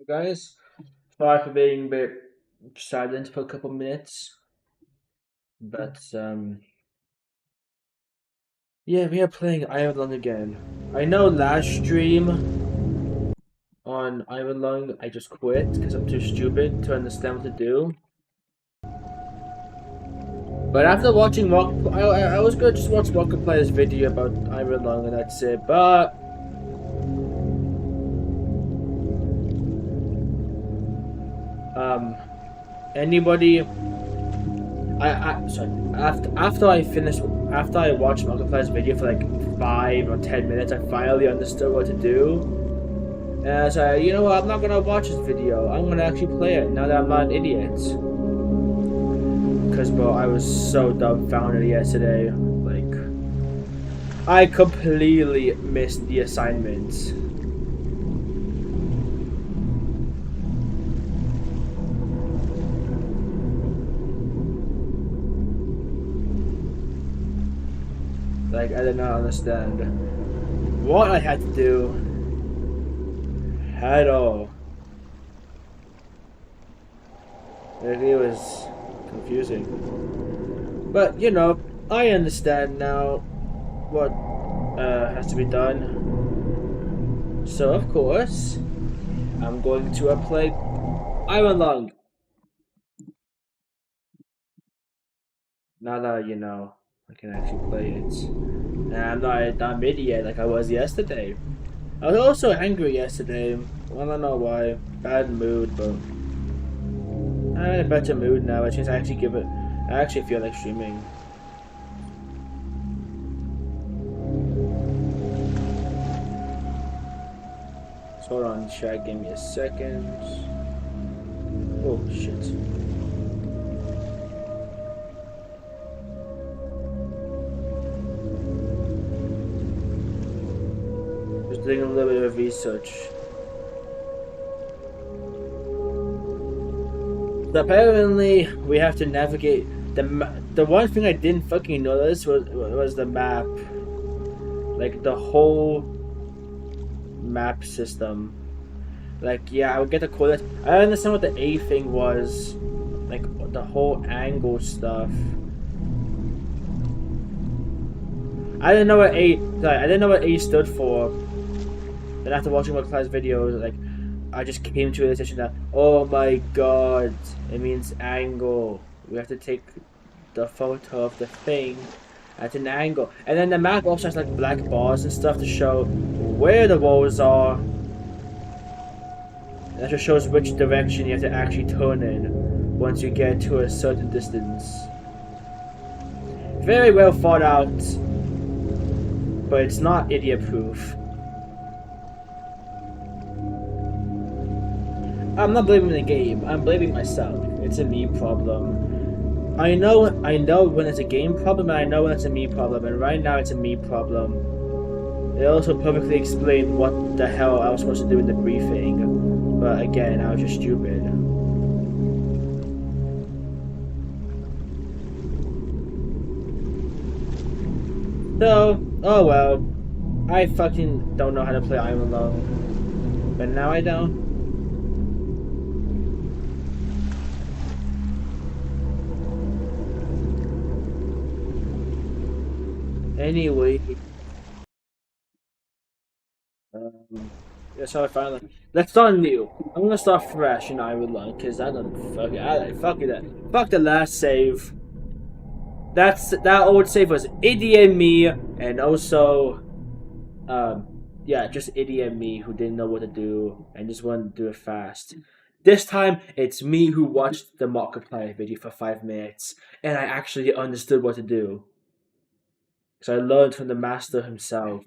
Guys. Sorry for being a bit silent for a couple minutes, but yeah, we are playing Iron Lung again. I know last stream on Iron Lung I just quit because I'm too stupid to understand what to do. But after watching I was gonna just watch Markiplier's video about Iron Lung and that's it. But anybody I sorry. After I watched Markiplier's video for like 5 or 10 minutes, I finally understood what to do. And I was like, you know what? I'm not gonna watch this video. I'm gonna actually play it now that I'm not an idiot. Cause bro, I was so dumbfounded yesterday. Like, I completely missed the assignments. Like, I did not understand what I had to do at all. Like, it was confusing. But, you know, I understand now what has to be done. So, of course, I'm going to play Iron Lung. Now that, you know, I can actually play it. And I'm not that idiot like I was yesterday. I was also angry yesterday. I don't know why. Bad mood, but I'm in a better mood now. Which means I actually feel like streaming. So hold on, chat. Give me a second. Oh shit. Just doing a little bit of research. So apparently, we have to navigate the one thing I didn't fucking notice was the map, like the whole map system. Like, yeah, I would get the coordinates. I understand what the A thing was, like the whole angle stuff. I didn't know what A. Sorry, I didn't know what A stood for. Then after watching my class videos, like, I just came to a decision that, oh my god, it means angle. We have to take the photo of the thing at an angle. And then the map also has like black bars and stuff to show where the walls are. And that just shows which direction you have to actually turn in once you get to a certain distance. Very well thought out, but it's not idiot proof. I'm not blaming the game, I'm blaming myself. It's a me problem. I know when it's a game problem, and I know when it's a me problem, and right now it's a me problem. It also perfectly explained what the hell I was supposed to do in the briefing, but again, I was just stupid. So, oh well. I fucking don't know how to play Iron Lung, but now I don't. Anyway, that's how I finally. Let's start new. I'm gonna start fresh in Iron Lung because I don't fuck it. Fuck the last save. That old save was idiot me, and also, yeah, just idiot me who didn't know what to do and just wanted to do it fast. This time, it's me who watched the Markiplier video for 5 minutes, and I actually understood what to do. So I learned from the master himself.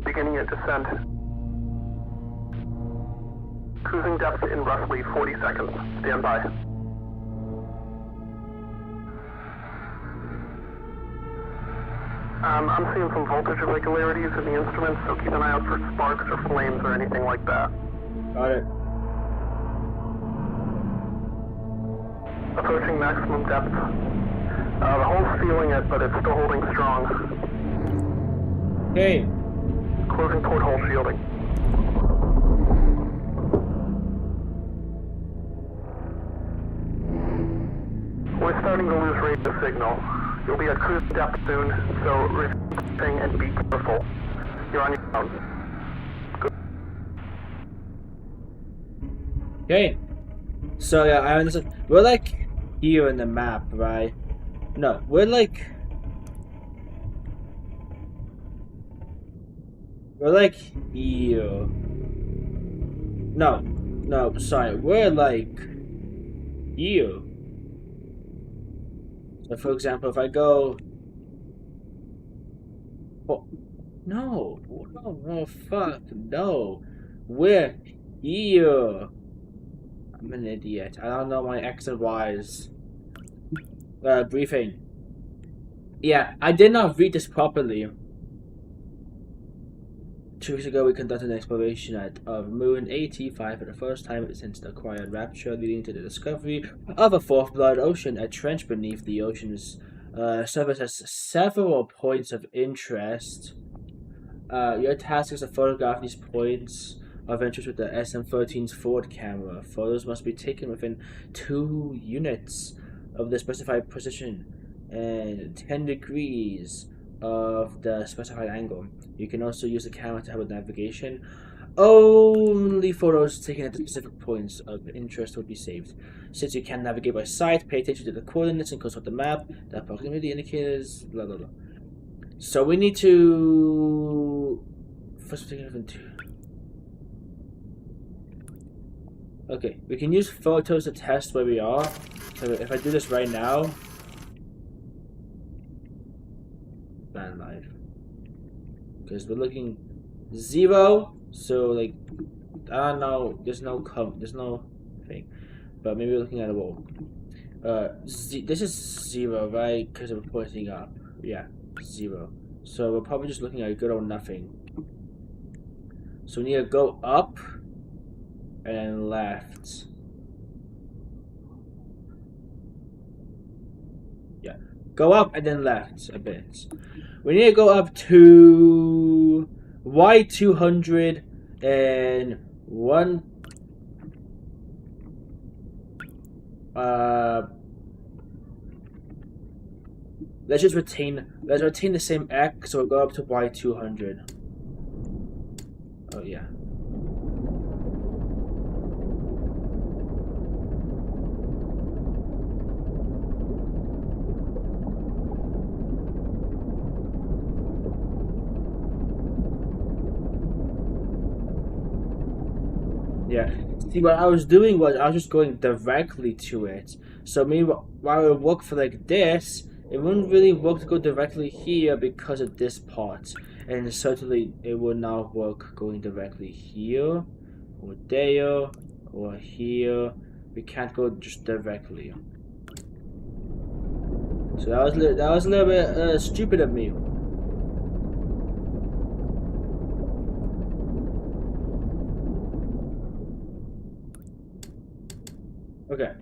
Beginning your descent. Cruising depth in roughly 40 seconds. Stand by. I'm seeing some voltage irregularities in the instruments, so keep an eye out for sparks or flames or anything like that. Got it. Approaching maximum depth. The hull's feeling it, but it's still holding strong. Okay. Closing porthole shielding. We're starting to lose radio signal. You'll be at cruise depth soon, so receive and be careful. You're on your own. Okay. So yeah, I understand. We're like here in the map, right? No, we're like here. No, sorry. We're like here. So for example, if I go, oh, no, fuck, no. We're here. I'm an idiot. I don't know my X and Y's. Briefing. Yeah, I did not read this properly. 2 weeks ago, we conducted an exploration of Moon AT5 for the first time since the acquired Rapture, leading to the discovery of a fourth blood ocean. A trench beneath the ocean's surface has several points of interest. Your task is to photograph these points of interest with the SM-13's forward camera. Photos must be taken within 2 units of the specified position and 10 degrees of the specified angle. You can also use the camera to help with navigation. Only photos taken at the specific points of interest will be saved. Since you can navigate by sight, pay attention to the coordinates and consult the map, the proximity indicators, blah blah blah. So we need to first take it into. Okay, we can use photos to test where we are. So if I do this right now, van life, because we're looking 0. So like, I don't know. There's no thing, but maybe we're looking at a wall. This is 0, right? Because we're pointing up. Yeah, 0. So we're probably just looking at a good old nothing. So we need to go up and left. Yeah, go up and then left a bit. We need to go up to Y200 and 1. Let's retain the same X, so we'll go up to Y200. Oh yeah. Yeah. See, what I was doing was I was just going directly to it. So maybe while it would work for like this, it wouldn't really work to go directly here because of this part. And certainly it would not work going directly here, or there, or here. We can't go just directly. So that was a little bit stupid of me. Okay,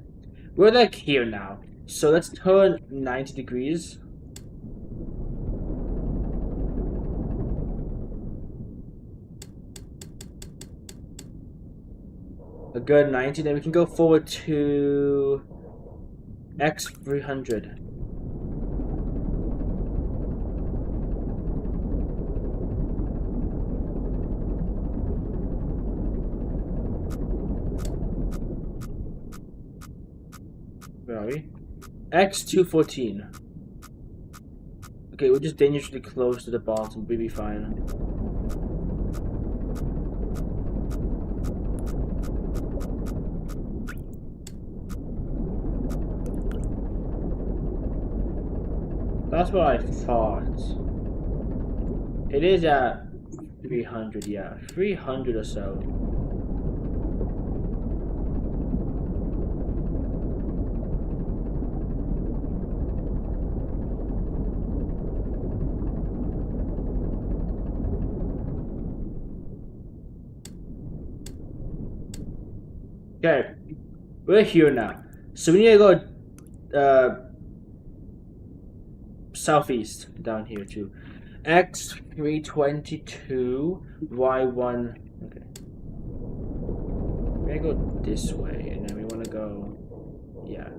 we're like here now. So let's turn 90 degrees. A good 90, then we can go forward to X300. Where are we? X214. Okay, we're just dangerously close to the bottom. We'll be fine. That's what I thought. It is at 300, yeah. 300 or so. Okay, we're here now. So we need to go southeast down here too. X322, Y1. Okay. We're gonna go this way, and then we want to go. Yeah.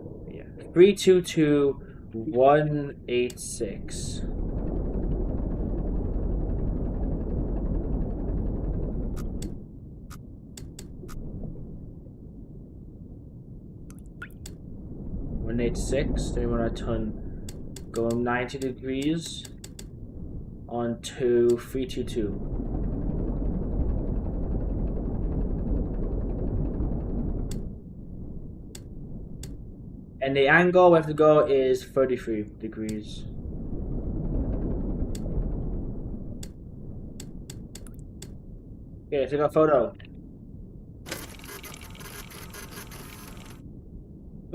322, 186. Then we want to turn, go 90 degrees onto 322. And the angle we have to go is 33 degrees. Okay, take a photo.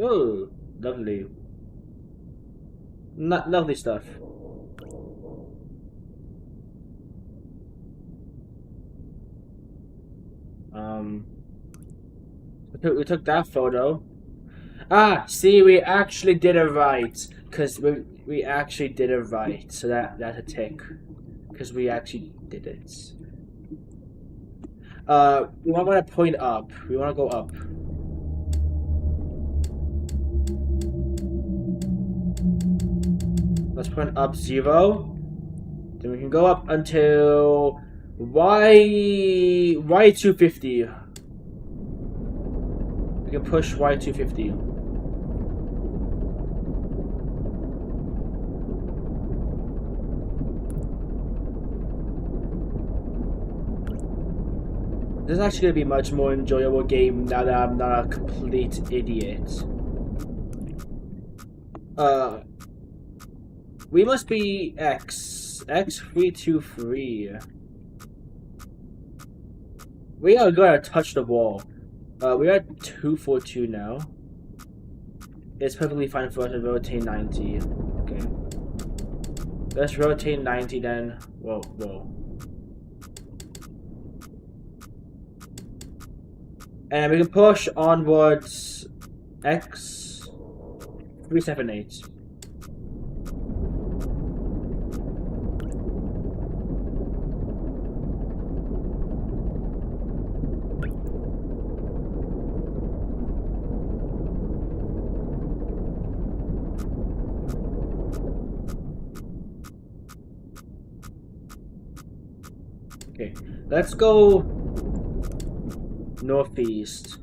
Ooh, lovely. Lovely stuff. We took that photo. Ah, see, we actually did it right, cause we actually did it right. So that's a tick, cause we actually did it. We want to point up. We want to go up. Let's point up 0. Then we can go up until Y250. We can push Y250. This is actually going to be a much more enjoyable game now that I'm not a complete idiot. We must be X323. We are going to touch the wall. We are at 242 now. It's perfectly fine for us to rotate 90. Okay. Let's rotate 90 then. Whoa. And we can push onwards X378. Okay, let's go northeast.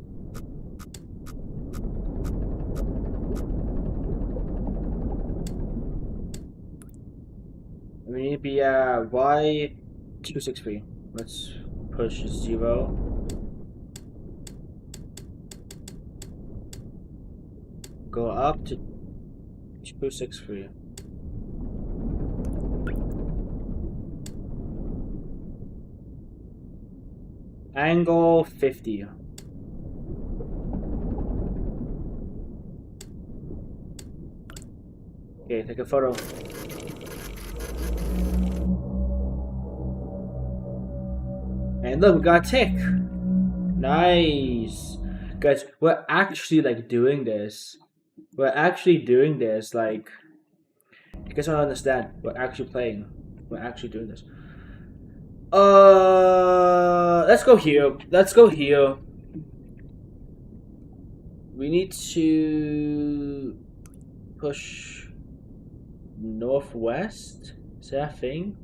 We need to be Y263. Let's push 0. Go up to 263. Angle 50. Okay, take a photo. And look, we got a tick. Nice. Guys, we're actually like doing this. Like, you guys don't understand. We're actually playing. We're actually doing this. Let's go here. We need to push northwest. Is that a thing?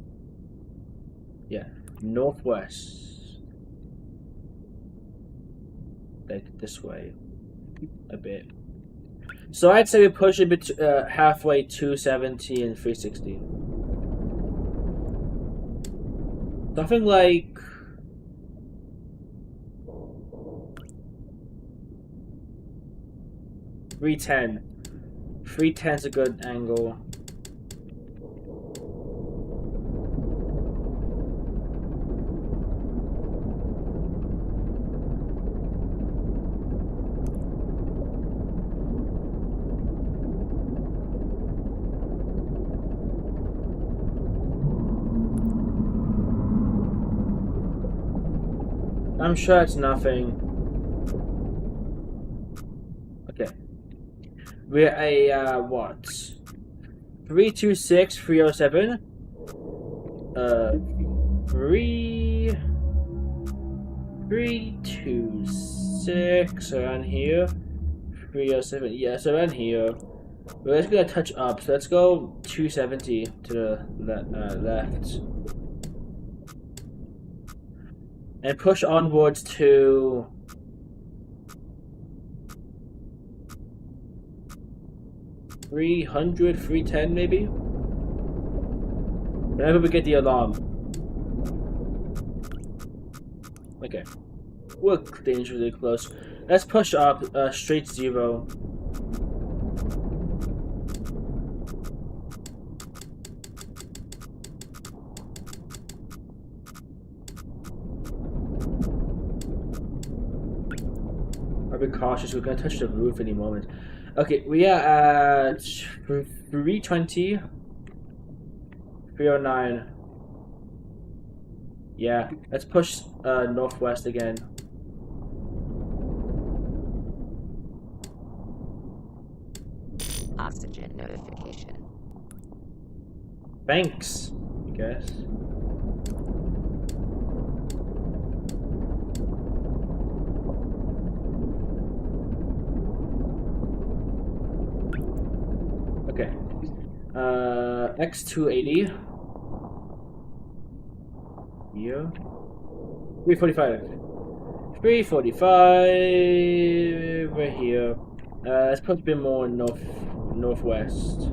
Yeah, northwest. Like this way, a bit. So I'd say we push a bit halfway 270 and 360. Something like 310. 310's a good angle. I'm sure it's nothing. Okay. We're a, what? 326, 307. 326 around here. 307. Yes, around here. We're just gonna touch up. So let's go 270 to the left. And push onwards to 300, 310 maybe? Whenever we get the alarm. Okay. We're dangerously close. Let's push up straight 0. Be cautious, we're gonna touch the roof any moment. Okay, we are at 320, 309. Yeah, let's push northwest again. Oxygen notification. Thanks, I guess. Okay. X280. Here. 345. 345 right here. Let's put a bit more northwest.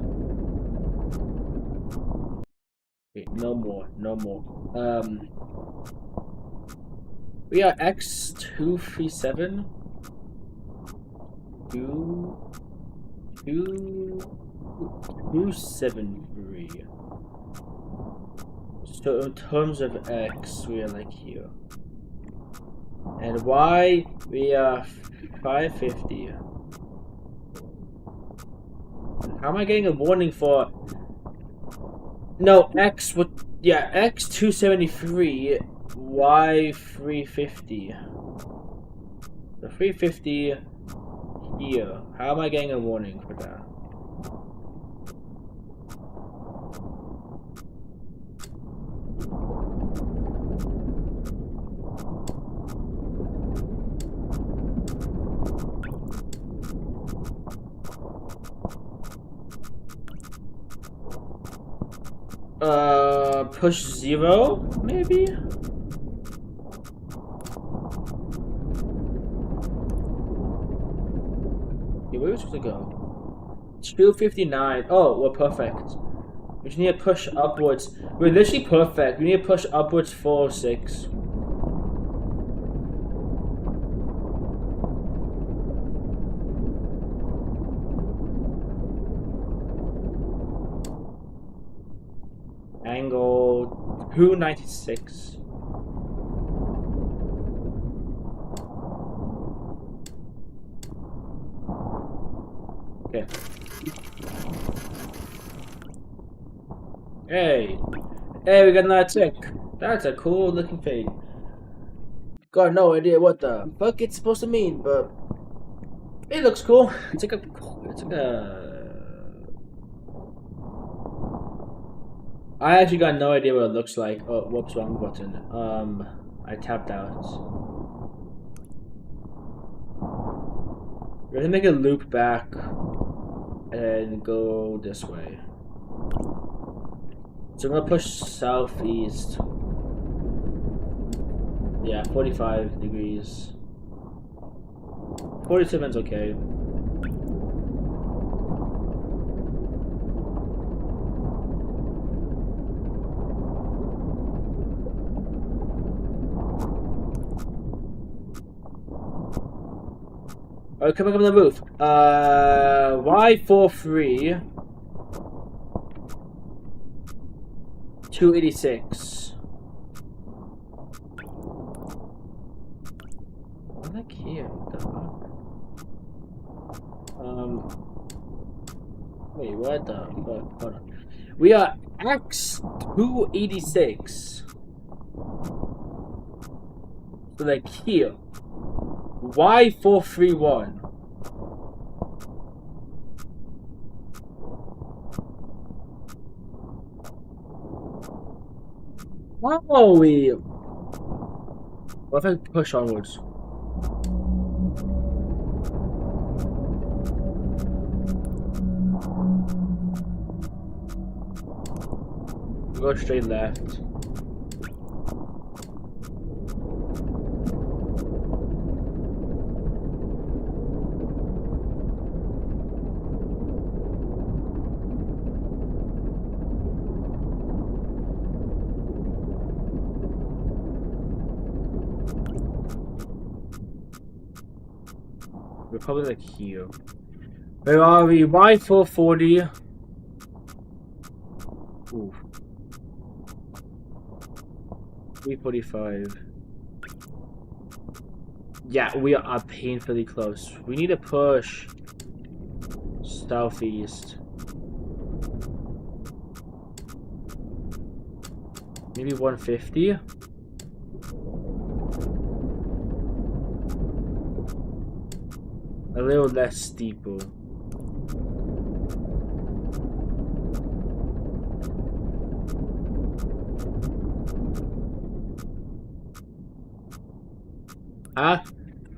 Wait, no more. We are X237. 273. So in terms of X, we are like here. And Y, we are 550. How am I getting a warning for? No, X would, yeah, X 273, Y 350. The 350 here. How am I getting a warning for that? Push 0, maybe? Okay, where are we supposed to go? 259. Oh, we're perfect. We just need to push upwards. We're literally perfect. We need to push upwards 406. Angle 296. Okay. Hey, we got another tick. That's a cool looking thing. Got no idea what the fuck it's supposed to mean, but it looks cool. It's like a. I actually got no idea what it looks like. Oh, whoops, wrong button. I tapped out. We're gonna make a loop back and go this way. So I'm gonna push southeast. Yeah, 45 degrees. 47's okay. Alright, coming up on the roof. Y43 286. I'm like here. What the fuck? Wait, what the fuck? Hold on. We are X286. So like here. Y431. Oh, what if I push onwards? We go straight left. We're probably like here. Where are we? Y440. Ooh. 345. Yeah, we are painfully close. We need to push southeast. Maybe 150? A little less steeple. Ah,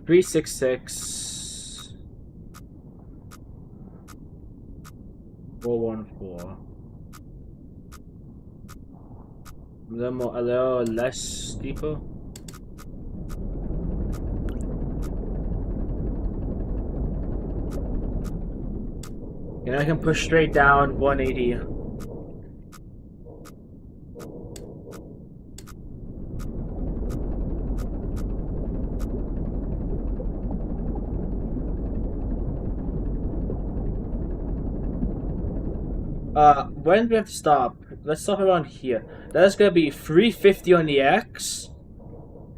366 414. A little less steeple. And I can push straight down 180. When do we have to stop? Let's stop around here. That's gonna be 350 on the X,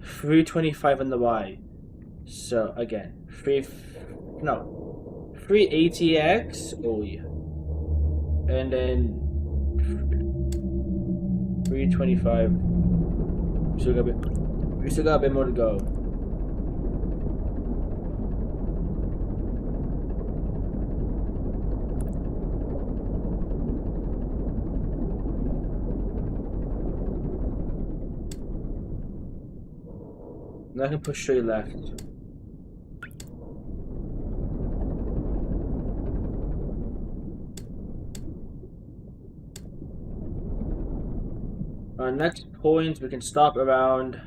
325 on the Y. So again, 380X. Oh yeah, and then 325. We still got a bit more to go. Now I can push straight left. Our next point, we can stop around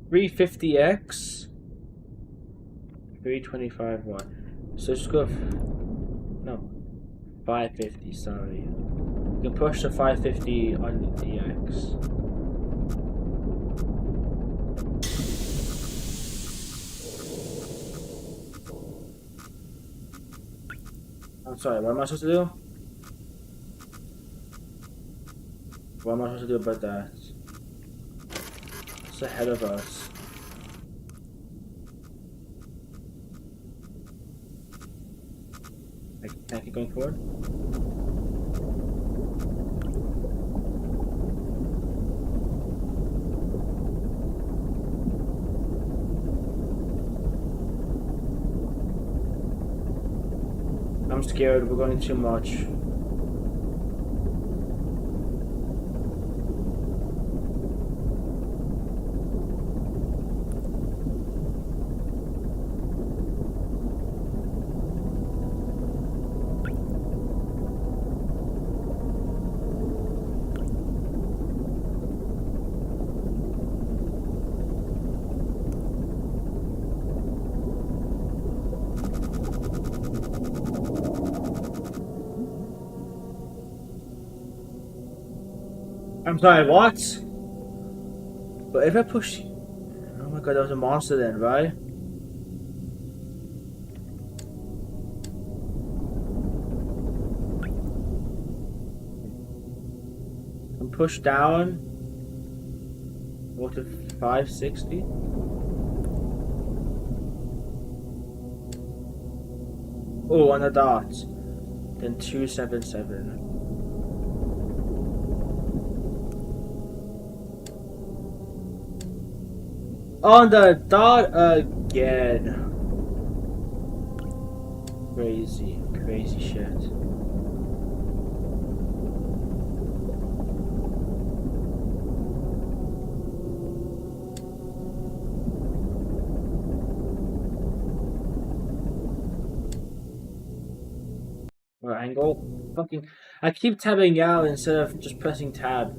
350X, 325Y. So just go, no, 550, sorry. We can push to 550 on the X. I'm sorry, what am I supposed to do? What am I supposed to do about that? It's ahead of us. I can't keep going forward? I'm scared, we're going too much. I'm sorry, what? But if I push... Oh my god, that was a monster then, right? And push down. Go to 560. Oh, on the dot. Then 277. On the dot again. Crazy, crazy shit. or angle. Fucking, I keep tabbing out instead of just pressing tab.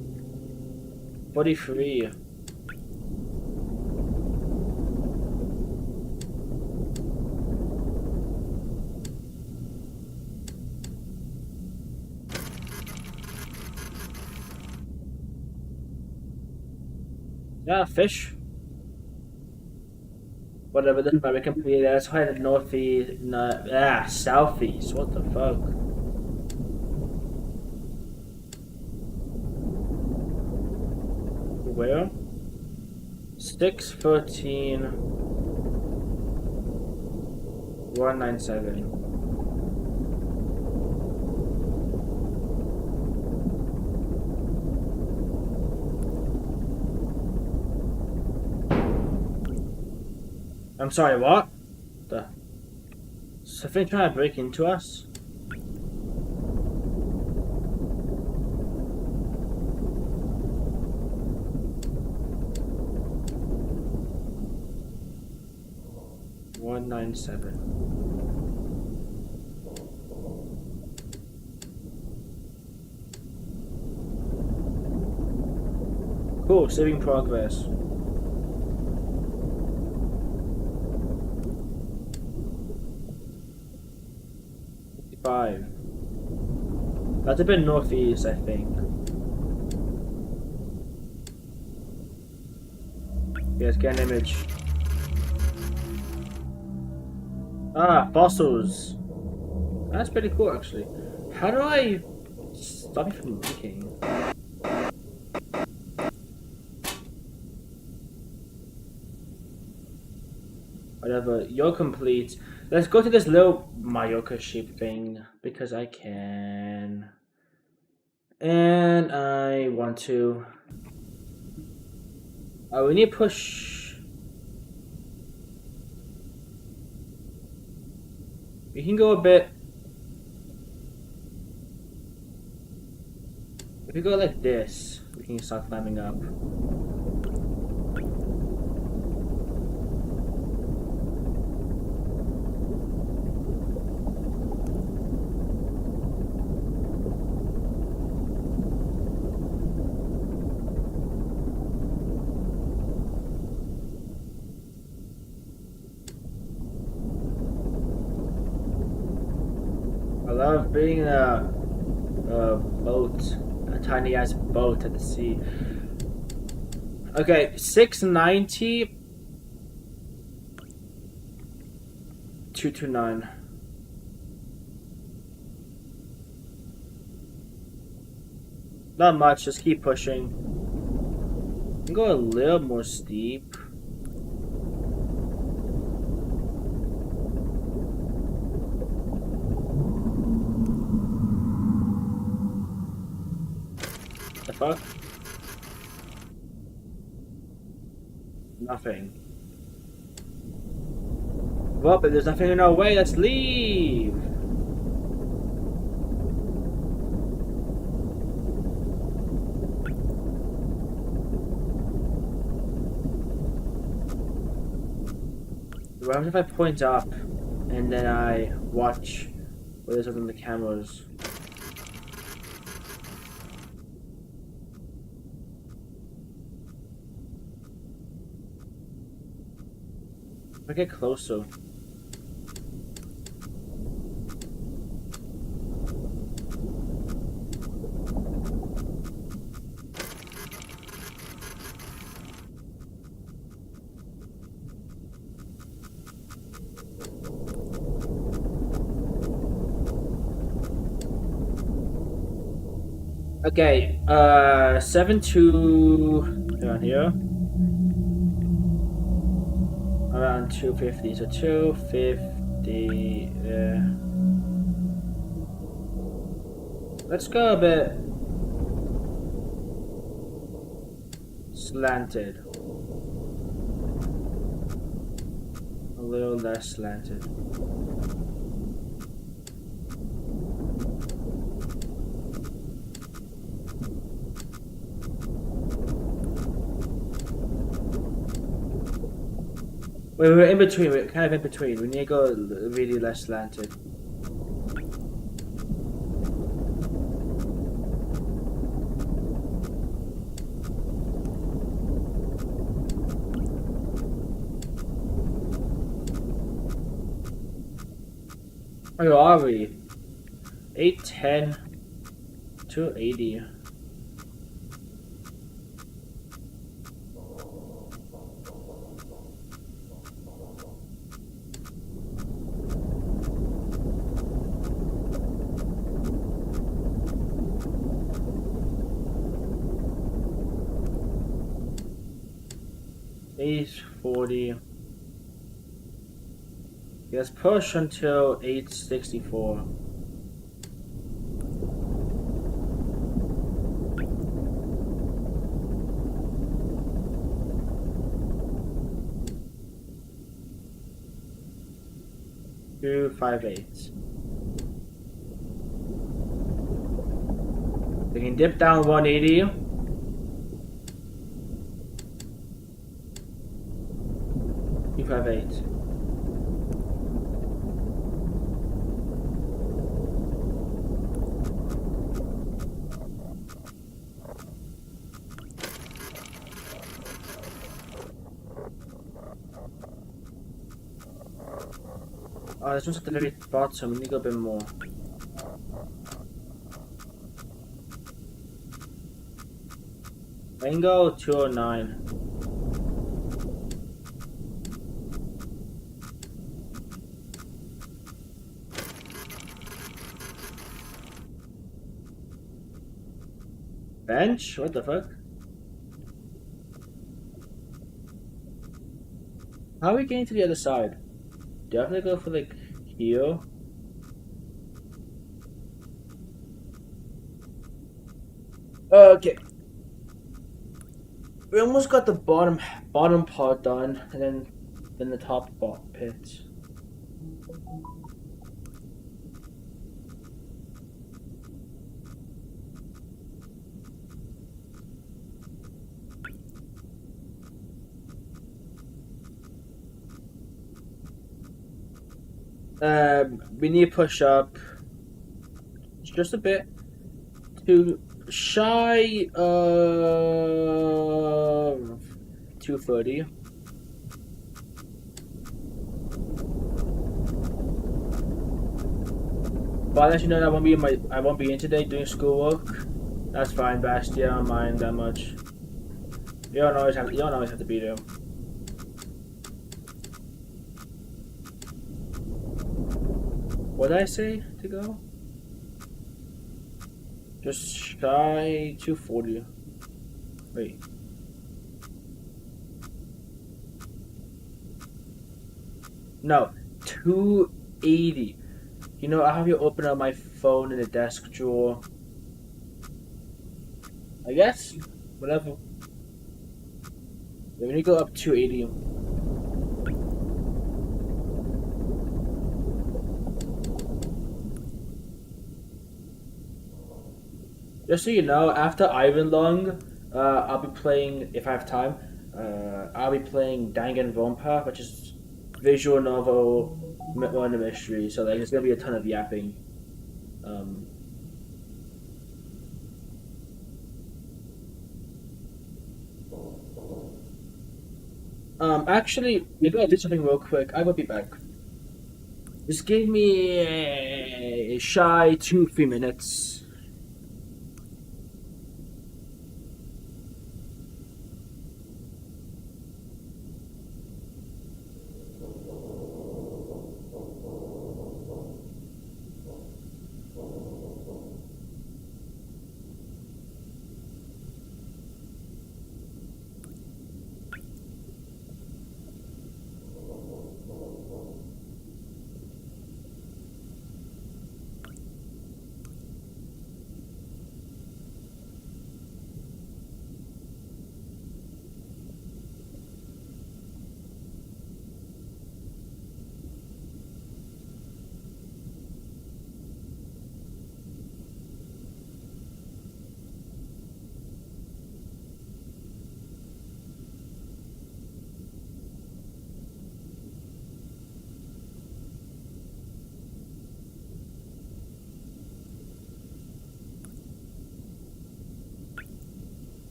43. Yeah, fish. Whatever, this might be completed. Let's head to northeast, southeast. What the fuck? Where? 613 197. I'm sorry, what? The something trying to break into us? One 197. Cool, saving progress. That's a bit northeast, I think. Yes, get an image. Ah, fossils. That's pretty cool, actually. How do I stop it from leaking? Whatever, you're complete. Let's go to this little Mayoka shape thing because I can. And I want to. We need to push. We can go a bit. If we go like this, we can start climbing up. I love being a boat, a tiny ass boat at the sea. Okay, 690 229. Not much, just keep pushing. Can go a little more steep. The fuck? Nothing. Well, but there's nothing in our way, let's leave! What happens if I point up and then I watch what there's on the cameras? If I get closer. Okay, 7-2 down here. Around 250, so 250. Let's go a bit slanted. A little less slanted. Wait, we're in between. We're kind of in between. We need to go really less slanted. Where are we? 810 to 80. Eight 40. Let's push until 864. Two 5/8. We can dip down 180. Two 5/8. Oh, this one's at the very bottom. We need to go a bit more. Mango 209. Bench? What the fuck? How are we getting to the other side? Definitely go for like here. Okay. We almost got the bottom part done, and then the top pit. We need to push up just a bit to shy of 230. But I'll let you know that I won't be in today doing schoolwork. That's fine, Basti. I don't mind that much. You don't always have to be there. What did I say to go? Just shy 240. Wait. No, 280. You know, I have you open up my phone in the desk drawer. I guess, whatever. Yeah, we need to go up 280. Just so you know, after Ivan Long, I'll be playing, if I have time, I'll be playing Danganronpa, which is visual novel, one of mystery, so like, there's gonna be a ton of yapping. Actually, maybe I'll do something real quick. I will be back. Just give me a shy 2-3 minutes.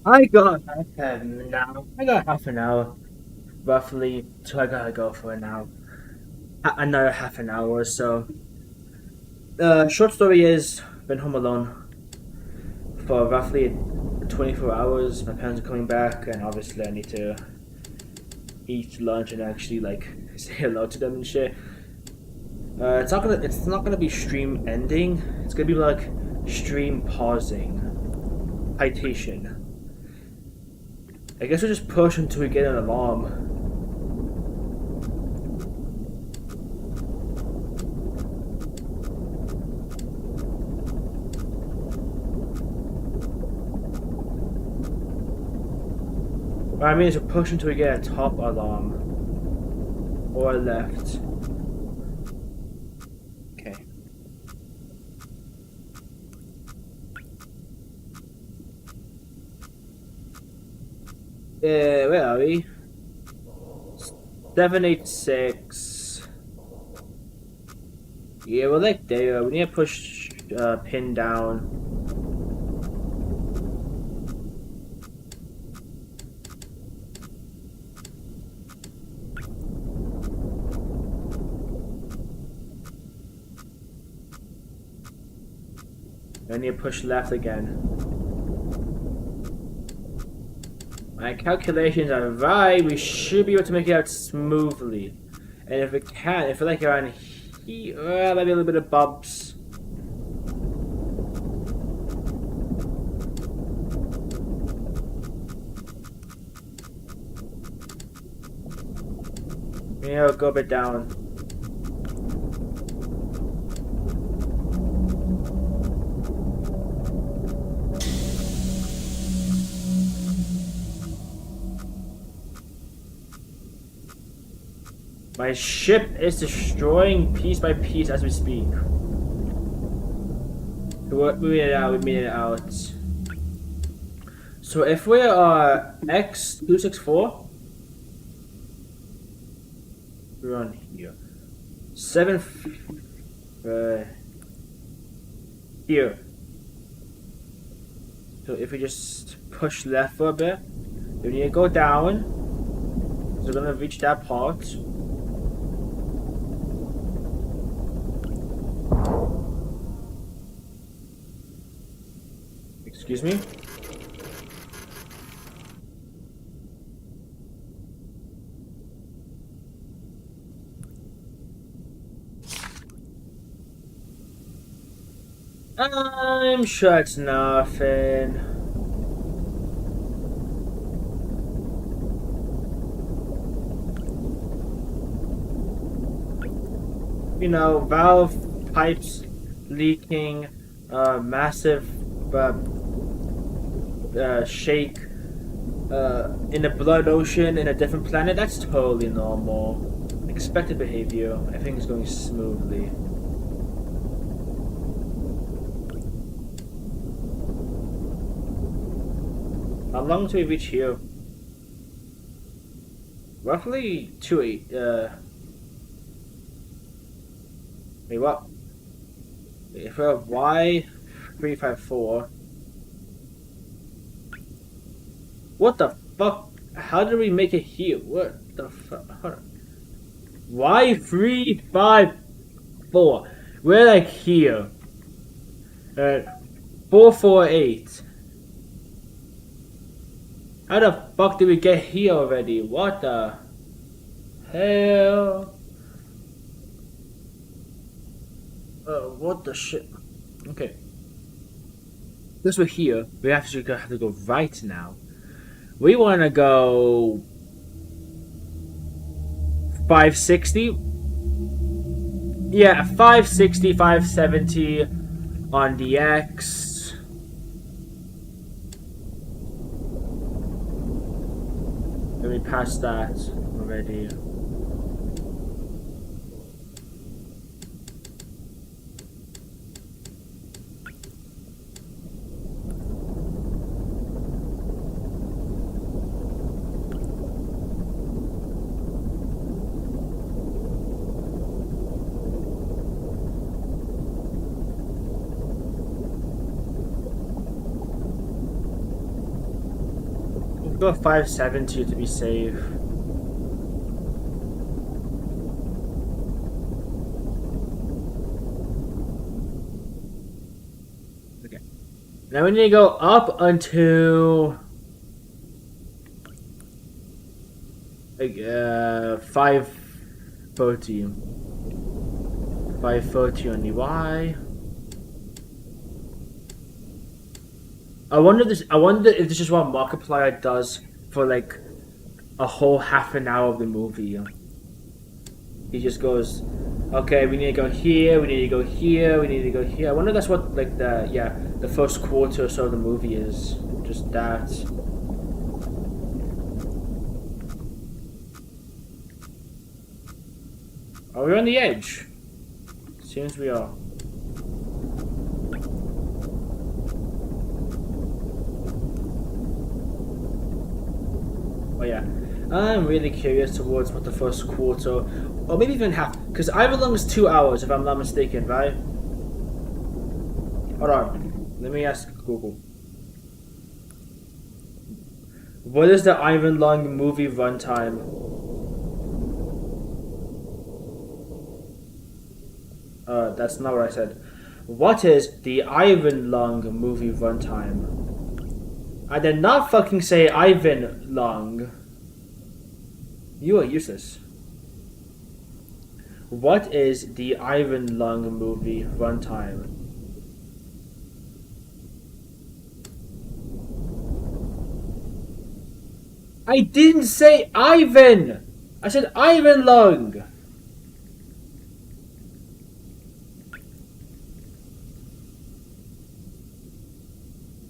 I got half an hour. I got half an hour, roughly, so I gotta go for an hour. Another half an hour or so. Short story is, been home alone for roughly 24 hours. My parents are coming back, and obviously I need to eat lunch and actually like say hello to them and shit. It's not gonna be stream ending. It's gonna be like stream pausing. Citation. I guess we'll just push until we get an alarm. What I mean is we'll push until we get a top alarm. Or left. Okay. Where are we? 786. Yeah, we're like there. We need to push pin down. I need to push left again. My calculations are right. We should be able to make it out smoothly. And if we can, if we're like around here, maybe a little bit of bumps. Yeah, go a bit down. My ship is destroying piece by piece as we speak. We made it out, we made it out. So if we are X264, we're on here. Here. So if we just push left for a bit, we need to go down. So we're gonna reach that part. Excuse me? I'm sure it's nothing. You know, valve pipes leaking, massive shake in a blood ocean in a different planet. That's totally normal. Expected behavior. Everything's going smoothly. How long till we reach here? Roughly 2-8. Wait, what? If we have Y354. What the fuck? How did we make it here? What the fuck? Y354. We're like here. 448. How the fuck did we get here already? What the hell? What the shit? Okay. Since we're here, we actually have to go right now. We want to go 560. Yeah, 560, 570 on the X. Let me pass that already. Go 570 to be safe. Okay. Now we need to go up until 530. 530 on the Y. I wonder if this is what Markiplier does for like a whole half an hour of the movie. He just goes, okay, we need to go here, we need to go here, we need to go here. I wonder if that's what like the first quarter or so of the movie is. Just that. Are we on the edge? Seems we are. Oh yeah, I'm really curious towards what the first quarter, or maybe even half, because Ivanlong is 2 hours if I'm not mistaken, right? Hold on, let me ask Google. What is the Ivanlong movie runtime? That's not what I said. What is the Ivanlong movie runtime? I did not fucking say Ivan Long. You are useless. What is the Ivan Long movie runtime? I didn't say Ivan! I said Ivan Long!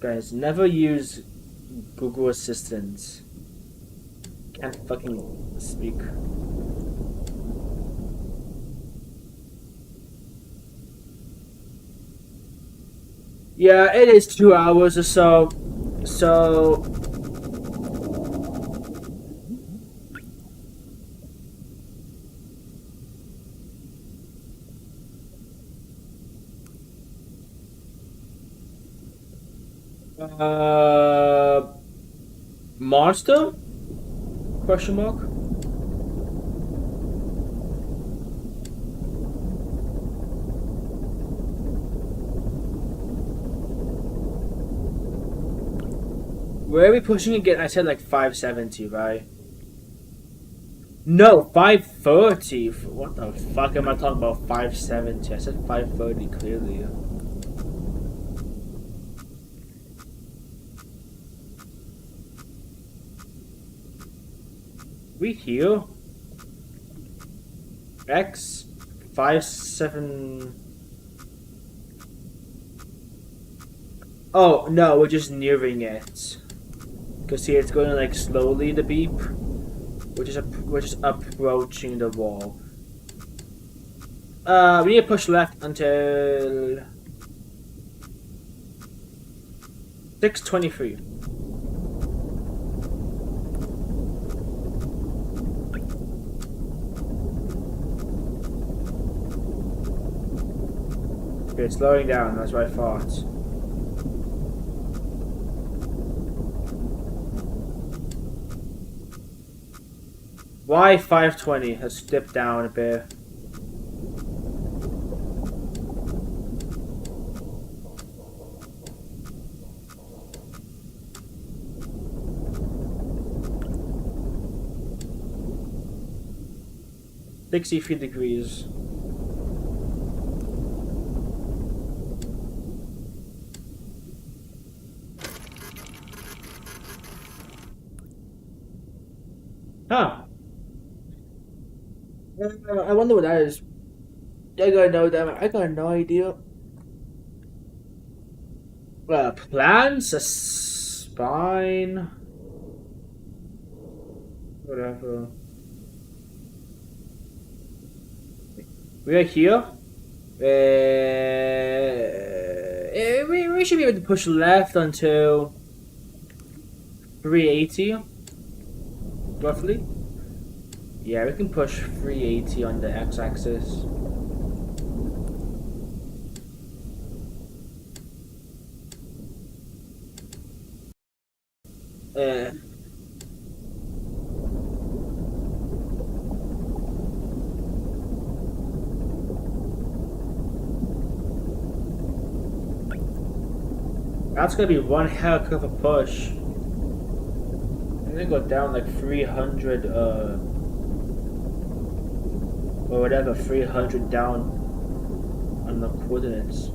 Guys, never use Google Assistant. Can't fucking speak. Yeah, it is 2 hours or so. So monster? Question mark? Where are we pushing again? I said like 570, right? No, 530. What the fuck am I talking about? 570. I said 530 clearly. We here? X 57. Oh no, we're just nearing it. Cause see, it's going like slowly the beep. We're just approaching the wall. We need to push left until 623. Okay, slowing down, that's what I thought. Why 520? Let's dip down a bit. $63 degrees. Huh. I wonder what that is. I gotta know that. I got no idea. Plants, a spine, whatever. We are here. We should be able to push left until 380, roughly. Yeah, we can push 380 on the x-axis. That's gonna be one heck of a push. I'm gonna go down like 300, or whatever, 300 down on the coordinates.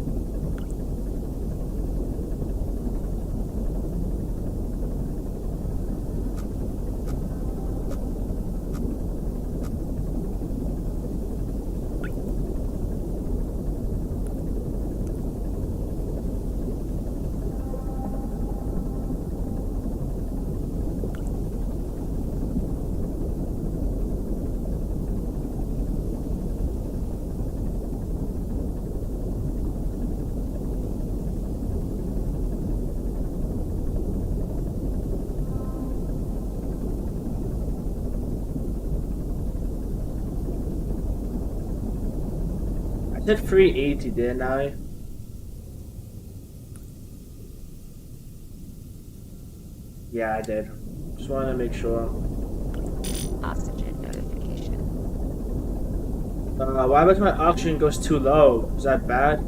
I said 380, didn't I? Yeah, I did. Just wanted to make sure. Oxygen notification. Why was my oxygen goes too low? Is that bad?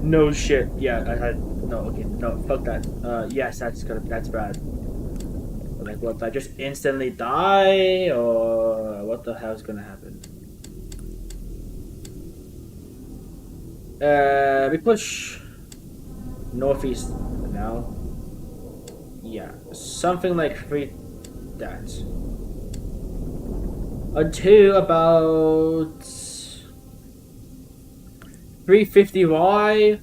No shit. Yeah, I had no. Okay, no. Fuck that. Yes, that's bad. Like, what? If I just instantly die, or what the hell is gonna happen? We push northeast now. Yeah, something like that. Until about 350Y,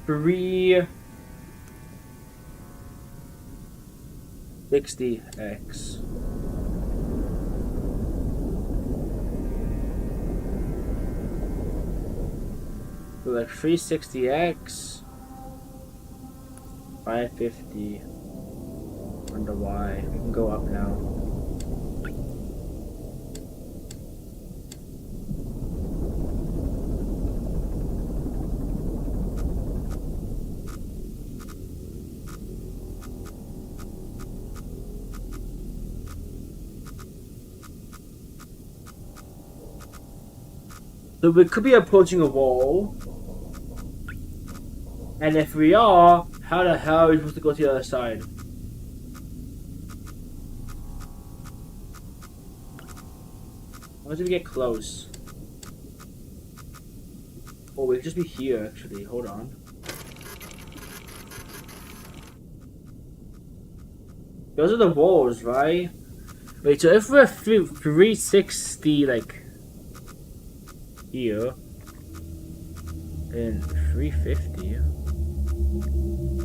360X. So like 360X, 550 on the Y. We can go up now. So we could be approaching a wall. And if we are, how the hell are we supposed to go to the other side? Once we get close. Oh, we'll just be here actually. Hold on. Those are the walls, right? Wait, so if we're 360, like here, and 350.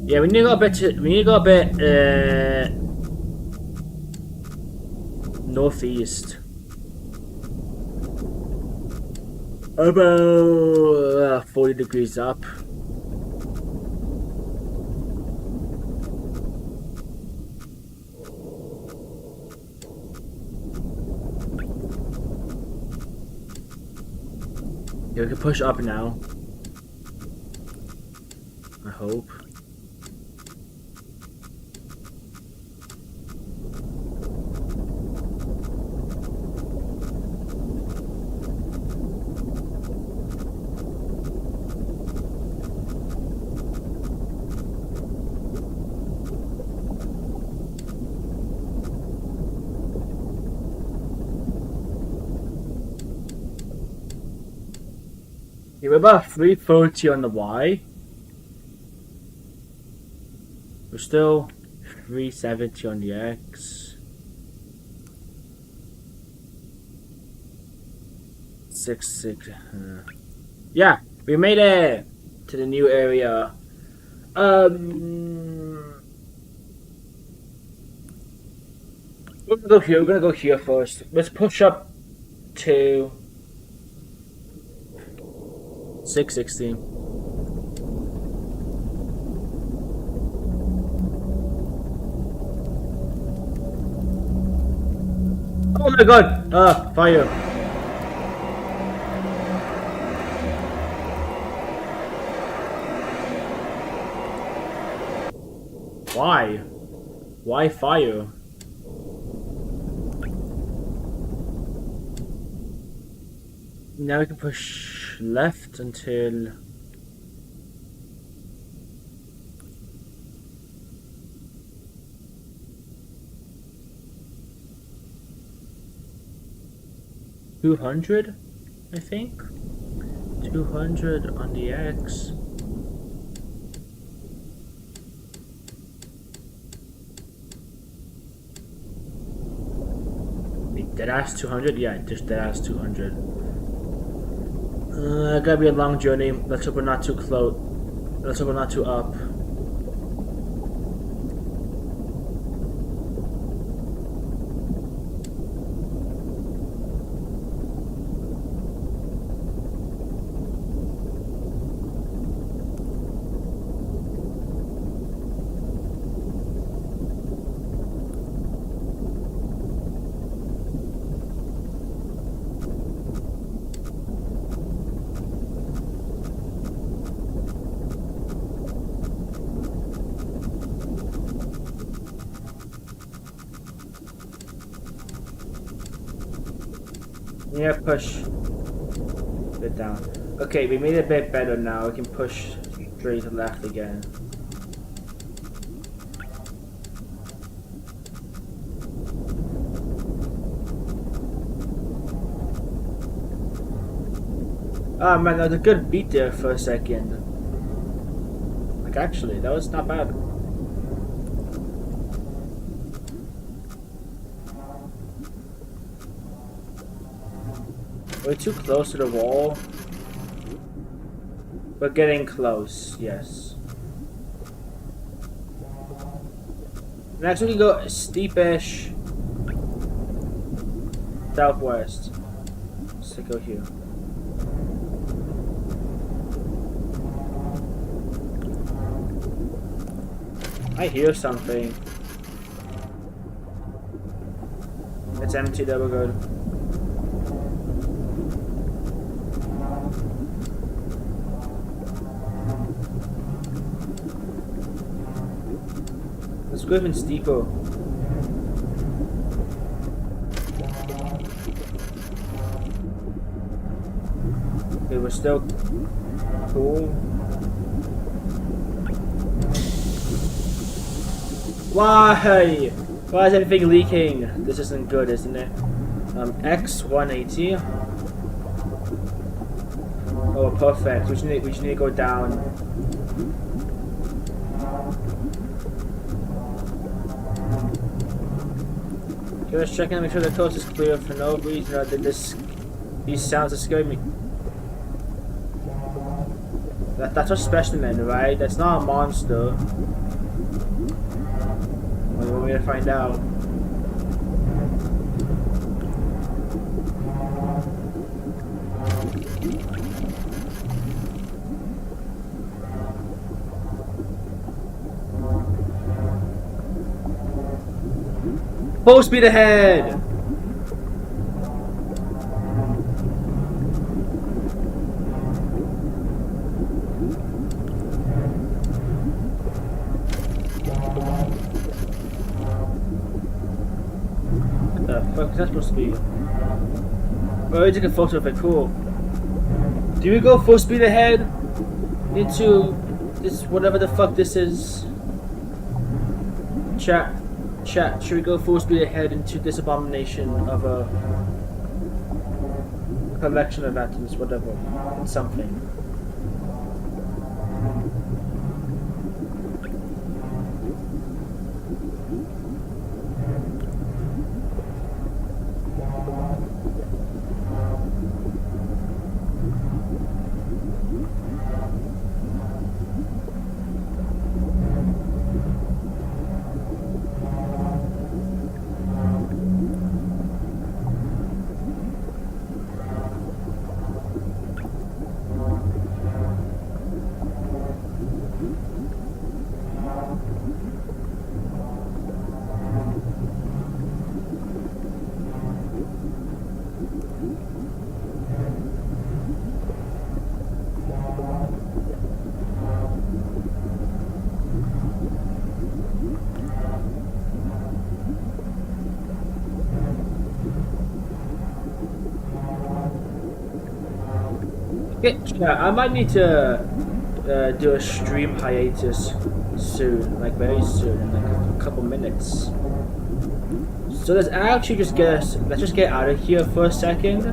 Yeah, we need to go a bit. We need to go a bit northeast. About 40 degrees up. Yeah, we can push up now. I hope. Yeah, we're about 330 on the Y. We're still 370 on the X. 6. Yeah, we made it to the new area. We're gonna go here. We're gonna go here first. Let's push up to 660. Oh my god! Fire. Why? Why fire? Now we can push left until 200, I think. 200 on the X. Wait, deadass 200? Yeah, just deadass 200. Gotta be a long journey. Let's hope we're not too close. Let's hope we're not too up. Yeah, push it down. Okay, we made it a bit better now. We can push straight to left again. Ah man, that was a good beat there for a second. Like actually, that was not bad. We're too close to the wall. We're getting close, yes. Next we can go steepish southwest. Let's go here. I hear something. It's empty, that we're good. Let's go even steeper. Okay, we're still cool. Why? Why is everything leaking? This isn't good, isn't it? X 180. Oh, perfect. We just need to go down. Okay, let's check in and make sure the coast is clear for no reason. These sounds are scaring me. That's a specimen, right? That's not a monster. What do you want me to find out? Full speed ahead! What the fuck is that supposed to be? Oh, I took a photo of it, cool. Do we go full speed ahead into this, whatever the fuck this is? Chat, should we go full speed ahead into this abomination of a collection of atoms, whatever, it's something. Yeah, I might need to do a stream hiatus soon, like very soon, in like a couple minutes. So let's actually just let's just get out of here for a second,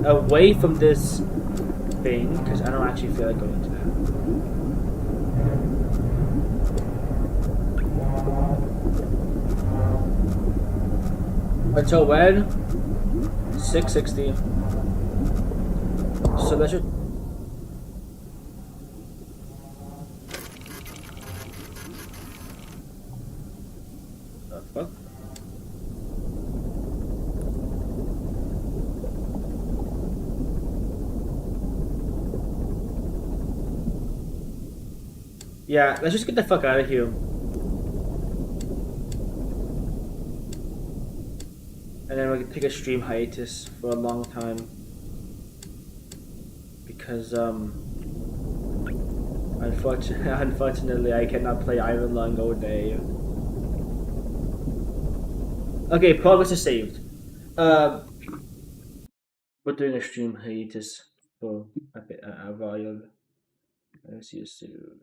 away from this thing, because I don't actually feel like going to that. Until when? 6:60. So let's just. The fuck? Yeah, let's just get the fuck out of here. And then we can take a stream hiatus for a long time. Because, unfortunately, I cannot play Iron Lung all day. Okay, progress is saved. We're doing a stream hiatus for a while. I'll see you soon.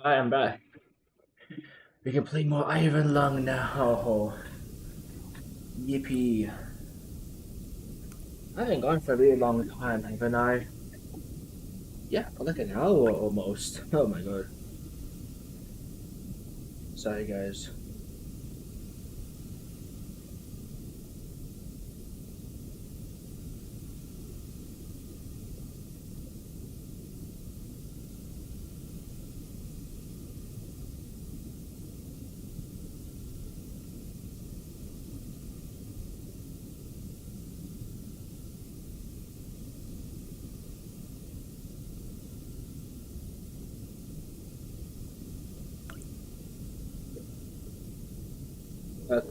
I am back. We can play more Iron Lung now. Yippee. I haven't gone for a really long time, haven't I? Yeah, like an hour almost. Oh my god. Sorry, guys.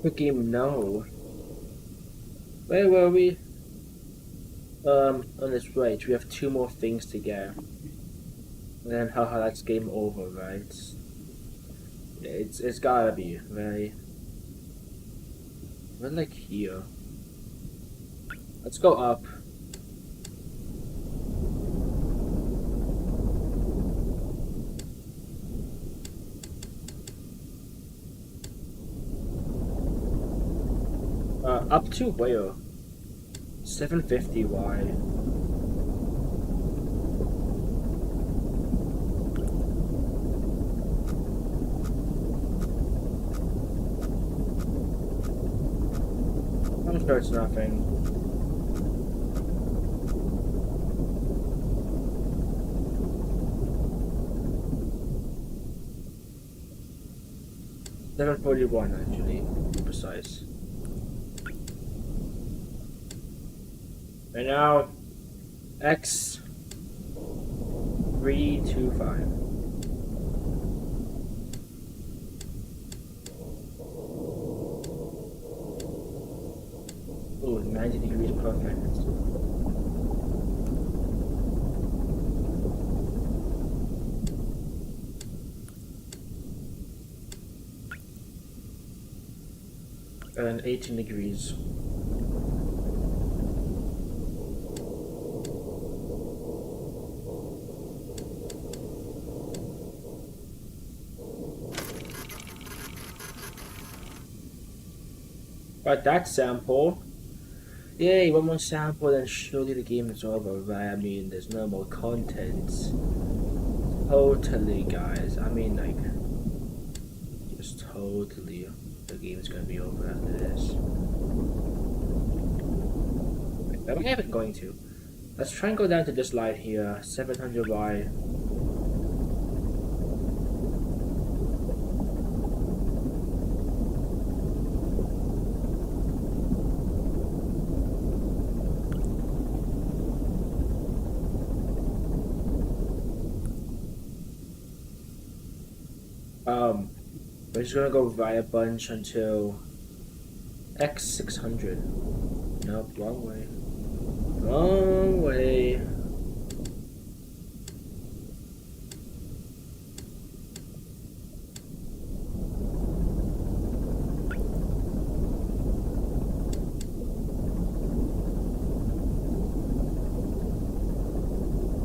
Quick game, no. Where were we? On this right, we have two more things to get. And then, haha, that's game over, right? It's gotta be, right? We're like here. Let's go up. Up to where? 750, why? I'm sure it's nothing. $741 actually, to be precise. And now X325. Oh, 90 degrees perfect. And 18 degrees. Got that sample. Yay, one more sample, then surely the game is over, right? I mean, there's no more content. Totally, guys. I mean, like, just totally, the game is gonna be over after this. But I haven't going to. Let's try and go down to this light here, 700Y. We're just gonna go via bunch until X600. Nope, wrong way. Wrong way.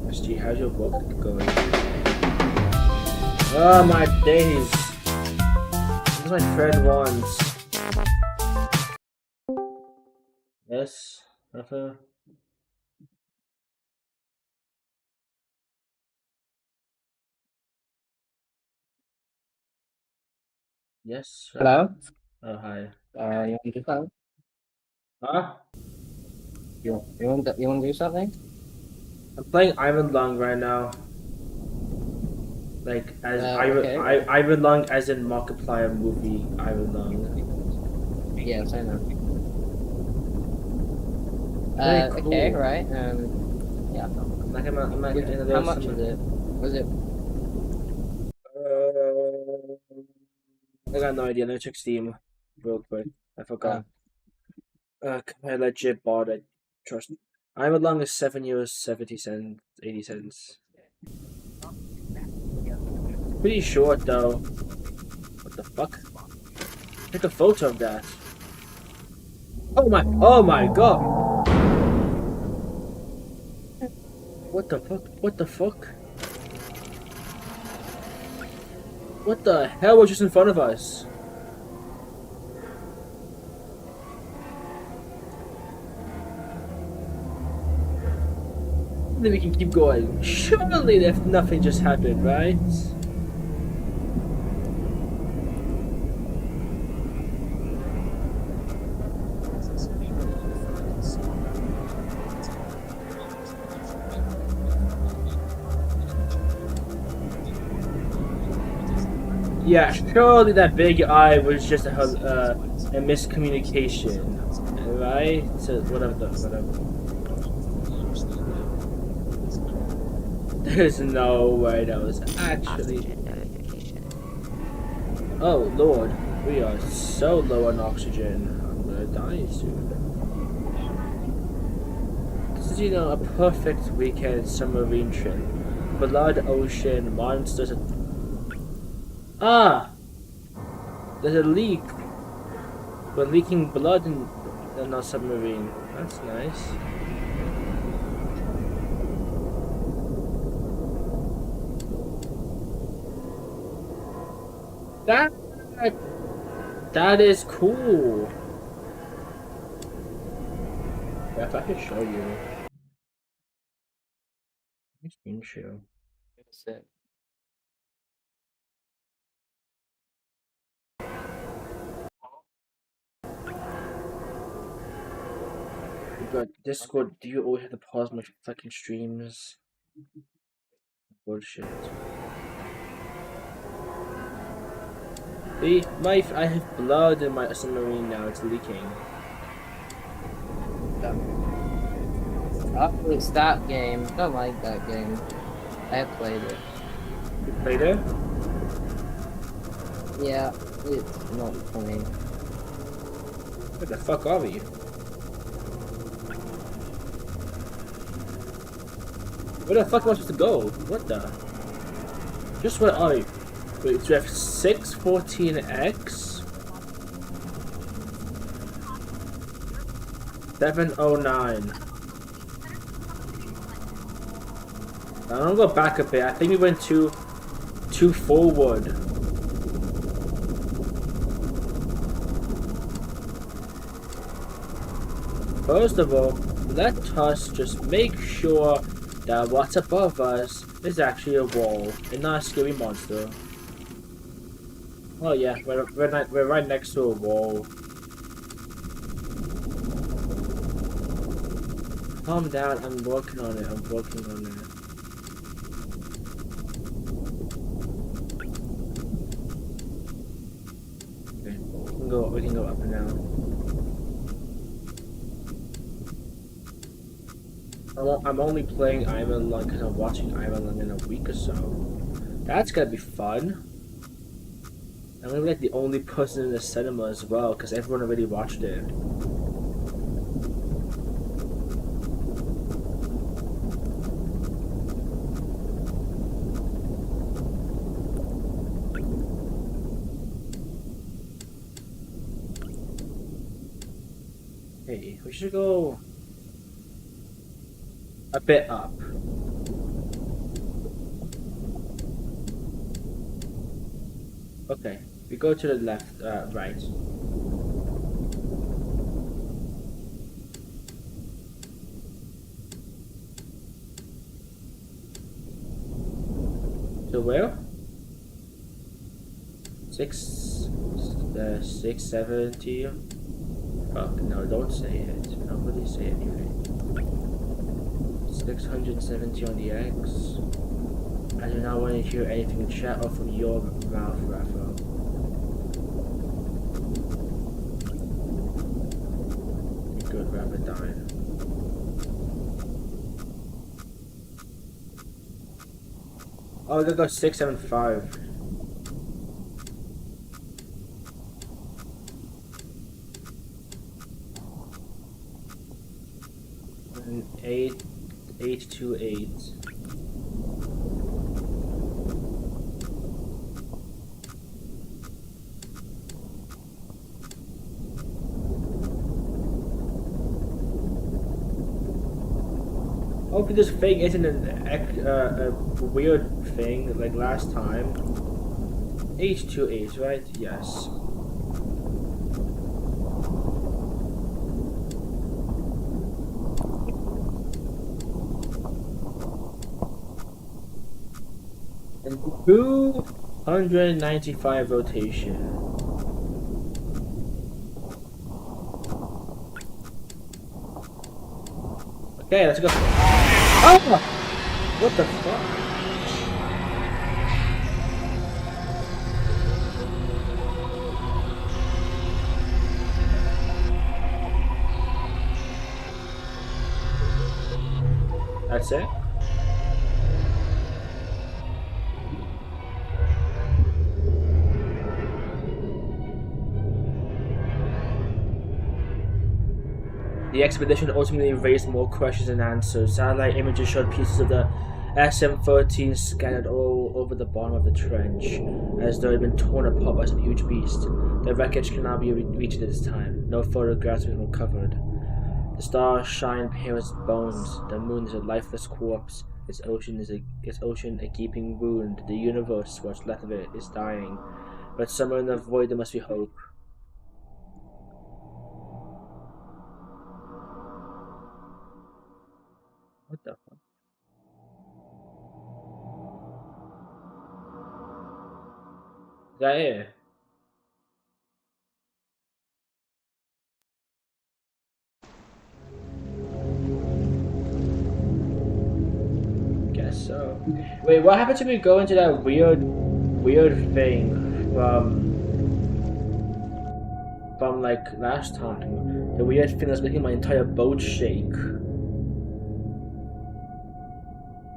Misty, how's your book going? Oh my days. That's my friend wants. Yes, Rafa. Yes. Hello? Oh hi. You want to do something? Huh? You want to do something? I'm playing Iron Lung right now. Like as okay. Iron Lung as in Markiplier movie Iron Lung. Yes, I know. Very cool. Okay, right. Yeah. I'm not gonna How much is it? Was it? I got no idea. Let me check Steam real quick. I forgot. I legit bought it. Trust me. Iron Lung is €7, 70 cents, 80 cents. Pretty short though. What the fuck? Take a photo of that. Oh my god! What the fuck? What the fuck? What the hell was just in front of us? Then we can keep going. Surely if nothing just happened, right? Yeah, surely that big eye was just a miscommunication, right? So whatever. There's no way that was actually. Oxygen notification. Oh lord, we are so low on oxygen. I'm gonna die soon. This is, a perfect weekend submarine trip. Blood ocean, monsters. Ah! There's a leak. We're leaking blood in our submarine. That's nice. That is cool. Yeah, if I could show you. Screen share. That's it. You got Discord. Do you always have to pause my fucking streams? Bullshit. See, I have blood in my submarine now. It's leaking. Oh, it's that game. I don't like that game. I have played it. You played it? Yeah, it's not funny. Where the fuck are we? Where the fuck am I supposed to go? What the? Just where are you? Wait, so we have 614X? 709. I'm gonna go back a bit. I think we went too forward. First of all, let us just make sure that what's above us is actually a wall and not a scary monster. Oh yeah, we're right next to a wall. Calm down, I'm working on it. Okay, we can go up and down. I'm only playing Iron Lung because I'm watching Iron Lung in a week or so. That's gonna be fun. I'm gonna be like the only person in the cinema as well because everyone already watched it. Hey, we should go a bit up. Okay, we go to the left, right. So where? 670. Fuck, no, don't say it. Nobody say anything. 670 on the X. I do not want to hear anything in chat or from your mouth, Raphael. Good, Raphael died. Oh, they go 675. And 828. Hopefully this thing isn't a weird thing like last time. H28, right? Yes. And 295 rotation. Okay, let's go. Oh! What the fuck? That's it? The expedition ultimately raised more questions than answers. Satellite images showed pieces of the SM-13 scattered all over the bottom of the trench, as though it had been torn apart by some huge beast. The wreckage cannot be reached at this time. No photographs have been recovered. The stars shine pale as bones. The moon is a lifeless corpse. Its ocean a gaping wound. The universe, what's left of it, is dying. But somewhere in the void there must be hope. What the fuck? Is that it? Guess so. Wait, what happened to me going to that weird thing from like last time? The weird thing that's making my entire boat shake.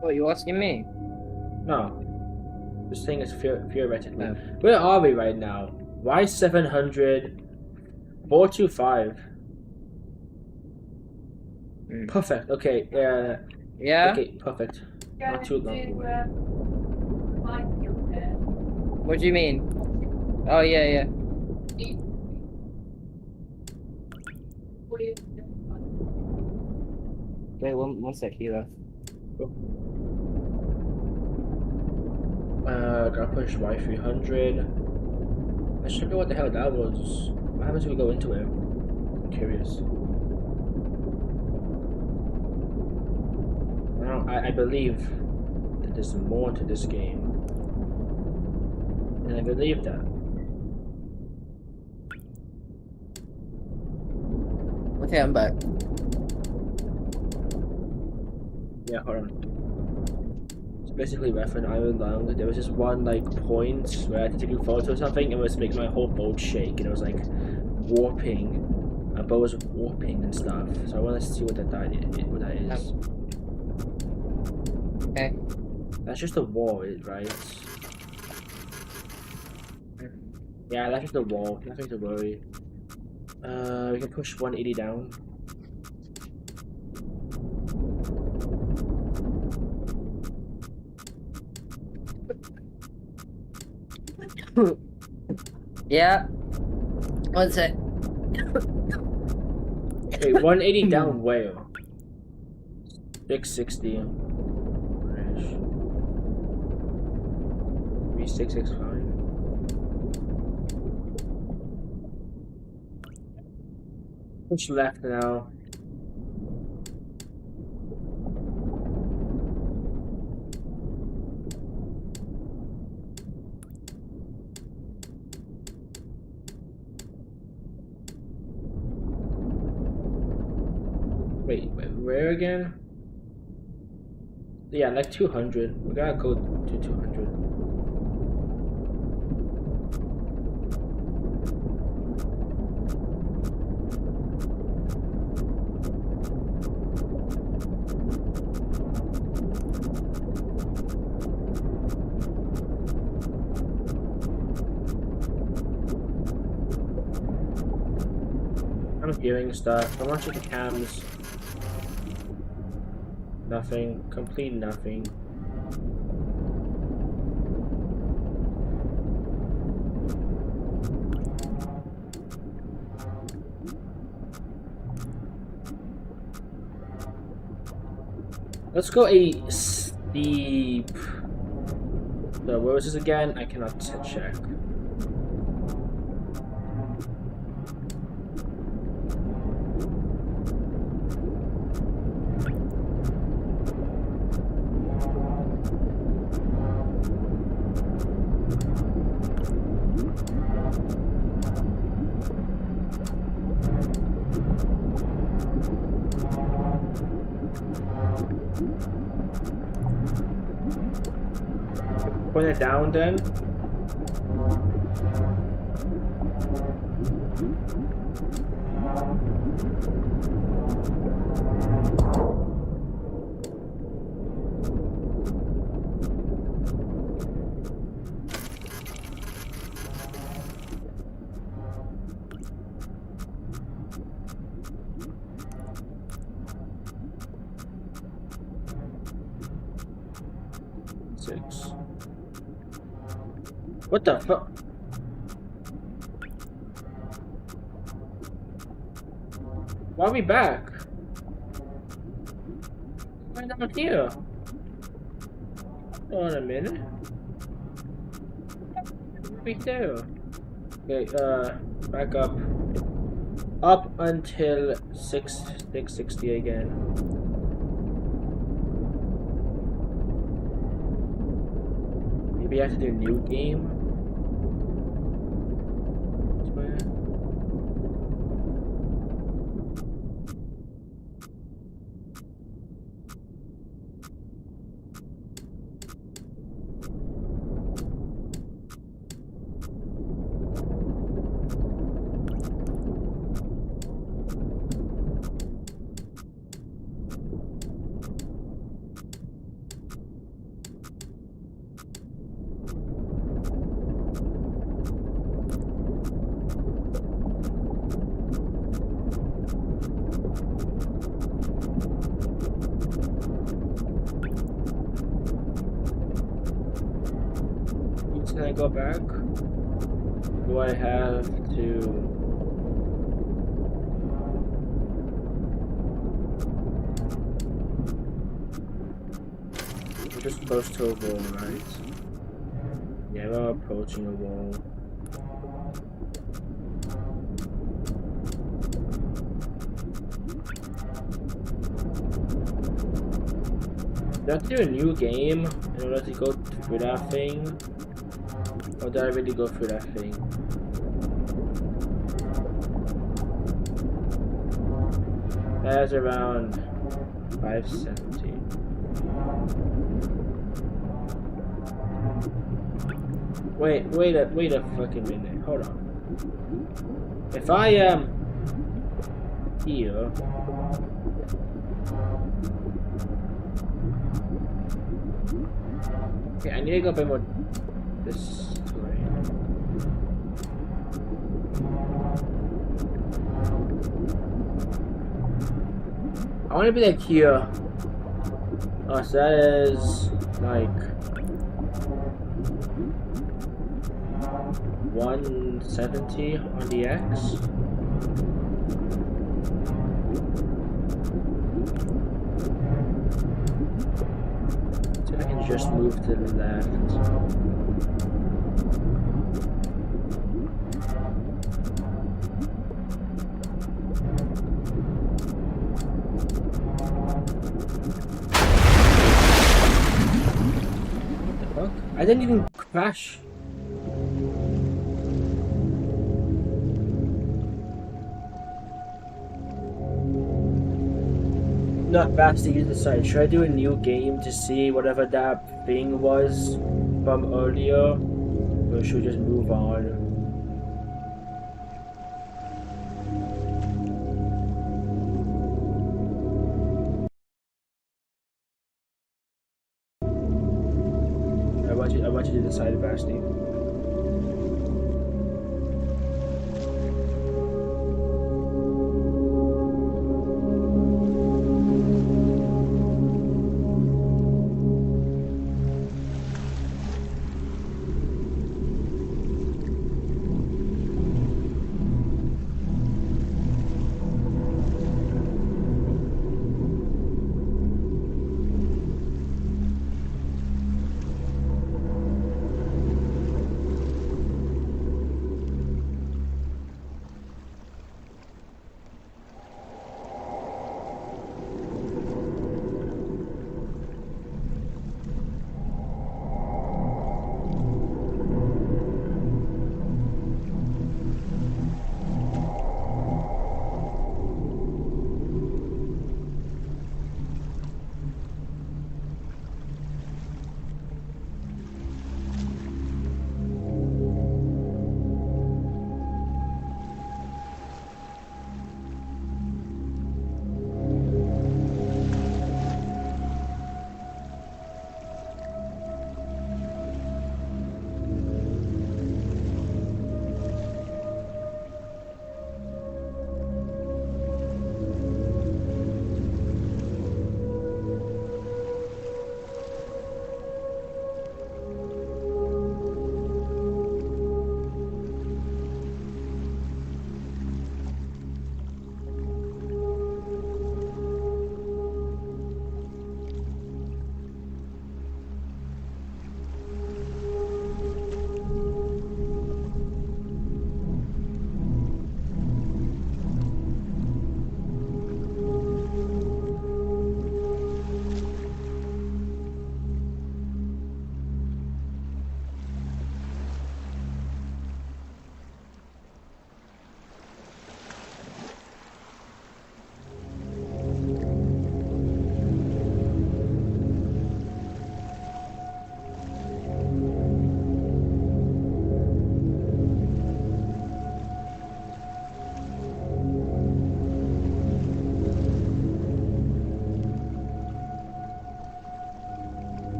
What, you asking me? No. This thing is theoretically. No. Where are we right now? Why 700? 425. Perfect. Okay. Yeah? Okay. Perfect. Not too long. What do you mean? Oh, yeah. Wait, one sec, here. Gotta push Y300. I should know what the hell that was. What happens if we go into it? I'm curious. I believe that there's more to this game. And I believe that. Okay, I'm back. Yeah, hold on. So basically, reference Island Long, there was this one like point where I had to take a photo or something, and it was making my whole boat shake, and it was like warping. My boat was warping and stuff. So I wanted to see what that is. Okay. That's just a wall, right? Yeah, that's just a wall. Nothing to worry. We can push 180 down. Yeah. One sec. Okay, 180 down where? 660. 3665. Push left now. Wait, where again? Yeah, like 200. We gotta go to 200. I'm hearing stuff. I'm watching the cams. Nothing. Complete nothing. Let's go a steep. So where was this again? I cannot tell. to check. Put it down then. Six. What the fuck? Why are we back? Why down here? Hold on a minute. What we do? Okay, back up. Up until 660 again. Maybe I have to do a new game. Can I go back? Do I have to... We're just close to a wall, right? Yeah, we're approaching a wall. Do I have to do a new game in order to go through that thing? Or did I really go through that thing? That's around 570. Wait a fucking minute. Hold on. If I am here. Okay, I need to go by more this way. I want to be like here. Oh, so that is like 170 on the X. So I can just move to the left. I didn't even crash. Not fast to use the site. Should I do a new game to see whatever that thing was from earlier? Or should we just move on? I want you to decide, Basti.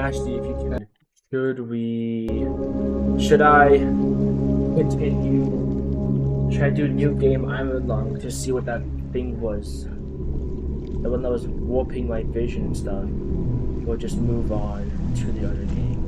Actually, if you can, should I continue? Should I do new game I'm along to see what that thing was? The one that was warping my vision and stuff. Or just move on to the other game?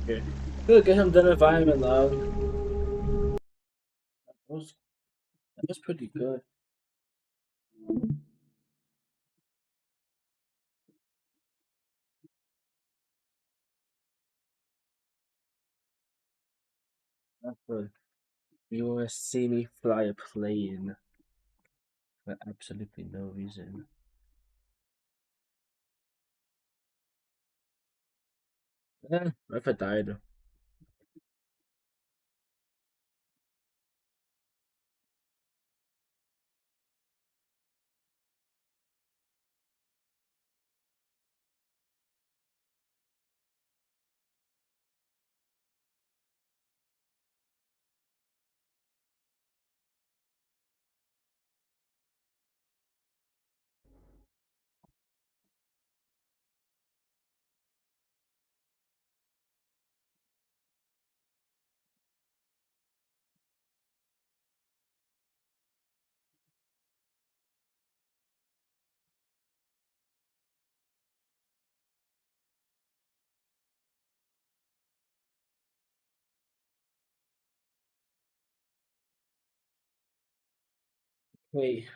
Okay. Good, guess I'm done with I Am Alone. That was pretty good. That's good. You wanna see me fly a plane for absolutely no reason. If I died. Hey,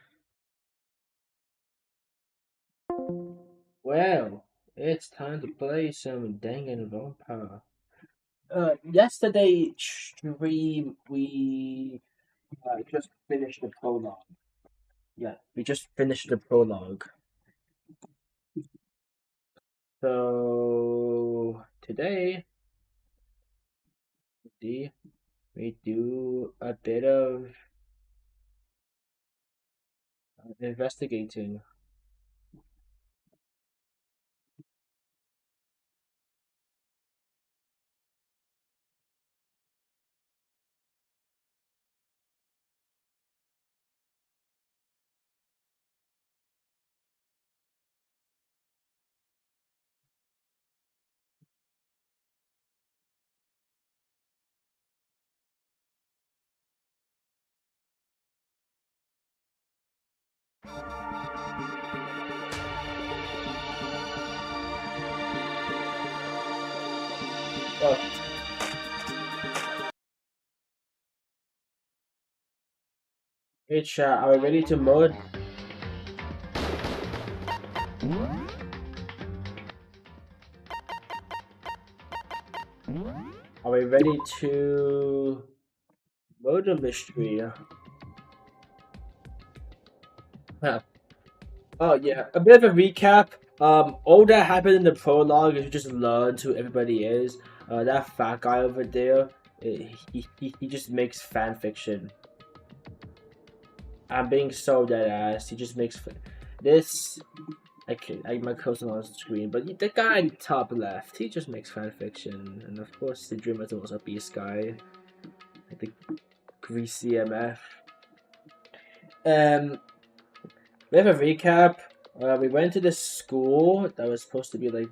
well, it's time to play some Danganronpa. Yesterday stream we just finished the prologue. Yeah, we just finished the prologue. So today we do a bit of investigating. Oh, hey chat, are we ready to mode? Are we ready to murder mystery? Huh. Oh yeah, a bit of a recap. All that happened in the prologue is you just learned who everybody is. That fat guy over there, he just makes fan fiction. I'm being so dead ass. He just makes this. I my cursor on the screen, but the guy top left, he just makes fan fiction, and of course the dreamer is also Beast Guy, the greasy MF. We have a recap. We went to this school that was supposed to be like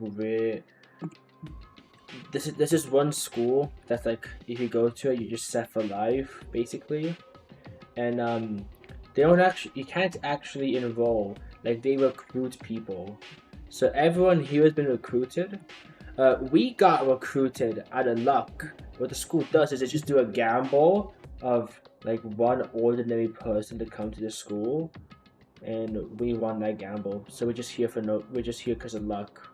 this is one school that's like if you go to it, you're just set for life basically, and they don't actually you can't actually enroll. Like they recruit people, so everyone here has been recruited. We got recruited out of luck. What the school does is it just do a gamble of like one ordinary person to come to the school, and we won that gamble. So we're just here we're just here because of luck.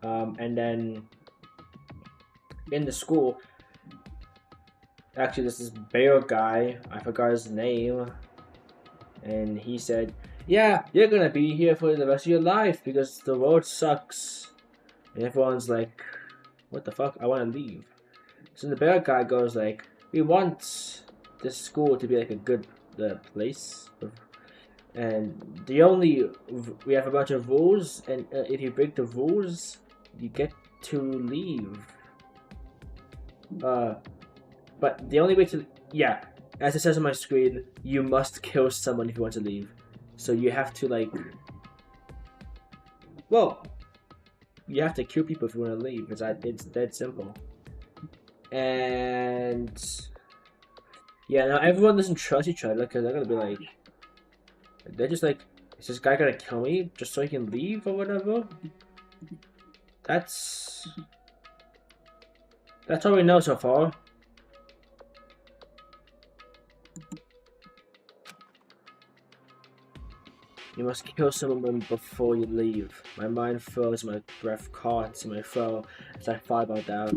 And then in the school, actually, this is bear guy. I forgot his name, and he said, "Yeah, you're gonna be here for the rest of your life because the world sucks." And everyone's like, "What the fuck? I want to leave." So the bear guy goes like, "We want this school to be like a good place, and we have a bunch of rules, and if you break the rules, you get to leave. But the only way to as it says on my screen, you must kill someone if you want to leave. So you have to you have to kill people if you want to leave. It's dead simple." And yeah, now everyone doesn't trust each other because they're gonna be like, they're just like, is this guy gonna kill me just so he can leave or whatever? That's all we know so far. You must kill someone before you leave. My mind froze, my breath caught in my throat as I thought about that.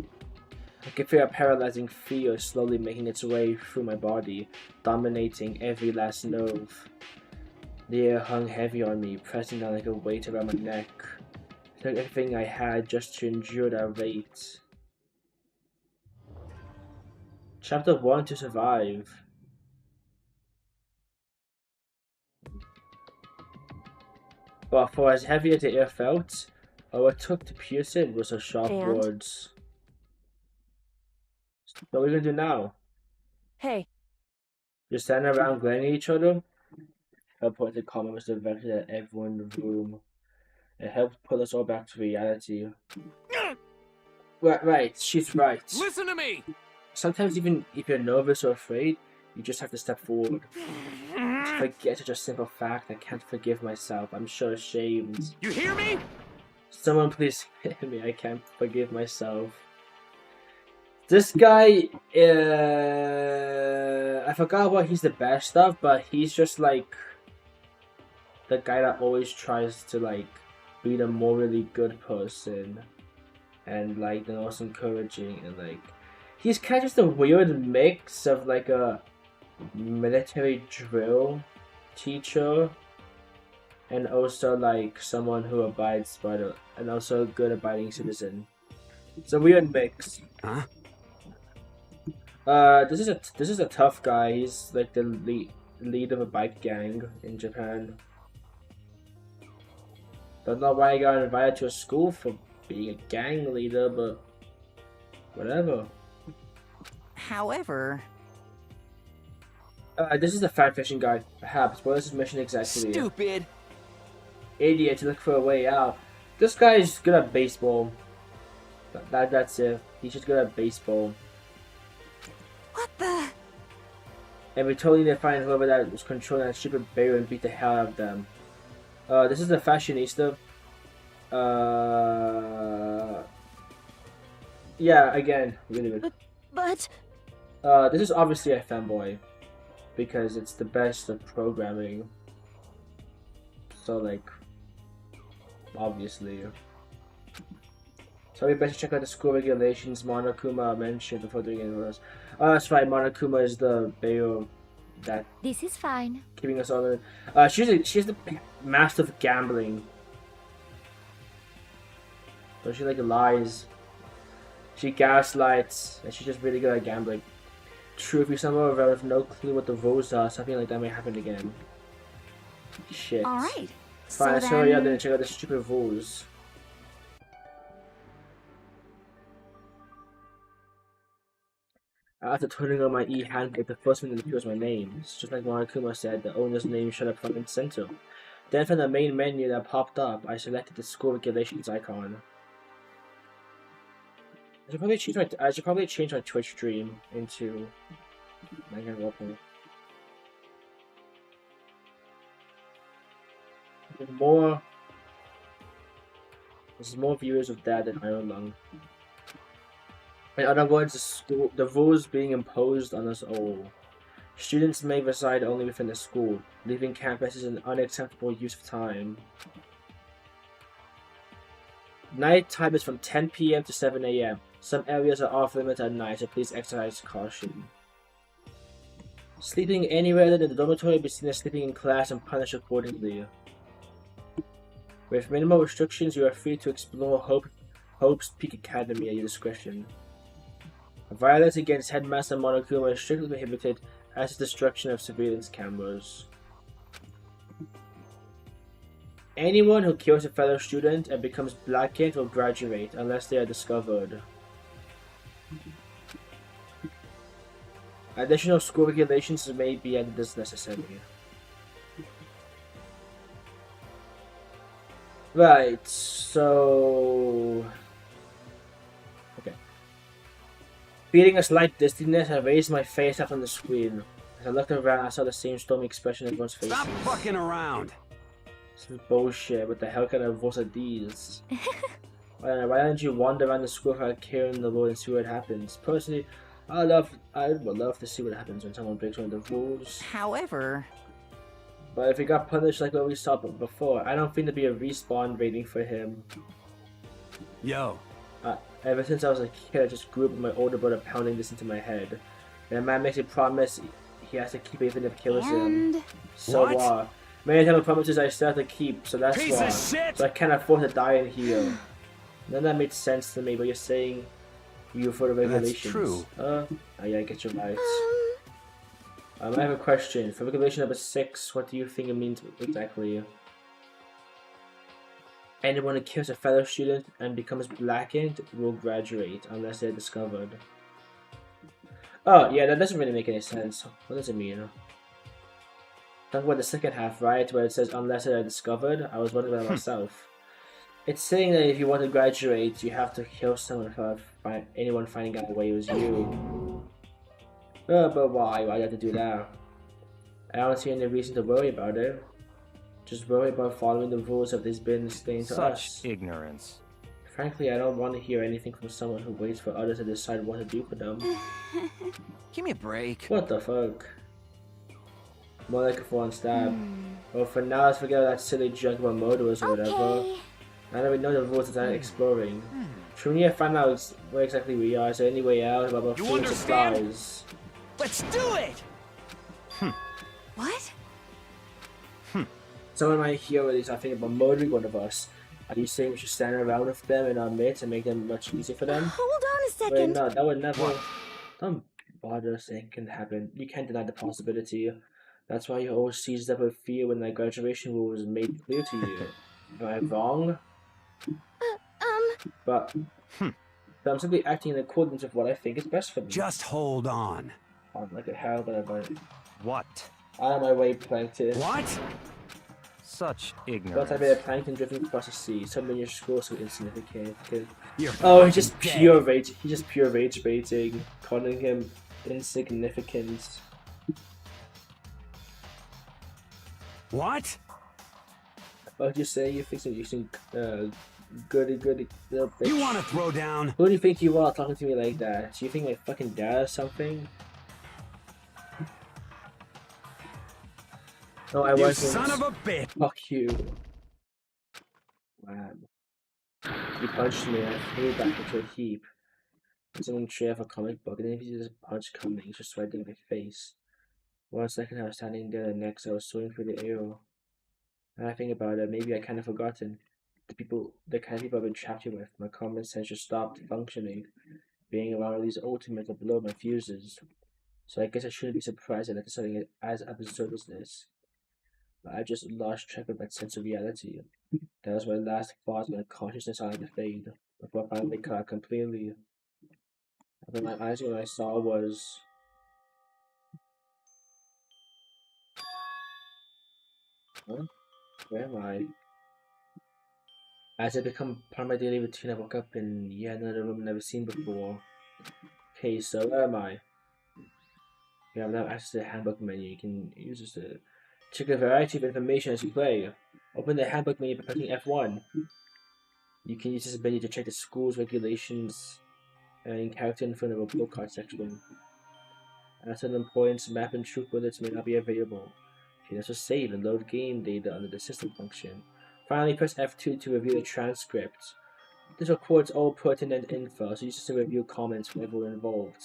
I could feel a paralyzing fear slowly making its way through my body, dominating every last nerve. The air hung heavy on me, pressing down like a weight around my neck. It took everything I had just to endure that weight. Chapter 1 to survive. But for as heavy as the air felt, all it took to pierce it was her sharp words. What are we gonna do now? Hey. Just stand around glaring at each other? Her pointed comment was directed at everyone in the room. It helped pull us all back to reality. Right, she's right. Listen to me! Sometimes even if you're nervous or afraid, you just have to step forward. Forget such a simple fact, I can't forgive myself. I'm so ashamed. You hear me? Someone please hit me, I can't forgive myself. This guy, I forgot what he's the best of, but he's just like the guy that always tries to like be the morally good person and like the most encouraging, and like he's kind of just a weird mix of like a military drill teacher and also like someone who abides by and also a good abiding citizen. It's a weird mix. Huh? This is a tough guy. He's like the lead of a bike gang in Japan. Don't know why he got invited to a school for being a gang leader, but whatever. However... This is the fan fiction guide. Perhaps. What is his mission exactly? Stupid! Idiot to look for a way out. This guy's good at baseball. That's it. He's just good at baseball. What the... And we totally need to find whoever that was controlling that stupid bear and beat the hell out of them. This is a fashionista. Yeah, again, really good. But... This is obviously a fanboy. Because it's the best of programming. So, like, obviously. So we better check out the school regulations Monokuma mentioned before doing anything else. Oh, that's right, Monokuma is the bear that... This is fine. Keeping us all in. She's the master of gambling. So she, like, lies. She gaslights, and she's just really good at gambling. True, if you somehow have no clue what the rules are, something like that may happen again. Shit. Alright. Fine, so hurry up and check out the stupid rules. After turning on my e-handbook, the first thing that appears was my name. It's just like Monokuma said, the owner's name showed up front and center. Then from the main menu that popped up, I selected the school regulations icon. I should probably change my Twitch stream into Danganronpa. There's more viewers of that than Iron Lung. In other words, the rules being imposed on us all. Students may reside only within the school. Leaving campus is an unacceptable use of time. Night time is from 10 PM to 7 AM. Some areas are off limits at night, so please exercise caution. Sleeping anywhere other than the dormitory will be seen as sleeping in class and punished accordingly. With minimal restrictions, you are free to explore Hope's Peak Academy at your discretion. Violence against Headmaster Monokuma is strictly prohibited, as is destruction of surveillance cameras. Anyone who kills a fellow student and becomes blackened will graduate unless they are discovered. Additional school regulations may be added as necessary. Right, so... Okay. Feeling a slight dizziness, I raised my face up on the screen. As I looked around, I saw the same stormy expression in everyone's faces. Stop fucking around! This is bullshit. What the hell kind of rules are these? Why don't you wander around the school without caring the road and see what happens? Personally, I would love to see what happens when someone breaks one of the rules. However... But if he got punished like what we saw before, I don't think there'd be a respawn waiting for him. Yo. Ever since I was a kid, I just grew up with my older brother pounding this into my head. And a man makes a promise he has to keep it even if it kills him. So What? many times promises I still have to keep, so that's Piece why. of shit! So I can't afford to die in here. None of that made sense to me, but you're saying you for the regulations. That's true. Oh yeah, I get you right. I have a question. For regulation number 6, what do you think it means exactly? Anyone who kills a fellow student and becomes blackened will graduate unless they're discovered. Oh, yeah, that doesn't really make any sense. What does it mean? Talking about the second half, right? Where it says unless they're discovered. I was wondering about myself. It's saying that if you want to graduate, you have to kill someone without anyone finding out why it was you. But why? Why'd you have to do that? I don't see any reason to worry about it. Just worry about following the rules of this business thing to us. Such ignorance. Frankly, I don't want to hear anything from someone who waits for others to decide what to do for them. Give me a break. What the fuck? More like a foreign stab. Well, for now, let's forget that silly junk about murderers or whatever. Now that we know the rules that I'm exploring. Should we find out where exactly we are? Is there any way out about You food and understand? supplies? Let's do it! What? Someone might hear what these are thinking about murdering one of us. Are you saying we should stand around with them in our midst and make them much easier for them? Hold on a Wait, second. no, that would never... Don't bother saying it can happen. You can't deny the possibility. That's why you always seized up with fear when that graduation rule was made clear to you. Am I wrong? But I'm simply acting in accordance with what I think is best for me. Just hold on. I'm like a hell, but What? out of my way, Plankton. What? Such Once ignorance. I made a plankton drifting across the sea, something in your school so insignificant. You're Oh, he's just fucking pure rage. He's just pure rage baiting, calling him insignificant. What? What did you say? You think you think goody little bitch? You want to throw down? Who do you think you are talking to me like that? Do you think my fucking dad or something? No, I You wasn't. son of a bitch! Fuck you. Wow. He punched me and I flew back into a heap. I was in a tray of a comic book and then he just punch coming just right in my face. 1 second I was standing there, the next I was soaring through the air. And I think about it, maybe I kind of forgotten. The kind of people I've been trapped here with, my common sense just stopped functioning. Being around all these ultimates will blow my fuses. So I guess I shouldn't be surprised that it's something as absurd as this. But I just lost track of that sense of reality. That was my last thought when consciousness started to fade, before I finally cut out completely. Opened my eyes when I saw was... Huh? Where am I? As I become part of my daily routine, I woke up in yet another room I've never seen before. Okay, so where am I? You have now access to the handbook menu. You can use this to check a variety of information as you play. Open the handbook menu by pressing F1. You can use this menu to check the school's regulations and character info in the report card section. At certain points, map and troop bullets may not be available. You can also save and load game data under the system function. Finally, press F2 to review the transcript. This records all pertinent info, so use this to review comments from everyone involved.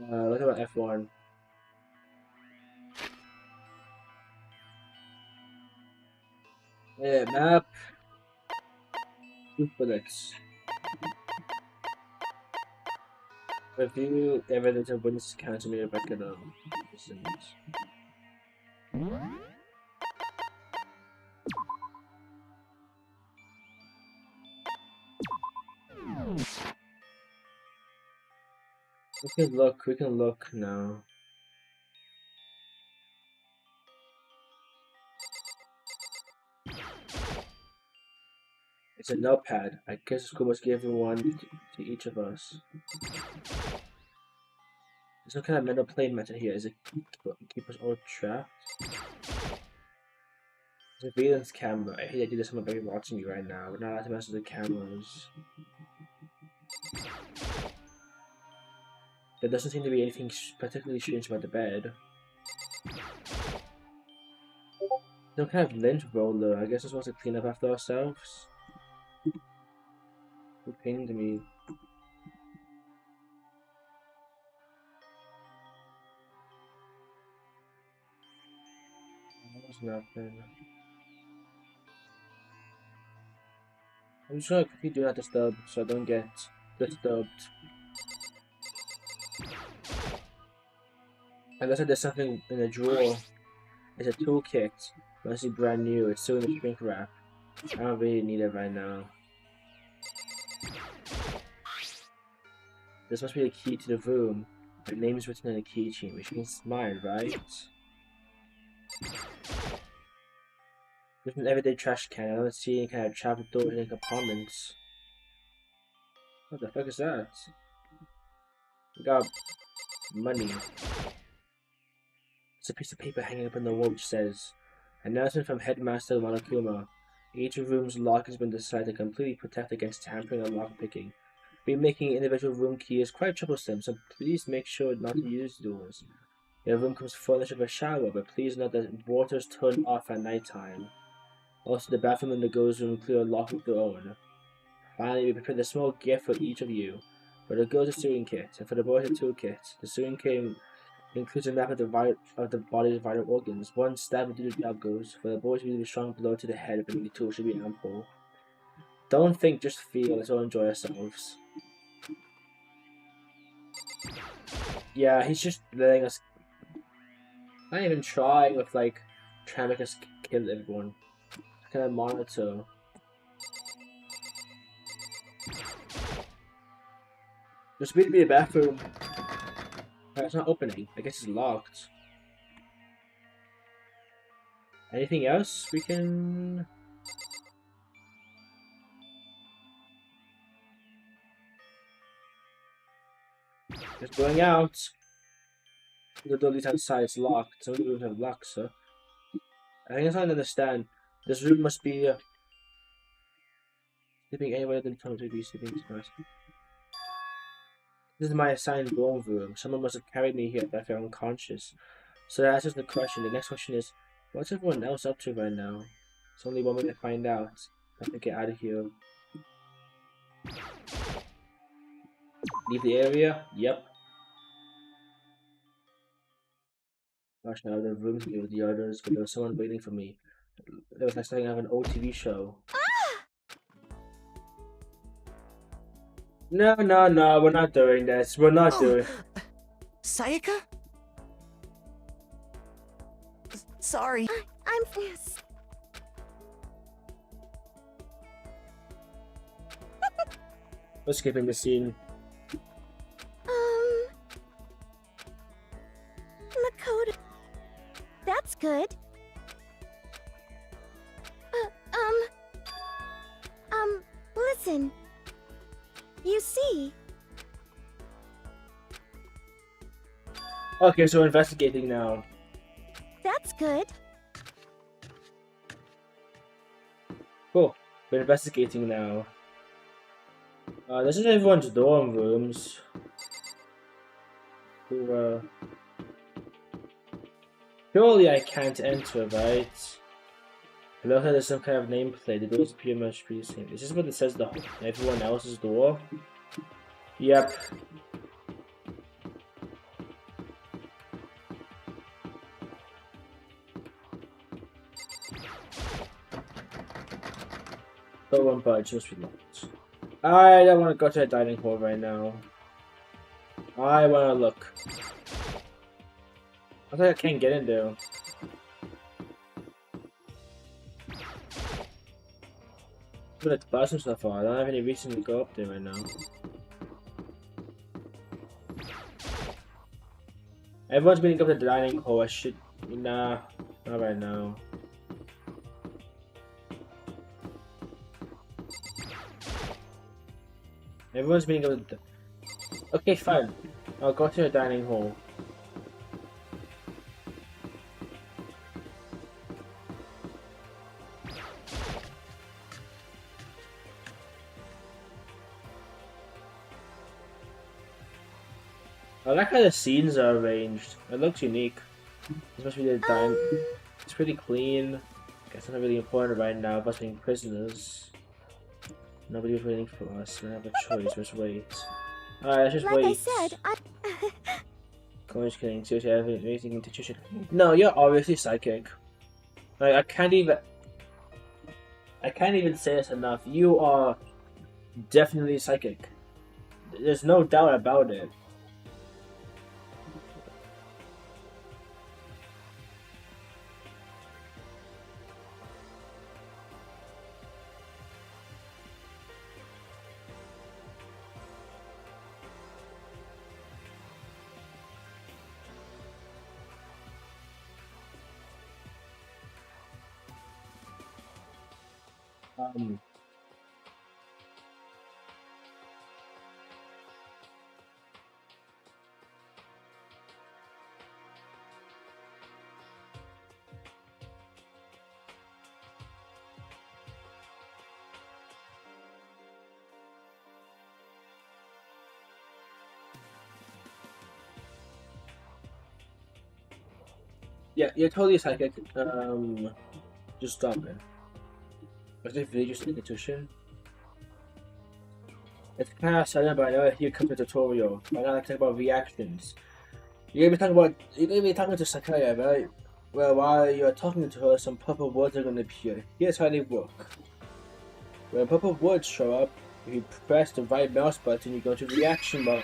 Look about F1. Yeah, map. Troop bullets. Review evidence of witness accounts made by record citizens. We can look now. It's a notepad. I guess the school must give one to each of us. There's no kind of mental plane method here. Is it keep us all trapped? Surveillance camera. I hate the idea that someone might be watching me right now. We're not allowed to mess with the cameras. There doesn't seem to be anything particularly strange about the bed. Some kind of lint roller. I guess we're supposed to clean up after ourselves. Who pinged me? There's nothing. I'm just gonna quickly do not disturb so I don't get disturbed. Unless there's something in the drawer. It's a toolkit. Mostly brand new. It's still in the shrink wrap. I don't really need it right now. This must be the key to the room. The name is written on the keychain, which means mine, right? There's an everyday trash can. I don't see any kind of trapdoor in any compartments. What the fuck is that? We got money. There's a piece of paper hanging up on the wall which says, "Announcement from Headmaster Monokuma. Each room's lock has been designed to completely protect against tampering or lockpicking. Remaking individual room key is quite troublesome, so please make sure not to use doors. Your room comes furnished with a shower, but please note that water is turned off at night time. Also, the bathroom and the girls' room clear a lock of their own. Finally, we prepared a small gift for each of you. For the girls, a sewing kit, and for the boys, a toolkit. The sewing kit includes a map of the body's vital organs. One stab will do the job goes. For the boys, we leave a strong blow to the head, but the tool should be ample. Don't think, just feel. Let's all enjoy ourselves." Yeah, he's just letting us. Not even try with like trying to make us kill everyone. Kind of monitor. There's supposed to be a bathroom. It's not opening. I guess it's locked. Anything else we can? It's going out. The door leads outside. It's locked. Some of the rooms have locks, sir. I think I don't understand. This room must be sleeping anywhere than time to be sleeping tonight. This is my assigned dorm room. Someone must have carried me here if I fell unconscious. So that answers the question. The next question is, what's everyone else up to right now? It's only one way to find out. I have to get out of here. Leave the area? Yep. Gosh, now the room's with the others, but there was someone waiting for me. It was like something out of an old TV show. No, we're not doing this. We're not doing. Sayaka? Sorry. I'm yes. We're skipping the scene. good. Listen. You see, Okay, so we're investigating now. that's good. Cool. We're investigating now. This is everyone's dorm rooms. Surely I can't enter, right? It looks like there's some kind of nameplate. The doors appear much pretty same. Is this what it says? The everyone else's door? Yep. Don't want budge, just relax. I don't want to go to the dining hall right now. I want to look. I think I can't get in there. But it's classroom so far. I don't have any reason to go up there right now. Everyone's been up to the dining hall. I should. Nah, not right now. Everyone's being able to. Okay, fine. I'll go to the dining hall. I like how the scenes are arranged. It looks unique. Especially the dining. It's pretty clean. Guess not really important right now, but being prisoners. Nobody was waiting for us. We don't have a choice. Let's wait. Alright, let's just Like wait. I said, Come on, just kidding. Seriously, I have anything in tuition. No, you're obviously psychic. Like, I can't even say this enough. You are definitely psychic. There's no doubt about it. Yeah, you're totally psychic. Just stop it. Was this video just intuition? It's kind of sudden, but I know here comes the tutorial. I'm gonna talk about reactions. You're gonna be talking to Sakaya, right? Well, while you're talking to her, some purple words are gonna appear. Here's how they work. When purple words show up, if you press the right mouse button, you go to reaction mode.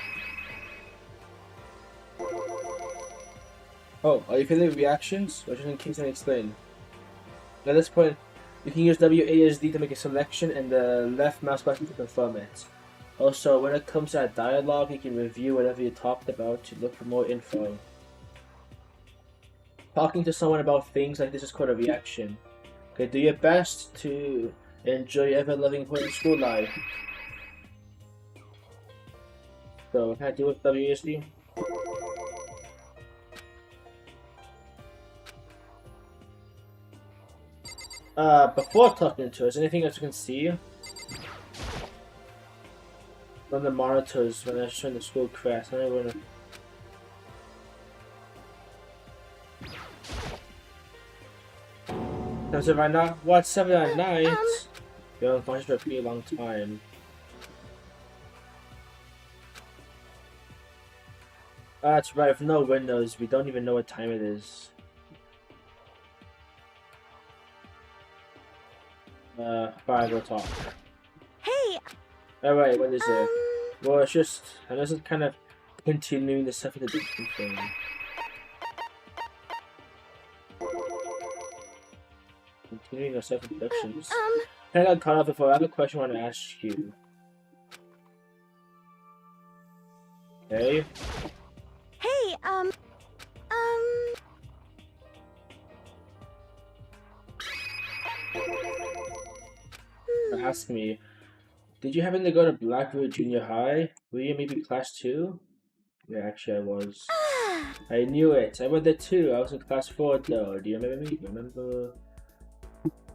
Oh, are you feeling reactions? Or just in case I explain. At this point, you can use WASD to make a selection and the left mouse button to confirm it. Also, when it comes to that dialogue, you can review whatever you talked about to look for more info. Talking to someone about things like this is called a reaction. Okay, do your best to enjoy your ever-loving point in school life. So, what can I do with WASD? Before talking to us, anything else you can see? On the monitors when I showing the school crash, I don't wanna. So right now, what 7 at night? You're unconscious for a pretty long time. That's right, with no windows, we don't even know what time it is. Fine, we'll talk. hey, Alright, what is it? Well, it's just, and this is kind of continuing the self-introduction thing. Continuing our self-introductions. I got caught up before. I have a question I want to ask you. Okay? hey, Ask me, did you happen to go to Blackwood Junior High? Were you maybe class 2? Yeah, actually I was. I knew it. I went there too. I was in class 4 though. Do you remember me? Remember?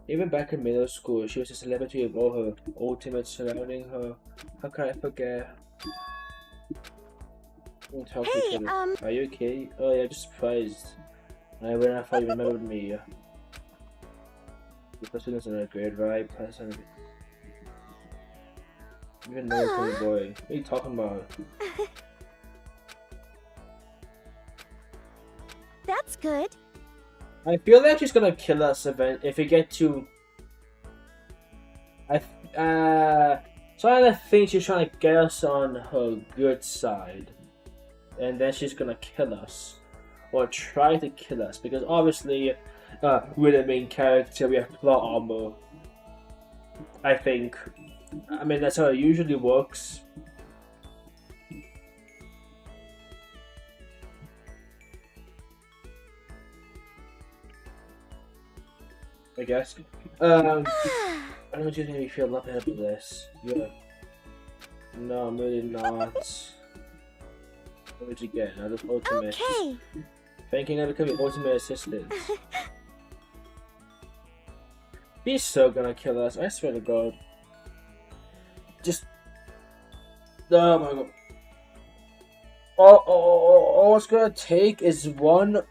Even back in middle school, she was a celebrity of all her ultimates surrounding her. How can I forget? Hey, Are you okay? Oh yeah, just surprised. I went I thought you remembered me. The person is in a grade, right? Person. Even know it's a boy. What are you talking about? That's good. I feel like she's gonna kill us if we get to. So I think she's trying to get us on her good side, and then she's gonna kill us, or try to kill us, because obviously, we're the main character. We have plot armor. I think. I mean, that's how it usually works. I guess. I don't know if you make me feel a lot better about this. Yeah. No, I'm really not. What did you get? Another ultimate. Okay. Thanking I become your ultimate assistant. He's so gonna kill us, I swear to God. Just. Oh my God. All it's gonna take is one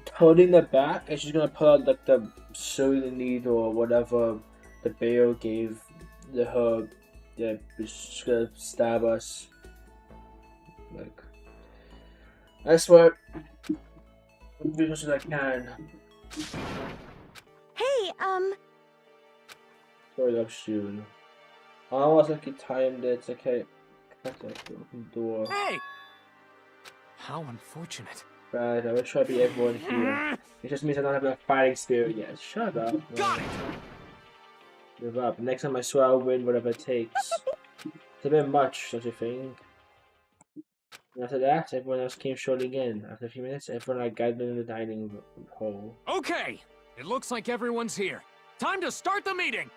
turning the back, and she's gonna pull out like the sewing needle or whatever the bear gave her. Yeah, she's gonna stab us. Like, I swear, as much as I can. Hey, Sorry, up soon. I was like you timed it. Okay, cut that open door. Hey! How unfortunate. Right, I will try to beat everyone here. It just means I don't have enough fighting spirit yet. Shut up. Got it! Give up. Next time I swear I'll win whatever it takes. It's a bit much, don't you think? And after that, everyone else came strolling in. After a few minutes, everyone had gathered in the dining hall. Okay, it looks like everyone's here. Time to start the meeting!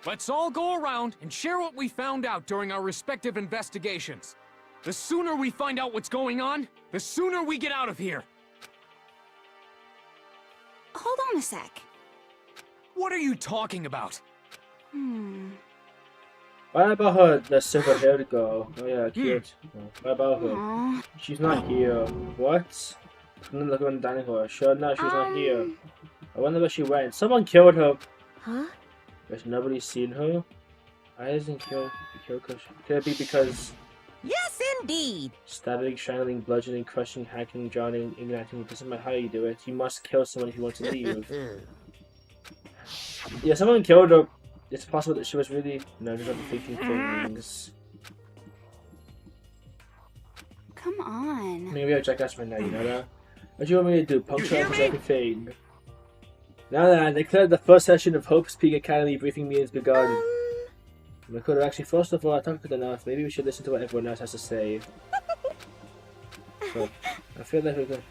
Let's all go around and share what we found out during our respective investigations. The sooner we find out what's going on, the sooner we get out of here. Hold on a sec. What are you talking about? What about her, the silver haired girl? Oh yeah, cute. What about her? Aww. She's not here. What? I'm gonna look around the dining hall. Sure enough, she's not here. I wonder where she went. Someone killed her. huh? There's nobody seen her. Why isn't killed? Could it be because Yes, indeed. stabbing, strangling, bludgeoning, crushing, hacking, drowning, igniting? It doesn't matter how you do it. You must kill someone if you want to leave. Yeah, someone killed her. It's possible that she was really just not thinking things. Come on. Maybe I'll check us right now. You know that. What do you want me to do? Puncture hear almost me? everything. Now that I declare the first session of Hope's Peak Academy briefing me has begun. We could have actually, first of all, I talked good enough. Maybe we should listen to what everyone else has to say. But I feel like we could.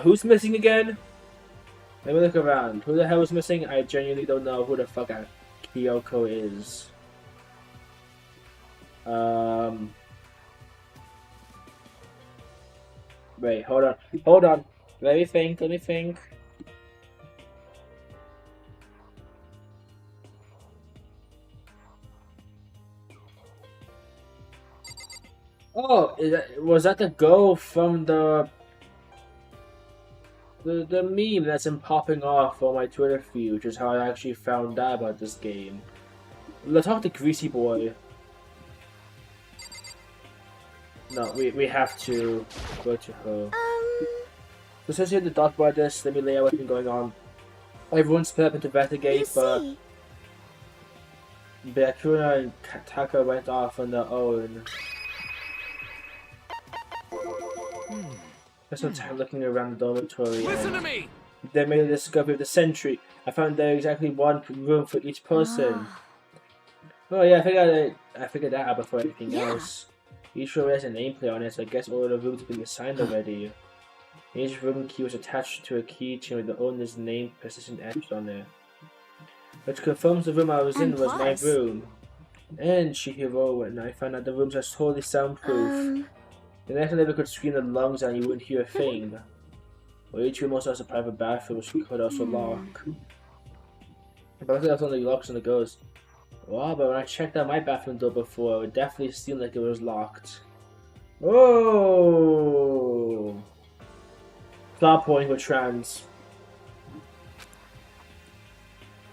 Who's missing again? Let me look around. Who the hell is missing? I genuinely don't know who the fuck Kyoko is. Wait, hold on. Let me think. Oh, was that the girl from the meme that's been popping off on my Twitter feed, which is how I actually found out about this game. Let's talk to Greasy Boy. No, we have to go to her. So since you're the talk about this, let me lay out what's been going on. Everyone's split up to investigate, You but see. Bakuna and Taka went off on their own. Spent some time looking around the dormitory. Listen to and me! they made a discovery of the sentry. I found there exactly one room for each person. Oh yeah, I figured that out before anything Yeah. else. Each room has a nameplate on it, so I guess all of the rooms have been assigned already. Each room key was attached to a keychain with the owner's name precision etched on it, which confirms the room I was in And was my plus- room. And Chihiro and I found out the rooms are totally soundproof. The next level could scream the lungs and you wouldn't hear a thing. Well, each room also has a private bathroom which could also lock. But that's only locks on the ghost. Wow, but when I checked out my bathroom door before, it definitely seemed like it was locked. Oh! Plot point with trans.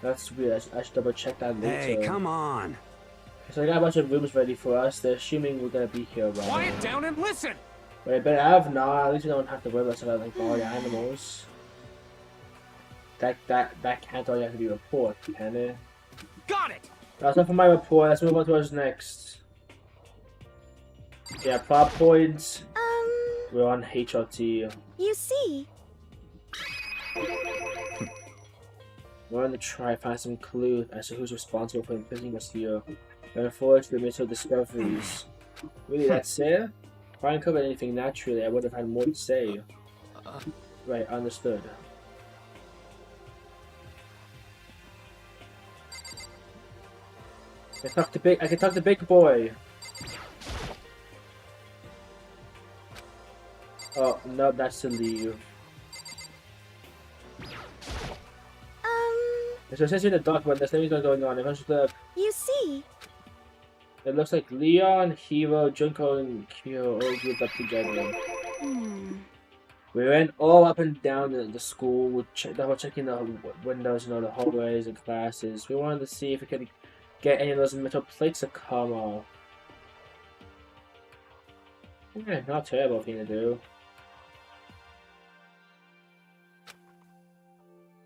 That's weird. I should double check that later. Hey, come on. So I got a bunch of rooms ready for us. They're assuming we're gonna be here, right? Quiet down and listen! Wait, but I have not. At least we don't have to worry about like all the animals. That can't all you have to be report, can it? Got it! That's not for my report. Let's move on to what's next. Yeah, plot points. We're on HRT. You see, We're on the try to find some clue as to who's responsible for imprisoning us here. And unfortunately, we made some discoveries. Really, that's it? If I hadn't covered anything naturally, I would have had more to say. Right, understood. I can talk to Big Boy. Oh no, that's to leave. So it says in the dock, but there's nothing going on. If I should look, you see, it looks like Leon, Hiro, Junko, and Kyo all grouped up together. We went all up and down the school, double checking the windows, the hallways and classes. We wanted to see if we could get any of those metal plates to come off. Yeah, not a terrible thing to do.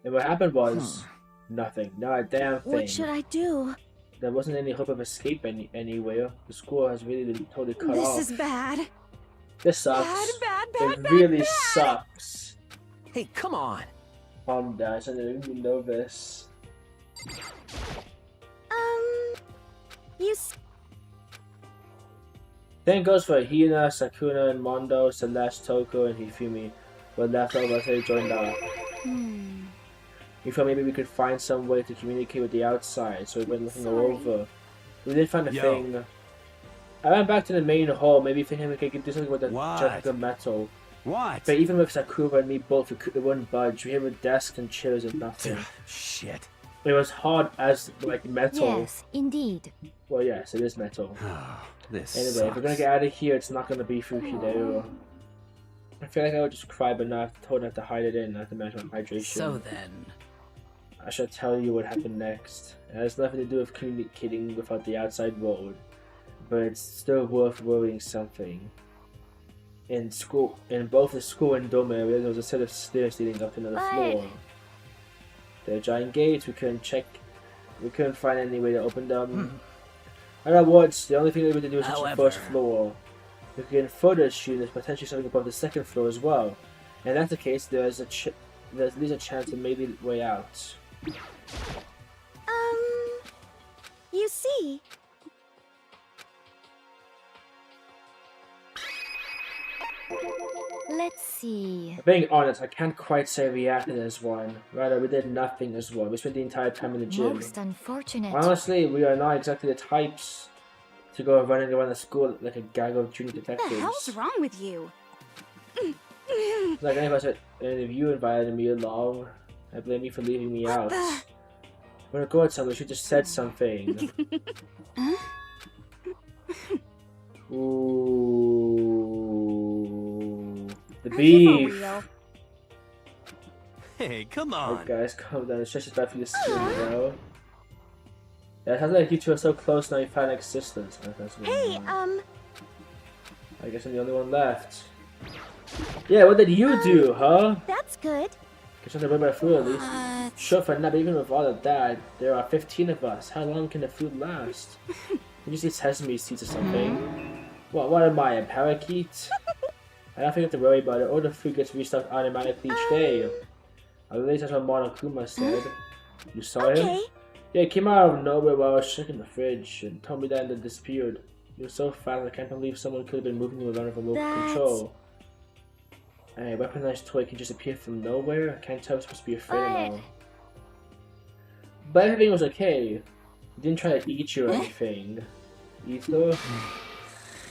And what happened was nothing. Not a damn thing. what should I do? There wasn't any hope of escape anywhere. The school has really been totally cut off. This is bad. This sucks. Bad, It really sucks. Hey, come on. Calm down. I didn't even know this. You see, Same goes for Hina, Sakuna, and Mondo, Celeste, Toko, and Hifumi. But left over until they joined up. We thought maybe we could find some way to communicate with the outside, so we went looking all over. We did find a thing. I went back to the main hall, maybe thinking we could do something with the junk of metal. What? But even with Sakura and me both, we wouldn't budge. We had desks and chairs and nothing. Shit. It was hard as, like, metal. Yes, indeed. Well, yes, it is metal. This Anyway, sucks. if we're gonna get out of here, it's not gonna be through Hideo. I feel like I would just cry, but now I've told her to hide it in, not to mention hydration. So then. I shall tell you what happened next. It has nothing to do with communicating without the outside world, but it's still worth worrying something. In both the school and dorm area, there was a set of stairs leading up to another floor. There are giant gates. We couldn't find any way to open them. I don't know what's the only thing we were able to do is reach the first floor. If we can further assume there's potentially something above the second floor as well. And if that's the case, there's at least a chance of maybe a way out. you see, Let's see. Being honest, I can't quite say we acted as one. Rather, we did nothing as one. We spent the entire time in the gym. Most unfortunate. Honestly, we are not exactly the types to go running around the school like a gang of junior What the detectives. hell's wrong with you? Like any of you invited me along, I blame you for leaving me out. When I go out somewhere, you should just said something. Ooh, the beef. Hey, come Hey on. guys, calm down. It's just bad for your skin, you know. Yeah, it sounds like you two are so close now you find existence. hey, I guess I'm the only one left. Yeah, what did you do, huh? that's good. Guess I'm gonna bring my food at least. Sure for now, but even with all of that, there are 15 of us. How long can the food last? You just eat sesame seeds or something. What am I, a parakeet? I don't think I have to worry about it. All the food gets restocked automatically each day. At least that's what Monokuma said. You saw him? Yeah, he came out of nowhere while I was checking the fridge and told me that it disappeared. He was so fast, I can't believe someone could have been moving him around with remote control. A weaponized toy can just appear from nowhere. I can't tell if I'm supposed to be afraid or not. But everything was okay. He didn't try to eat you or anything. Eat though?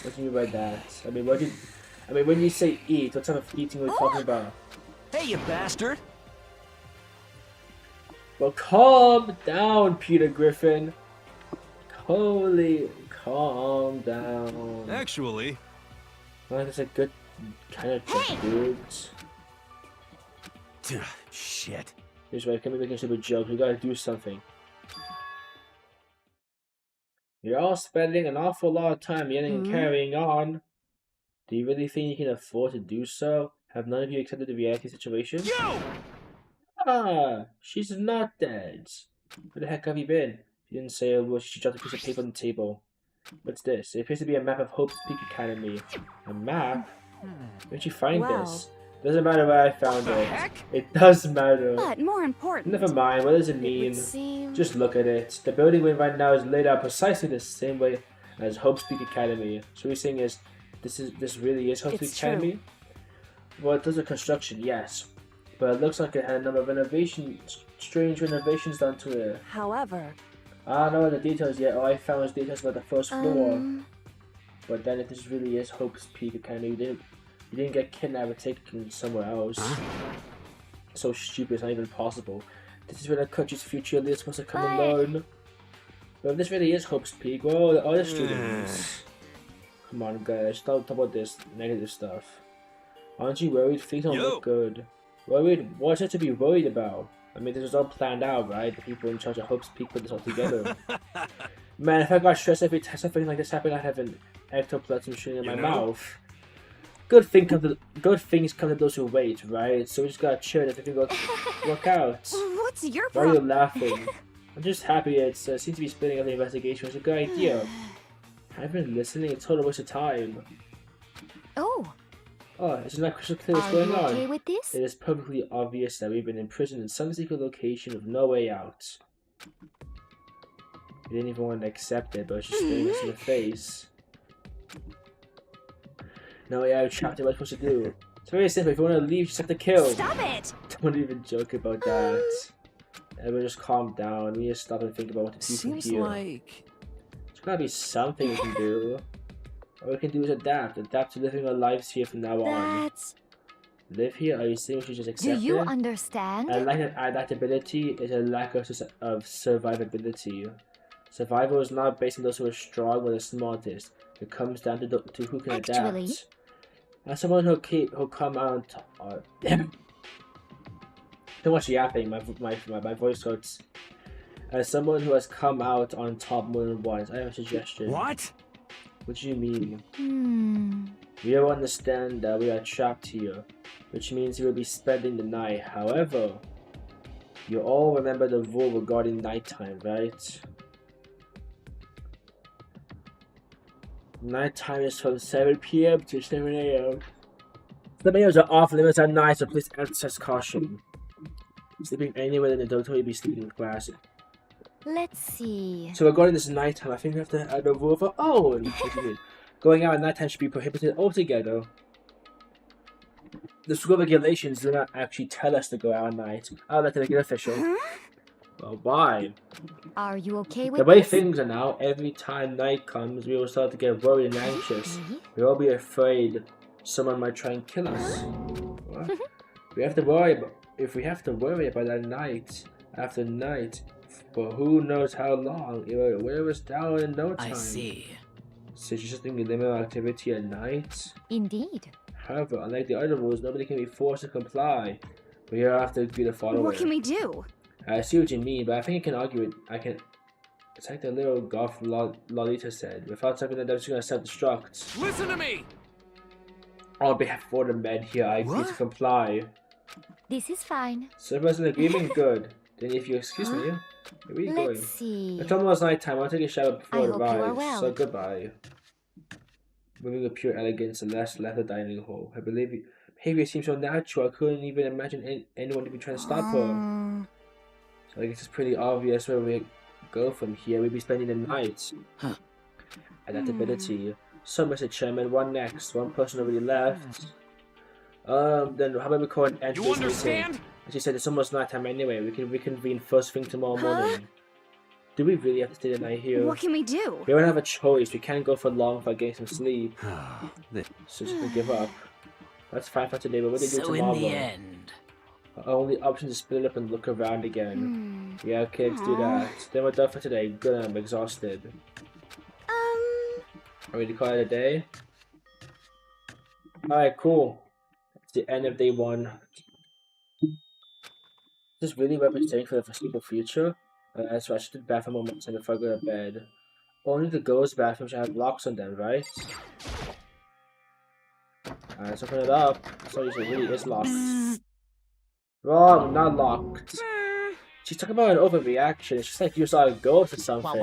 What do you mean by that? I mean, when you say eat, what type of eating are we talking about? Hey, you bastard! Well, calm down, Peter Griffin. Holy, calm down. Actually, Well, that's a good kind of trick, dudes. shit. Here's why I can't be making stupid jokes. We gotta do something. You're all spending an awful lot of time yelling and carrying on. Do you really think you can afford to do so? Have none of you accepted the reality situation? You! Ah, she's not dead. Where the heck have you been? She didn't say a word. She dropped a piece of paper on the table. What's this? It appears to be a map of Hope's Peak Academy. A map? Where'd you find this? Doesn't matter where I found it. It does matter. But more important, Never mind, what does it mean? Just look at it. The building we're in right now is laid out precisely the same way as Hope's Peak Academy. So what you're saying is, this really is Hope's Peak Academy? Well, it does a construction, yes. But it looks like it had a number of strange renovations done to it. however, I don't know the details yet. All I found was details about the first floor. But then if this really is Hope's Peak Academy, you didn't get kidnapped or taken somewhere else. So stupid, it's not even possible. This is where the country's future leader is supposed to come and learn. But if this really is Hope's Peak, well, the other students. Come on, guys, don't talk about this negative stuff. Aren't you worried? Things don't look good. Worried? What's there to be worried about? I mean, this was all planned out, right? The people in charge of Hope's Peak put this all together. Man, if I got stressed every time something like this happened, I'd have an ectoplasm shooting in my mouth. Good things come to those who wait, right? So we just gotta chill and everything work out. what's your Why are you problem? laughing? I'm just happy it seems to be splitting up the investigation. It's a good idea. I've been listening, it's a total waste of time. Oh, isn't that crystal clear what's going on? Okay with this? It is perfectly obvious that we've been imprisoned in some secret location with no way out. We didn't even want to accept it, but it's just staring us in the face. No way out, trapped. What am I supposed to do? It's very simple. If you want to leave, you just have to kill. Stop it! Don't even joke about that. Everyone just calm down. We need to stop and think about what to do from Seems here. like... There's gotta be something we can do. All we can do is adapt to living our lives here from now on. Live here? Are you saying we should just accept it? Do you understand? A lack of adaptability is a lack of survivability. Survival is not based on those who are strong or the smartest. It comes down to who can adapt. As someone who come out on too much yapping, my voice hurts. As someone who has come out on top more than once, I have a suggestion. What? What do you mean? We all understand that we are trapped here, which means we will be spending the night. However, you all remember the rule regarding nighttime, right? Nighttime is from 7 PM to 7 AM. 7 AM are off limits at night, so please exercise caution. Sleeping anywhere in the dormitory, be sleeping in class. Let's see. So regarding this nighttime, I think we have to add a rule of our own. What do you mean? Going out at nighttime should be prohibited altogether. The school regulations do not actually tell us to go out at night. I'll let them make it official. Well, why? Are you okay with The way this? things are now, every time night comes, we will start to get worried and anxious. We'll all be afraid someone might try and kill us. What? We have to worry about, if we have to worry about that night after night, for who knows how long, it will wear us down in no time. I see. Suggesting we limit our activity at night. Indeed. However, unlike the other rules, nobody can be forced to comply. We all have to agree to follow What it. can we do? I see what you mean, but I think I can argue it. It's like the little golf Lolita said. Without something like that, I'm just gonna self-destruct. Listen to me! On behalf of the men here, I agree to comply. This is fine. So everyone's in agreement? Good. Then if you excuse me, where are you going? Let's see. It's almost nighttime. I'll take a shower before I it hope you are arrives. well. So goodbye. Moving with pure elegance, Celeste left the dining hall. Her behavior seems so natural. I couldn't even imagine anyone to be trying to stop her. So I guess it's pretty obvious where we go from here. We'll be spending the night. Adaptability. So, Mr. Chairman, what next? One person already left. Then how about we call an end to You this meeting? understand? As you said, it's almost nighttime anyway. We can reconvene first thing tomorrow morning. Do we really have to stay the night here? What can we do? We don't have a choice. We can't go for long without getting some sleep. So just gonna give up. That's fine for today, but what do we do So tomorrow? in the end, Our only option is to split it up and look around again. Yeah, okay, let's do that. Then we're done for today. Good, I'm exhausted. Are we to call it a day? Alright, cool. It's the end of day 1. Is this really representing for the foreseeable future? So I should do the bathroom moments and before I go to bed. Only the girls' bathrooms should have locks on them, right? Alright, let's open it up. So it really is locked. Wrong, not locked. She's talking about an overreaction. It's just like you saw a ghost or something.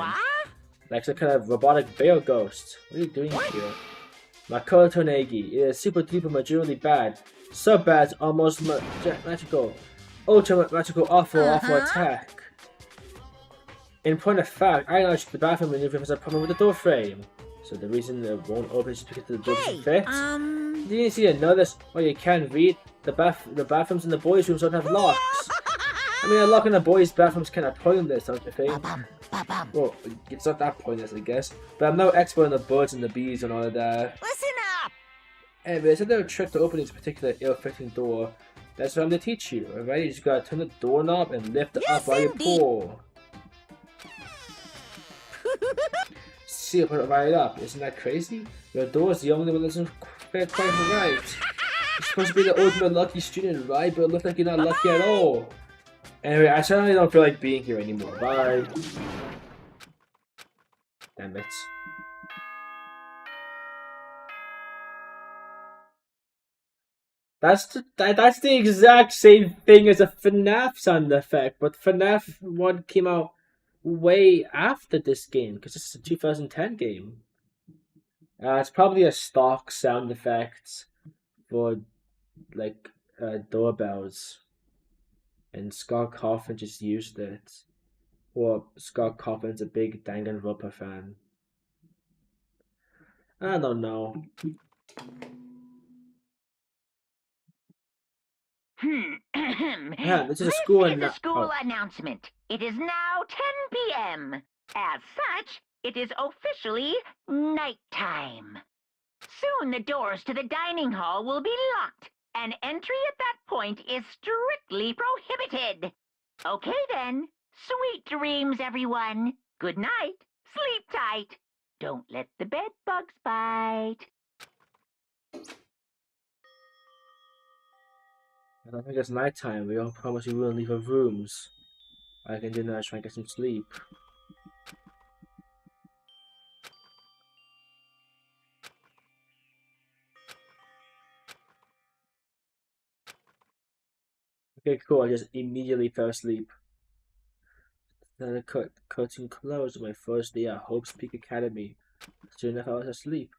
Like some kind of robotic bear ghost. What are you doing here? Makoto Tonegi. It is super duper majorly bad. So bad it's almost magical. Ultra magical awful attack. In point of fact, I acknowledge the bathroom maneuver has a problem with the door frame. So the reason it won't open is because the door doesn't fit? Didn't you see and notice? Well, you can't read. The bathrooms in the boys' rooms don't have locks. I mean, a lock in the boys' bathrooms kind of pointless, don't you think? Well, it's not that pointless, I guess. But I'm no expert on the birds and the bees and all of that. Listen up! Anyway, is there a trick to open this particular ill-fitting door? That's what I'm going to teach you, alright? You just gotta turn the doorknob and lift it up while you pull. See, I put it right up. Isn't that crazy? Your door is the only one that doesn't fit quite right. You're supposed to be the ultimate lucky student, right? But it looks like you're not lucky at all. Anyway, I certainly don't feel like being here anymore. Bye. Damn it. That's the exact same thing as a FNAF sound effect, but FNAF 1 came out way after this game, because this is a 2010 game. It's probably a stock sound effect for, like, doorbells. And Scott Cawthon just used it. Or Scott Cawthon's a big Danganronpa fan. I don't know. This is a school announcement. It is now 10 p.m. As such, it is officially nighttime. Soon the doors to the dining hall will be locked, and entry at that point is strictly prohibited. Okay then. Sweet dreams, everyone. Good night. Sleep tight. Don't let the bed bugs bite. I don't think it's nighttime. We all promised we wouldn't leave our rooms. I can do now is try and get some sleep. Okay, cool. I just immediately fell asleep. Then the curtain closed on my first day at Hope's Peak Academy. Soon enough, I was asleep.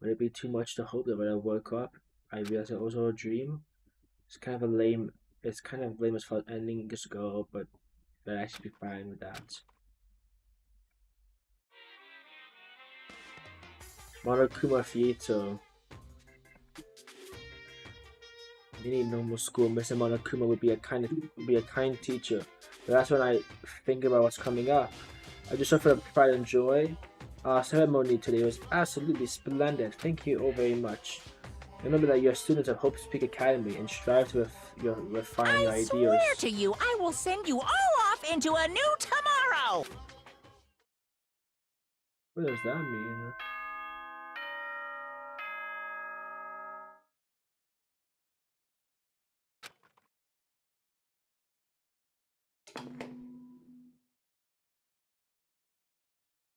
Would it be too much to hope that when I woke up, I realized it was all a dream? It's kind of lame as far as endings go, but I'd actually be fine with that. Monokuma Fieto. In any normal school, Mr. Monokuma would be a kind teacher. But that's when I think about what's coming up. I just offer pride and joy. Our ceremony today was absolutely splendid. Thank you all very much. Remember that you're students of Hope's Peak Academy and strive to refine your ideals. I swear to you, I will send you all off into a new tomorrow! What does that mean?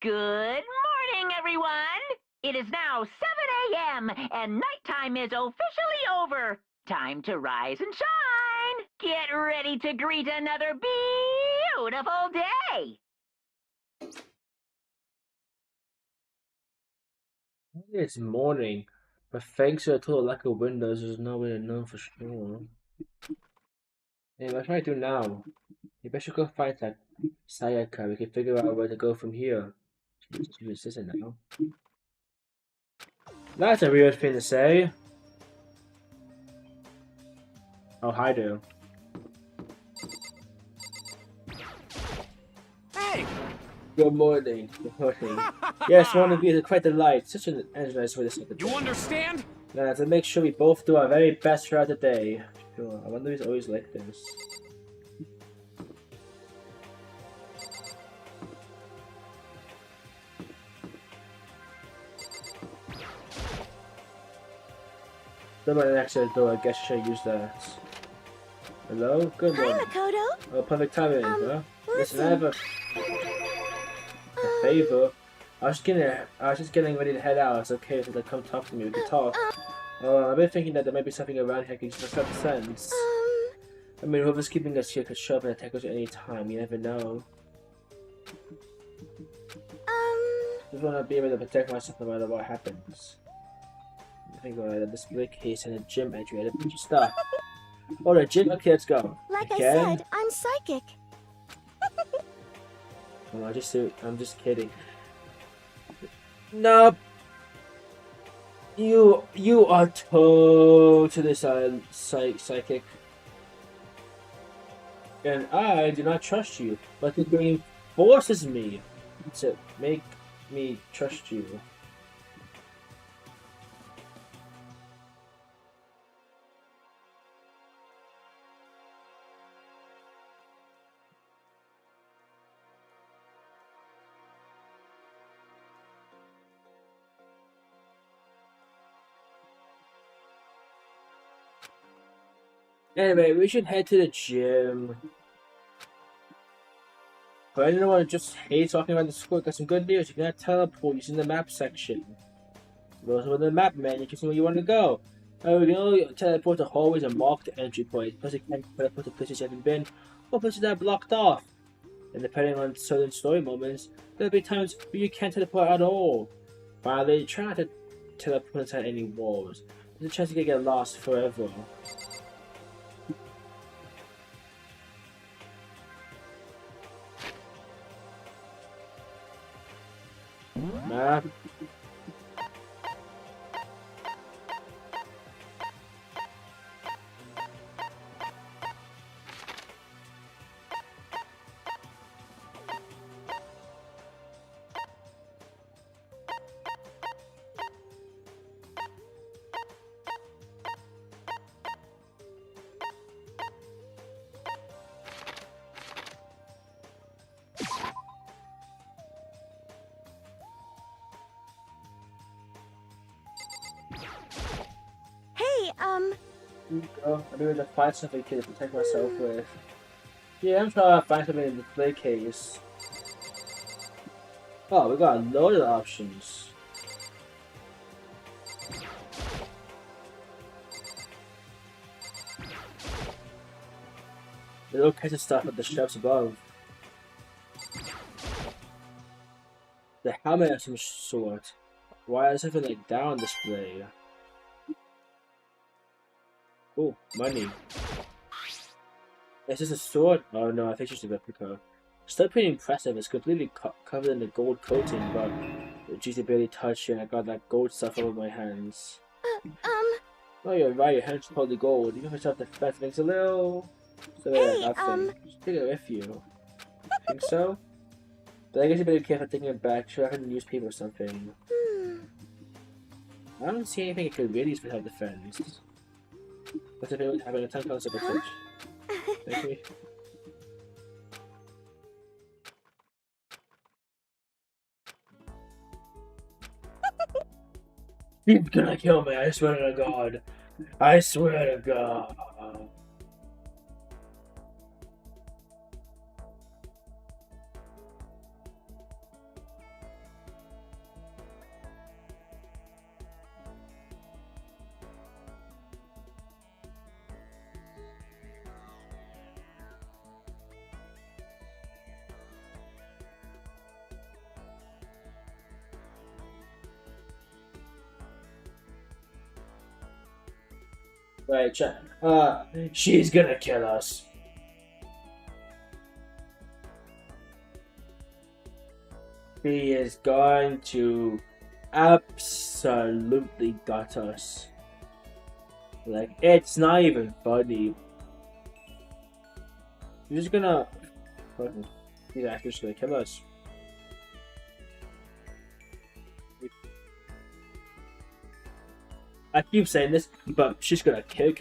Good morning, everyone! It is now 7 a.m. and nighttime is officially over. Time to rise and shine. Get ready to greet another beautiful day. It's morning, but thanks to a total lack of windows, there's no way to know for sure. Hey, what should I do now? Maybe I should go find that Sayaka. We can figure out where to go from here. She was sitting now. That's a weird thing to say. Oh, hi there. Hey! Good morning. Good morning. Yes, one of you is quite a delight. Such an energized way to start the day. You understand? Now, to make sure we both do our very best throughout the day. Sure. I wonder if he's always like this. Somebody next to the door. I guess I should use that. Hello? Good Hi, morning. Makoto. Oh, perfect timing, huh? Listen, I have a Um, favor. I was just getting ready to head out. It's okay if you come talk to me. We can talk. I've been thinking that there might be something around here that can just make sense. I mean, whoever's keeping us here could show up and attack us at any time. You never know. Just want to be able to protect myself no matter what happens. I think I have a display case and a gym entry. I had a bunch of stuff. Oh, the gym? Okay, let's go. like Again? I said, I'm psychic. Oh, I'm just kidding. Nope. You are totally psychic. And I do not trust you, but the game forces me to make me trust you. Anyway, we should head to the gym. But anyone who just hates walking around the school, got some good news. You can now teleport using the map section. Those are the map, man. You can see where you want to go. You can only teleport to hallways and marked entry points. Plus, you can teleport to places you haven't been, or places that are blocked off. And depending on certain story moments, there'll be times where you can't teleport at all. Finally, try not to teleport inside any walls. There's a chance you can get lost forever. Map. Hey, Oh, I'm able to find something here to protect myself with. Yeah, I'm trying to find something in the display case. Oh, we got a load of options. There's all kinds of stuff at the shelves above. The helmet of some sort. Why is something like that on display? Oh, money. Is this a sword? Oh no, I think it's just a replica. Still pretty impressive. It's completely covered in the gold coating, but the juicy barely touched it, and I got that gold stuff over my hands. Oh, you're right. Your hands are totally gold. Even for self-defense, makes a little. So Hey, nothing. Just take it with you. Think so? But I guess you better be careful taking it back. Should I have a newspaper or something? I don't see anything I could really use for self-defense. What's if anyone having a ton concept of such? Thank you. He's gonna kill me, I swear to God. I swear to God. Right, check. She's gonna kill us. She is going to absolutely gut us. Like, it's not even funny. You're just gonna. These actors gonna kill us. I keep saying this, but she's gonna kill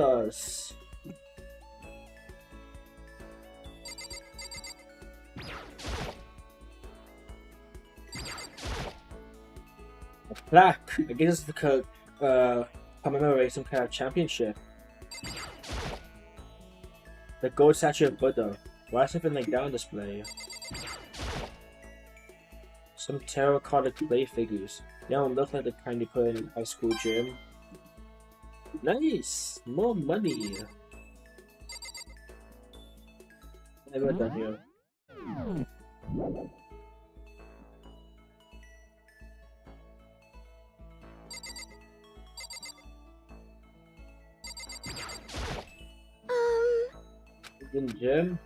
us. A plaque. I guess it's because commemorate some kind of championship. The gold statue of Buddha. Why is something like that on display? Some terracotta clay figures. They don't look like the kind you put in a high school gym. Nice! More money! Never done here. In the gym?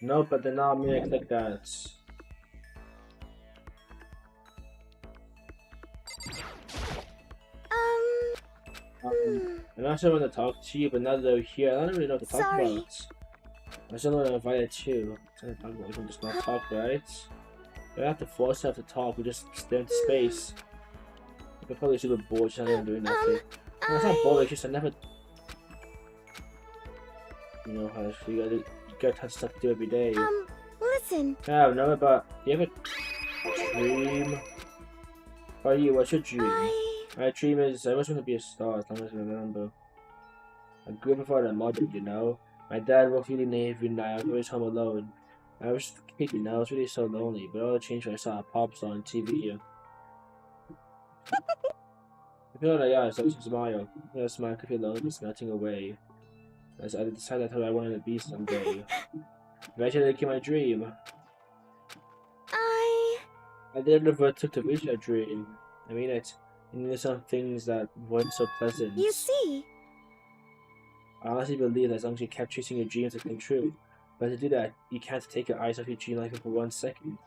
No, but then now I'm gonna click that. I'm not sure when to talk to you, but now that they're here, I don't really know what to talk about. I still want to invite it too. We can just not talk, right? We don't have to force her to talk, we just stay in space. We're probably super bored, she's not even doing nothing. No, it's not boring, it's just I never. You know how you gotta have stuff to do every day. Listen. Yeah, no, but do you have a dream? How are you? What's your dream? My dream is I just want to be a star as long as I remember. I grew up without a mother, you know. My dad worked really late every night. I was always home alone. I was just a kid, you know. I was really so lonely. But all changed when I saw a pop star on TV. I feel like I started to smile. That smile could feel lonely just melting away. As I decided that's who I wanted to be someday. Eventually, it became my dream. I didn't know what it took to reach that dream. I mean it. And there's some things that weren't so pleasant. You see. I honestly believe that as long as you kept chasing your dreams, it come true. But to do that, you can't take your eyes off your dream like for 1 second.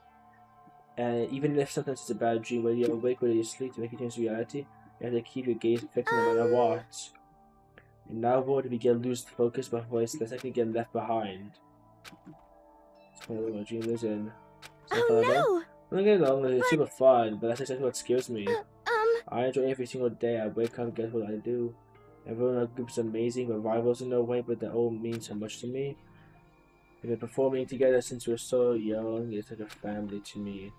And even if sometimes it's a bad dream, whether you're awake or you're asleep, to make it into reality, you have to keep your gaze fixed no matter what. In that world, if you get loose focus by voice, that's like you get left behind. That's kind of what my dream is in. Oh no! Don't get along with it, it's super fun, but that's exactly what scares me. I enjoy every single day. I wake up, guess what I do? Everyone in our group is amazing, we're rivals in no way, but they all mean so much to me. We've been performing together since we were so young, it's like a family to me.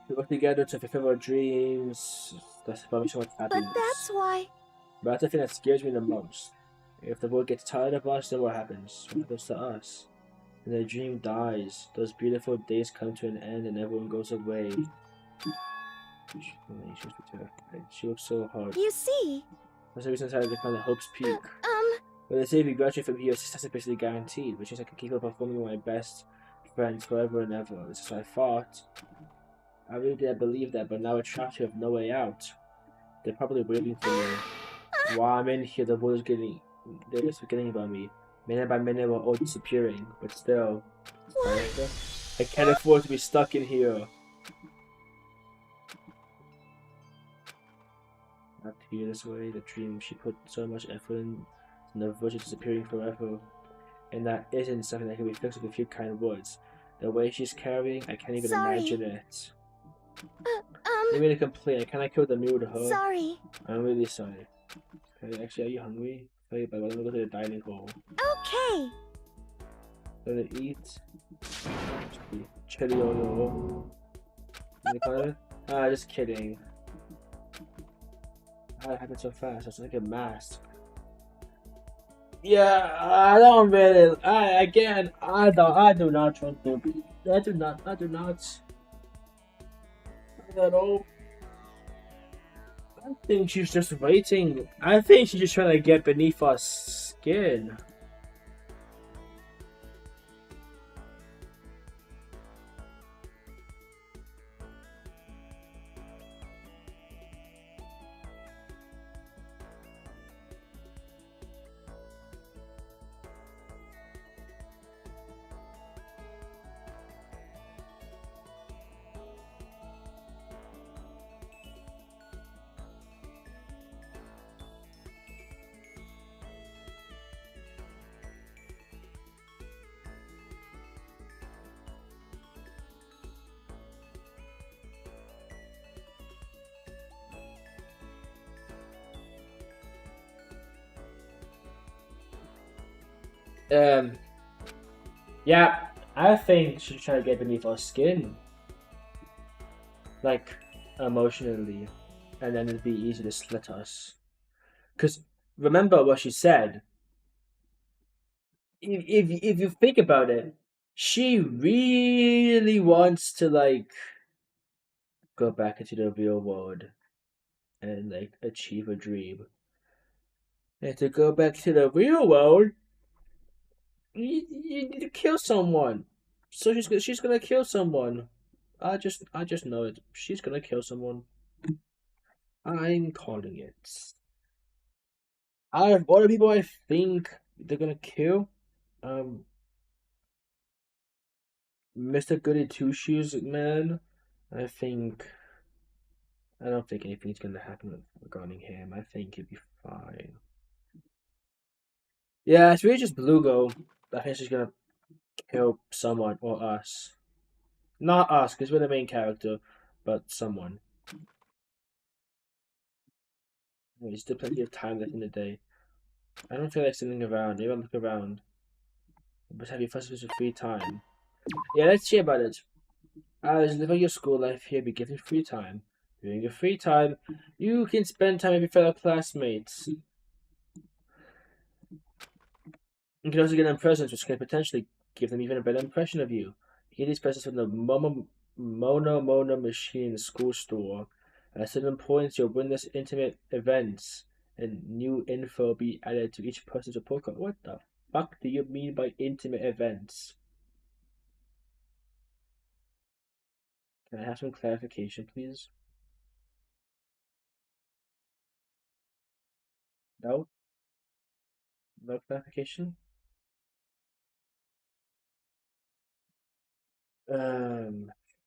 We work together to fulfill our dreams. That's probably so much happiness. But that's why. But that's the thing that scares me the most. If the world gets tired of us, then what happens? What happens to us? When the dream dies, those beautiful days come to an end and everyone goes away. She looks so hard. You see. That's the reason I decided to kind of hopes peak. But they say if you graduate from here, success is basically guaranteed, which means I can keep on performing with my best friends forever and ever. This is what I thought. I really did believe that, but now we're trapped here with no way out. They're probably waiting for me. While I'm in here, the world is they're just forgetting about me. Minute by minute, we're all disappearing, but still. I can't afford to be stuck in here. Not here this way, the dream she put so much effort in, and the verge of disappearing forever. And that isn't something that can be fixed with a few kind words. The way she's carrying, I can't even imagine it. I made a complaint. Can I kill the meal to her? Sorry. I'm really sorry. Okay, actually, are you hungry? Okay, but let me go to the dining hall. Okay. Gonna eat. Chili oil. Just kidding. How did it happen so fast? It's like a mask. Yeah, I don't really. I do not trust them. I do not. Not at all. I think she's just waiting. I think she's just trying to get beneath our skin. Yeah, I think she's trying to get beneath our skin, like emotionally, and then it'd be easy to slit us. Cause remember what she said. If you think about it, she really wants to like go back into the real world and like achieve a dream. And to go back to the real world, you need to kill someone. So she's gonna kill someone. I just know it. She's gonna kill someone. I'm calling it. Out of all the people I think they're gonna kill, um, Mr. Goody Two Shoes man, I think I don't think anything's gonna happen regarding him. I think he'll be fine. Yeah, it's really just Blugo. I think she's gonna kill someone or us. Not us, because we're the main character, but someone. There's still plenty of time left in the day. I don't feel like sitting around. Maybe I'll look around. But have you first of free time? Yeah, let's see about it. As living your school life here, be given free time. During your free time, you can spend time with your fellow classmates. You can also get them presents, which can potentially give them even a better impression of you. You get these presents from the Mono Machine school store. At certain points, you'll witness intimate events, and new info will be added to each person's report card. What the fuck do you mean by intimate events? Can I have some clarification, please? No? No clarification?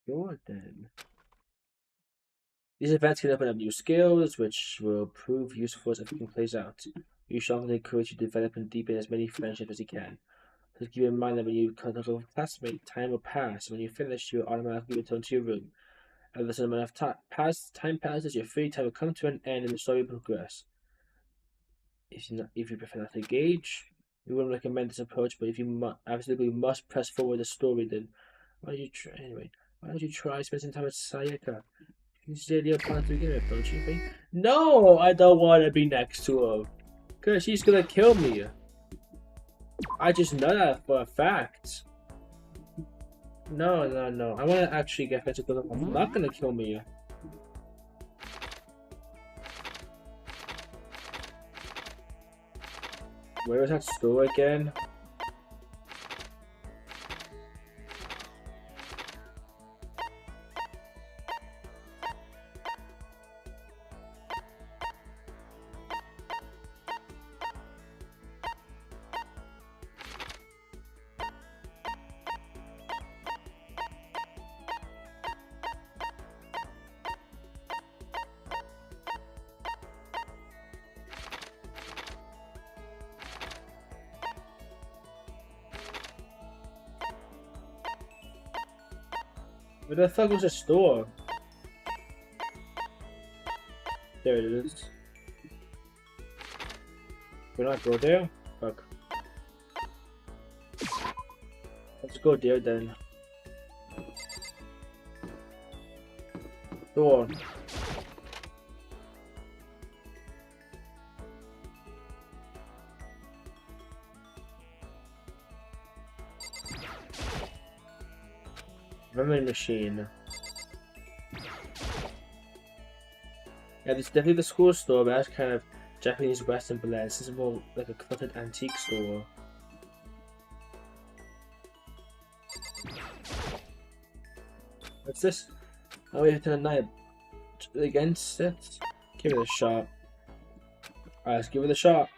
Sure then. These events can open up new skills, which will prove useful as everything plays out. We strongly encourage you to develop and deepen as many friendships as you can. Please keep in mind that when you contact a classmate, time will pass. When you finish, you will automatically return to your room. As a certain amount of time passes, your free time will come to an end and the story will progress. If you prefer not to engage, we wouldn't recommend this approach, but if you absolutely must press forward the story, then why don't you try anyway? Why don't you try spending some time with Sayaka? You stay the part to begin with, don't you think? No, I don't want to be next to her. Because she's going to kill me. I just know that for a fact. No. I want to actually get better because I'm not going to kill me. Where is that store again? Where the fuck was the store? There it is. We're not go there? Fuck. Let's go there then. Door. Memory machine. Yeah, this is definitely the school store, but that's kind of Japanese Western blend. This is more like a cluttered antique store. What's this? Oh, we have to knife against it. Give it a shot. Alright, let's give it a shot.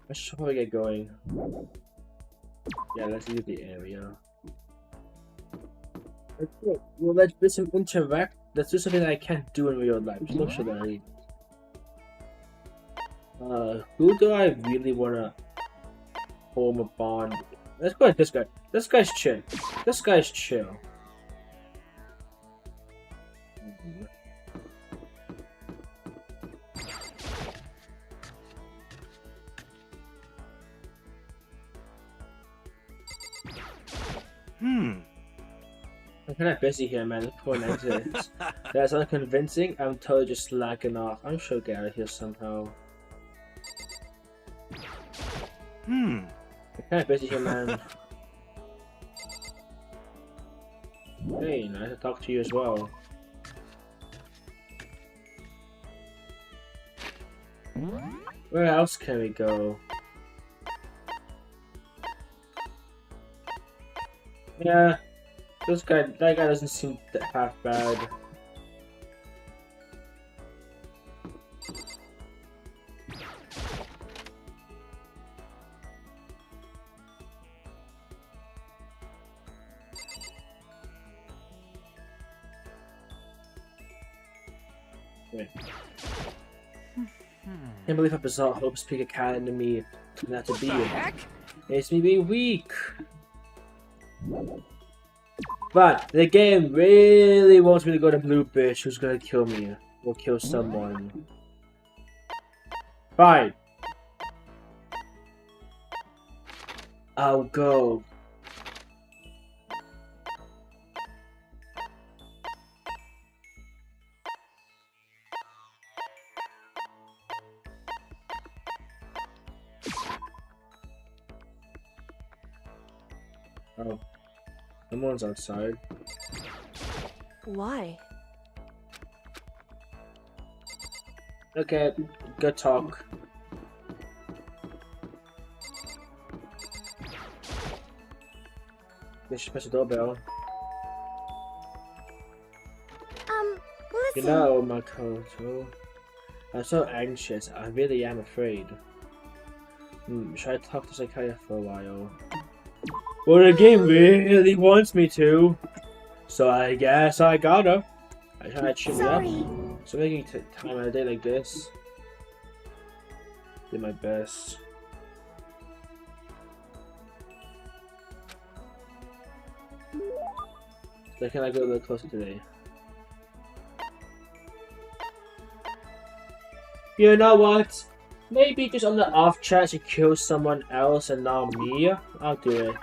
I should probably get going. Yeah, let's leave the area. Okay, well, let's do some interact. Let's do something that I can't do in real life. So should I? Who do I really wanna form a bond? Let's go with this guy. This guy's chill. This guy's chill. I'm kind of busy here, man. Let's put an end to this. That's unconvincing. I'm totally just slacking off. I'm sure get out of here somehow. I'm kind of busy here, man. Hey, nice to talk to you as well. Where else can we go? Yeah, that guy doesn't seem half bad. Wait. Can't believe how bizarre Hope Speak Academy turned out to be. Makes me be weak. But the game really wants me to go to Blue Bitch, who's gonna kill me or kill someone. Fine. I'll go. Oh. Someone's outside. Why? Okay, good talk. They should press the doorbell. You Listen. know, Makoto, I'm so anxious. I really am afraid. Should I talk to Sakaya for a while? Well, the game really wants me to, so I guess I gotta. I try to cheer up. So making time on a day like this. Did my best. So can I go a little closer today? You know what? Maybe just on the off chance you kill someone else and not me, I'll do it.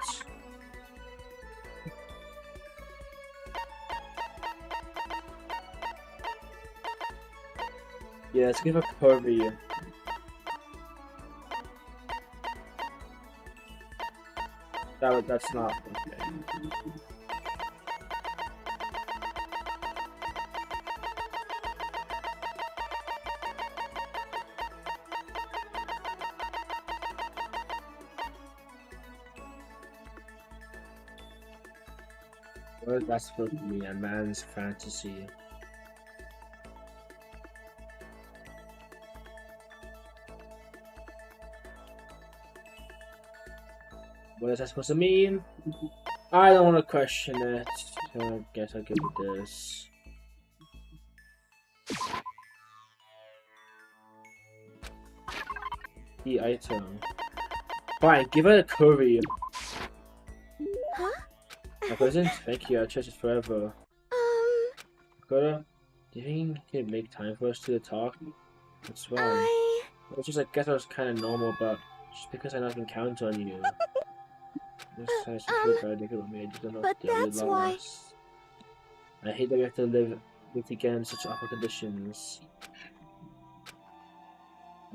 Yeah, let's give a Kirby. That's not okay. What is that supposed to be? A man's fantasy. What is that supposed to mean? I don't want to question it. So I guess I'll give it this. The item. Fine, give it a curry. Huh? My present? Thank you, I'll cherish it forever. Dakota, do you think you can make time for us to talk? That's fine. It's just, I guess I was kind of normal, but just because I know I can count on you. This sounds so bad, think about me. I just don't know But what to do. that's why. I hate that we have to live again in such awful conditions.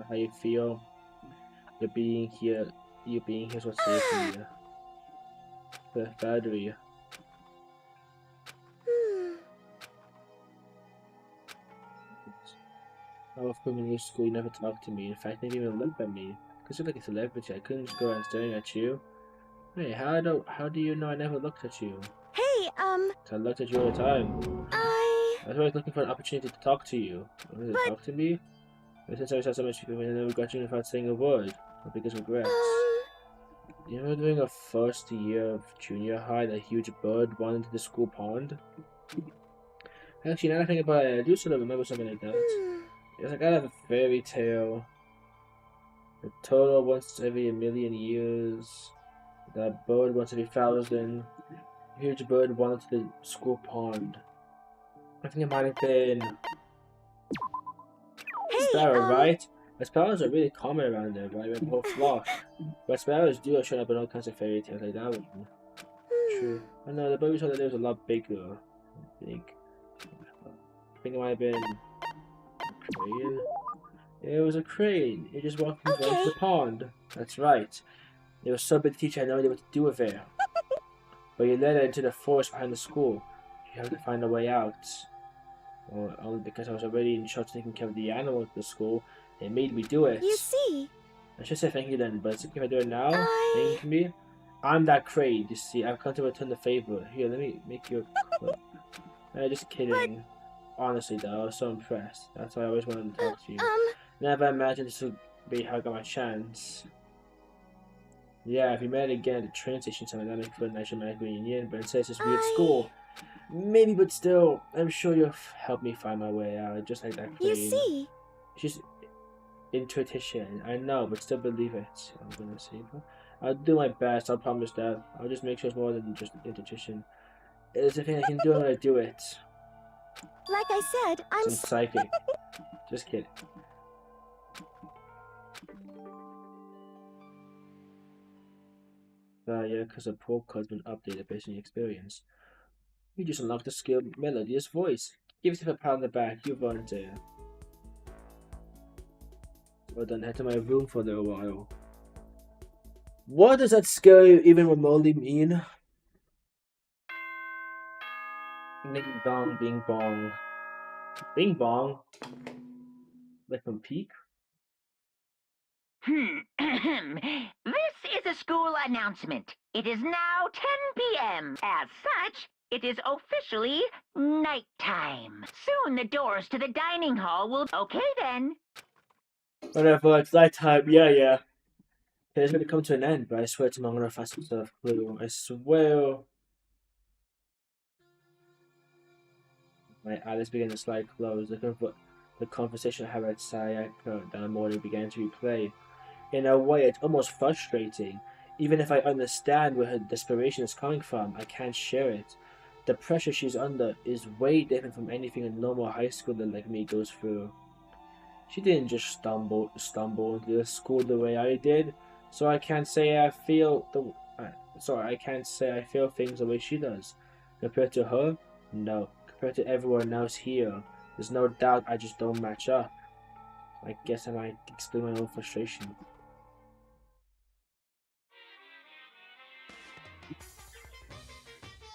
How you feel? You're being here is what's safe for you. The battery. I was from your school, you never talked to me. In fact, you didn't even look at me. Because you're like a celebrity, I couldn't just go around staring at you. Hey, how do you know I never looked at you? Hey, I looked at you all the time. I was always looking for an opportunity to talk to you. Want to talk to me? Ever since I saw so much people, I never got you without saying a word. My biggest regrets. You know, during our first year of junior high, that huge bird wandered into the school pond? Actually, now that I think about it, I do sort of remember something like that. It was like out of a fairy tale. The turtle once every 1,000,000 years. That bird once every 1,000. A huge bird wandered to the school pond. I think it might have been Sparrow, right? The sparrows are really common around there, right? We have a whole flock. But sparrows do show up in all kinds of fairy tales like that one. True. I know, the bird we saw that there was a lot bigger. I think it might have been a crane. It was a crane. It just walked into the pond. That's right. It was so big the teacher had no idea what to do with it. But you led it into the forest behind the school. You have to find a way out. Well, only because I was already in charge of taking care of the animals at the school, they made me do it. You see? I should say thank you then, but if I do it now, thank me. I'm that crane, you see. I've come to return the favor. Here, let me make you a clip. Just kidding. Honestly though, I was so impressed. That's why I always wanted to talk to you. Never imagined this would be how I got my chance. Yeah, if we met again at the train station sometime, that makes for a nice romantic reunion, but instead it's just weird school. Maybe, but still, I'm sure you'll help me find my way out, just like that crane. You see? She's intuition, I know, but still believe it. I'm gonna save her. I'll do my best, I'll promise that. I'll just make sure it's more than just intuition. It's a thing I can do, I'm gonna do it. Like I said, I'm psychic. Just kidding. Yeah, because the poor code's been updated based on your experience. You just unlocked a skilled melodious voice. Give yourself a pat on the back, you've earned it. Well done, head to my room for a little while. What does that skill even remotely mean? Ding dong, bing bong. Bing bong? Like from Peak? This is a school announcement. It is now 10 p.m. As such, it is officially nighttime. Soon the doors to the dining hall will... Okay then. Whatever, it's nighttime, yeah. It's gonna come to an end, but I swear to I'm gonna find some sort of clue. I swear. My eyelids began to slide closed. The conversation I had at Sayaka that morning began to replay. In a way, it's almost frustrating. Even if I understand where her desperation is coming from, I can't share it. The pressure she's under is way different from anything a normal high schooler like me goes through. She didn't just stumble into the school the way I did, so I can't say I feel things the way she does. Compared to her, no. Compared to everyone else here, there's no doubt I just don't match up. I guess I might explain my own frustration.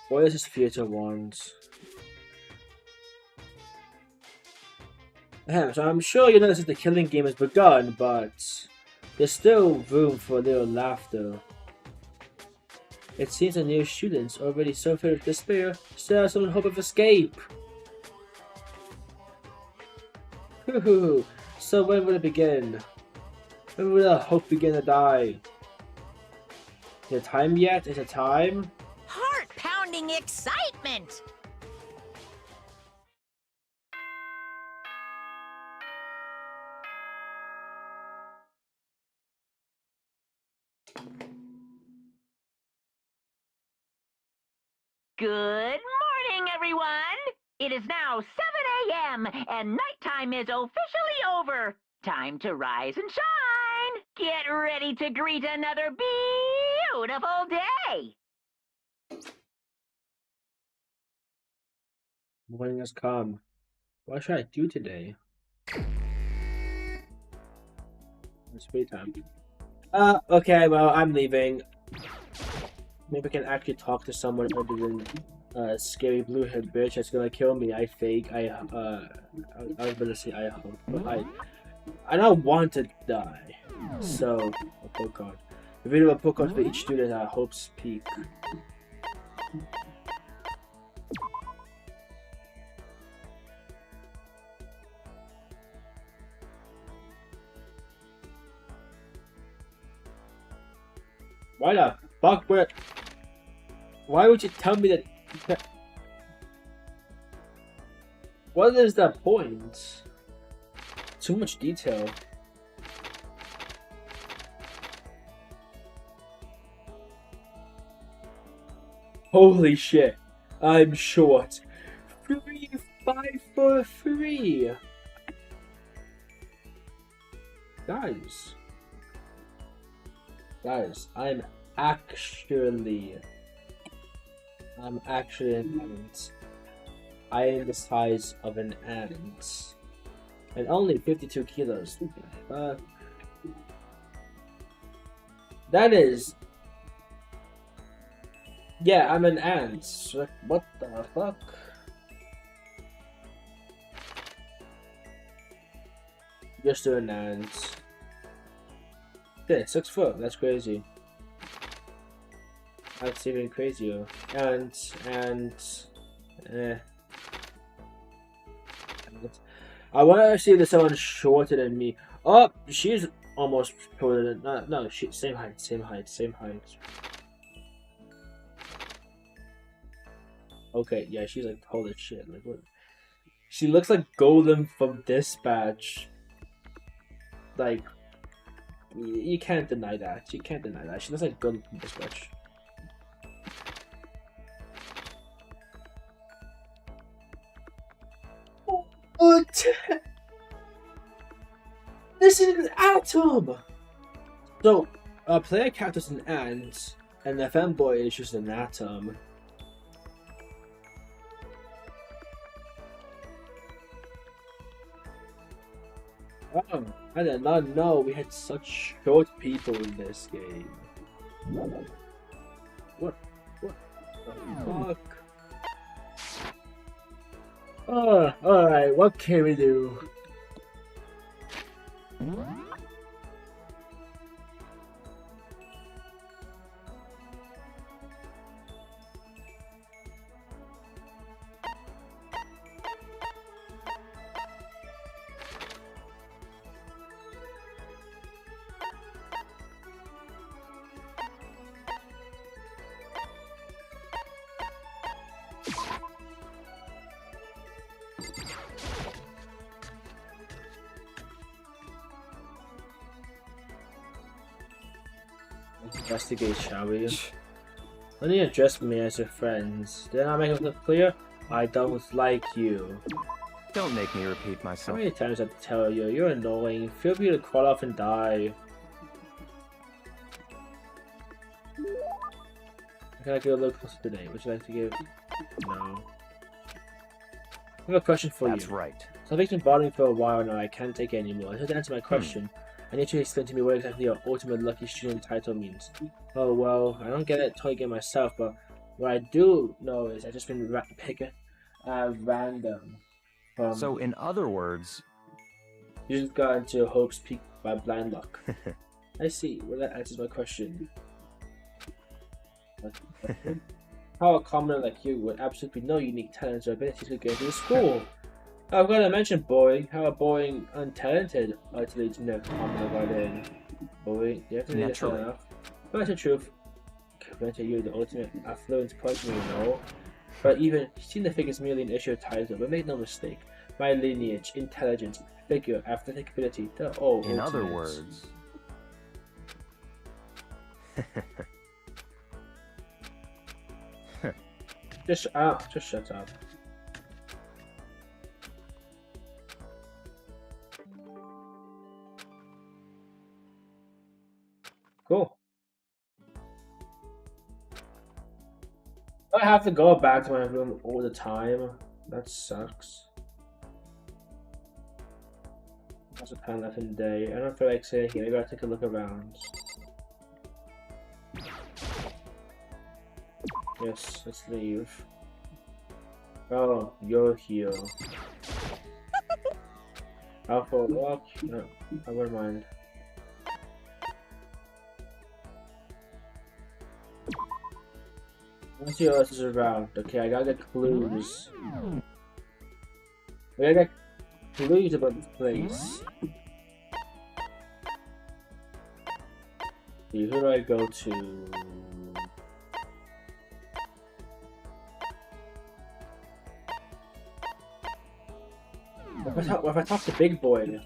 What is this theater want? So I'm sure you notice that the killing game has begun, but there's still room for a little laughter. It seems the new students, already so filled with despair, still have some hope of escape. So when will it begin? When will the hope begin to die? Is it time yet? Is it time? Heart-pounding excitement! Good morning, everyone! It is now 7 a.m. and nighttime is officially over. Time to rise and shine! Get ready to greet another beautiful day! Morning has come. What should I do today? It's free time. Okay, well, I'm leaving. Maybe I can actually talk to someone other than scary blue-haired bitch that's gonna kill me. I think. I was gonna say I hope, but I don't want to die. So, a Pokemon. The video of Pokemon for each student at Hope's Peak. Why the fuck would it... Why would you tell me that... What is the point? Too much detail. Holy shit. I'm short. 3-5-4-3. Guys, I'm actually an ant. I am the size of an ant, and only 52 kilos. That is, yeah, I'm an ant. What the fuck? Just an ant. Okay, 6 foot. That's crazy. That's even crazier. And I want to see if there's someone shorter than me. Oh, she's almost shorter than. No, she same height. Okay, yeah, she's like holy shit. Like what? She looks like Golden from Dispatch. Like, you can't deny that. You can't deny that. She looks like Golden from Dispatch. What? This is an atom! So, a player character is an ant, and the fanboy is just an atom. Oh, I did not know we had such short people in this game. What the fuck? Oh, alright, what can we do? Investigate, shall we? When you address me as your friends, did I make it clear? I don't like you. Don't make me repeat How myself. many times I have to tell you? You're annoying. Feel free to crawl off and die. Can I get a little closer today? Would you like to give? No. I have a question for you. That's right. Something's been bothering me for a while now. I can't take it anymore. To answer my question, I need you to explain to me what exactly your ultimate lucky student title means. Oh well, I don't get it totally get myself, but what I do know is I've just been picking random. So in other words, you just got into Hope's Peak by blind luck. I see. Well, that answers my question. How a commoner like you with absolutely no unique talents or abilities could get into the school? I've got to mention boring. How a boring, untalented, utterly generic commoner got in. Boring, definitely that's enough. But that's the truth. Granted, you're the ultimate affluent person, you know. But even, seeing the figure is merely an issue of title, but make no mistake. My lineage, intelligence, figure, athletic ability, they're all in ultimates. other words. Just shut up. Cool. I have to go back to my room all the time. That sucks. That's a time left in the day. I don't feel like sitting here. Maybe I'll take a look around. Yes, let's leave. Oh, you're here. Out for a walk? No, never mind. Let's see what else is around. Okay, I gotta get clues. I gotta get clues about this place. Who do I go to? What if I talk to Big Boy?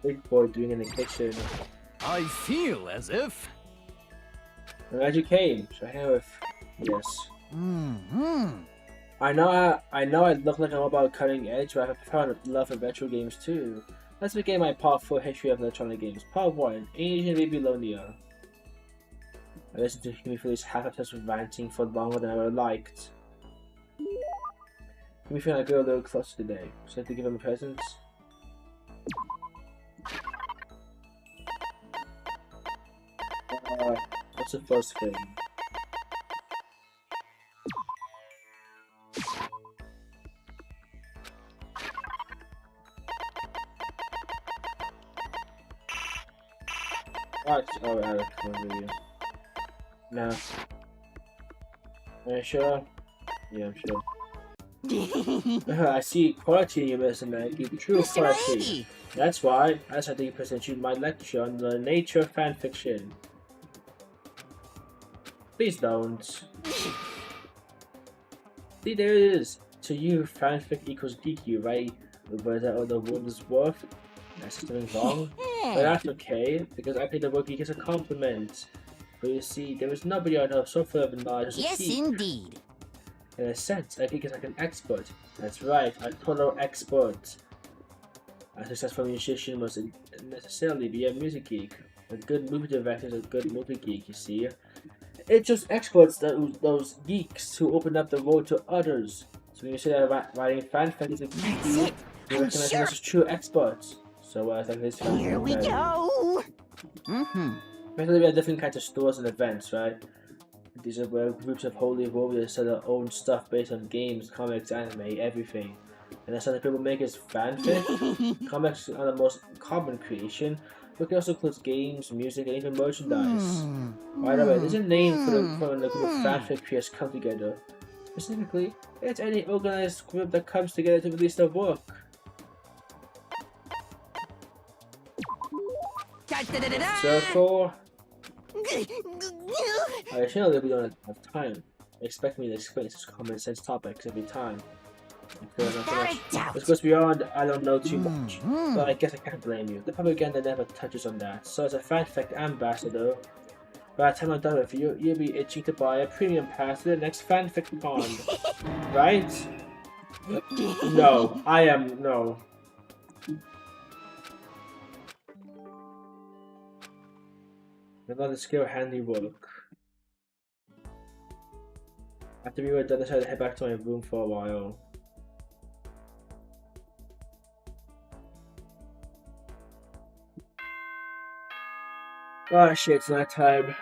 Big Boy doing in the kitchen. I feel as if... I'm glad you came. So hang with... Yes. Mm-hmm. I know I look like I'm about cutting edge, but I have found a love for retro games too. Let's begin my part 4 history of electronic games. Part 1, Asian Babylonia. I listened to Himi for this half obsessed with ranting for longer than I would have liked. Himi feel like I go a little closer today, so I have to give him presents. What's the first thing? What? Oh, Alex, one video. No. Are you sure? Yeah, I'm sure. I see quality in your personality, true quality. That's why I decided to present you my lecture on the nature of fanfiction. Please don't. See, there it is. To you, fanfic equals geeky, right? But that the word is worth. That's something wrong. But that's okay, because I take the word geek as a compliment. But you see, there is nobody I know so full of knowledge as a Yes, geek. indeed. In a sense, a geek is like an expert. That's right, a total expert. A successful musician must necessarily be a music geek. A good movie director is a good movie geek, you see. It's just experts, those geeks who open up the road to others. So when you say that writing fanfic is a geek, you recognize them as true experts. So like this fanfic. Here we go. Basically, we have different kinds of stores and events, right? These are where groups of holy warriors sell their own stuff based on games, comics, anime, everything. And that's something people make is fanfic. Comics are the most common creation, but it also includes games, music, and even merchandise. By the way, there's a name for when the group of fanfic creators come together. Specifically, it's any organized group that comes together to release their work. Circle. I feel that we don't have time. Expect me to explain such common sense topics every time. This goes beyond I don't know too much, but I guess I can't blame you. The propaganda never touches on that, so as a fanfic ambassador, by the time I'm done with you, you'll be itching to buy a premium pass to the next fanfic con, right? No, I am no. Another skill handiwork. After we were done, I decided to head back to my room for a while. Oh shit, it's night time.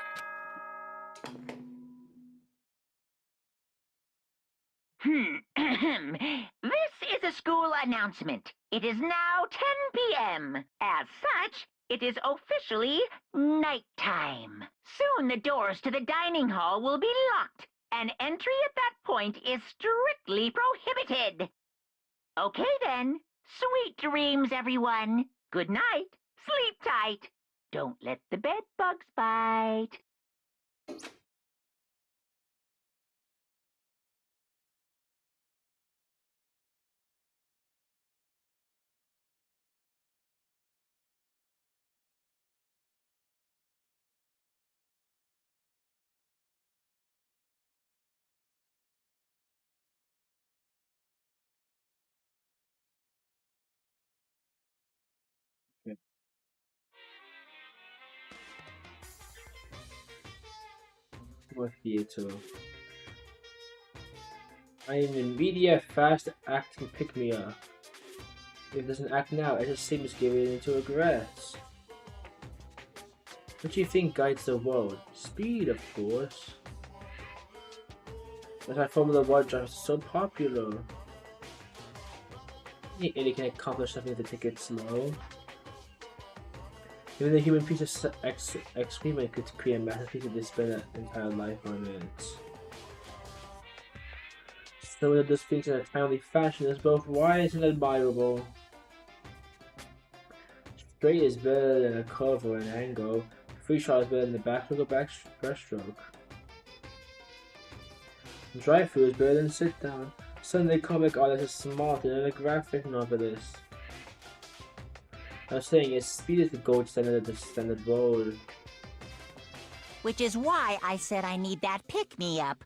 This is a school announcement. It is now 10 p.m. As such, it is officially nighttime. Soon the doors to the dining hall will be locked, and entry at that point is strictly prohibited. Okay then. Sweet dreams, everyone. Good night. Sleep tight. Don't let the bed bugs bite. What theater? I am in media fast acting pick-me-up. If it doesn't act now, it just seems giving into regrets. What do you think guides the world? Speed, of course. That's why Formula 1 drivers are so popular. Any idiot can accomplish something if they take it slow. Even the human piece of excrement could create a masterpiece if they spend an entire life on it. Someone that does things in a timely fashion is both wise and admirable. Straight is better than a curve or an angle. Free shot is better than the backstroke or breaststroke. Drive through is better than sit down. Sunday comic artist is smarter than a graphic novelist. I was saying is speed is the gold standard of the standard road. Which is why I said I need that pick-me-up.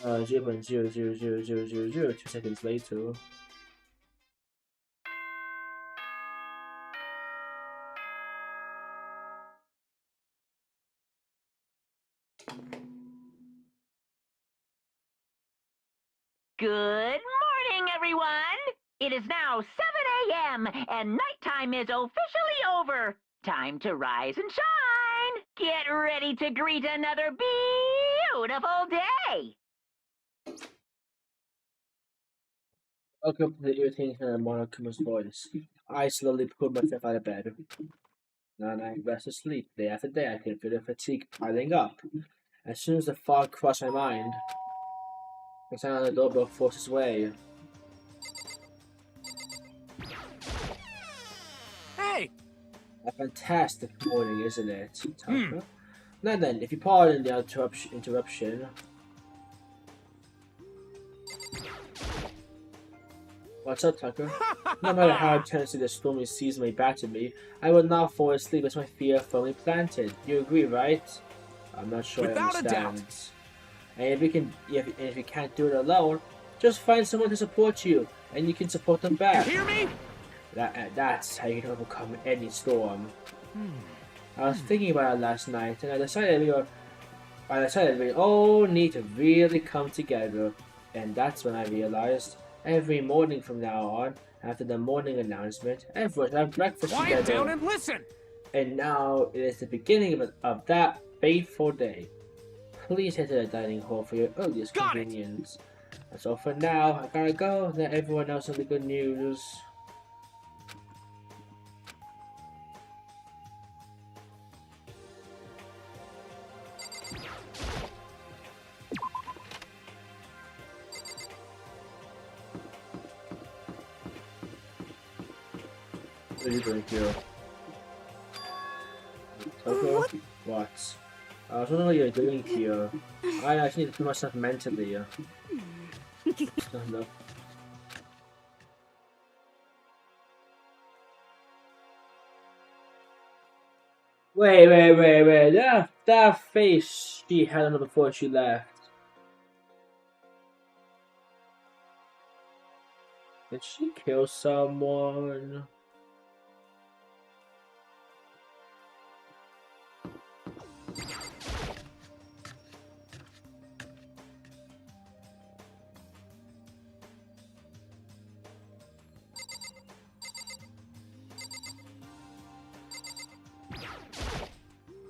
0.00002 seconds later. Good morning, everyone! It is now 7 a.m. and nighttime is officially over. Time to rise and shine! Get ready to greet another beautiful day! Welcome to the irritating sound of Monokuma's voice. I slowly pulled myself out of bed. Now I rest asleep. Day after day, I could feel the fatigue piling up. As soon as the fog crossed my mind, the sound of the doorbell forced its way. Hey! A fantastic morning, isn't it, Tucker? Now then, if you pardon the interruption. What's up, Tucker? No matter how intensely the stormy seas may batter me, I will not fall asleep as my feet are firmly planted. You agree, right? I'm not sure Without I a doubt. understand. And if you can't do it alone, just find someone to support you, and you can support them back. You hear me? That's how you can overcome any storm. I was thinking about it last night, and I decided we all need to really come together. And that's when I realized every morning from now on, after the morning announcement, everyone should have breakfast Quiet together. down and listen! And now it is the beginning of that fateful day. Please head to the dining hall for your earliest convenience. That's all for now. I gotta go. Let everyone else know the good news. What are you doing here? Toko? What? I was wondering what you're doing here. I actually need to put myself mentally. No. Wait. That face she had on her before she left. Did she kill someone?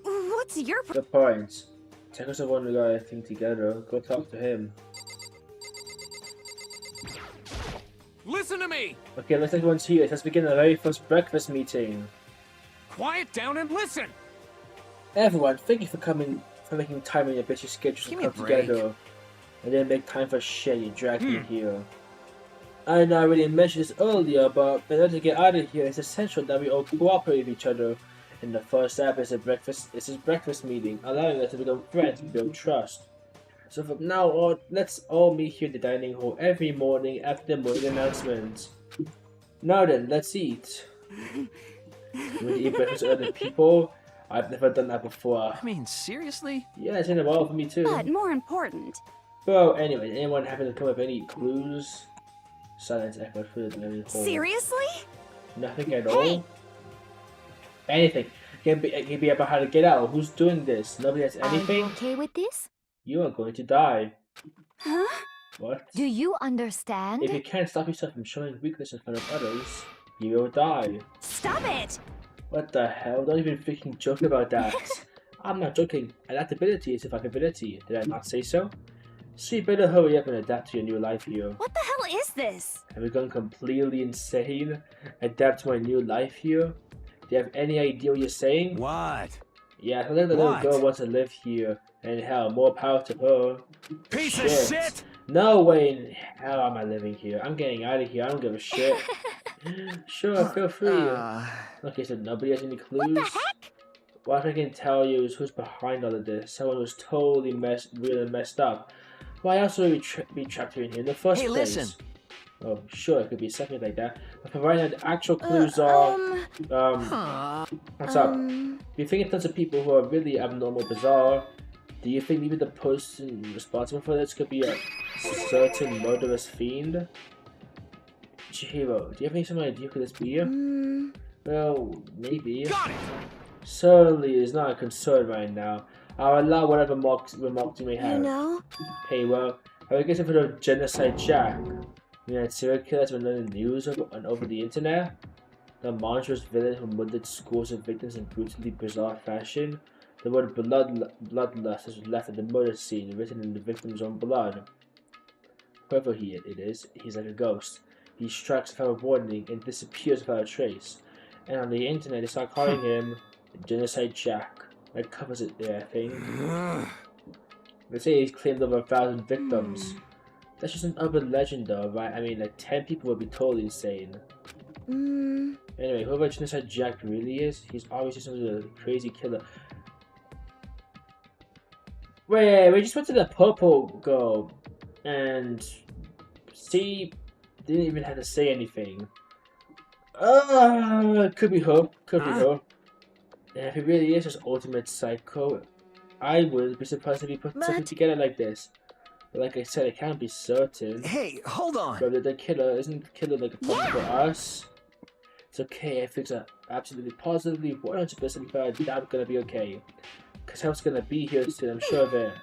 What's your Good point. Take us one got everything together. Go talk to him. Listen to me! Okay, let's everyone's here. Let's begin the very first breakfast meeting. Quiet down and listen! Everyone, thank you for making time in your busy schedule to Give me a come break. together. And then make time for shit. You dragged me here. I know I already mentioned this earlier, but in order to get out of here, it's essential that we all cooperate with each other. In the first step is a breakfast meeting, allowing us to become friends and build trust. So from now on, let's all meet here at the dining hall every morning after the morning announcement. Now then, let's eat. You want to eat breakfast with other people? I've never done that before. I mean, seriously? Yeah, it's in a while for me too. But more important, Well, anyway, anyone happen to come up with any clues? Silence echoed through the dining hall. seriously? Nothing at all? Anything. It can be about how to get out. Who's doing this? Nobody has Are you anything? okay with this? You are going to die. Huh? What? Do you understand? If you can't stop yourself from showing weakness in front of others, you will die. Stop it! What the hell? Don't even freaking joke about that. I'm not joking. Adaptability is a fuckability. Did I not say so? So you better hurry up and adapt to your new life here. What the hell is this? Have you gone completely insane? Adapt to my new life here? Do you have any idea what you're saying? What? Yeah, I think the little girl wants to live here, and hell, more power to her. Piece of shit! No way in hell am I living here. I'm getting out of here. I don't give a shit. Sure, feel free. Okay, so nobody has any clues? What the heck? What I can tell you is who's behind all of this. Someone who's totally really messed up. Why else would we be trapped here in here in the first place? Listen. Oh, sure, it could be something like that. But providing that the actual clues are... What's up? Do you think it's tons of people who are really abnormal, bizarre? Do you think maybe the person responsible for this could be a certain murderous fiend? Chihiro, do you have any some idea who could this be? Well, maybe. Got it! Certainly is not a concern right now. I'll allow whatever remarks you may have. You know? Hey, well, I guess I've heard of Genocide Jack. You know, that serial killers were in the news and over the internet? The monstrous villain who murdered scores of victims in brutally bizarre fashion. The word bloodlust is left at the murder scene, written in the victim's own blood. Whoever it is, he's like a ghost. He strikes without warning and disappears without a trace. And on the internet, they start calling him Genocide Jack. That covers it there, I think. They say he's claimed over 1,000 victims. That's just an urban legend though, right? I mean, like 10 people would be totally insane. Anyway, whoever Genocide Jack really is, he's obviously some sort of crazy killer. Wait, we just went to the purple girl and she didn't even have to say anything. Could be her. Could be her. And if he really is just ultimate psycho, I would be surprised if he put something together like this. But like I said, I can't be certain. Hey, hold on! But the killer isn't the killer like a problem for us. It's okay, I fix it absolutely positively 100% that I'm gonna be okay. Cause Help's gonna be here soon, I'm sure of it.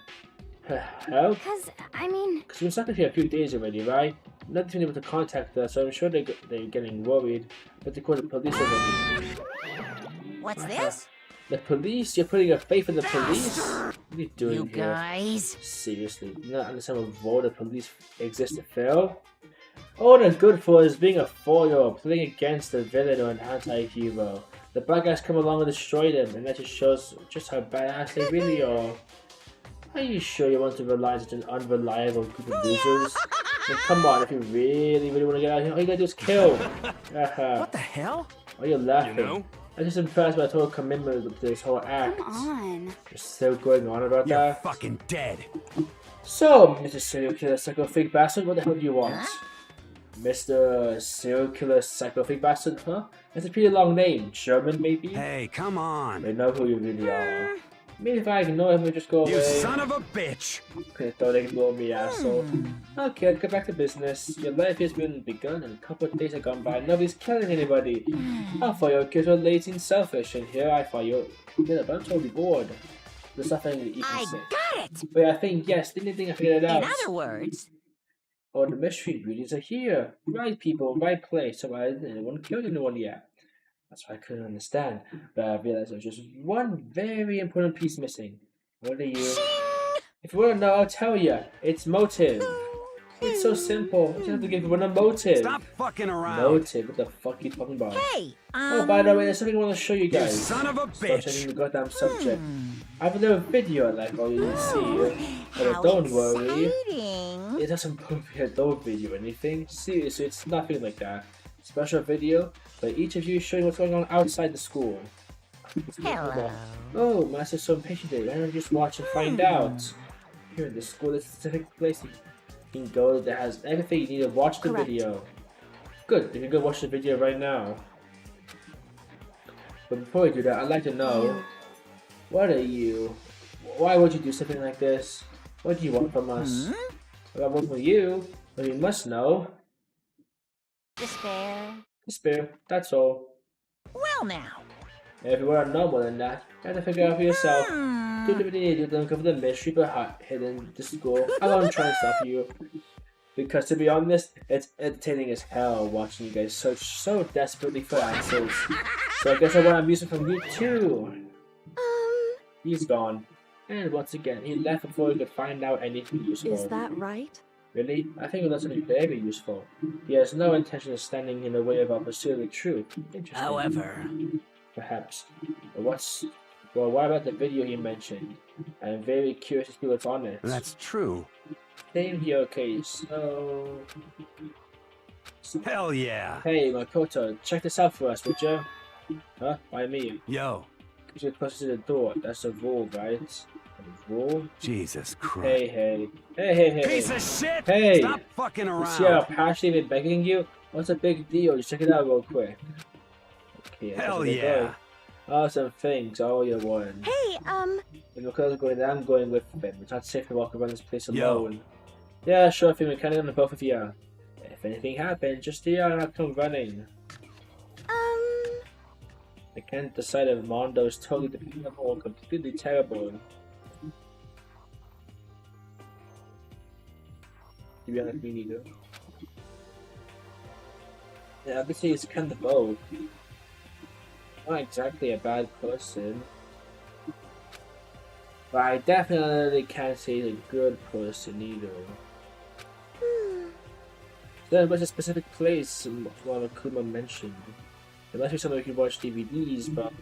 Help? Because, I mean... Cause we've been stuck here a few days already, right? Nothing's been able to contact us, so I'm sure they're getting worried. But they call the police already. What's this? The police? You're putting your faith in the police? What are you doing You here? guys? Seriously, do you not understand what role the police exist to fill? All they're good for is being a foil, playing against the villain or an anti-hero. The bad guys come along and destroy them, and that just shows just how badass they really are. Are you sure you want to rely on such an unreliable group of losers? I mean, come on, if you really want to get out of here, all you gotta do is kill. What the hell? Oh, you're laughing. You know? I'm just impressed by the total commitment to this whole act. Come on. You're still going on about You're that? fucking dead. So, Mr. Serial Killer Psycho Fake Bastard, what the hell do you want? Mr. Serial Killer Psycho Fake Bastard, huh? That's a pretty long name. German, maybe? Hey, come on. They know who you really are. Maybe if I ignore him, he'll just go away. You son of a bitch! Don't ignore me, asshole. Okay, let's get back to business. Your life has been begun and a couple of days have gone by. Nobody's killing anybody. I thought your kids were lazy and selfish, and here I thought you were a bunch of bored. There's nothing that you can say. Got it! Wait, I think, yes, didn't think I figured it out. In other words... Oh, the mystery ingredients are here. Right people, right place. So why hasn't anyone killed anyone yet? That's what I couldn't understand. But I realized there was just one very important piece missing. What are you? If you want to know, I'll tell you. It's motive. It's so simple. You just have to give everyone a motive. Stop fucking around. Motive? What the fuck are you talking about? Hey, Oh, by the way, there's something I want to show you You guys. son of a Stop bitch! changing the goddamn subject. I have a little video like all you see. But don't worry. exciting. It doesn't prove your adult video or anything. Seriously, it's nothing like that. Special video, but each of you showing what's going on outside the school. Hello. Oh, Master's so impatient today. Why don't you just watch and find out? Here in the school, there's a specific place you can go that has everything you need to watch the Correct. video. Good, you can go watch the video right now. But before we do that, I'd like to know, what are you? Why would you do something like this? What do you want from us? Well, I want from you, but you must know. Despair. Despair, that's all. Well now. If you want to know more than that, you have to figure out for yourself. Do the video to uncover the mystery behind hidden the school. I won't try and stop you. Because to be honest, it's entertaining as hell watching you guys search so desperately for answers. So I guess I want amusement from you too. He's gone. And once again, he left before he could find out anything useful. Is that right? Really? I think that's something very useful. He has no intention of standing in the way of our pursuit of truth. Interesting. However, Perhaps. Well, what about the video he mentioned? I'm very curious to see what's on it. that's true. Same here, okay, so... Hell yeah. Hey, Makoto, check this out for us, would you? Huh? Why me? Yo, You're close to the door. That's a rule, right? A rule? Jesus Christ. Hey. Piece of shit! Hey! Stop fucking You see how around. passionately been begging you? What's a big deal? Just check it out real quick. Okay, I guess Hell we yeah. go. Awesome things, all you want. Hey, If Makoto's going there, I'm going with him. It's not safe to walk around this place Yo. alone. Yeah, sure thing, we're counting on the both of you. If anything happens, just I'll come running. I can't decide if Mondo is totally dependable or completely terrible. To be honest, me neither. Yeah, obviously he's kind of both. Not exactly a bad person. But I definitely can't say he's a good person either. There was a specific place Monokuma mentioned. It must be somewhere we could watch DVDs, but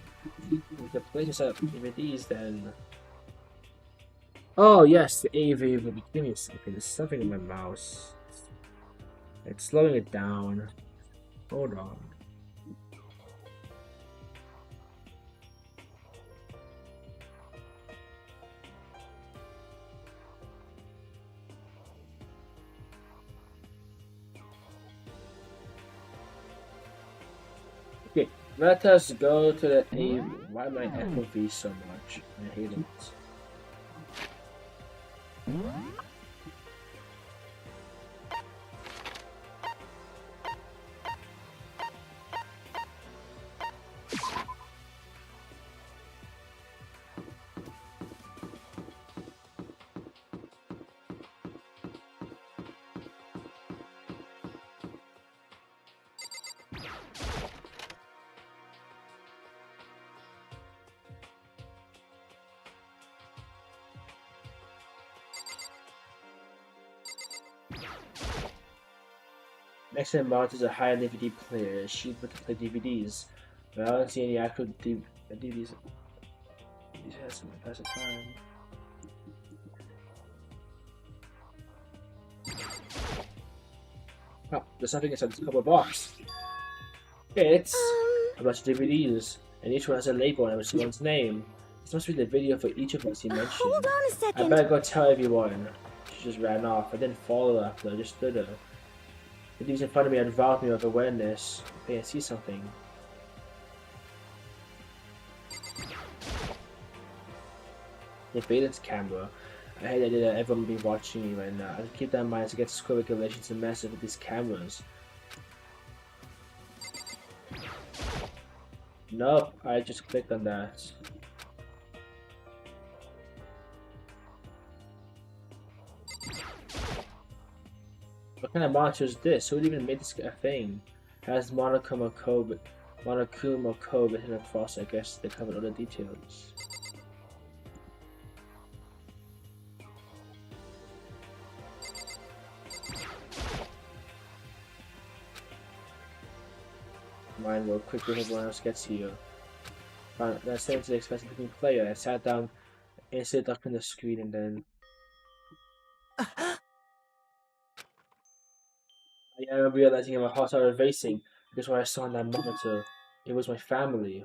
if the place is at DVDs, then... Oh yes, the AV will be... Give me a second, there's something in my mouse. It's slowing it down. Hold on. Okay, let us go to the AV. Why am I echo V so much? I hate it. Next to mount is a high DVD player. Sheet with to play DVDs. But I don't see any actual DVDs. These has some pass the time. Oh, there's something inside this cardboard box. It's a bunch of DVDs, and each one has a label and one's name. This must be the video for each of us he mentioned. hold on a I second. better go tell everyone. She just ran off. I didn't follow her after. I just stood there. The dudes in front of me involved me with awareness. Hey, I see something. The surveillance camera. I hate the idea that everyone will be watching me right now. I keep that in mind to get school regulations and mess with these cameras. Nope, I just clicked on that. What kind of monster is this? Who even made this a thing? Has Monokuma Kobe hidden across? I guess they covered all the details. Mine real quick before everyone else gets here. That's same to the expensive looking player. I sat down and stood up on the screen and then I am realizing my heart started racing because what I saw on that monitor, it was my family.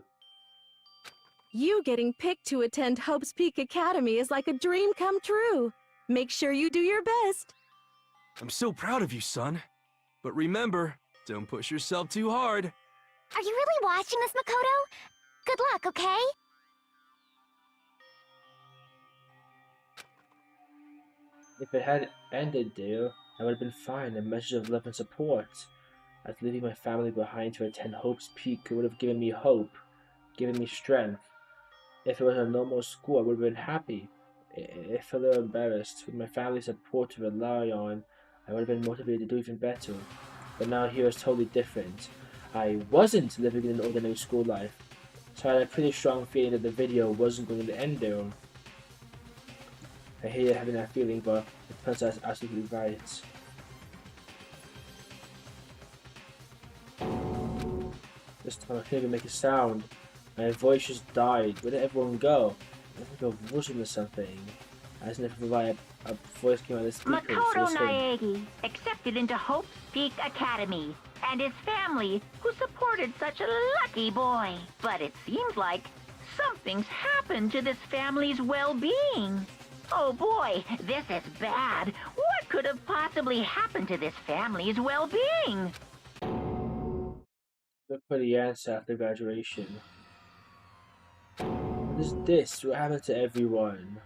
You getting picked to attend Hope's Peak Academy is like a dream come true. Make sure you do your best. I'm so proud of you, son. But remember, don't push yourself too hard. Are you really watching this, Makoto? Good luck, okay? If it had ended there, I would have been fine. A message of love and support. After leaving my family behind to attend Hope's Peak, it would have given me hope, given me strength. If it was a normal school, I would have been happy. If a little embarrassed, with my family's support to rely on, I would have been motivated to do even better. But now here is totally different. I wasn't living in an ordinary school life. So I had a pretty strong feeling that the video wasn't going to end there. I hated having that feeling, but it turns out it's absolutely right. This time I couldn't even make a sound. My voice just died. Where did everyone go? I think I was or something. I just never provided a voice came out of the speakers. Makoto Naegi accepted into Hope's Peak Academy, and his family, who supported such a lucky boy. But it seems like something's happened to this family's well-being. Oh boy, this is bad. What could have possibly happened to this family's well-being? Look for the answer after graduation. What is this? What happened to everyone?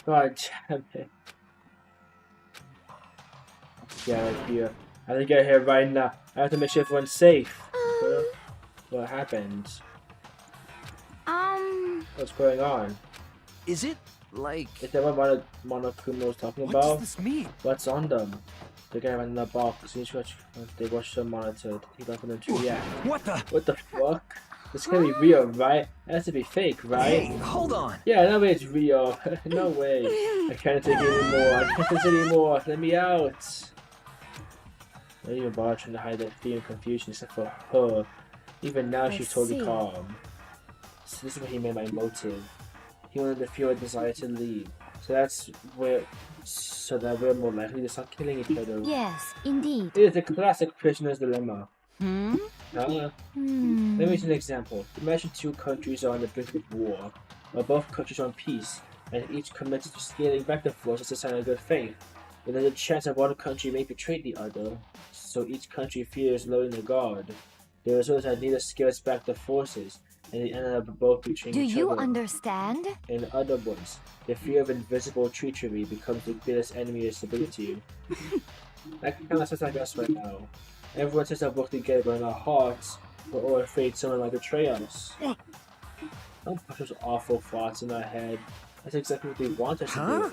God damn it. Get out of here. I have to get here right now. I have to make sure everyone's safe. What happened? What's going on? Is it like... Is that what Monokuma was talking What about? does this mean? What's on them? They're gonna have in the box. They watch the monitor to keep up for them to react. What the... What the fuck? This can't be real, right? It has to be fake, right? Hey, hold on. Yeah, no way it's real. No way. I can't take it anymore. I can't take it anymore. Let me out. Not even bother trying to hide that fear and confusion except for her. Even now she's totally calm. So this is what he meant by motive. He wanted to feel a desire to leave. So that's where... So that we're more likely to start killing each other. Yes, indeed. It is the classic prisoner's dilemma. Hmm? Let me use an example. Imagine two countries are on the brink of war, while both countries are on peace, and each commits to scaling back the forces to sign a good faith. But there's a chance that one country may betray the other, so each country fears lowering their guard. The result is that neither scales back the forces, and they end up both betraying each other. Do you understand? In other words, the fear of invisible treachery becomes the greatest enemy of stability. That kind of sounds like us right now. Everyone says that work together, but in our hearts, we're all afraid someone might betray us. Don't push those awful thoughts in our head. That's exactly what they want us to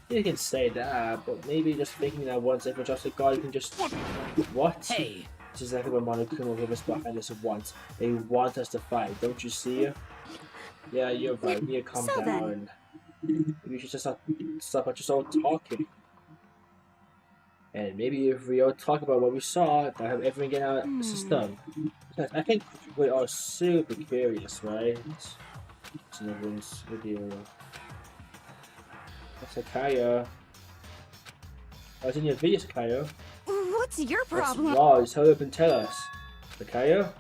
do. You can say that, but maybe just thinking that once everyone trusts a god, you can just... What? Hey! This is exactly what Monokuma was behind us wants. They want us to fight, don't you see? Yeah, you're right. You need to calm down. We should just stop just all talking. And maybe if we all talk about what we saw, that have everything get out of the system. I think we are super curious, right? It's everyone's video. Sakaya. I was in your video, Sakaya. What's your problem? That's Roz. Hurry up and tell us. Sakaya?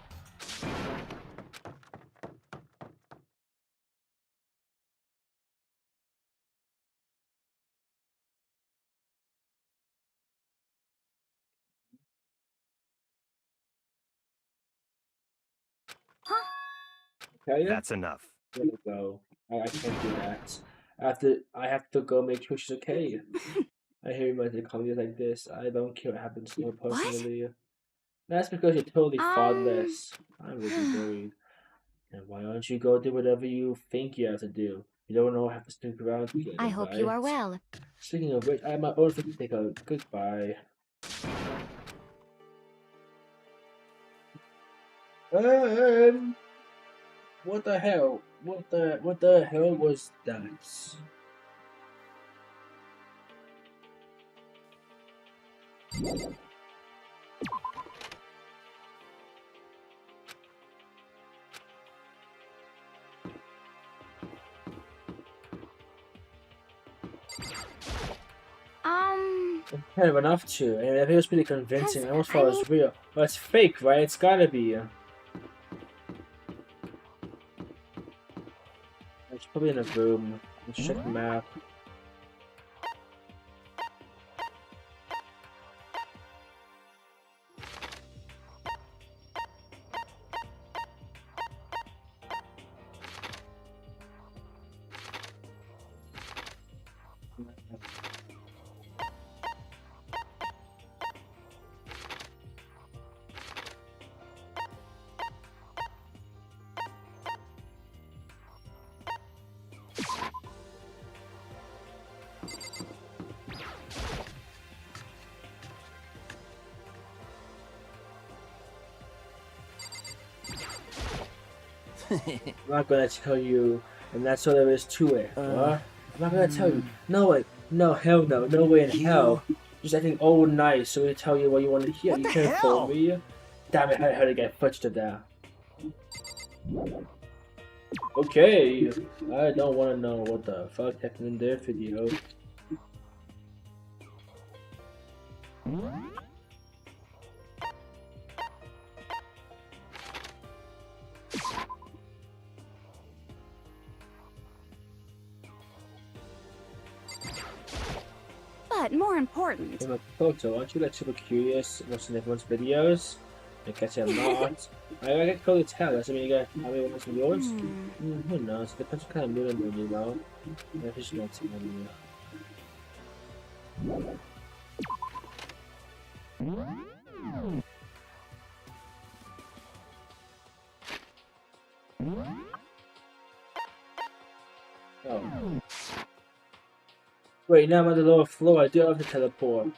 Sakaya? That's enough. There we go. I can't do that. I have to go make sure she's okay. I hear you in comments like this. I don't care what happens to her personally. That's because you're totally thoughtless. I'm really worried. And why don't you go do whatever you think you have to do? You don't know have to stick around together, I hope you are well. Speaking of which, I have my own thing to take a goodbye. What the hell? What the hell was that? Kind of enough to, and it was pretty convincing. I almost thought it was real. But it's fake, right? It's gotta be. It's probably in a room. Let's check the map. I'm not gonna tell you, and that's all there is to it. What? I'm not gonna tell you. No way. No, hell no. No way in hell. Just acting old nice, so we tell you what you want to hear. What You the can't hell? fool me. Damn it, I had to get fudged to that. Okay. I don't want to know what the fuck happened in their video. But more important, I'm a photo, aren't you like super curious watching everyone's videos? I guess I'm not. I get cold to tell, does it mean you get how many ones of yours? Who knows? It depends what kind of mood I'm in, you know? I just not telling you. Oh. Wait, now I'm on the lower floor. I do have to teleport.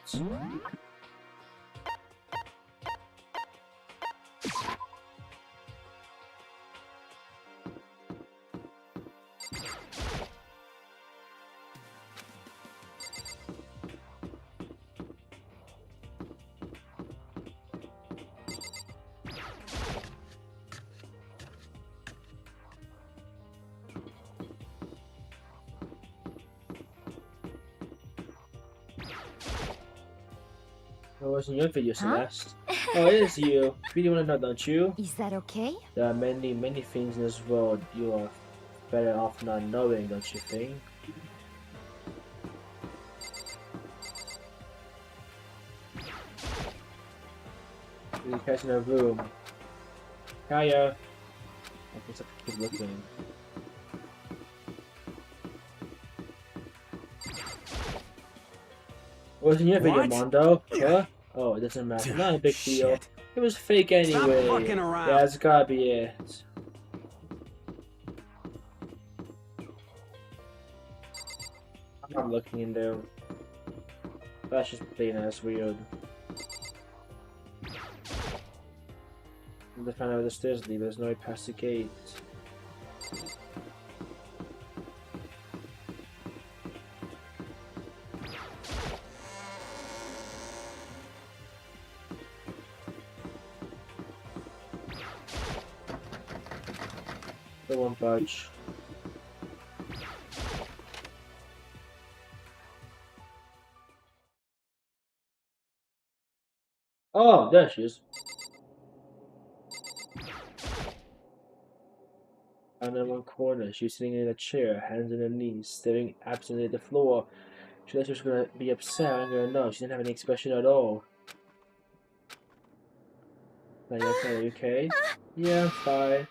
It wasn't your video, Celeste. Oh, it is you. You really want to know, don't you? Is that okay? There are many, many things in this world you are better off not knowing, don't you think? You catch in a room. Kaya! I guess I have to keep looking. Wasn't your video, What? Mondo? Huh? Oh, it doesn't matter. Not a big deal. Shit. It was fake anyway. Stop fucking around. Yeah, it's gotta be it. I'm not looking in there. That's just plain ass weird. I'm to find out where the stairs lead. There's no way past the gate. They won't budge. Oh, there she is. Found her in one corner. She was sitting in a chair, hands on her knees, staring absently at the floor. She thought she was gonna be upset. I'm gonna know. She didn't have any expression at all. Are you okay? Are you okay? Yeah, I'm fine.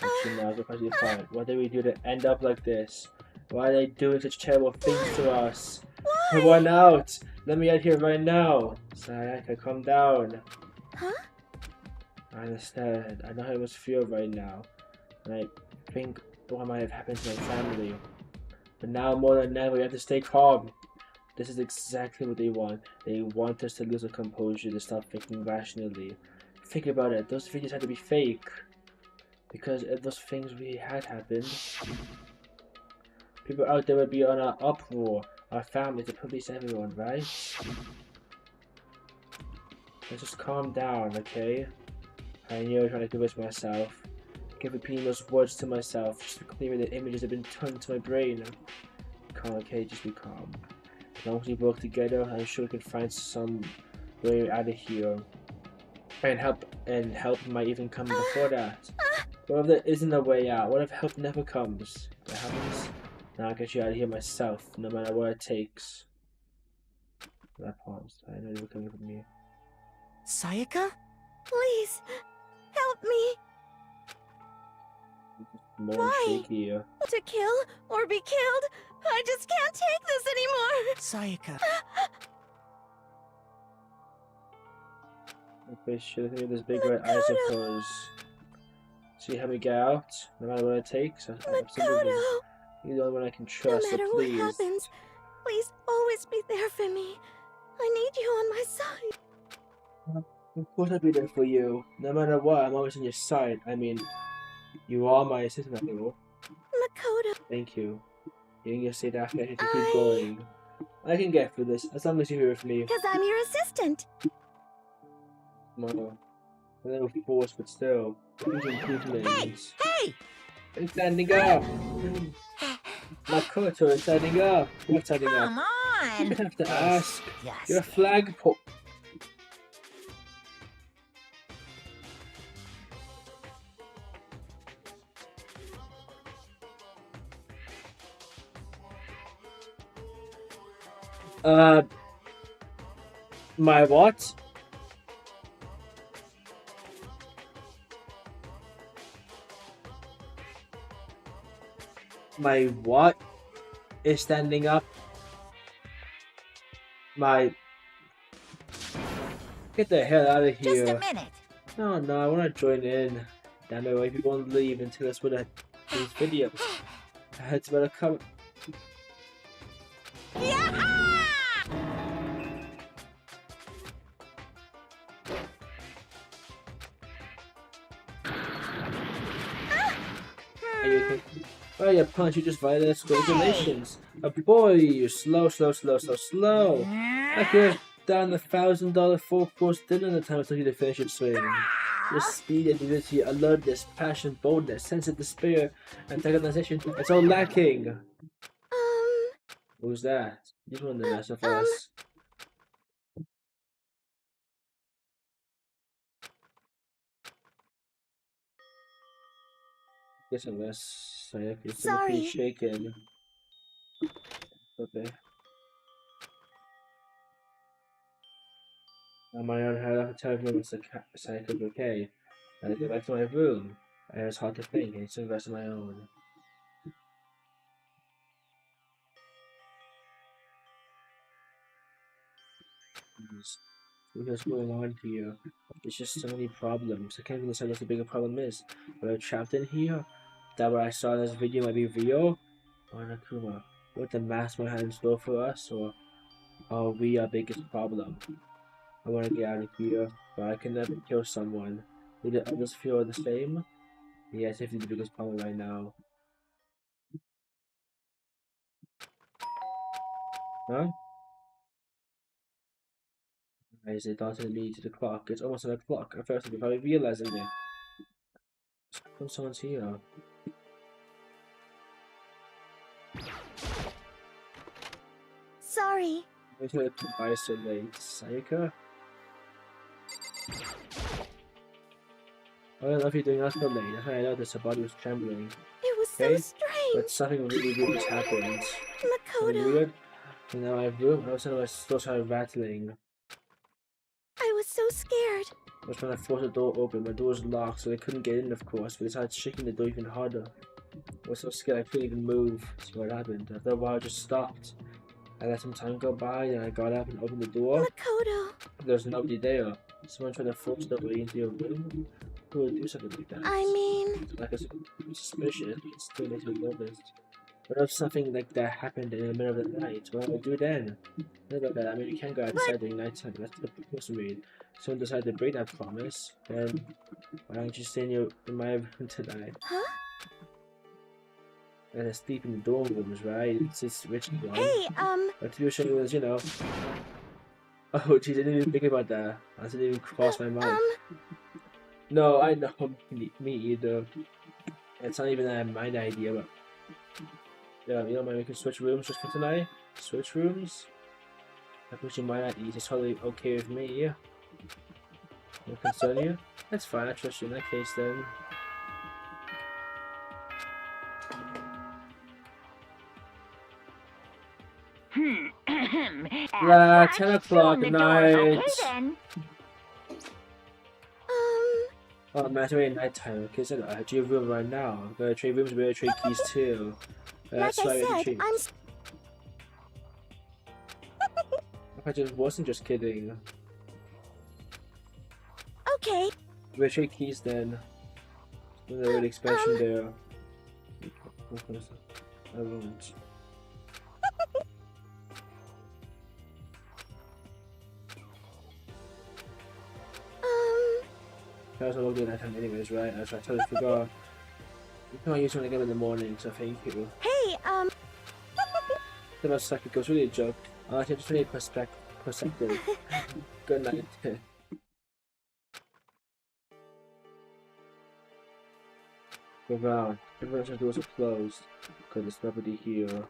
Actually, no, I'm perfectly fine. What did we do to end up like this? Why are they doing such terrible things to us? I want out! Let me out here right now! Sayaka, calm down. Huh? I understand. I know how it must feel right now. And I think what might have happened to my family. But now more than ever, we have to stay calm. This is exactly what they want. They want us to lose our composure, to stop thinking rationally. Think about it. Those videos had to be fake. Because if those things really had happened, people out there would be on an uproar. Our families, the police, everyone, right? Let's just calm down, okay? I know I'm trying to convince myself. Keep repeating those words to myself, just to clear the images that have been turned to my brain. Calm, okay? Just be calm. As long as we work together, I'm sure we can find some way out of here. And help might even come before that. What if there isn't a way out? What if help never comes? What happens? Now I'll get you out of here myself, no matter what it takes. That paused. I know you were coming from me. Sayaka? Please, help me. More Why? shaky. To kill or be killed? I just can't take this anymore. Sayaka. Okay, sure. Look at this big red eyes of hers. See how we get out? No matter what it takes. Absolutely. Makoto, You're the only one I can no trust, matter so what please. happens, please always be there for me. I need you on my side. Of course I'll be there for you. No matter what, I'm always on your side. I mean, You are my assistant after all. Makoto, Thank you. You can just say that after I can keep going. I can get through this, as long as you hear from me. because I'm your assistant. Tomorrow. A little forced, but still. Things improvements. Hey! It's standing up! Makoto is standing up! What's standing up? Come You on! don't have to ask. Just You're a flagpole. My what? My what is standing up? My... Get the hell out of here. just a minute. No, I want to join in. Damn it, why people won't leave until us with these videos. I had to better come. Are you okay? Oh, you punch, you just violated school regulations. A boy, you slow. I could have done a $1,000 four-course dinner in the time it took you to finish your swing. Your speed, agility, alertness, passion, boldness, sense of despair, antagonization, it's all lacking. Who's that? He's one of the rest of us. Guess I'm less. Sorry. Shaken. Okay. On my own, I have to tell everyone it's psychic okay. I go back to my room. It's hard to think, and it's the rest of my own. What's going on here? There's just so many problems. I can't even decide what the bigger problem is. We're trapped in here? That what I saw in this video might be real? Or Nakuma? What the mask might have in store for us? Or are we our biggest problem? I want to get out of here, but I can never kill someone. Do the others feel the same? Yeah, it's definitely the biggest problem right now. Huh? Is it dancing me to the clock? It's almost 1 o'clock. I first before realizing it. Someone's here. Sorry. I'm going to buy so late. Sayaka? I don't know if you're doing that so late. That's why I noticed her body was trembling. It was Okay? so strange. But something really weird just happened. Something Makoto, weird? And now I room, all of a sudden I still started rattling. I was so scared. I was trying to force the door open, but the door was locked, so they couldn't get in, of course, but they started shaking the door even harder. I was so scared I couldn't even move. So what happened? After a while, I just stopped. I let some time go by, and I got up and opened the door. Makoto, There was nobody there. Someone tried to force their way into your room. Who would do something like that? I mean... Like a suspicious, it still makes me nervous. What if something like that happened in the middle of the night? What would I do then? Think about that. I mean, you can't go outside during nighttime. That's the promise we made. Someone decided to break that promise. Then why don't you stay in my room tonight? Huh? And sleep in the dorm rooms, right? It's rich and one. Hey, But to do a was, you know. Oh, geez, I didn't even think about that. I didn't even cross my mind. No, I know. Me either. It's not even my idea, but. Yeah, you don't mind we can switch rooms just for tonight? Switch rooms? I wish you might not eat. It's totally okay with me, yeah. No concern you? That's fine, I trust you in that case then. 10 o'clock, night. Okay then. Oh, man, it's already nighttime. Okay, so I do your room right now. I'm gonna trade rooms, we're gonna trade keys too. That's like why I we said, trade. I'm... I just wasn't just kidding. Okay. We'll trade keys then. There's a really expansion there. I won't. I was not looking at that time anyways, right? I totally forgot. You can use one again in the morning, so thank you. Hey, The most psychic was really a joke. I just really perspective. Good night. Go around. Everyone's doors are closed. Because there's nobody here.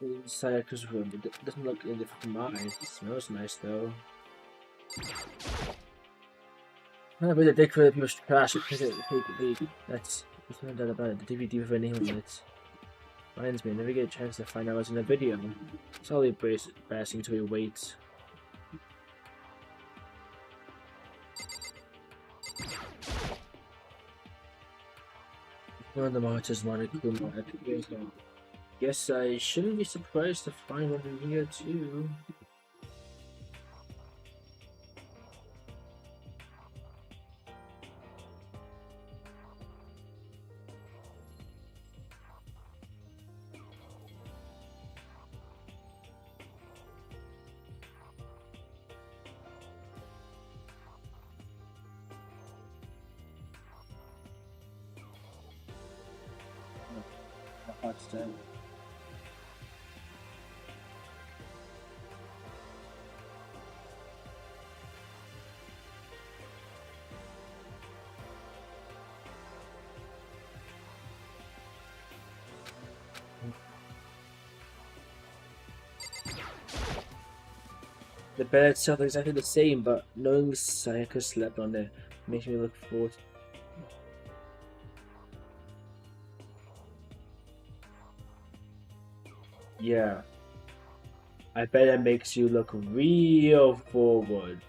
Inside this room. It doesn't look any different from mine. It smells nice though. I really dig for the people's trash. That's no doubt about it. The DVD with a name on it. Reminds me, I never get a chance to find out what's in the video. It's all embarrassing to we wait. One of the monsters wanted Kuma at the beginning. Guess I shouldn't be surprised to find one in here too. Then. The bed itself is exactly the same, but knowing Sayaka slept on it makes me look forward. Yeah. I bet it makes you look real forward,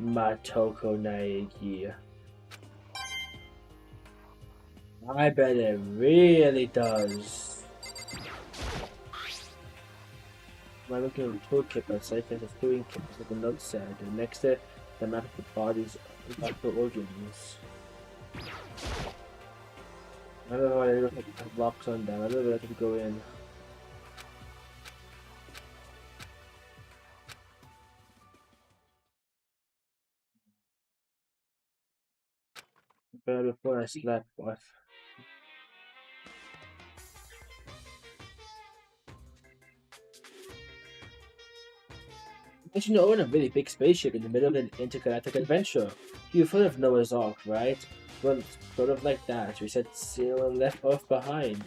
Matoko Naegi. I bet it really does. When looking at the toolkit, but Sayaka has a doing kit with a note said, and next to it, the map of the body's vital organs. I don't know why they don't have locks on them. I don't know if I could go in. But before I slept, what? You own a really big spaceship in the middle of an intergalactic adventure. You're full of Noah's Ark, right? Well, sort of like that. We set sail and left Earth behind.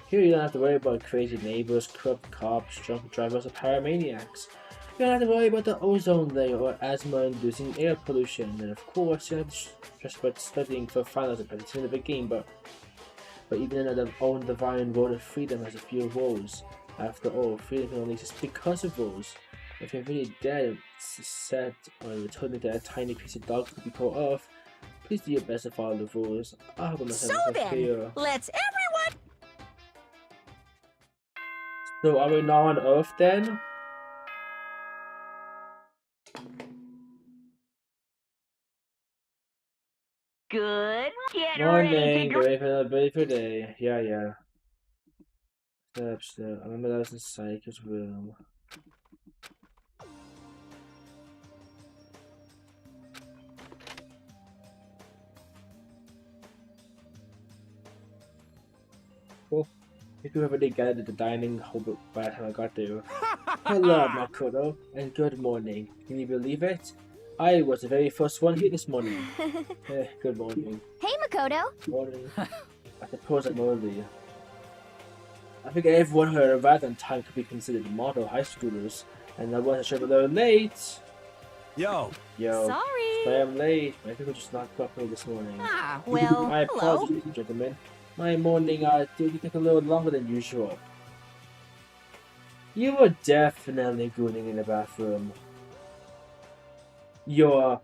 Here you don't have to worry about crazy neighbors, corrupt cops, drunk drivers, or paramaniacs. You don't have to worry about the ozone layer or asthma-inducing air pollution. And of course, you have to stress about studying for finals at the end of the game, but even another own divine road of freedom has a few woes. After all, freedom can only exist because of woes. If you're really dead, set, or returning to a tiny piece of dog to be called off, please do your best to follow the rules. I hope I'm not so then, let's everyone. So are we now on Earth then? Good. Get Morning, ready to ready for the day. Yeah. Steps. I remember that was in Psycho's room. Cool. If you ever did get it at the dining hall by the time I got there. Hello, Makoto, and good morning. Can you believe it? I was the very first one here this morning. Good morning. Hey, Makoto. Morning. I suppose I'm early. I think everyone who arrived on time could be considered model high schoolers, and I wasn't sure if they were late. Yo. Sorry. I'm late. My people just not properly this morning. Ah, well, My hello. apologies, gentlemen. My morning did take a little longer than usual. You were definitely gooning in the bathroom. Your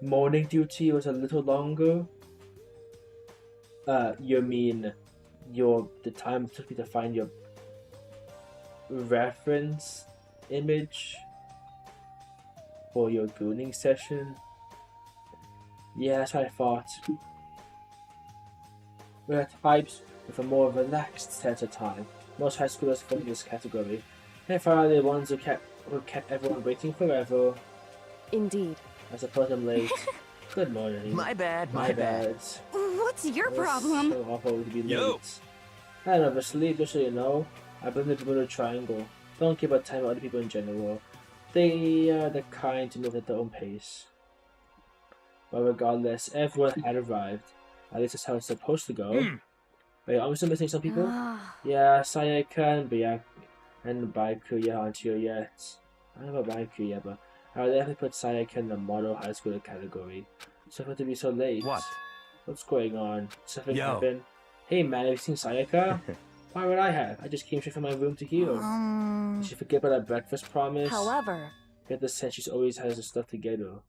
morning duty was a little longer? You mean the time it took me to find your reference image for your gooning session? Yeah, that's what I thought. We're at types with a more relaxed sense of time. Most high schoolers fall in this category. And if are the ones who kept everyone waiting forever. Indeed. I suppose I'm late. Good morning. My bad, My bad. What's your It's problem? so awful to be Yo. late. I never sleep, just so you know. I believe in the Bermuda Triangle. Don't give a time to other people in general. They are the kind to move at their own pace. But regardless, everyone had arrived. At least that's how it's supposed to go. Wait, I'm still missing some people? Yeah, Sayaka and Byaku and Byakuya aren't here yet. I don't know about Byakuya yet, but I would definitely put Sayaka in the model high school category. So for it to be so late. What? What's going on? Something Yo. happened? Hey man, have you seen Sayaka? Why would I have? I just came straight from my room to here. Did she forget about that breakfast promise? However, Get the sense she always has the stuff together.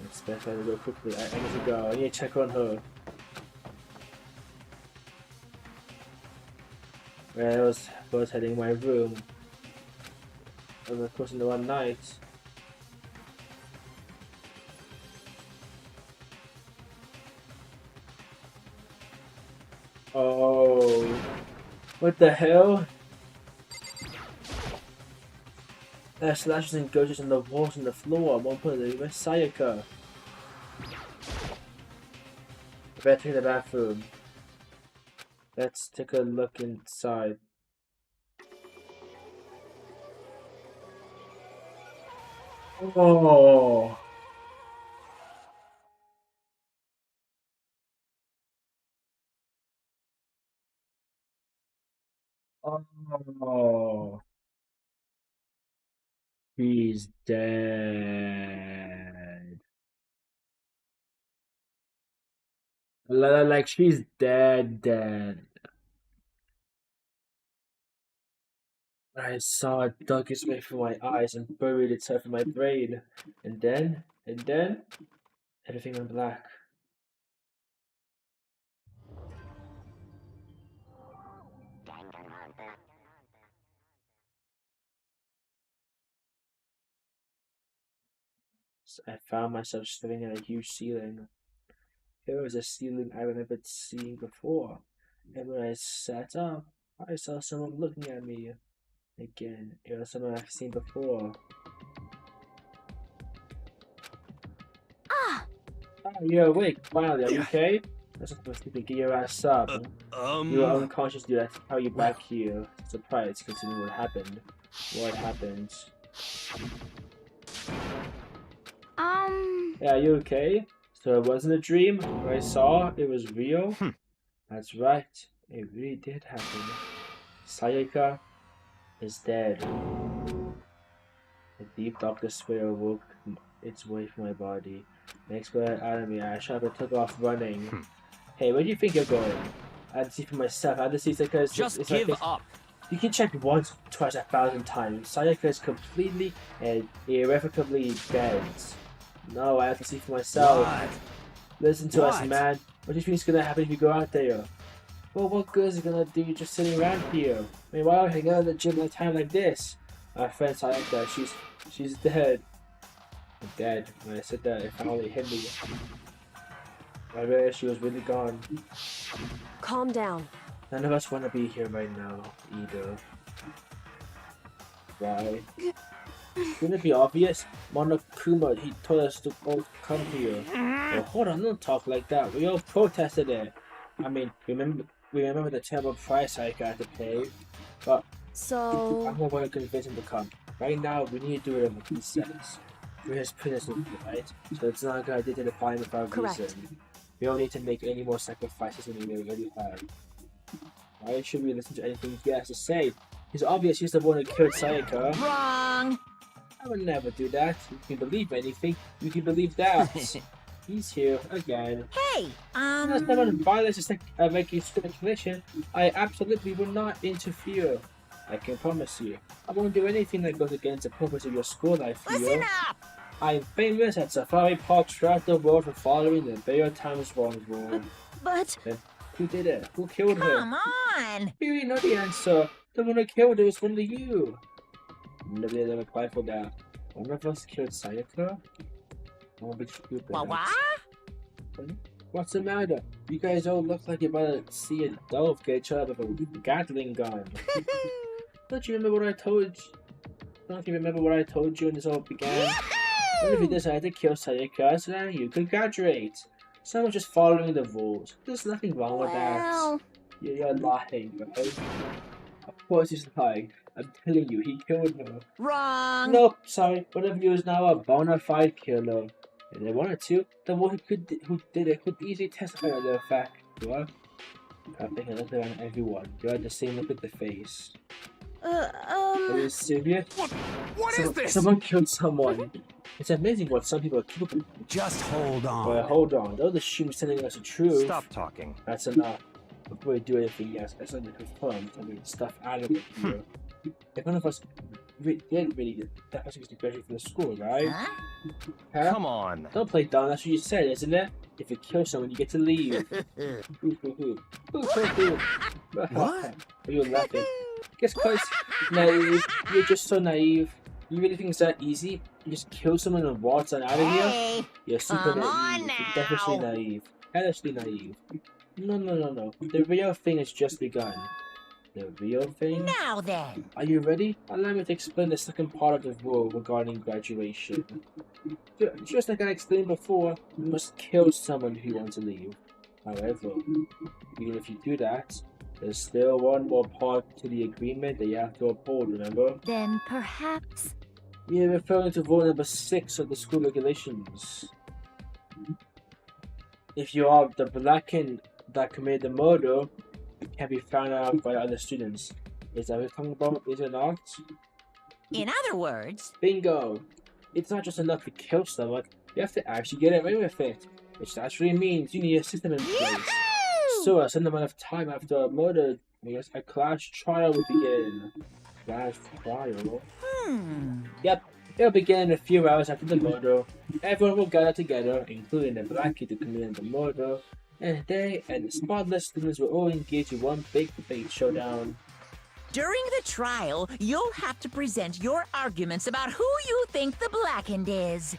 It's better to go quickly. I need to go. I need to check on her. Where I was heading my room. Over the course of the one night. Oh, what the hell? There are slashes and gouges on the walls and the floor. At one point, they went Sayaka. I better take the bathroom. Let's take a look inside. Oh. Oh. He's dead. Like she's dead. I saw it dug its way through my eyes and buried itself in my brain. And then, everything went black. I found myself staring at a huge ceiling. It was a ceiling I remembered seeing before, and when I sat up, I saw someone looking at me. Again, it was someone I've seen before. ah, Oh, you're awake, finally, are you okay? That's not supposed to be, get your ass up. You were unconscious, dude, that's how you back here. Surprised, considering what happened. What happened? Yeah, are you okay? So it wasn't a dream? What I saw, it was real? That's right, it really did happen. Sayaka is dead. A deep darkness sweat awoke its way from my body. It exploded out of me. I shot up and took off running. Hey, where do you think you're going? I had to see for myself. I had to see because Just it's give like up. you can check once, twice, 1,000 times. Sayaka is completely and irrevocably dead. No, I have to see for myself. What? Listen to us, What? man. What do you think is gonna happen if you go out there? Well, what good is it gonna do just sitting around here? I mean, why would I hang out at the gym at a time like this? My friend Sayaka, she's dead. Dead. When I said that, it finally hit me. I realized she was really gone. calm down. None of us want to be here right now, either. Why? Wouldn't it be obvious? Monokuma, he told us to both come here. Well, hold on, don't talk like that. We all protested it. I mean, remember the terrible price I got to pay? But So, I'm not going to convince him to come. Right now, we need to do it in he says. We're his prisoners, right? So it's not a good idea to define him without Correct. reason. We don't need to make any more sacrifices than we already have. Why should we listen to anything he has to say? It's obvious he's the one who killed Sayaka. Wrong. I would never do that. You can believe anything. You can believe that. He's here again. Hey, That's not violence, it's like a regular speculation. I absolutely will not interfere. I can promise you. I won't do anything that goes against the purpose of your school life here. listen up. I'm famous at safari parks throughout the world for following the Bear Times Wrong rule. but Then who did it? Who killed her? Come on. We already know the answer. The one who killed her was one of you. Nobody ever replied for that. One of us killed Sayaka? I won't be stupid. What? What's the matter? You guys all look like you're about to see a dove get each other with a Gatling gun. Don't you remember what I told you? Don't you remember what I told you when this all began? What if you decide to kill Sayaka so that you could graduate? Someone just following the rules. There's nothing wrong with that. You're lying, right? Of course he's lying. I'm telling you, he killed her. Wrong! Nope, sorry. One of you is now a bona fide killer. If they wanted to, the one who did it could easily testify to the fact. You are? I'm taking a look around everyone. You had the same look at the face. Are you serious? What is this? Someone killed someone. It's amazing what some people kill people. Just hold on. Well, hold on. Though the shoe is telling us the truth. Stop talking. That's enough. Before we do anything else, that's something to confirm. Something stuff out of it here. If one of us didn't really get that person gets to graduate from the school, right? Huh? Come on. Don't play dumb. That's what you said, isn't it? If you kill someone, you get to leave. What? Are you laughing? Guess quite naive. You're just so naive. You really think it's that easy? You just kill someone and waltz on out of here? You're super come on naive. now. You're definitely naive. Helishly naive. No. The real thing has just begun. The real thing? Now then. Are you ready? Allow me to explain the second part of the rule regarding graduation. Just like I explained before, you must kill someone who wants to leave. However, even if you do that, there's still one more part to the agreement that you have to uphold, remember? Then perhaps... You're referring to rule number 6 of the school regulations. If you are the Blackened that committed the murder, it can be found out by other students. Is that what you're talking about, is it not? In other words... Bingo! It's not just enough to kill someone, you have to actually get away with it. Which actually means you need a system in place. So, a certain amount of time after a murder, I guess a class trial will begin. Class trial? Yep, it'll begin in a few hours after the murder. Everyone will gather together, including the black kid who committed the murder, and they and the spotless students will all engage in one big debate showdown. During the trial, you'll have to present your arguments about who you think the Blackened is.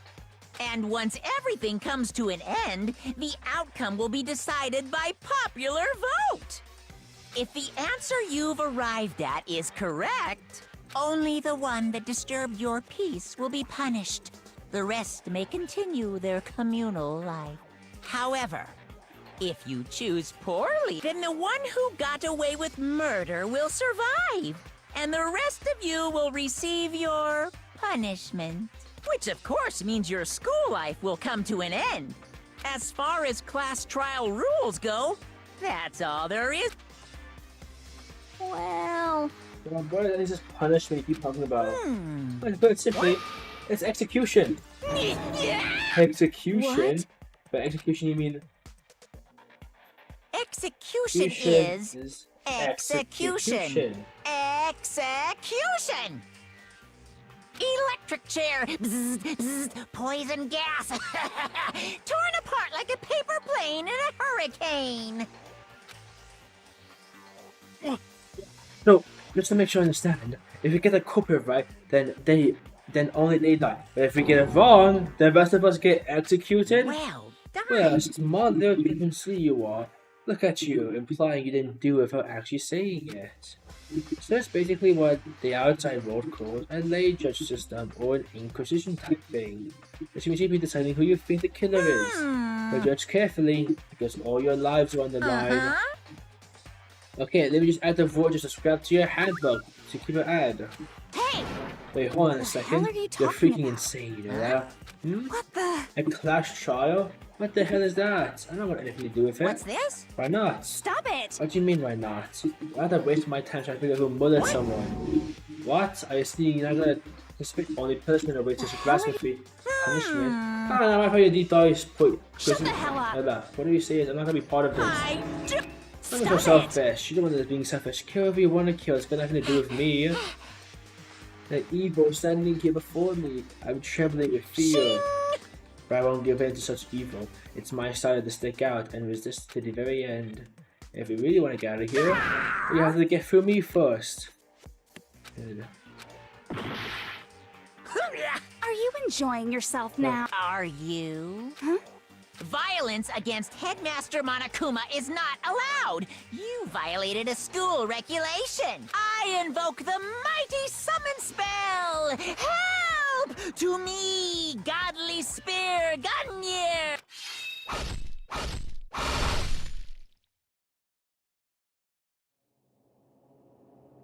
And once everything comes to an end, the outcome will be decided by popular vote. If the answer you've arrived at is correct, only the one that disturbed your peace will be punished. The rest may continue their communal life. However, if you choose poorly, then the one who got away with murder will survive, and the rest of you will receive your punishment. Which of course means your school life will come to an end. As far as class trial rules go, that's all there is. Well... Well, boy, that is just punishment you keep talking about. But simply, it's execution. Execution? What? By execution you mean... Execution is execution. Execution! Electric chair! Bzz, bzz, poison gas! Torn apart like a paper plane in a hurricane! No, just to make sure I understand. If you get the culprit right, then only they die. But if we get it wrong, the rest of us get executed? Well done! Well, smart little see you are. Look at you, implying you didn't do it without actually saying it. So that's basically what the outside world calls a lay judge system or an inquisition type thing. Which means you'll be deciding who you think the killer is. But judge carefully, because all your lives are on the line. Okay, let me just add the word just subscribe to your handbook to keep it add. Hey! Wait, hold on a second. are you You're talking freaking about? insane, you know that? What the... A class trial? What the hell is that? I don't want anything to do with it. What's this? Why not? Stop it! What do you mean, why not? Why would I waste my time trying to figure out who murdered someone? What? Are you saying you're not gonna suspect only punishment or wait to blasphemy? Punishment? I don't know, I thought you did always put... Shut the hell up! What are you saying? I'm not gonna be part of this. I do. I'm not so selfish. You don't want to being selfish. Kill whoever you want to kill. It's got nothing to do with me. The evil standing here before me. I'm trembling with fear. But I won't give in to such evil. It's my side to stick out and resist to the very end. If you really want to get out of here, you have to get through me first. Are you enjoying yourself now? Are you? Huh? Violence against Headmaster Monokuma is not allowed! You violated a school regulation! I invoke the mighty summon spell! help! To me, godly spear, Gungnir!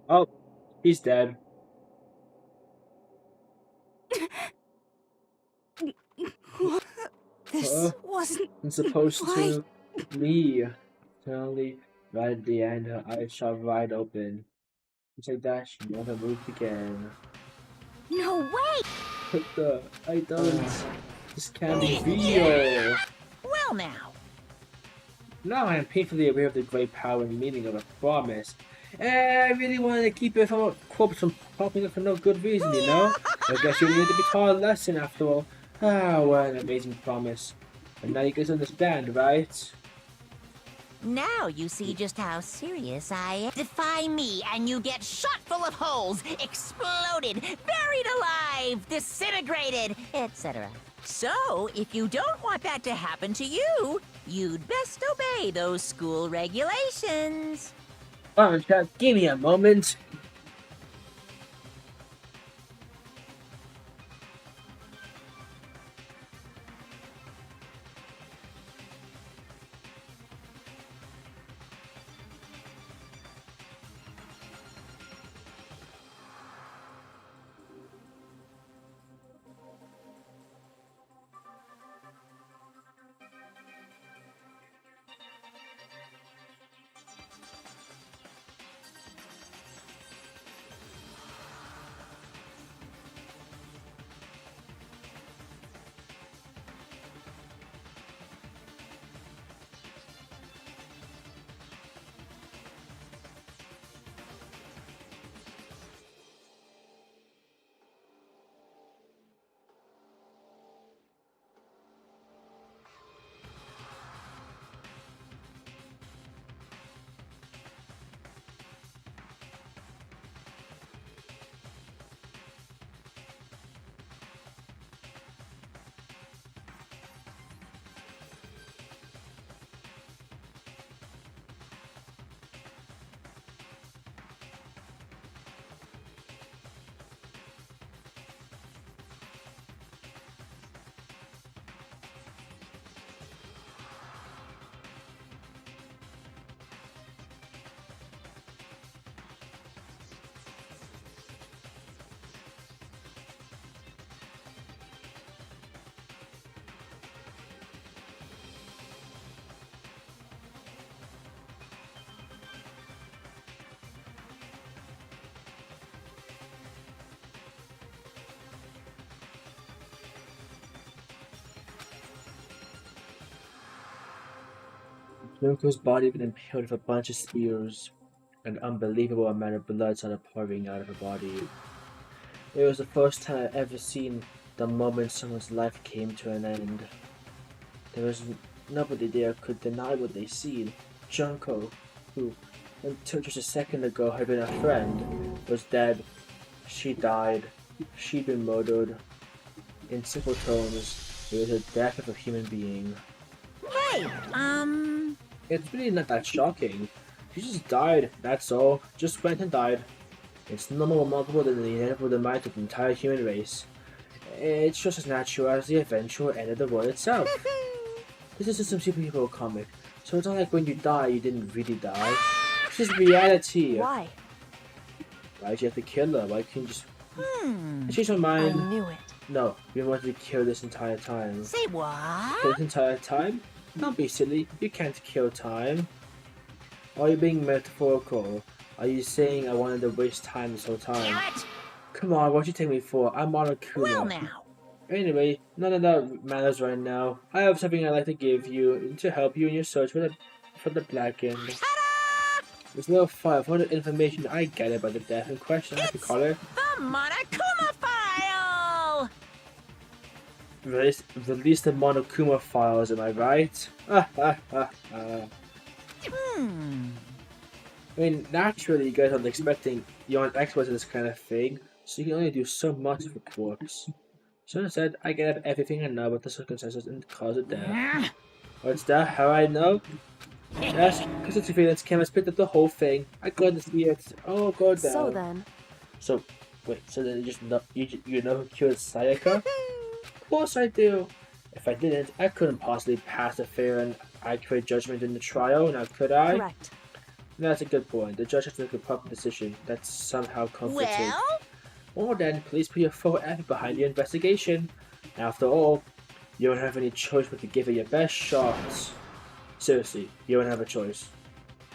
Oh, he's dead. This wasn't I'm supposed why. to me. Suddenly, right at the end, her eyes shot wide open. Just like that, she never moved again. No way! What the? I don't. This can't be real. Well now. Now I am painfully aware of the great power and meaning of a promise. I really wanted to keep it from a corpse from popping up for no good reason, you know? I guess you need to be taught a lesson after all. Ah, what an amazing promise. And now you guys understand, right? Now you see just how serious I am. Defy me and you get shot full of holes, exploded, buried alive, disintegrated, etc. So, if you don't want that to happen to you, you'd best obey those school regulations. Oh, chat, give me a moment. Junko's body had been impaled with a bunch of spears. An unbelievable amount of blood started pouring out of her body. It was the first time I'd ever seen the moment someone's life came to an end. There was nobody there could deny what they seen. Junko, who until just a second ago had been a friend, was dead. She died. She'd been murdered. In simple terms, it was the death of a human being. Hey, It's really not that shocking. She just died, that's all. Just went and died. It's no more remarkable than the inevitable demise of the entire human race. It's just as natural as the eventual end of the world itself. This is just some superhero comic, so it's not like when you die, you didn't really die. It's just reality. Why? Why'd you have to kill her? Why can't you just... I changed my I mind. knew it. No, we wanted to kill this entire time. say what? This entire time? Don't be silly. You can't kill time. Are you being metaphorical? Are you saying I wanted to waste time this whole time? Damn it! Come on, what you take me for? I'm on a Kuma. Well now. Anyway, none of that matters right now. I have something I'd like to give you to help you in your search for the Blackened. Ta-da! There's no file for the information I get about the death in question. I have to call it. The Monokuma file! Release the Monokuma files, am I right? I mean, naturally, you guys aren't expecting, you aren't experts in this kind of thing, so you can only do so much with reports. So instead, I get everything I know about the circumstances and cause of death. What's that? How I know? Yes, because the surveillance cameras picked up the whole thing. I got to see it. Oh god, So then, So, Wait, so then you know who killed Sayaka? Of course I do. If I didn't, I couldn't possibly pass a fair and accurate judgment in the trial, now could I? Correct. That's a good point. The judge has to make a proper decision. That's somehow comforting. Well then, please put your full effort behind the investigation. After all, you don't have any choice but to give it your best shot. Seriously, you don't have a choice.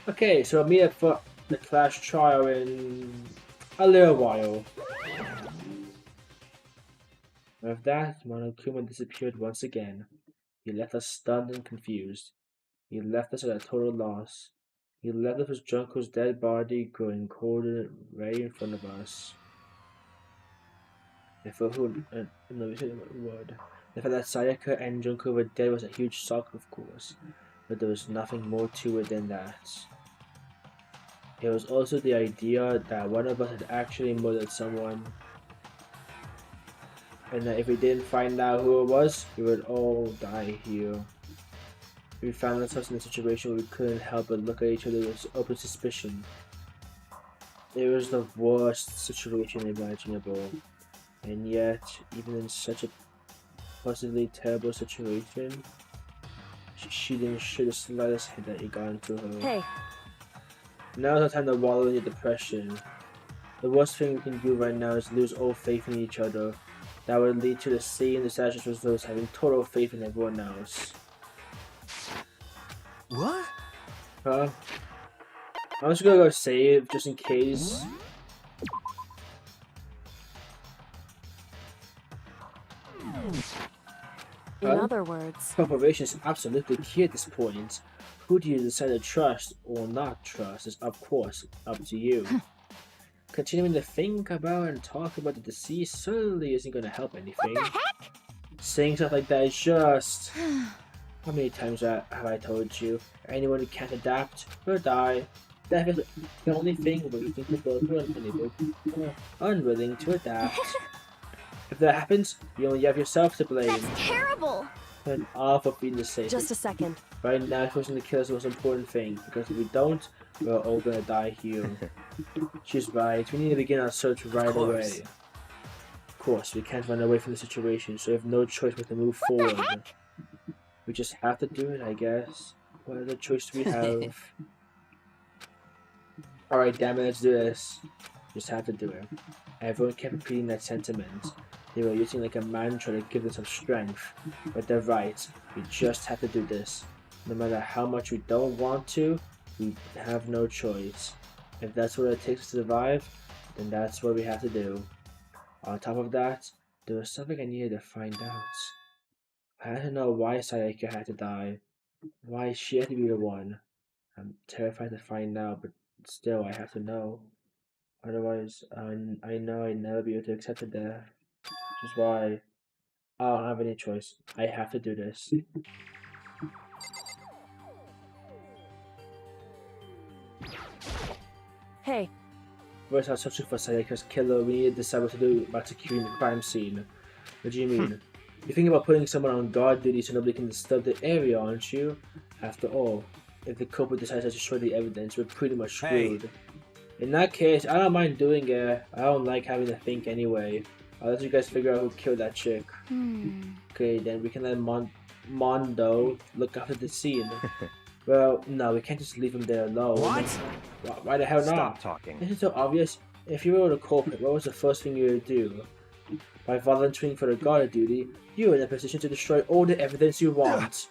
Okay, so we'll meet up for the class trial in a little while. With that, Monokuma disappeared once again. He left us stunned and confused. He left us at a total loss. He left us with Junko's dead body growing colder right in front of us. If a word. The fact that Sayaka and Junko were dead was a huge shock, of course, but there was nothing more to it than that. It was also the idea that one of us had actually murdered someone, and that if we didn't find out who it was, we would all die here. We found ourselves in a situation where we couldn't help but look at each other with open suspicion. It was the worst situation imaginable, and yet, even in such a possibly terrible situation, she didn't show the slightest hint that it got into her. Hey. Now's the time to wallow in your depression. The worst thing we can do right now is lose all faith in each other. That would lead to the same disastrous results, having total faith in everyone else. What? Huh? I'm just gonna go save, just in case. In other words, Cooperation is absolutely key at this point. Who do you decide to trust or not trust is, of course, up to you. Continuing to think about and talk about the deceased certainly isn't going to help anything. What the heck? Saying stuff like that is just... How many times have I told you? Anyone who can't adapt will die. Death is the only thing where you think people are unwilling to adapt. If that happens, you only have yourself to blame. That's terrible. And all for being the same. just a second. Right now, choosing to kill is the most important thing, because if we don't, we're all gonna die here. She's right, we need to begin our search right away. Of course, we can't run away from the situation, so we have no choice but to move forward. We just have to do it, I guess. What other choice do we have? Alright, damn it, let's do this. Just have to do it. Everyone kept repeating that sentiment. They were using like a mantra to give them some strength. But they're right. We just have to do this. No matter how much we don't want to, we have no choice. If that's what it takes to survive, then that's what we have to do. On top of that, there was something I needed to find out. I had to know why Sayaka had to die. Why she had to be the one. I'm terrified to find out, but still I have to know. Otherwise, I know I'd never be able to accept the death. Which is why I don't have any choice. I have to do this. Hey, First, I was searching for Sayaka's killer. We need to decide what to do about securing the crime scene. What do you mean? You're thinking about putting someone on guard duty so nobody can disturb the area, aren't you? After all, if the culprit decides to destroy the evidence, we're pretty much screwed. In that case, I don't mind doing it. I don't like having to think anyway. I'll let you guys figure out who killed that chick. Okay, then we can let Mondo look after the scene. Well, no, we can't just leave him there alone. What? Why the hell not? Stop talking. This is so obvious. If you were the culprit, what was the first thing you would do? By volunteering for the guard duty, you're in a position to destroy all the evidence you want.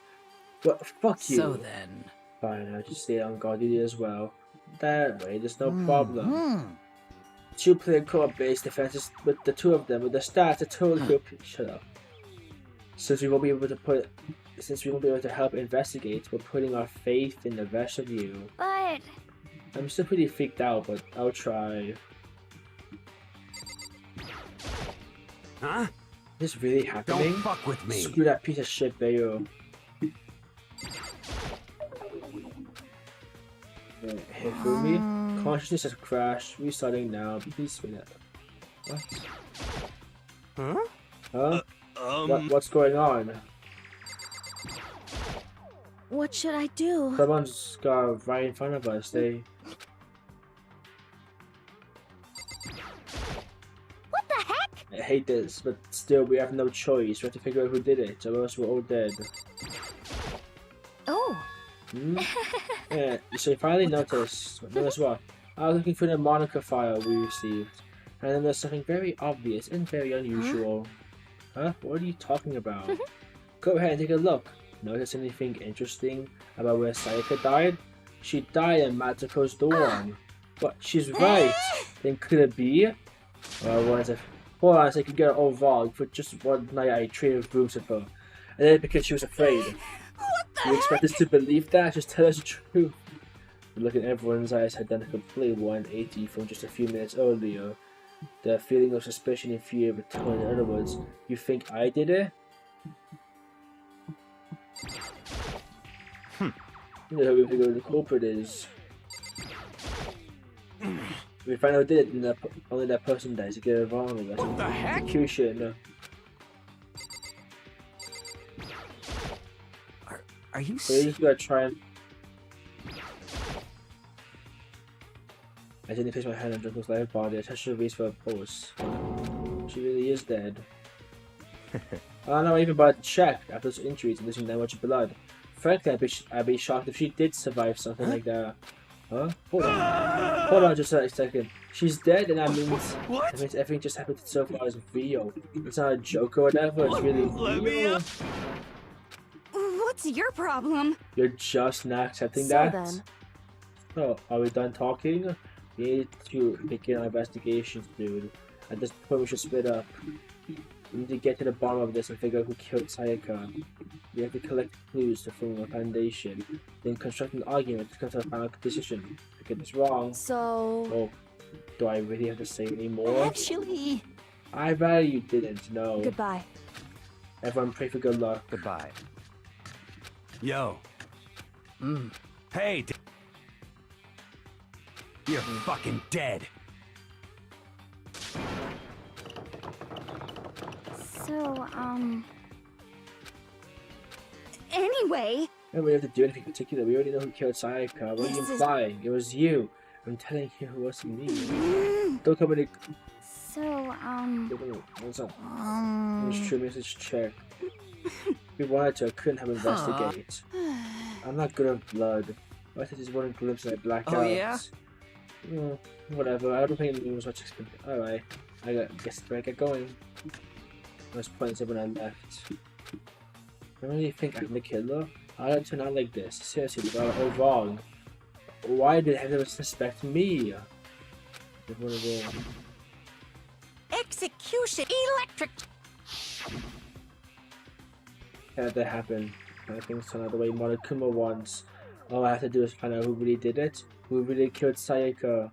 But fuck you. So then... Fine, I'll just stay on guard duty as well. That way, there's no problem. Two-player co-op-based defenses with the two of them with the stats to totally shut up. Since we won't be able to help investigate, we're putting our faith in the rest of you. But I'm still pretty freaked out, but I'll try. Huh? Is this really happening? Don't fuck with me. Screw that piece of shit, Bayo. Hifumi, consciousness has crashed. Restarting now. Please wait up. What? Huh? Huh? What's going on? what should I do? Someone's got right in front of us. hate this, but still, we have no choice. We have to figure out who did it, or else we're all dead. Oh. Hmm? Yeah, so you finally noticed what? I was looking through the Monica file we received, and then there's something very obvious and very unusual. Huh? What are you talking about? Go ahead and take a look. Notice anything interesting about where Sayaka died? She died in Matsuko's dorm. But she's right. Then could it be? Hold on a second, get her all wrong. For just one night I traded rooms with her. And then because she was afraid. You expect us to believe that? Just tell us the truth. The look in everyone's eyes had done a complete 180 from just a few minutes earlier. The feeling of suspicion and fear returned. In other words, you think I did it? You know who we figure the culprit is. We find out who did it, and only that person dies to get it wrong with us. What the heck? Execution. Are you So you just gotta try and... I didn't place my hand on Junko's live body. I touched her wrist for a pulse. She really is dead. I don't know even about to check after those injuries and losing that much blood. Frankly, I'd be shocked if she did survive something like that. Huh? Hold on just a second. She's dead, and that means everything just happened so far is real. It's not a joke or whatever. It's really real. What's your problem? You're just not accepting So that. then. So, are we done talking? We need to begin our investigations, dude. At this point, we should split up. We need to get to the bottom of this and figure out who killed Sayaka. We have to collect clues to form a foundation, then construct an argument to come to a final decision. If I get this wrong, So. oh, do I really have to say any more? Actually. I'd rather you didn't, no. Goodbye. Everyone pray for good luck. Goodbye. Yo. Hey. You're fucking dead. So, Anyway. And we don't have to do anything particular. We already know who killed Sayaka. What are you implying? It was you. I'm telling you it wasn't me. Don't come any... so, What's up? It's true, message check. If we wanted to, I couldn't have investigate. I'm not good at blood. I think just one glimpse and I black out. Oh, yeah? Whatever, I don't think it was much expected. Alright, guess I better get going. I was pointing when I left. I really think I'm the killer? How did it turn out like this? Seriously, we got it all wrong. Why did everyone suspect me? Execution electric. How did that happen? I think turn out the way Monokuma wants. All I have to do is find out who really did it. Who really killed Sayaka.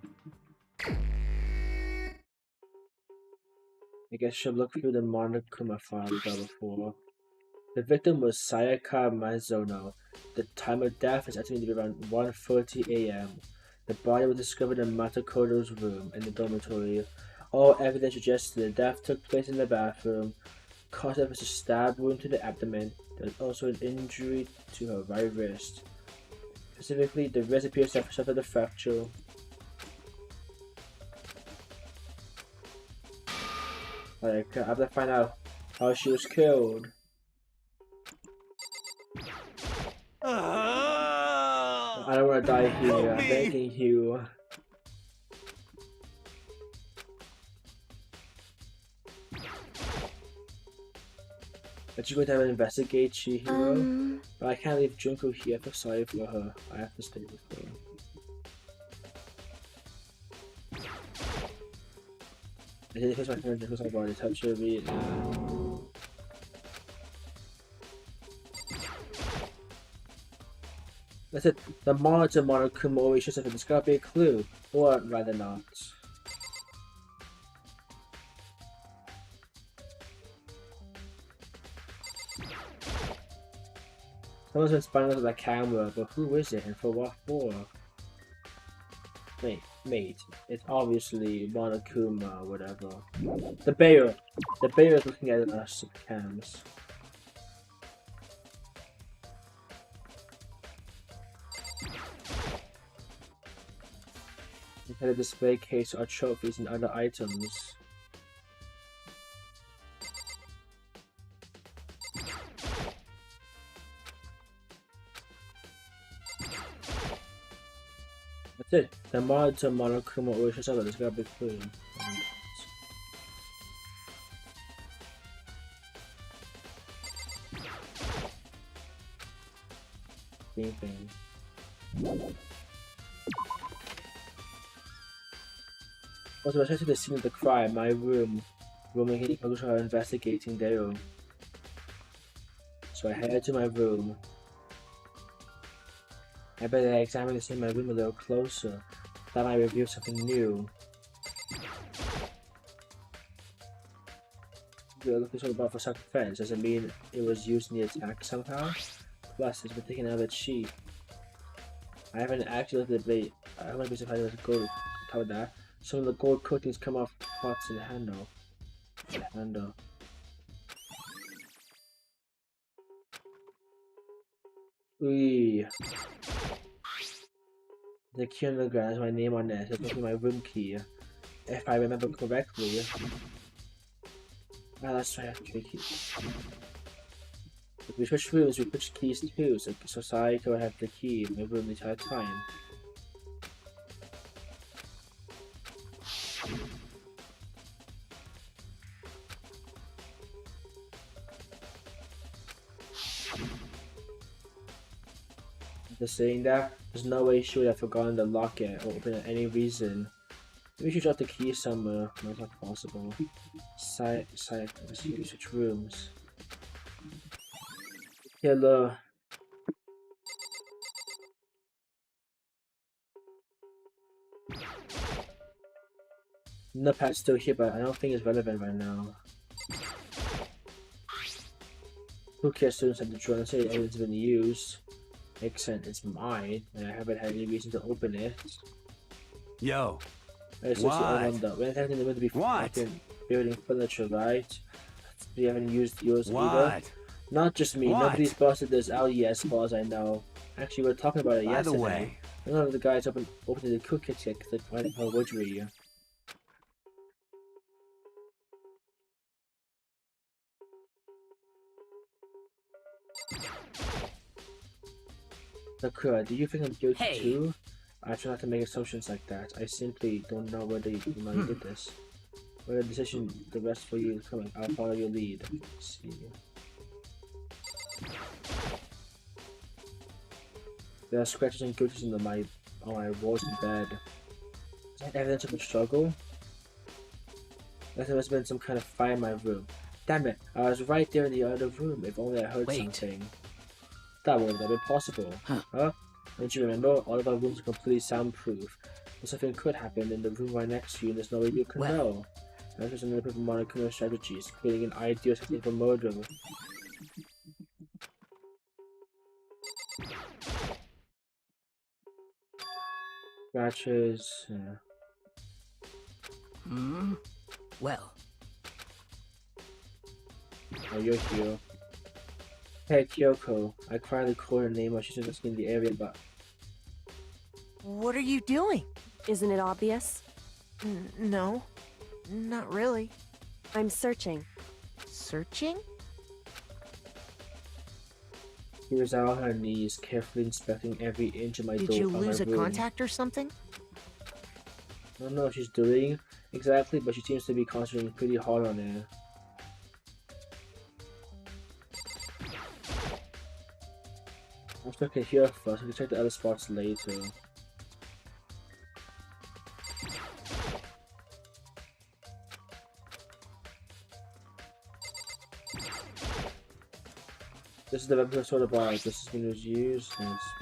I guess I should look through the Monokuma file we got before. The victim was Sayaka Mizono. The time of death is estimated to be around 1:30 a.m. The body was discovered in Matakoto's room in the dormitory. All evidence suggests the death took place in the bathroom. Cause of was a stab wound to the abdomen. There was also an injury to her right wrist. Specifically, the wrist appears to have suffered a fracture. I have to find out how she was killed. I don't want to die here. I'm begging you. But you're going to have an investigate Chihiro? But I can't leave Junko here. I feel sorry for her. I have to stay with her. I didn't face my friend because I've already touched her. That's it. The monitor Monokuma always shows up and there's gotta be a clue. Or rather not. Someone's been spying on the camera, but who is it and for what for? Mate, it's obviously Monokuma or whatever. The bear! The bear is looking at us cams. We had a display case or trophies and other items. That's it. The monitor monochrome ocean solid is gotta be clear. Thing. Also, especially the scene of the crime, my room, roaming in are investigating there. So I head to my room. I better examine the scene in my room a little closer. That might reveal something new. Look is all about for self-defense. Does it mean it was used in the attack somehow? Plus, it's been taken out of its sheath. I haven't actually looked at the blade. I might be surprised with gold top of that. Some of the gold coatings come off parts in the handle. Ooh. The key on the ground has my name on it. It's my room key. If I remember correctly. Ah, that's right, tricky. If we switch rooms, we switch keys too, so Psycho will have the key in my room the entire time. After saying that, there's no way she would have forgotten to lock it or open it any reason. Maybe she dropped the key somewhere. That's not possible. Switch rooms. Hello. The pad's still here, but I don't think it's relevant right now. Who cares? Students have the drawer and say it's been used. Makes sense, it's mine, and I haven't had any reason to open it. Yo. When it's having the to be fucking building furniture, right? You haven't used yours either. Not just me, nobody's busted this out yet as far as I know. Actually, we were talking about it yesterday. By the way, none of the guys opened the cook kit yet because they're finding her witchery. Sakura, do you think I'm guilty too? I try not to make assumptions like that. I simply don't know whether you might get this. Whether the decision the rest for you is coming, I'll follow your lead. Let's see. There are scratches and guilties on my walls in bed. Is that evidence of a struggle? There must have been some kind of fire in my room. Damn it, I was right there in the other room. If only I heard something. That wouldn't have been possible. Huh? Don't you remember? All of our rooms are completely soundproof. But something could happen in the room right next to you and there's no way you can know. That's just another people monochrome strategies, creating an ideal setting for murder. Scratches, Well. Oh, you're here. Hey, Kyoko. I quietly called her name while she's just in the area, but... What are you doing? Isn't it obvious? No. Not really. I'm searching. Searching? She was out on her knees, carefully inspecting every inch of my door. Did you lose a contact or something? I don't know what she's doing exactly, but she seems to be concentrating pretty hard on it. I'm stuck here first, I can check the other spots later. This is the episode about this has been used and it's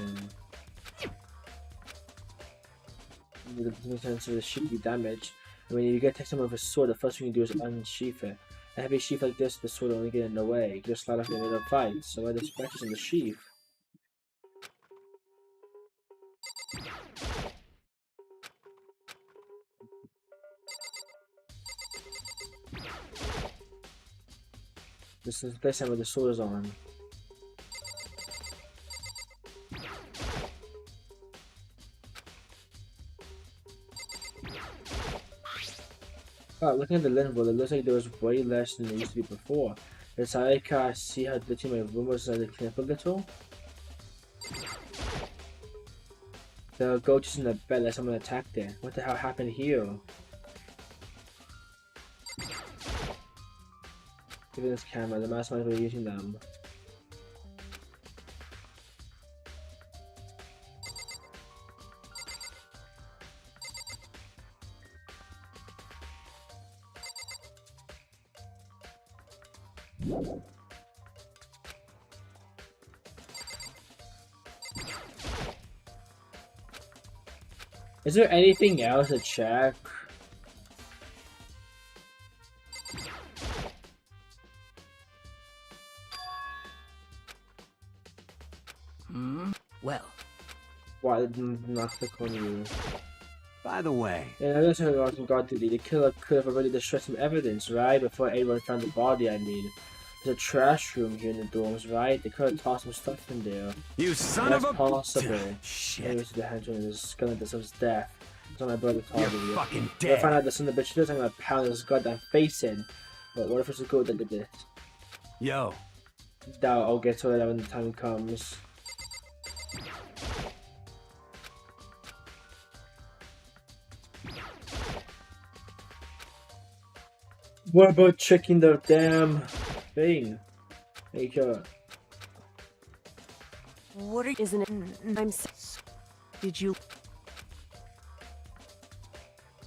been the sense of the sheath be damaged. And when you get someone with a sword, the first thing you do is unsheath it. A heavy sheath like this, the sword will only get in the way. You just slide off in the middle of the fight, so why the scratches in the sheath? This is the place where the sword is on. Looking at the linen roll, it looks like there was way less than there used to be before. Did Sayaka see how dirty my room was and clean up a little? The goat is in the bed like someone attacked it. What the hell happened here? Given this camera, the masterminds were using them. Is there anything else to check? Well. Why did not click on you? By the way. Yeah, I guess I got to the killer could have already destroyed some evidence, right? Before anyone found the body, I mean. There's a trash room here in the dorms, right? They could have tossed some stuff in there. You son That's of a possible. shit. Maybe it's the henchman and his gun that deserves death. That's what my brother told me. You're fucking If I dead. find out the son of a bitch does, I'm gonna pound his goddamn face in. But what if it's a girl that did this? Yo. Doubt I'll get to it when the time comes. What about checking the damn thing? Hey, Kara. What are you? Isn't it? I'm. Did you?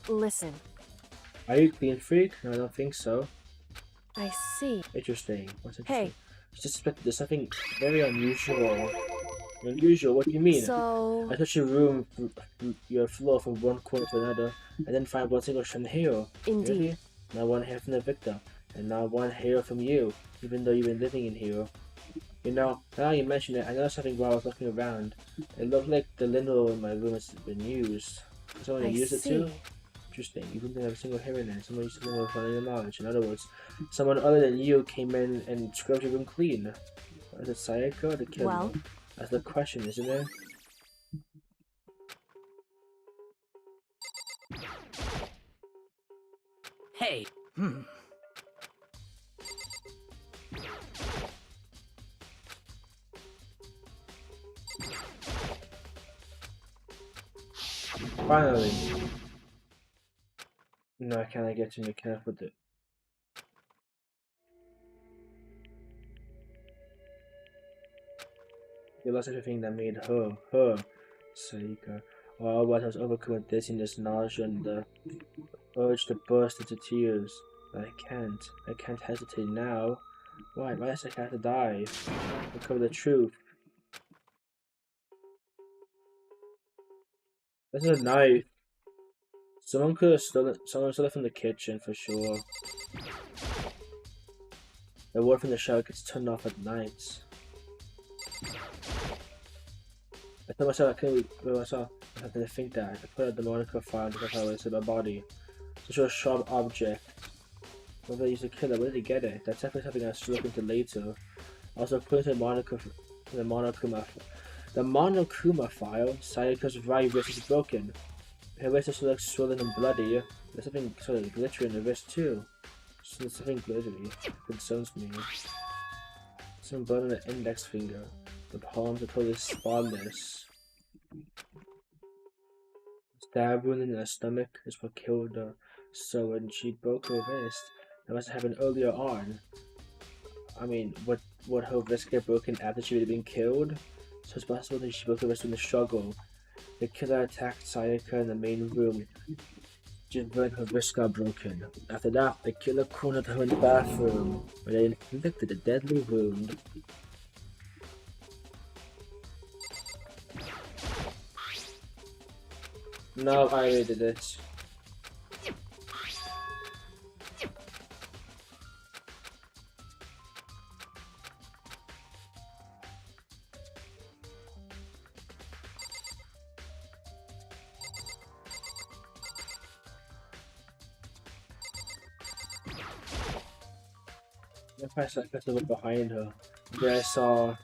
Listen, Are you a clean freak? No, I don't think so. I see. Interesting. What's interesting? Hey. I suspected there's something very unusual. Unusual? What do you mean? So. I touched your room, your floor from one corner to another, and then find one single strand hair. Indeed. Really? Not one hair from the victim, and not one hair from you, even though you've been living in here. You know, now you mention it, I noticed something while I was looking around. It looked like the lintel in my room has been used. Someone I used it see. too? Interesting. You didn't have a single hair in there. Someone used something with your knowledge. In other words, someone other than you came in and scrubbed your room clean. Was it Sayaka or the killer? Well. That's the question, isn't it? Hey. Finally. No, I can't get to mechanic with it. You lost everything that made her, Sayaka. Well, what has overcome with dizziness, nausea, and the urge to burst into tears. But I can't hesitate now. Why does I have to die? Uncover the truth. This is a knife. Someone could have stolen it from the kitchen for sure. The water from the shower gets turned off at night. I told myself I couldn't believe myself. I didn't think that. I put out the Monica file and took out my body. Such a sharp object. Whether they used to kill it, where did they get it? That's definitely something I should look into later. Also, according to the Monokuma file, Sayaka's right wrist is broken. Her wrist also looks swollen and bloody. There's something sort of glittery in the wrist too. There's something glittery. Concerns me. Some blood on the index finger. The palms are totally spotless. Stab wound in her stomach is what killed her. So when she broke her wrist, that must have happened earlier on. I mean, would her wrist get broken after she would have been killed? So it's possible that she broke her wrist in the struggle. The killer attacked Sayaka in the main room. Just when her wrist got broken. After that, the killer cornered her in the bathroom, where they inflicted a deadly wound. No, I already did it. If I look behind her, there I saw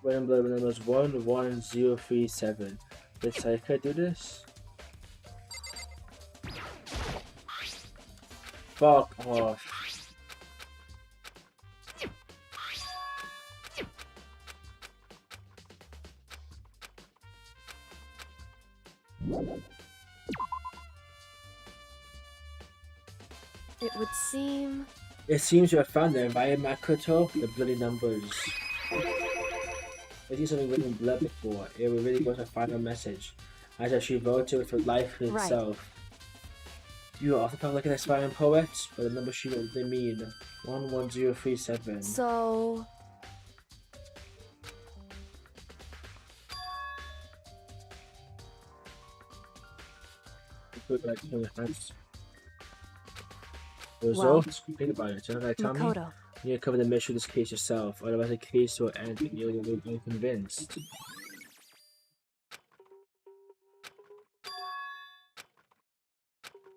red and blue numbers 11037. Did Sayaka do this? Fuck off. It would seem... It seems you have found them via Makoto, the bloody numbers. I see something written in blood before. It really was a final message. As if she wrote it with life itself. You also found like an aspiring poet, but the number she wrote, they mean 11037. So... The results? Think about it. Tell me. Makoto. You need to cover the mystery of this case yourself, otherwise the case will end and you'll be unconvinced.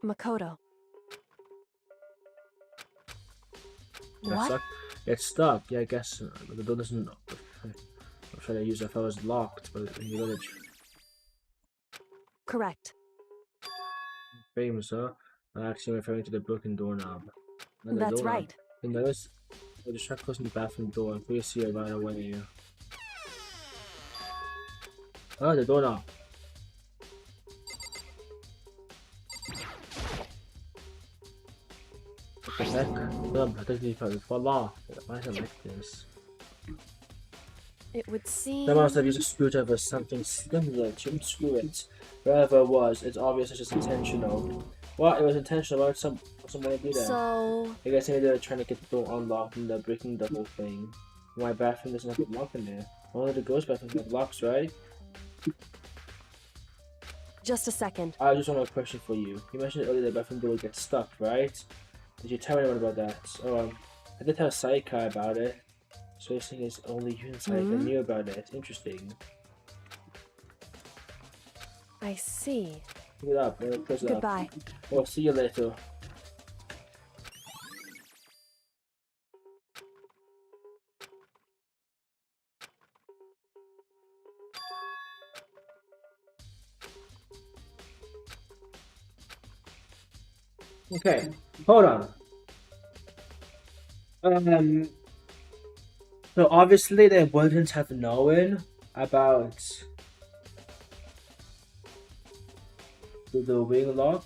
Makoto. That's What? stuck? It's stuck. Yeah, I guess the door doesn't. I'm trying to use it if I was locked, but in the village. Correct. Famous, huh? I'm actually referring to the broken doorknob. Not the That's doorknob. right. You notice? I just try closing the bathroom door and you see it right away. Oh, the doorknob. What the heck? I think you probably fall off. Why is it like this? It would seem... They must have used a screwdriver or something similar to unscrew it. Wherever it was, it's obvious it's just intentional. Well, it was intentional. Why would someone do that? So... I guess maybe they're trying to get the door unlocked and they're breaking the whole thing. My bathroom doesn't have a lock in there. Only the ghost bathroom has locks, right? Just a second. I just want a question for you. You mentioned earlier the bathroom door would get stuck, right? Did you tell anyone about that? Oh, I did tell Saika about it. So you're saying it's only you and Saika knew about it. Interesting. I see. Pick it up. Close it up. Goodbye. Well, see you later. Okay, hold on. So obviously they wouldn't have known about the wing lock.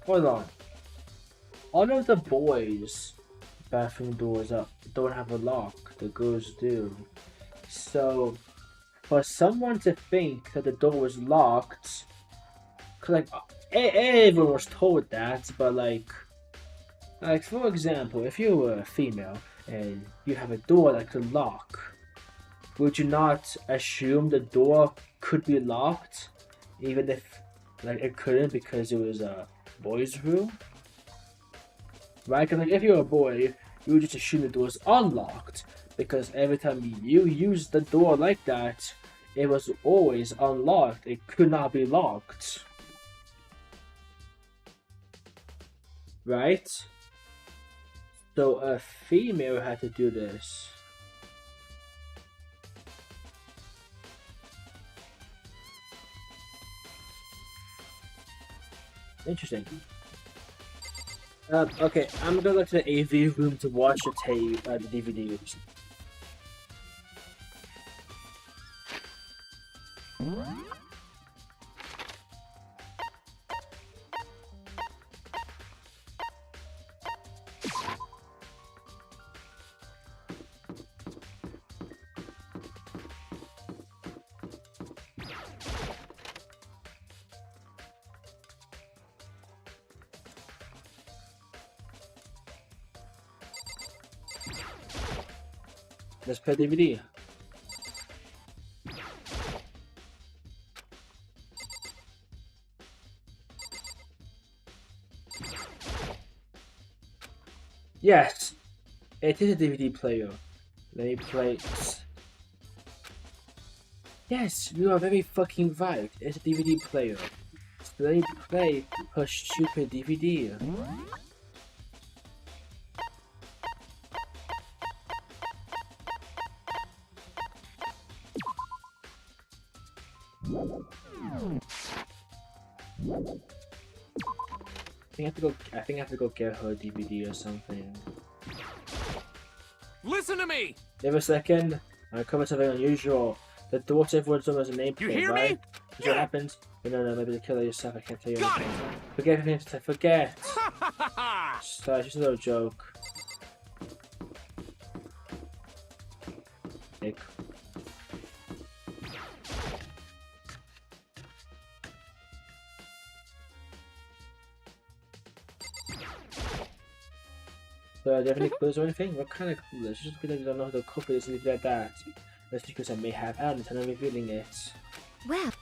Hold on. All of the boys' bathroom doors don't have a lock. The girls do. So for someone to think that the door was locked, cause like everyone was told that, but like for example, if you were a female and you have a door that could lock, would you not assume the door could be locked, even if like it couldn't because it was a boy's room? Right? Cause like if you're a boy, you would just assume the door is unlocked because every time you use the door like that, it was always unlocked. It could not be locked. Right? So a female had to do this. Interesting. Okay, I'm gonna go to the AV room to watch the tape, the DVDs. Let's play DVD. Yes, it is a DVD player. Let me play. Yes, you are very fucking right. It's a DVD player. So let me play her stupid DVD. I think I have to go get her DVD or something. Listen to me! Give a second. I covered something unusual. The daughter everyone's done as a name You plate, hear right? me? That's what happens. But no, maybe the killer yourself. I can't tell you Got anything. Forget everything. Forget. Sorry, just a little joke. Nick. So, do you have any clues or anything? What kind of clues? Just because I don't know who the couple is, anything like that. That's because I may have evidence and I'm revealing it. Well.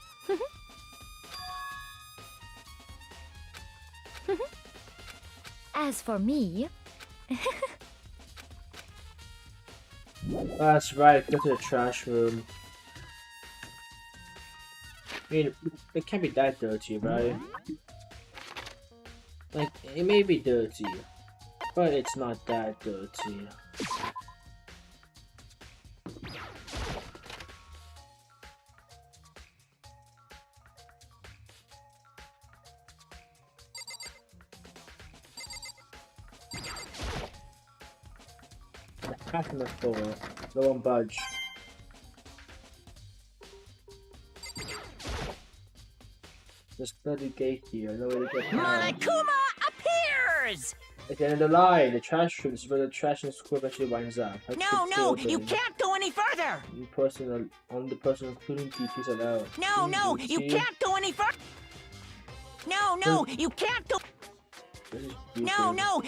As for me, That's right, go to the trash room. I mean, it can't be that dirty, right? Like, it may be dirty, but it's not that dirty. Half on the floor, no one budge. This bloody gate here, no way to get out. Monokuma appears! At the end of the line, the trash room is where the trash in the school eventually winds up. No, you can't go any further! On the person including DPs allowed. No, you can't go any further! No, you can't go. No.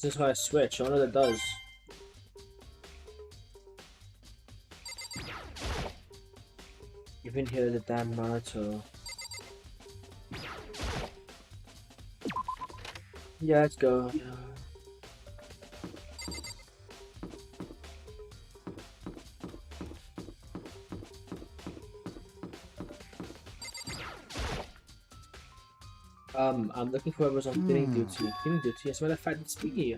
This is why I switch. I wonder what it does. Even here, the damn monitor. Yeah, let's go. I'm looking for whoever's on cleaning duty. Cleaning duty? As a matter of fact, it's me.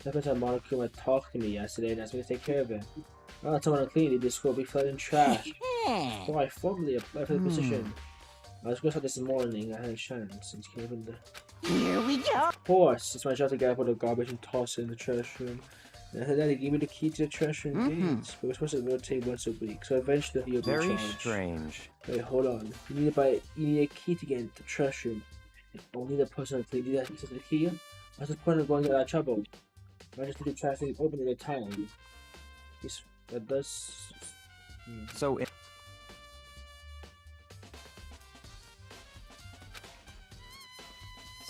That person Monokuma talked to me yesterday and asked me to take care of it. Oh, someone on cleaning this will be flooded in trash. So I formally applied for the position. I was going to start this morning. I had a chance since came in the. Here we go. Of course, it's my job to get up with the garbage and toss it in the trash room. And after that, he gave me the key to the trash room gates. But we're supposed to rotate once a week, so eventually he'll be Very charged. strange. Wait, hold on. You need a key to get into the trash room. Only the person who cleaned that uses the key. What's the point of going to that trouble? I just leave the trash thing open at a time. That does. So.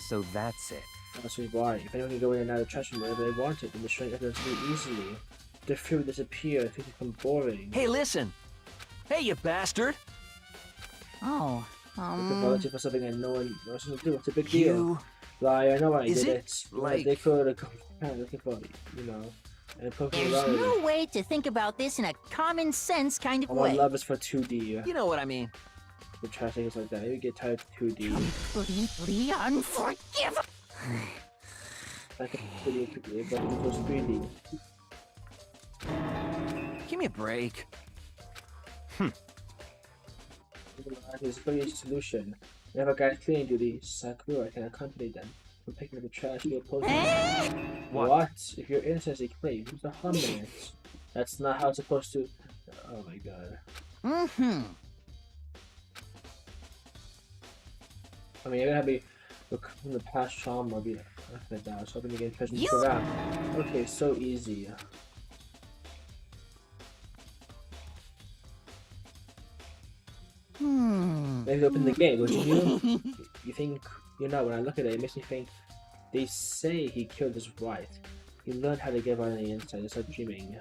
So that's it. That's why. If anyone can go in and out of the trash room whenever they want it, then destroying evidence really easily. The fear will disappear. Things become boring. Hey, listen! Hey, you bastard! Oh, Apology for something and no one knows what to do. It's a big deal. Lie, I know I did it. Like... They could have come looking for, and poking there's around. no way to think about this in a common sense kind of All my way. love is for 2D. You know what I mean. The trash things like that. Maybe get tired of 2D. Completely unforgivable. I can pretty quickly, but it was 3D. Give me a break. There's a pretty solution. Whenever guys cleaning duty, Sakura can accompany them from picking up the trash to a post. What? If you're innocent, they play. Who's the humming it? That's not how it's supposed to. Oh my god. I mean, you're gonna be look from the past charm or be like that. I was hoping to get present for that. Okay, so easy. Maybe open the gate, wouldn't you? You think, when I look at it, it makes me think, they say he killed his wife. He learned how to get out on the inside, it's like dreaming.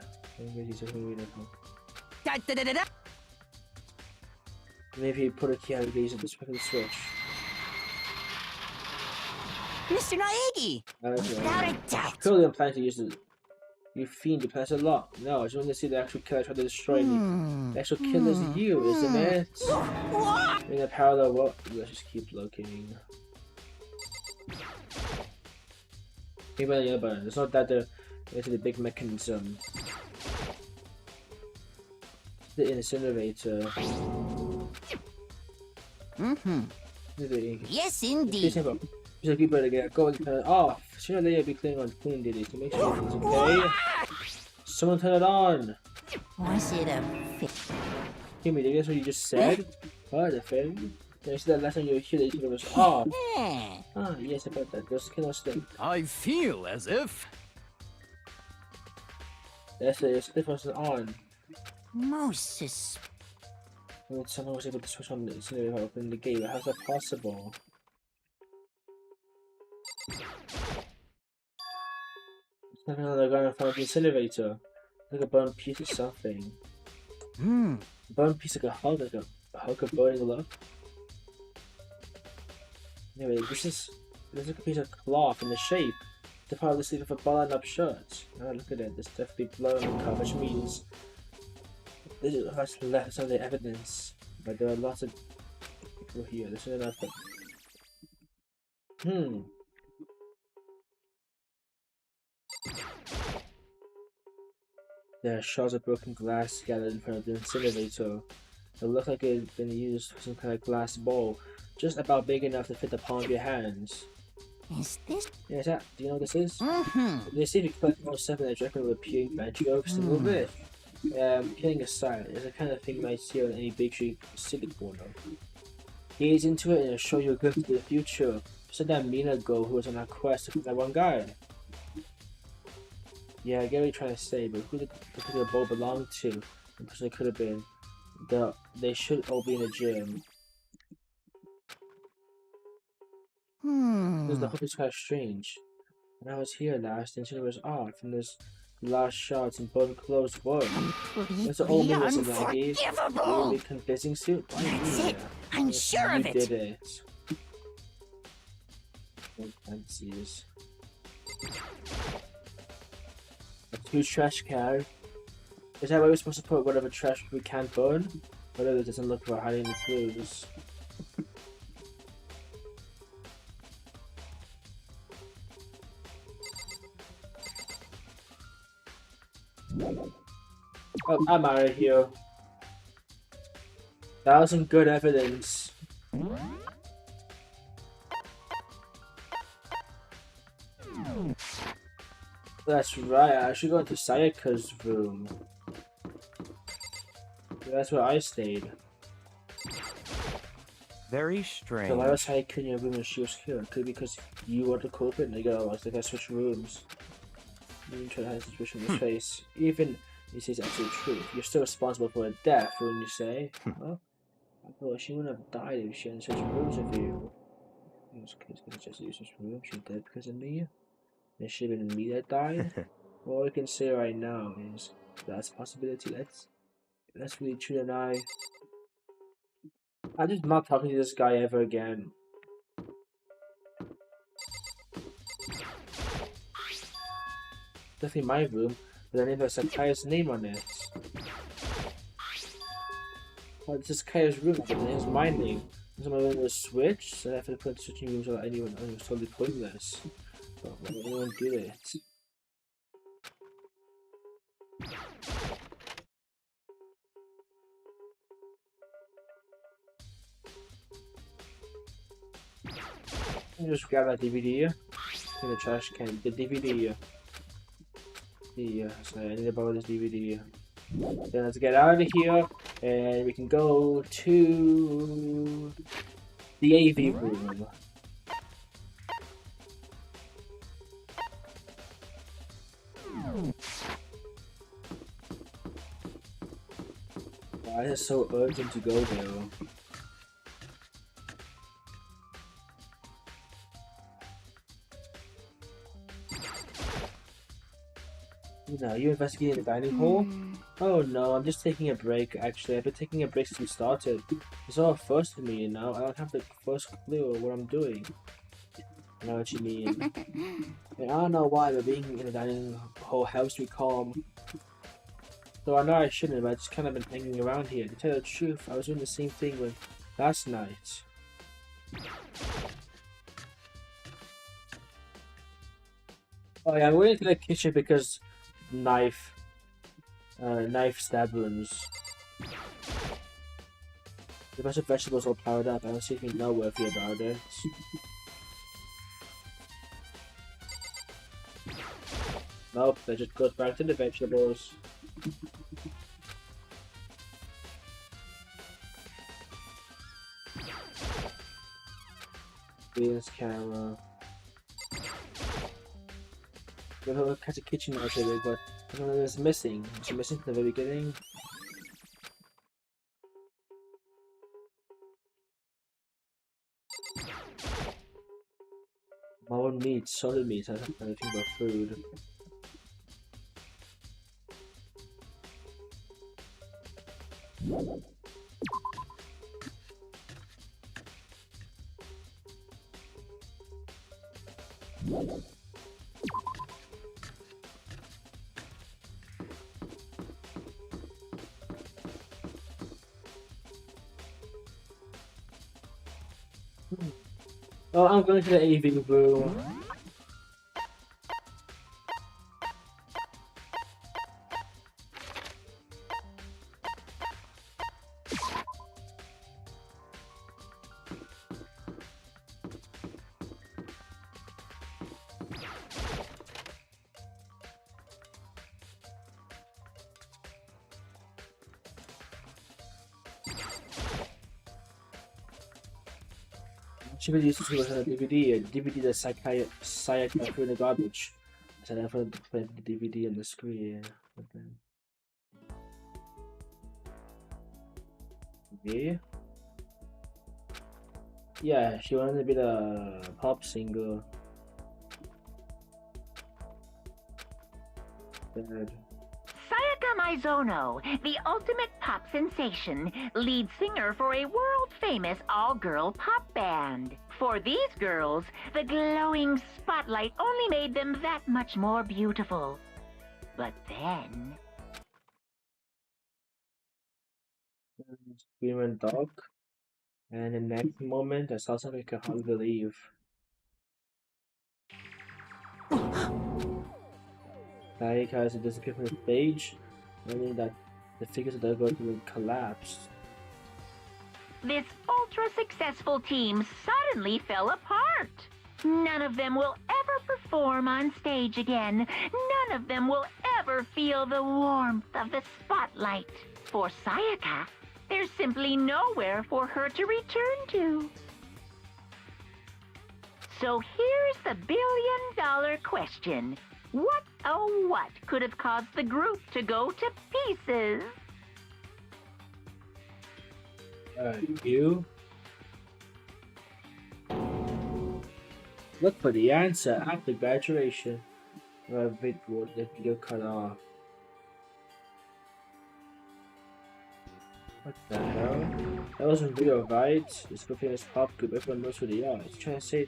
Maybe he put a key out of the gaze and just the switch. Mr. Naegi! Without a doubt. Clearly I'm planning to use it. You fiend, you plan a lot. No, I just want to see the actual killer try to destroy me. The actual killer is you, isn't it? In a parallel world, let's just keep looking. Maybe on the other button. It's not that there's a big mechanism. The incinerator. Mm-hmm. Yes, indeed. So people to get going turn it off. Sooner or later, be cleaning on clean duty to make sure everything's okay. Someone turn it on. Was it a fit? Kimmy, did you guess what you just said? What the thing? You said that last time you were here, that you was off. Ah, yes, about that. Just cannot sleep. I feel as if... That's it. This wasn't on. Most suspicious. When someone was able to switch on the incinerator without opening the gate, how's that possible? It's not another guy in front of the incinerator. Like a burnt piece of something. A burnt piece like a hug of burning love. Anyway, this is like a piece of cloth in the shape. The part of the sleeve of a buttoned up shirt. Oh, look at it. There's definitely blood on the cover, which means this is left some of the evidence. But there are lots of people here. This is enough. There are shards of broken glass gathered in front of the incinerator. It looks like it had been used for some kind of glass bowl, just about big enough to fit the palm of your hands. Is this? Yeah, is that? Do you know what this is? They seem to collect all 7 that reckon will appear by jokes a little bit. Kidding aside, it's the kind of thing you might see on any big street city corner. Gaze into it and it'll show you a glimpse of the future. Just like that Mina girl who was on that quest to find that one guy. Yeah, I get what you're trying to say, but who did the bowl belong to? The person it could have been. They should all be in a gym. Because the hope is kind of strange. When I was here last, the incident was off, and there's last shots and burnt clothes were. That's the only reason that I gave. Really convincing suit? That's it. I'm sure of it. You did it. Fancies. A 2 trash can. Is that where we're supposed to put whatever trash we can't burn? Whatever it doesn't look for hiding the clues. Oh, I'm out of here. That was some good evidence. That's right, I should go into Sayaka's room. That's where I stayed. Very strange. So why was Sayaka in your room when she was here? Could it be because you were the culprit and they got switch rooms? You didn't try to hide the suspicion in his face. Even he says absolute truth. You're still responsible for her death, wouldn't you say? Well, I thought she wouldn't have died if she hadn't switched rooms with you. In this case, because just use this room, she dead because of me. It should have been me that died. All I can say right now is that's a possibility. That's really true, and I'm just not talking to this guy ever again. Definitely my room, but I never have Sakai's name on it. Well, this is Kaya's room, but it has my name. There's my room was switched, so I have to put switching rooms without anyone. It was totally pointless. But why would anyone do it? Let me just grab that DVD in the trash can. The DVD. So I need to borrow this DVD. Then let's get out of here, and we can go to the AV room. Why is it so urgent to go there? No, you investigating the dining hall? Oh no, I'm just taking a break. Actually, I've been taking a break since we started. It's all first for me, you know. I don't have the first clue of what I'm doing. I know what you mean. And I don't know why, but being in the dining hall helps me calm. Though I know I shouldn't, but I just kind of been hanging around here. To tell you the truth, I was doing the same thing with last night. Oh yeah, I'm going to the kitchen because knife stab wounds. The bunch of vegetables all powered up. I don't see anything noteworthy about it. Nope, that just goes back to the vegetables. This camera. The whole kind of kitchen out there, but I don't know what's missing. It's missing from the very beginning. More meat, solid meat. I don't know anything about food. Oh, I'm going to the AV room. She really used to see on a DVD, a DVD that Sayaka threw in the garbage. So I put the DVD on the screen. Okay. Yeah, she wanted to be the pop singer. Bad. Sayaka Mizono, the ultimate pop sensation, lead singer for a world-famous all-girl pop band. For these girls, the glowing spotlight only made them that much more beautiful. But then... We went dark, and the next moment I saw something I could hardly believe. Sayaka has disappeared from the stage, meaning that the figures of the going to collapse. This ultra-successful team suddenly fell apart. None of them will ever perform on stage again. None of them will ever feel the warmth of the spotlight. For Sayaka, there's simply nowhere for her to return to. So here's the billion-dollar question. What, oh what, could have caused the group to go to pieces? You? Look for the answer after graduation. The video cut off. What the hell? That wasn't real, right? It's a famous pop group, everyone knows who they are. It's trying to say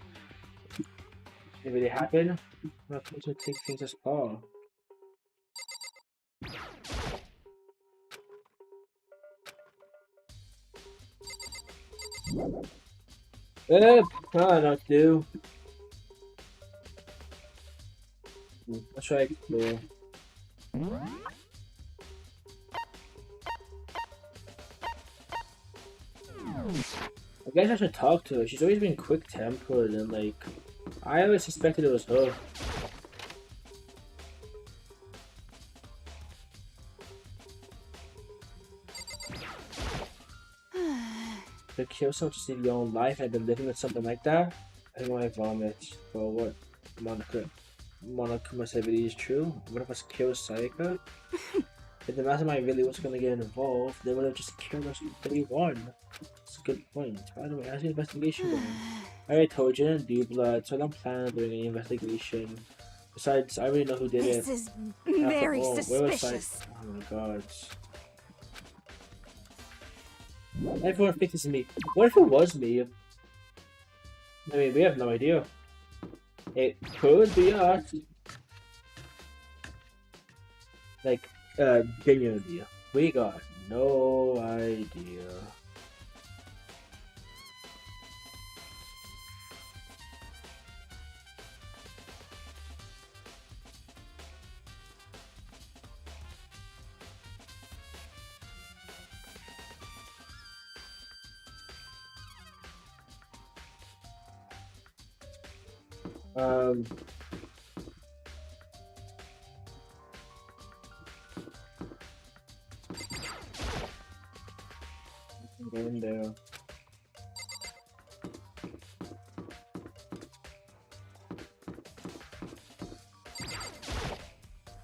it really happened? I'm not supposed to take things as far. I don't do. Let's try explore. I guess I should talk to her. She's always been quick-tempered and like, I always suspected it was her. To kill someone to save your own life and been living with something like that? I think I vomit. For what Monica said really is true. What if us kill Sayaka? If the mastermind really was gonna get involved, they would have just killed us from day one. That's a good point. By the way, how's the investigation going? I already told you I didn't do blood, so I don't plan on doing any investigation. Besides, I already know who did it. This is very suspicious. Oh my god. Everyone thinks it's me. What if it was me? I mean, we have no idea. It could be us. Like, genuinely, we got no idea. Um. Get in there.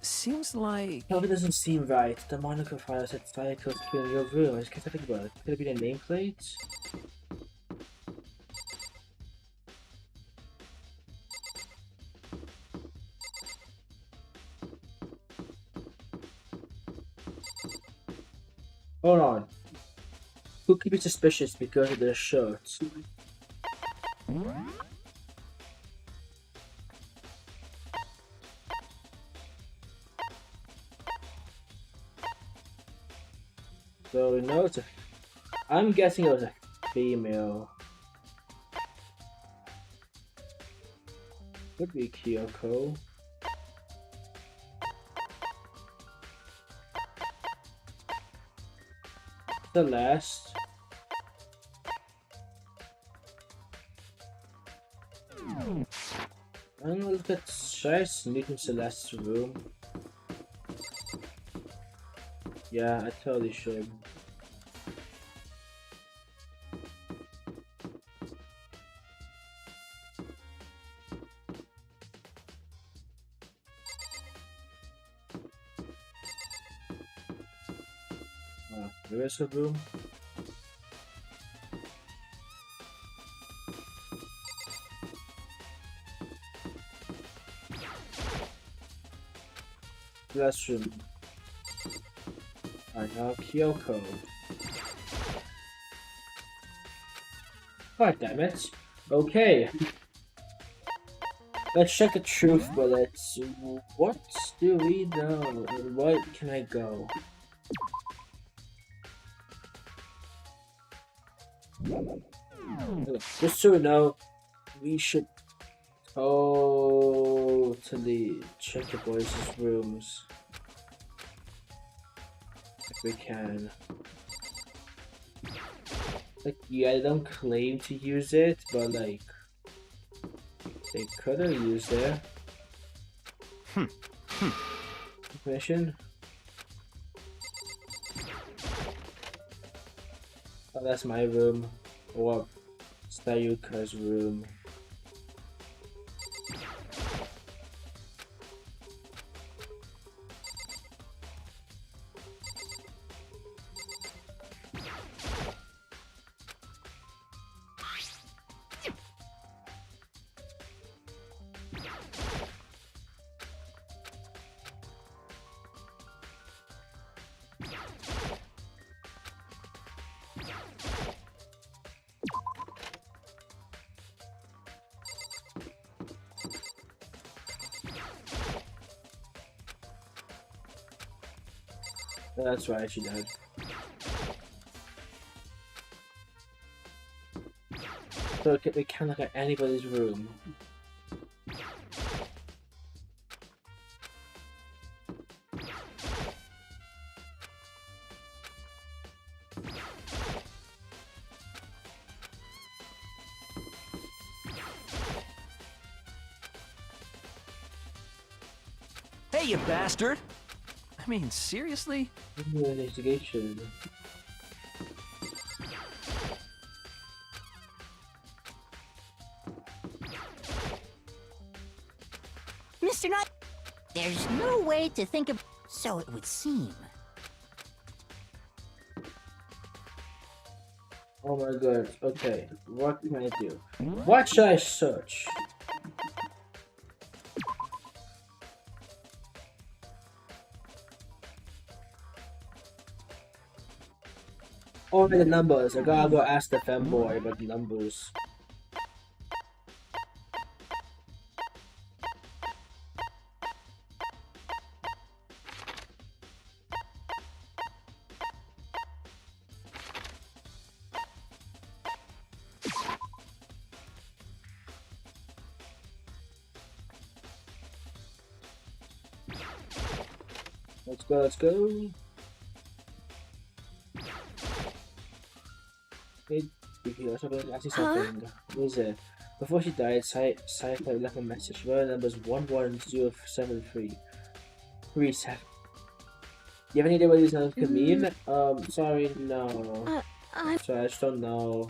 Seems like... No, it doesn't seem right. The Monaco file said fire codes in your room. I just can't think about it. Could it be the nameplate? Hold on. Who could be suspicious because of their shirts? So, no, it's a... I'm guessing it was a female. Could be Kyoko. Celeste. I'm gonna look at... Should I sneak in Celeste's room? Yeah, I totally should. The rest of the room. Restroom. Alright, now Kyoko. God damn it. Okay. Let's check the truth bullets. What do we know? And what can I go? Just so we know, we should totally check the boys' rooms if we can. Like, yeah, I don't claim to use it, but like, they could have used it. Mission. Oh, that's my room. Or Sayuka's room. That's right, she died. So we can't look at anybody's room. Hey, you bastard! I mean, seriously? Investigation. Mr. Knight, there's no way to think of... So it would seem. Oh my god, okay. What can I do? What should I search? Oh, the numbers. I gotta go ask the femboy about the numbers. Let's go, let's go. Hey, I see something. What is it? Before she died, Sayaka left a message. Her number is 11073. 37. You have any idea what these numbers could mean? Sorry, no. Sorry, I just don't know.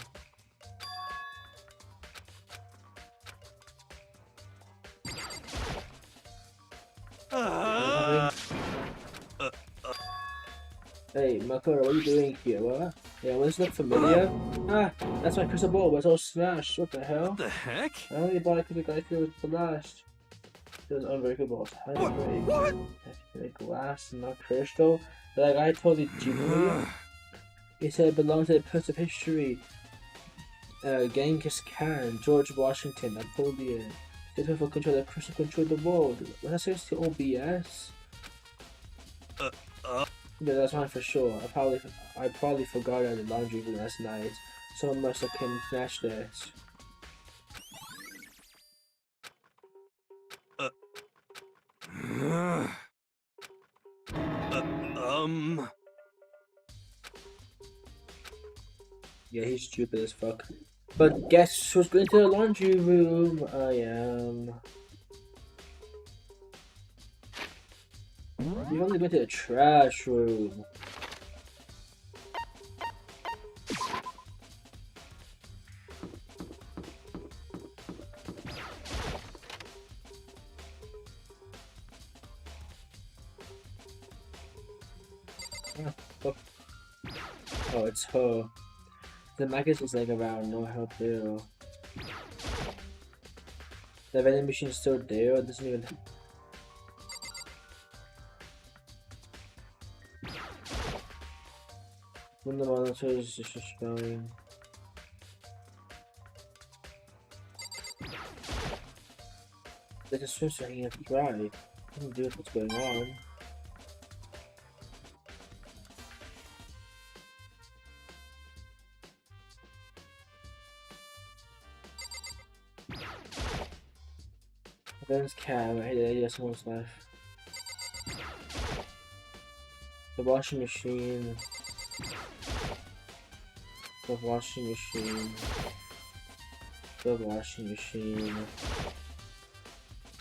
Hey, Makoto, what are you doing here? What? Yeah, well, this look familiar? Ah, that's my crystal ball, but it's all smashed. What the hell? What the heck? I only bought it because the guy feel it was the last. It was unbreakable. What? Glass, not crystal. That guy totally genius. He said it belonged to the Prince of History. Genghis Khan, George Washington, Napoleon. This for control the crystal control the world. Was that seriously all BS? Yeah, that's fine for sure. I probably forgot it at the laundry room last night. Someone must have come snatched this. Yeah, he's stupid as fuck. But guess who's going to the laundry room? I am. You've only been to the trash room. Oh, it's her. The magazine's like around, no help there. The vending machine's still there, it doesn't even. When the monitor is just showing. Like a swim's hanging up dry. I don't do what's going on. There's cab, right there, yes, someone's left. The washing machine. The washing machine. The washing machine.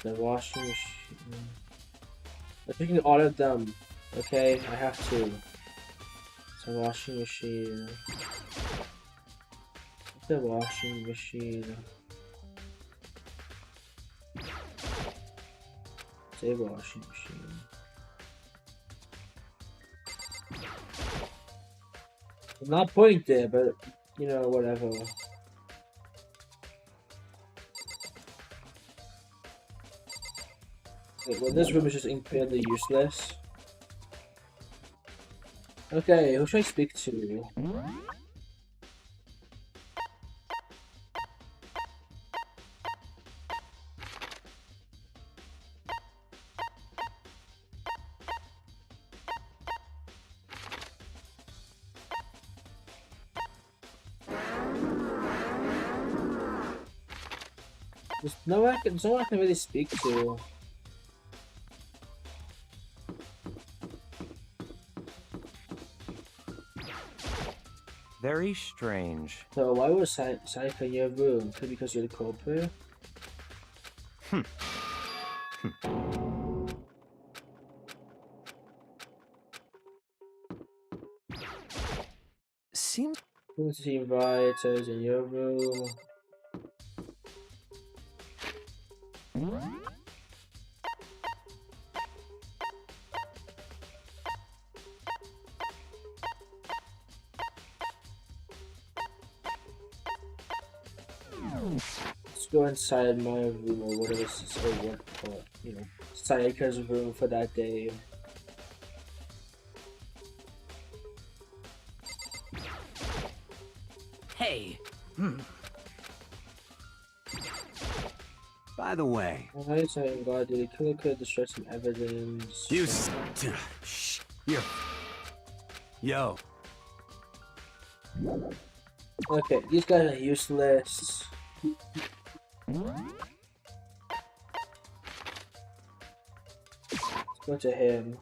The washing machine. I'm picking all of them. Okay, I have to. It's a washing machine. The washing machine. It's a washing machine. I'm not putting there, but you know, whatever. Wait, well, this room is just incredibly useless. Okay, who should I speak to? There's no one I can really speak to. Very strange. So why was Sayaka in your room? Could be because you're the culprit? Seems. Who's the writers in your room? Let's go inside my room or whatever this is, or what, you know, Sayaka's room for that day. Hey. By the way. Alright, so I'm glad the killer could destroy some evidence. You. Yo. Okay, these guys are useless. Let's go to him.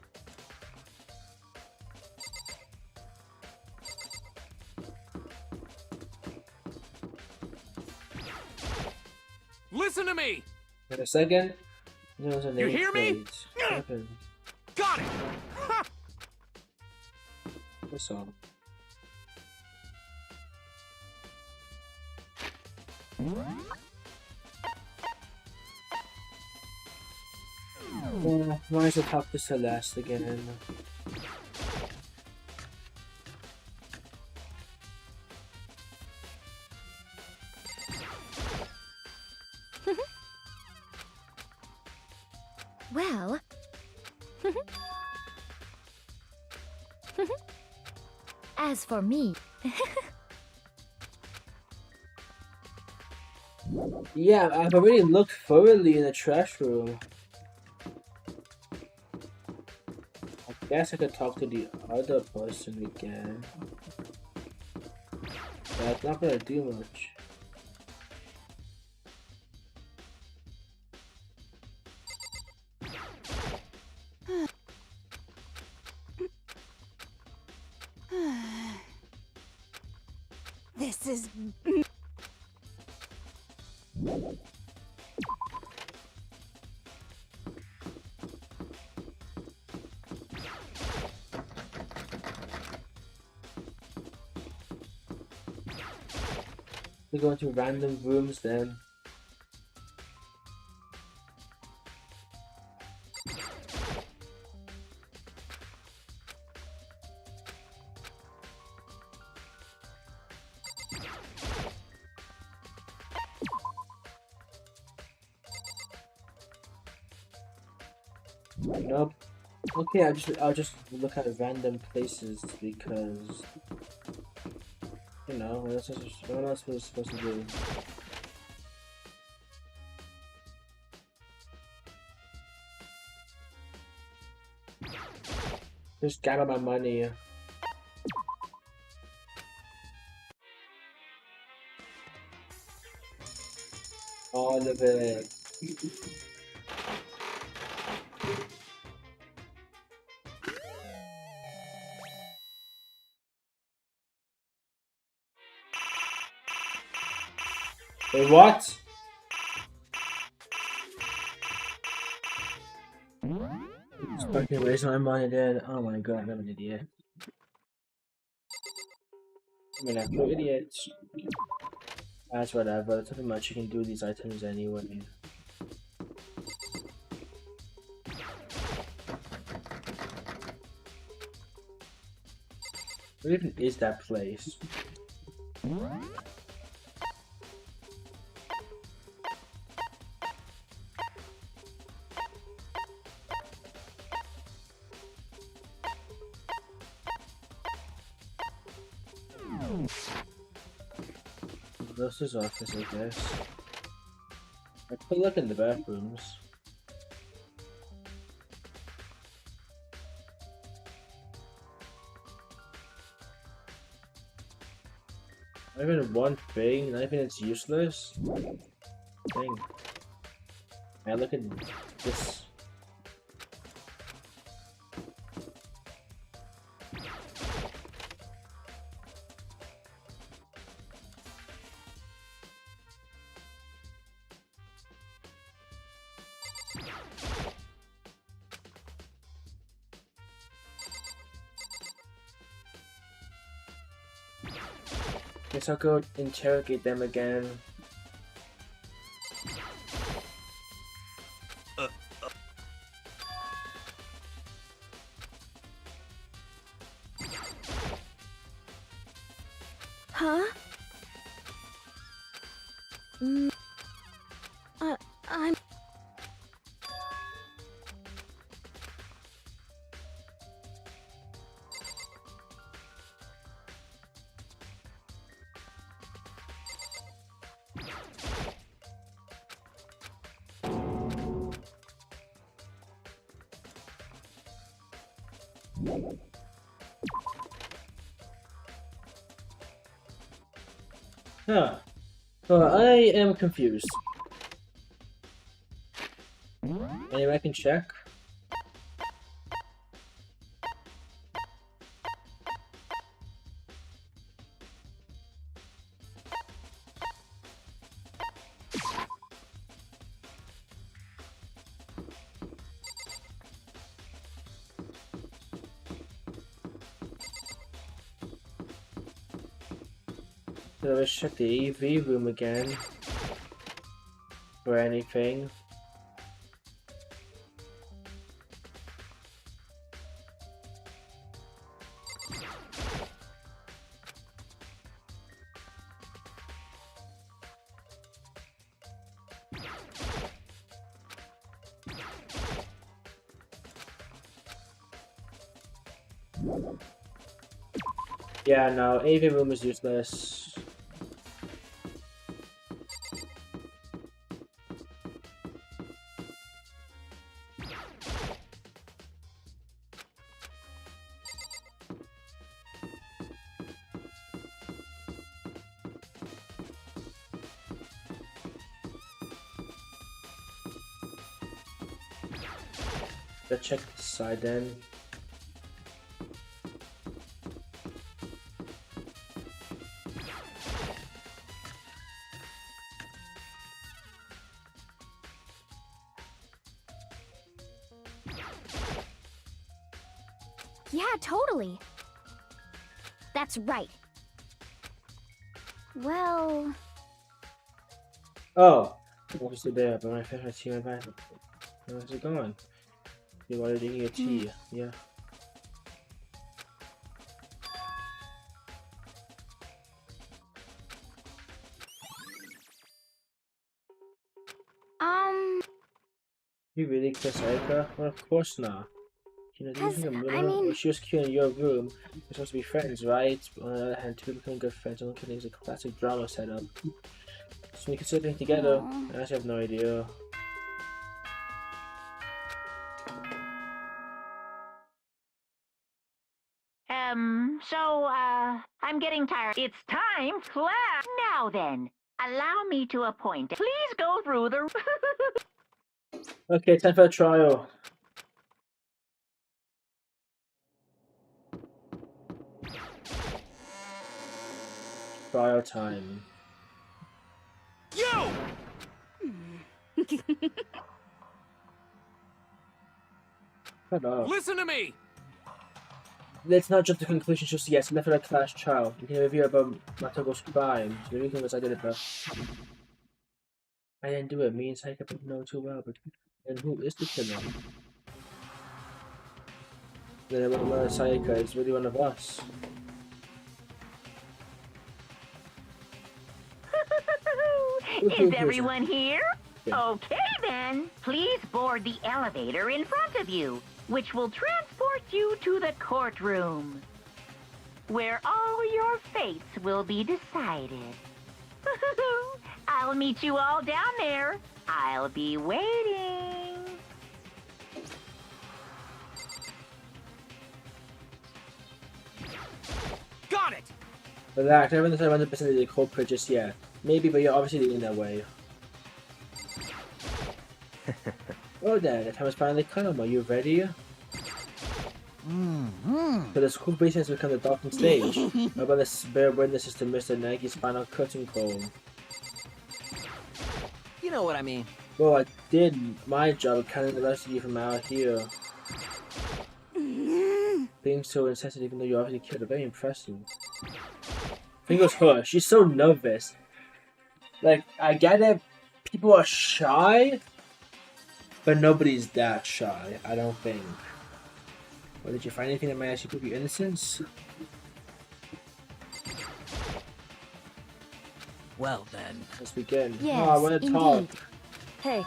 Listen to me! In a second. There's a You hear me? nameplate. What happened? Got it! Ha! What's up? Yeah, might as well talk to Celeste again. Well... As for me... Yeah, I've already looked thoroughly in the trash room. I guess I could talk to the other person again. That's not gonna do much. This is... We go into random rooms then. Nope. Okay, I'll just look at random places because you know what else was supposed to do. Just gather my money. All of it. Wait, what? Just fucking waste my money then. Oh my god, I'm an idiot. I mean, I'm no idiot. That's whatever. There's nothing much you can do with these items anyway. Where even is that place? Grocer's office, I guess. I could look in the bathrooms. Not even one thing, not even it's useless. Dang. Man, look at this. Guess I'll go interrogate them again. Huh? I'm... Huh. I am confused. Anyway, I can check. So let's check the EV room again. For anything. Yeah, no, AV room is useless. Let's check the side then. Yeah, totally. That's right. Well... Oh! Obviously there, but when I finish my tea, my back. Where's it going? You wanted to eat a tea, yeah. You really kiss Aika? Well, of course not. You know, do you think well, she was cute in your room. We're supposed to be friends, right? On the other hand, two becoming good friends, I don't think it's a classic drama setup. So we consider being together. I actually have no idea. I'm getting tired. It's time, class. Now then, allow me to appoint. Please go through the... Okay, time for a trial. Trial time. You! Shut up. Listen to me! Let's not jump to conclusions just yet. Left for a class trial. We can review about Matogo's crime. The reason was I did it, but I didn't do it. Me and Saika know too well, but then who is the killer? Then Saika is really one of us. Is everyone here? Okay then. Please board the elevator in front of you, which will transport you to the courtroom, where all your fates will be decided. I'll meet you all down there. I'll be waiting. Got it! Relax, I haven't decided 100% of the culprit just yet. Maybe, but you're obviously leaning that way. Oh, then, the time has finally come. Are you ready? So the school basement has become the docking stage. How about the bear witnesses to Mr. Nagy's final curtain call? You know what I mean. Well, I did my job of counting the rest of you from out here. Being so insensitive even though you obviously killed her, very impressive. I think it was her. She's so nervous. Like, I get it, people are shy, but nobody's that shy, I don't think. Well, did you find anything that might actually prove your innocence? Well then. Let's begin. Yes, I want to talk. Hey,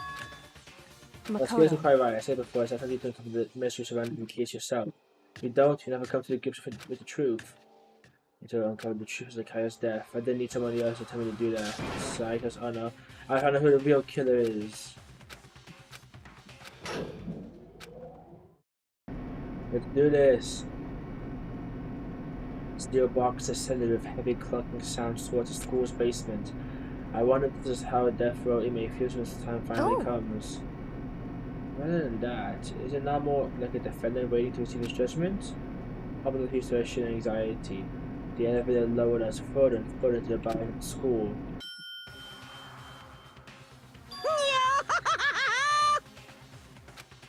Let's get quite right. I said before, I said you don't come to the mystery surrounding the case yourself. If you don't, you never come to the grips with the truth. You don't uncover the truth of Kaya's death. I didn't need someone else to tell me to do that. Psychos, oh no. I found out who the real killer is. Let's do this. Steel box ascended with heavy clucking sounds towards the school's basement. I wonder if this is how a death row inmate feels when the time finally comes. Rather than that, is it not more like a defendant waiting to receive his judgment? Public frustration and anxiety. The elevator lowered us further and further to the back of the school.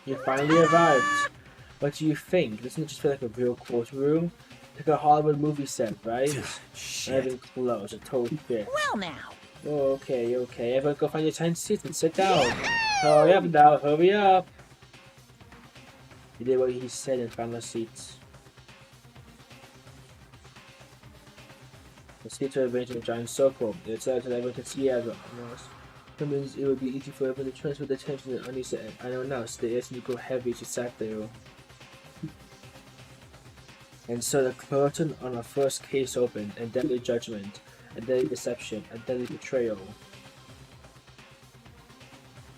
You finally arrived. What do you think? Doesn't it just feel like a real courtroom? like a Hollywood movie set, right? Shit. Not even close. A total fit. Well now. Oh, okay, okay. Everyone go find your 10 seats and sit down. Hurry up now, hurry up. He did what he said and found the seats. The seats were arranged in a giant circle. It's so that everyone could see everyone. That means it would be easy for everyone to transfer the attention and understand. I don't know, so the air seemed to go heavy as she sat there. And so the curtain on our first case opened, a deadly judgment, a deadly deception, a deadly betrayal,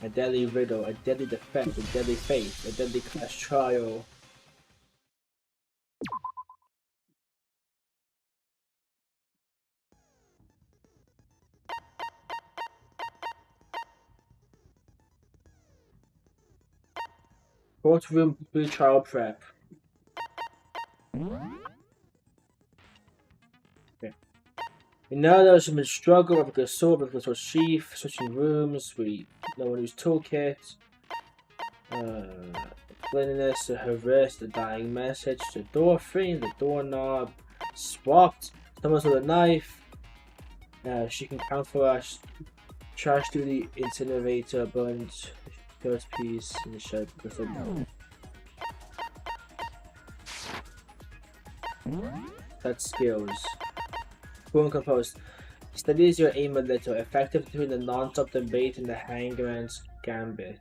a deadly riddle, a deadly defense, a deadly faith, a deadly class trial. Courtroom pre-trial prep. Okay. And now there's some struggle with the sword, with the sheath, switching rooms, no one who's toolkit, cleanliness, her wrist, the dying message, the door frame, the doorknob, swapped, someone's with a knife, she can count for us, trash duty, incinerator, burnt, first piece in the shed, that's skills. Boom composed. Studies your aim a little. Effective between the non-stop debate and the hangman's gambit.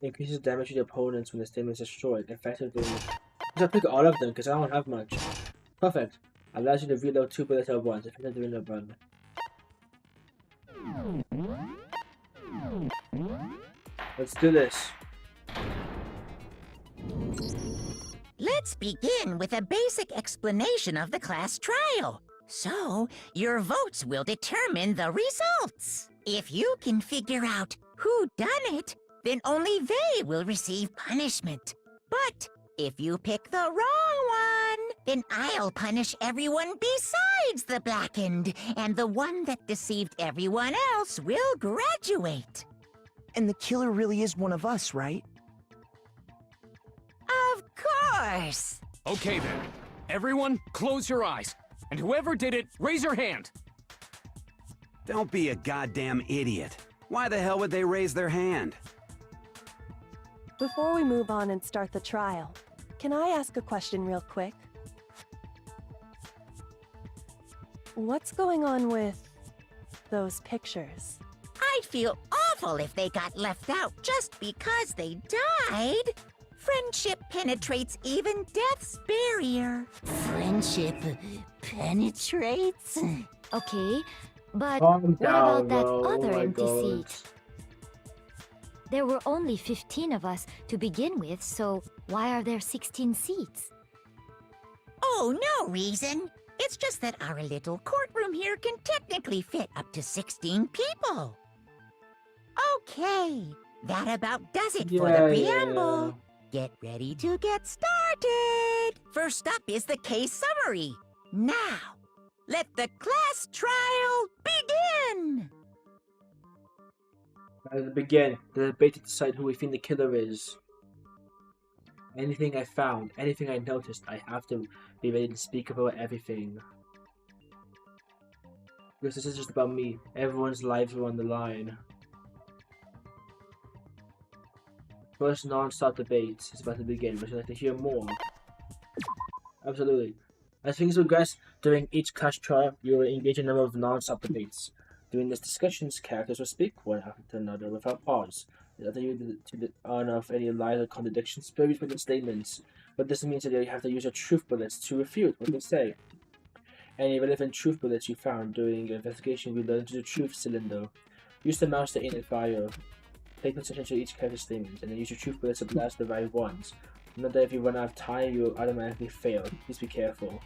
Increases damage to the opponents when the statement is destroyed. Effectively. I'll pick all of them because I don't have much. Perfect. Allows you to reload 2 bullets at once. Effective in the run. Let's do this. Let's begin with a basic explanation of the class trial. So, your votes will determine the results. If you can figure out who done it, then only they will receive punishment. But if you pick the wrong one, then I'll punish everyone besides the blackened, and the one that deceived everyone else will graduate. And the killer really is one of us, right? Of course! Okay then. Everyone, close your eyes. And whoever did it, raise your hand. Don't be a goddamn idiot. Why the hell would they raise their hand? Before we move on and start the trial, can I ask a question real quick? What's going on with those pictures? I'd feel awful if they got left out just because they died. Friendship penetrates even death's barrier. Friendship penetrates? Okay, but Calm what down, about that bro. other Oh my empty God. seat? There were only 15 of us to begin with, so why are there 16 seats? Oh, no reason. It's just that our little courtroom here can technically fit up to 16 people. Okay, that about does it for the preamble. Get ready to get started. First up is the case summary. Now, let the class trial begin. At the beginning, the debate to decide who we think the killer is. Anything I found, anything I noticed, I have to be ready to speak about everything. Because this is just about me. Everyone's lives are on the line. First non-stop debate is about to begin. Would you like to hear more? Absolutely. As things progress during each class trial, you will engage in a number of non-stop debates. During these discussions, characters will speak one after another without pause. Without you to the honor of any lies or contradictions, very written statements. But this means that you have to use your truth bullets to refute what they say. Any relevant truth bullets you found during your investigation will be loaded into the truth cylinder. Use the mouse to aim and fire. Take attention to each character's statement, and then use your truth bullets to blast the right ones. Note that if you run out of time, you will automatically fail. Please be careful.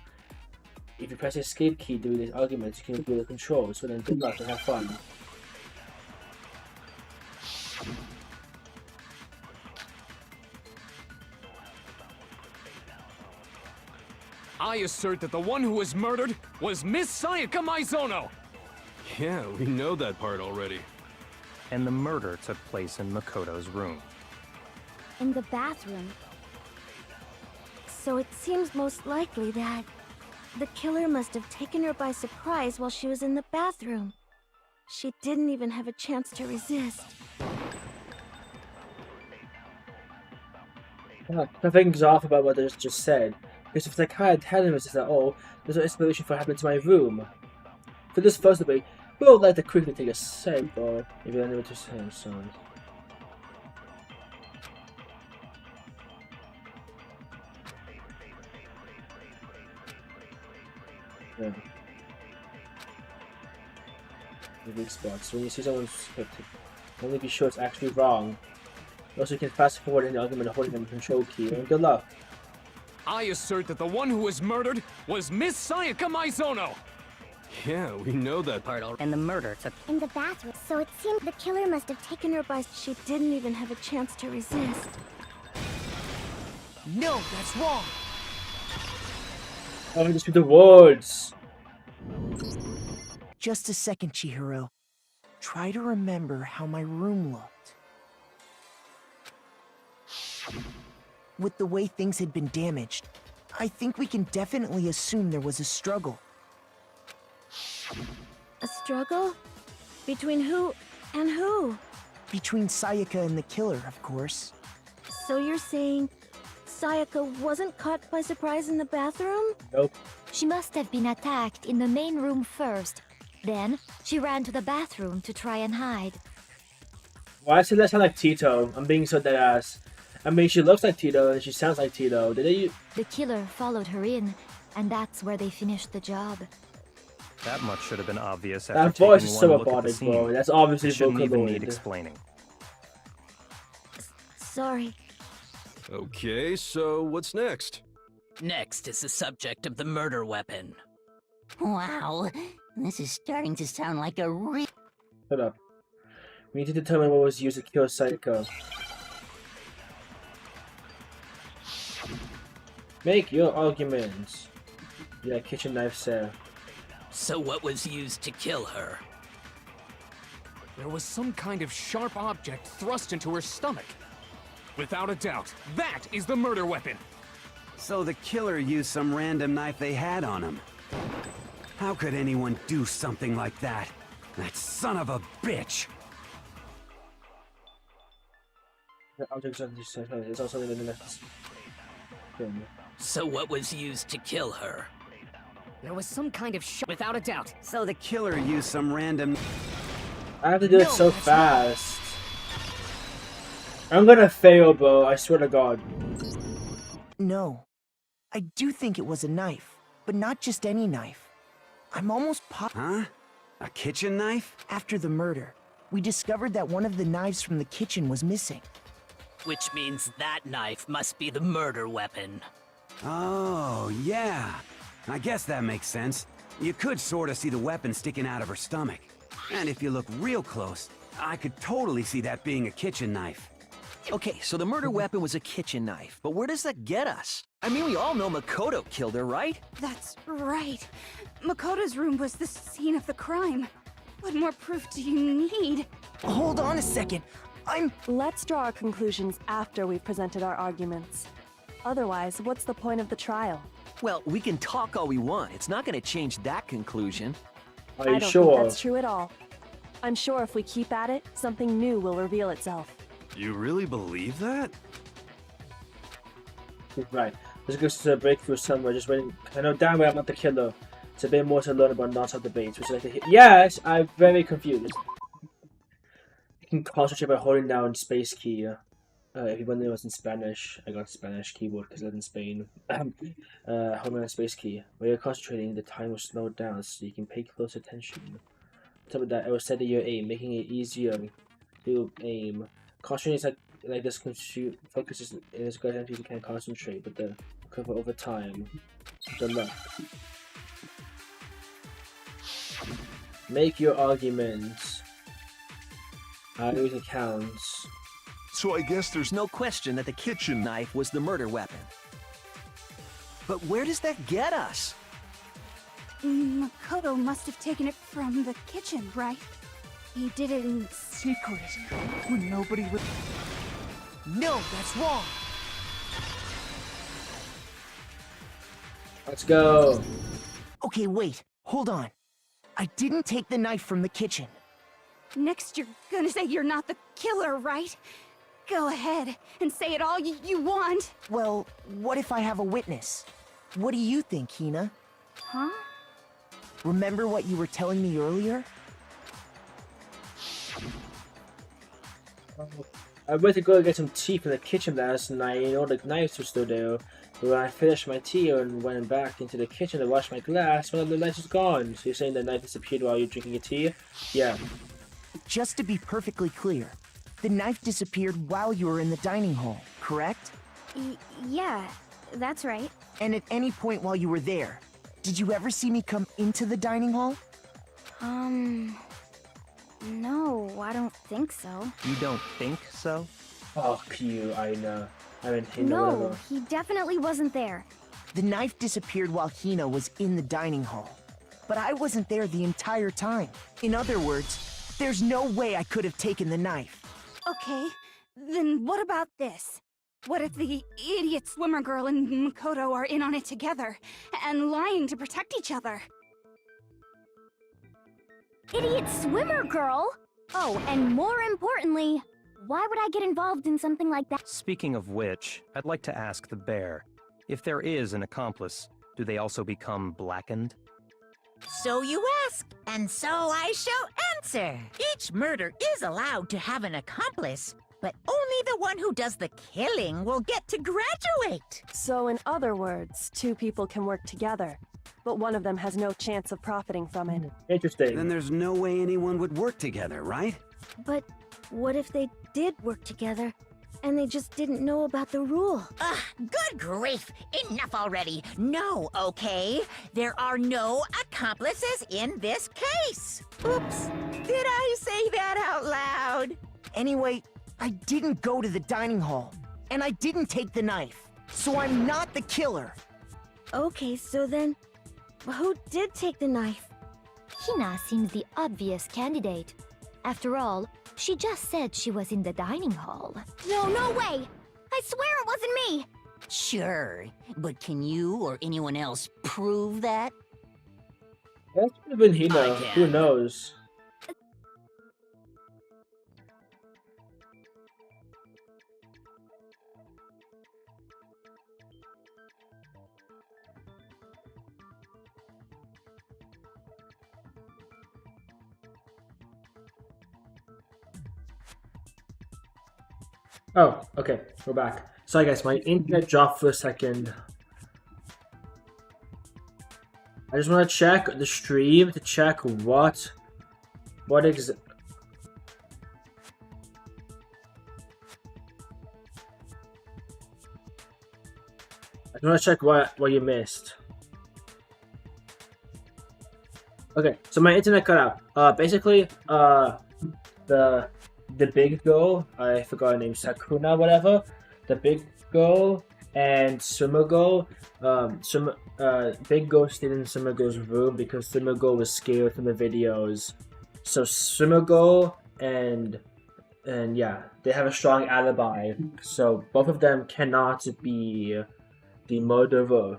If you press the escape key during these arguments, you can reveal the controls, so then good luck and have fun. I assert that the one who was murdered was Miss Sayaka Maizono! Yeah, we know that part already. and the murder took place in Makoto's room. In the bathroom. So it seems most likely that the killer must have taken her by surprise while she was in the bathroom. She didn't even have a chance to resist. Nothing's off about what I just said. Because if the card telling us that, oh, there's no explanation for what happened to my room. For this first debate, we'll like to quickly take a sip, or if you're unable to say so. Yeah. The weak spots. When you see someone's scripted, only be sure it's actually wrong. Also, you can fast forward in the argument holding the control key, and good luck. I assert that the one who was murdered was Miss Sayaka Maizono! Yeah, we know that part already. And the murder took In the bathroom. So it seemed the killer must have taken her by... She didn't even have a chance to resist. No, that's wrong. I can just read the words. Just a second, Chihiro. Try to remember how my room looked. With the way things had been damaged, I think we can definitely assume there was a struggle. A struggle? Between who and who? Between Sayaka and the killer, of course. So you're saying Sayaka wasn't caught by surprise in the bathroom? Nope. She must have been attacked in the main room first. Then, she ran to the bathroom to try and hide. Why does that sound like Tito? I'm being so deadass. I mean, she looks like Tito and she sounds like Tito. Did they? The killer followed her in, and that's where they finished the job. That much should have been obvious That after voice taking is one so look at the robotic, scene. bro. That's obviously It shouldn't even Vocaloid. need explaining. Sorry. Okay, so what's next? Next is the subject of the murder weapon. Wow, this is starting to sound like a real... Shut up. We need to determine what was used to kill Sayaka. Make your arguments. Yeah, kitchen knife, sir. So what was used to kill her? There was some kind of sharp object thrust into her stomach. Without a doubt, that is the murder weapon. So the killer used some random knife they had on him. How could anyone do something like that? That son of a bitch! The object is also in the next film. So what was used to kill her? There was some kind of without a doubt. So the killer used some random... I have to do it so fast. I'm gonna fail, bro. I swear to God. No. I do think it was a knife, but not just any knife. I'm almost Huh? A kitchen knife? After the murder, we discovered that one of the knives from the kitchen was missing. Which means that knife must be the murder weapon. Oh, yeah. I guess that makes sense. You could sort of see the weapon sticking out of her stomach. And if you look real close, I could totally see that being a kitchen knife. Okay, so the murder weapon was a kitchen knife, but where does that get us? I mean, we all know Makoto killed her, right? That's right. Makoto's room was the scene of the crime. What more proof do you need? Hold on a second. Let's draw our conclusions after we've presented our arguments. Otherwise, what's the point of the trial? Well, we can talk all we want. It's not going to change that conclusion. Are I you don't sure? think that's true at all. I'm sure if we keep at it, something new will reveal itself. You really believe that? Right. Let's go to a breakthrough somewhere. Just waiting. I know damn well I'm not the killer. It's a bit more to learn about non-stop debates. Which is like yes, I'm very confused. You can concentrate by holding down space key. If you wonder it was in Spanish, I got Spanish keyboard because I live in Spain. Holding down space key. While you're concentrating, the time will slow down so you can pay close attention. On top of that, I will set your aim, making it easier to aim. Concentrating like this focuses in as good as you can concentrate, but the cover over time. Good luck. Make your arguments. I use it counts. So I guess there's no question that the kitchen knife was the murder weapon. But where does that get us? Makoto must have taken it from the kitchen, right? he did it in secret when nobody would. No, that's wrong. Let's go. Okay, wait. Hold on. I didn't take the knife from the kitchen. Next, you're gonna say you're not the killer, right? Go ahead and say it all you want. Well, what if I have a witness? What do you think, Hina? Huh? Remember what you were telling me earlier? I went to go get some tea from the kitchen last night and all the knives were still there. But when I finished my tea and went back into the kitchen to wash my glass, one of the knives was gone. So you're saying the knife disappeared while you're drinking your tea? Yeah. Just to be perfectly clear, the knife disappeared while you were in the dining hall, correct? Yeah, that's right. And at any point while you were there, did you ever see me come into the dining hall? No, I don't think so. You don't think so? Oh, you, I know. I mean, No, whatever. he definitely wasn't there. The knife disappeared while Hina was in the dining hall. But I wasn't there the entire time. In other words, there's no way I could have taken the knife. Okay, then what about this? What if the idiot swimmer girl and Makoto are in on it together, and lying to protect each other? Idiot swimmer girl? Oh, and more importantly, why would I get involved in something like that? Speaking of which, I'd like to ask the bear, if there is an accomplice, do they also become blackened? So you ask, and so I shall answer. Each murder is allowed to have an accomplice, but only the one who does the killing will get to graduate. So in other words, two people can work together, but one of them has no chance of profiting from it. Interesting. Then there's no way anyone would work together, right? But what if they did work together, and they just didn't know about the rule? Ugh, good grief! Enough already! No, okay? There are no accomplices in this case! Oops, did I say that out loud? Anyway, I didn't go to the dining hall, and I didn't take the knife, so I'm not the killer. Okay, so then, who did take the knife? Hina seems the obvious candidate. After all, she just said she was in the dining hall. No way! I swear it wasn't me! Sure, but can you or anyone else prove that? That could have been Hina. I Who can. knows? Oh, okay, we're back. Sorry guys, my internet dropped for a second. I just want to check the stream to check what I just want to check what you missed. Okay, so my internet cut out. Basically, the big girl, I forgot her name, Sakuna, whatever. The big girl and Swimmer girl. Big girl stayed in Swimmer girl's room because Swimmer girl was scared from the videos. So Swimmer girl and yeah, they have a strong alibi. So both of them cannot be the murderer.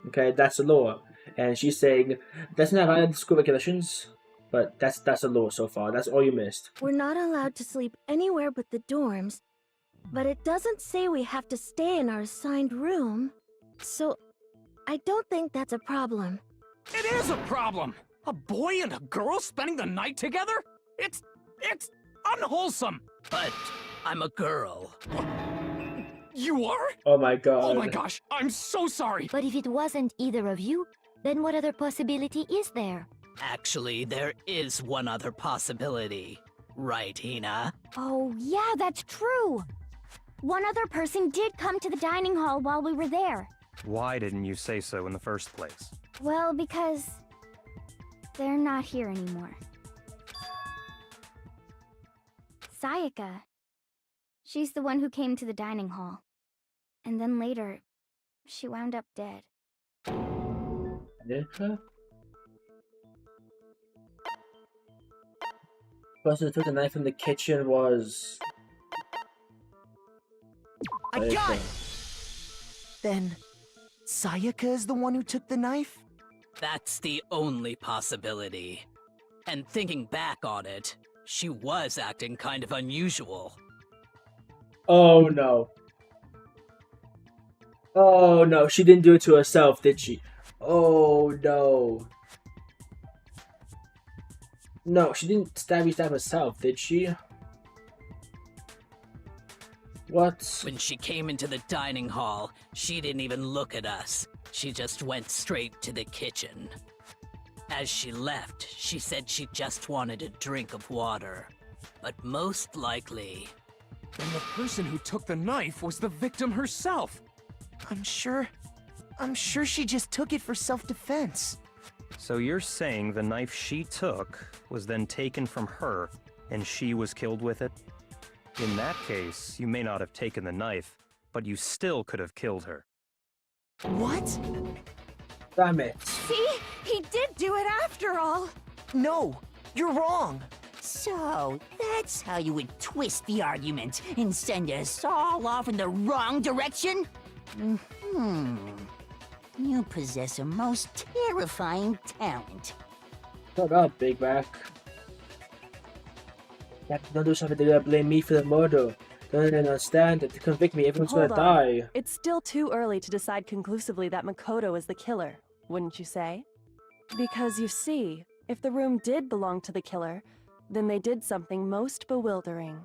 Okay, that's the law. And she's saying doesn't have any school regulations. But that's the law so far. That's all you missed. We're not allowed to sleep anywhere but the dorms, but it doesn't say we have to stay in our assigned room. So, I don't think that's a problem. It is a problem! A boy and a girl spending the night together? It's unwholesome! But I'm a girl. You are? Oh my god. Oh my gosh, I'm so sorry! But if it wasn't either of you, then what other possibility is there? Actually, there is one other possibility. Right, Hina? Oh, yeah, that's true. One other person did come to the dining hall while we were there. Why didn't you say so in the first place? Well, because they're not here anymore. Sayaka. She's the one who came to the dining hall. And then later, she wound up dead. The person who took the knife from the kitchen was... I got it! Then, Sayaka is the one who took the knife? That's the only possibility. And thinking back on it, she was acting kind of unusual. Oh no. Oh no, she didn't do it to herself, did she? Oh no. No, she didn't stab herself, did she? What? When she came into the dining hall, she didn't even look at us. She just went straight to the kitchen. As she left, she said she just wanted a drink of water. But most likely... Then the person who took the knife was the victim herself! I'm sure she just took it for self-defense. So you're saying the knife she took was then taken from her, and she was killed with it? In that case, you may not have taken the knife, but you still could have killed her. What? Damn it. See? He did do it after all! No, you're wrong. So, that's how you would twist the argument and send us all off in the wrong direction? You possess a most terrifying talent. Shut up, Big Mac. Don't do something to blame me for the murder. Don't understand that to convict me, everyone's gonna die. It's still too early to decide conclusively that Makoto is the killer, wouldn't you say? Because you see, if the room did belong to the killer, then they did something most bewildering.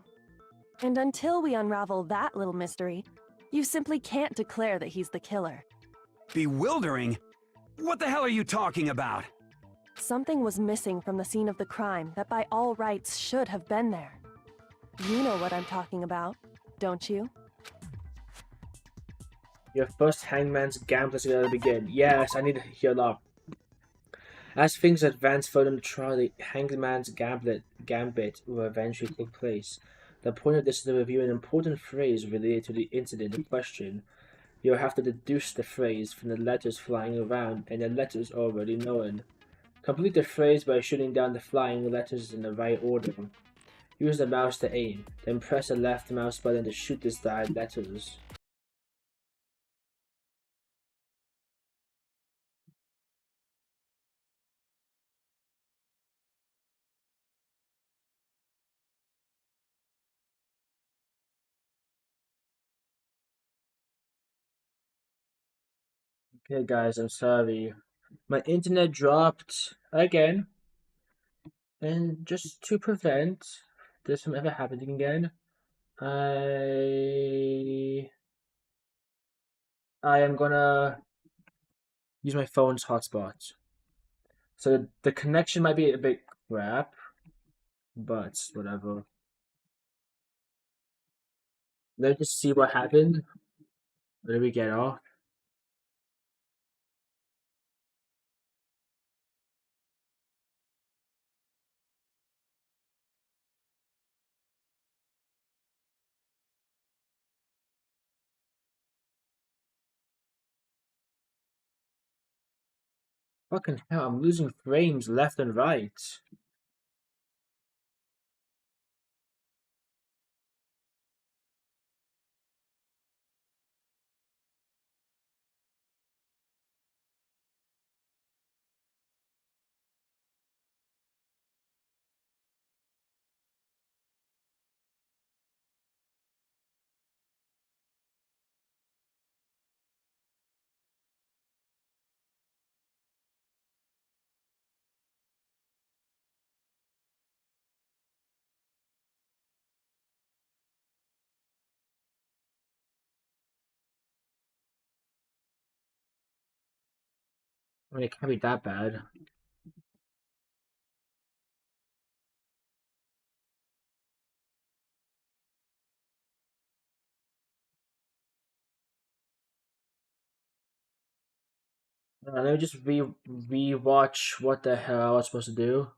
And until we unravel that little mystery, you simply can't declare that he's the killer. Bewildering? What the hell are you talking about? Something was missing from the scene of the crime that by all rights should have been there. You know what I'm talking about, don't you? Your first Hangman's Gambit is gonna begin. Yes, I need to heal up. As things advance further in the trial, the Hangman's Gambit will eventually take place. The point of this is to review an important phrase related to the incident in question. You'll have to deduce the phrase from the letters flying around and the letters already known. Complete the phrase by shooting down the flying letters in the right order. Use the mouse to aim, then press the left mouse button to shoot the desired letters. Okay guys, I'm sorry. My internet dropped again. And just to prevent this from ever happening again, I am gonna use my phone's hotspot. So the connection might be a bit crap, but whatever. Let's just see what happened. Where did we get off? Fucking hell, I'm losing frames left and right. I mean, it can't be that bad. Let me just re-watch what the hell I was supposed to do.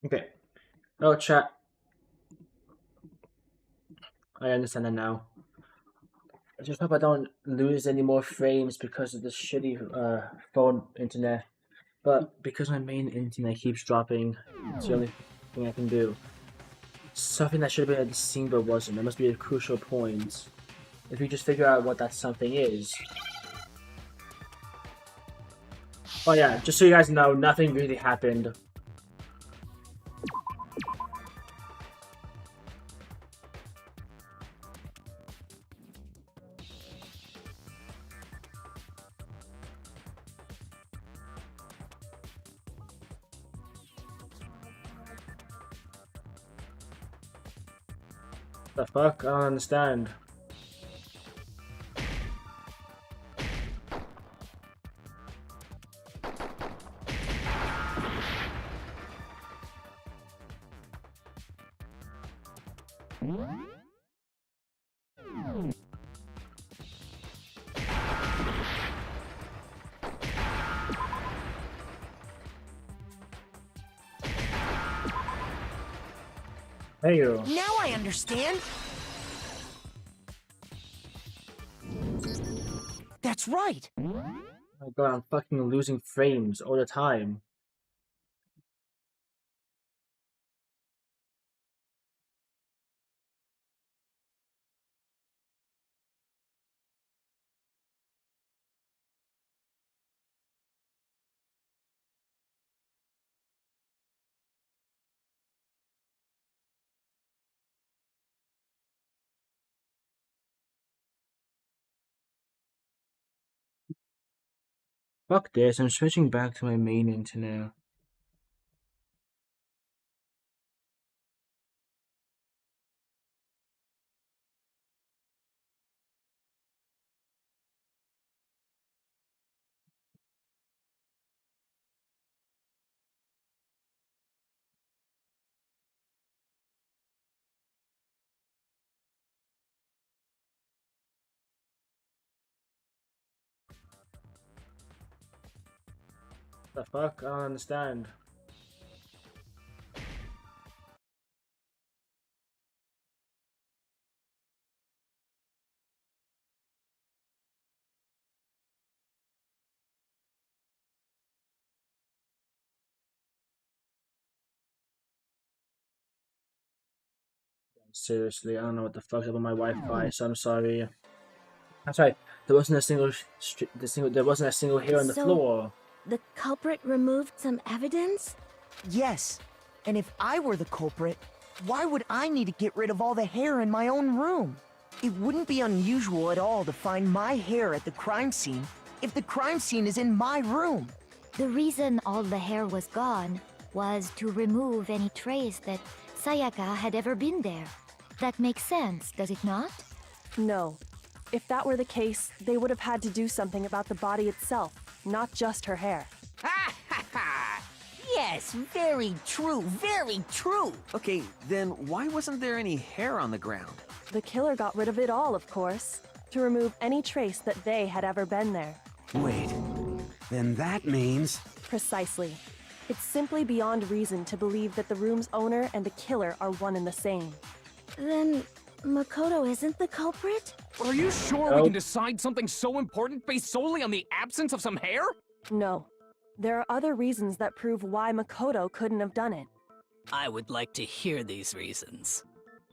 Okay. Oh, chat. I understand that now. I just hope I don't lose any more frames because of the shitty phone internet. But because my main internet keeps dropping, it's the only thing I can do. Something that should have been at the scene but wasn't. That must be a crucial point. If you just figure out what that something is. Oh yeah, just so you guys know, nothing really happened. The fuck? I don't understand. Hey you. Now I understand. That's right. Oh my god, I'm fucking losing frames all the time. Fuck this, I'm switching back to my main internet. The fuck? I don't understand. Seriously, I don't know what the fuck's up with my Wi-Fi, so I'm sorry. That's right. There wasn't a single, there wasn't a single hair on the floor. The culprit removed some evidence? Yes. And if I were the culprit, why would I need to get rid of all the hair in my own room? It wouldn't be unusual at all to find my hair at the crime scene if the crime scene is in my room. The reason all the hair was gone was to remove any trace that Sayaka had ever been there. That makes sense, does it not? No. If that were the case, they would have had to do something about the body itself, not just her hair. Yes, very true, very true. Okay, then why wasn't there any hair on the ground? The killer got rid of it all, of course, to remove any trace that they had ever been there. Wait, then that means... Precisely. It's simply beyond reason to believe that the room's owner and the killer are one and the same. Then Makoto isn't the culprit? Are you sure we can decide something so important based solely on the absence of some hair? No. There are other reasons that prove why Makoto couldn't have done it. I would like to hear these reasons.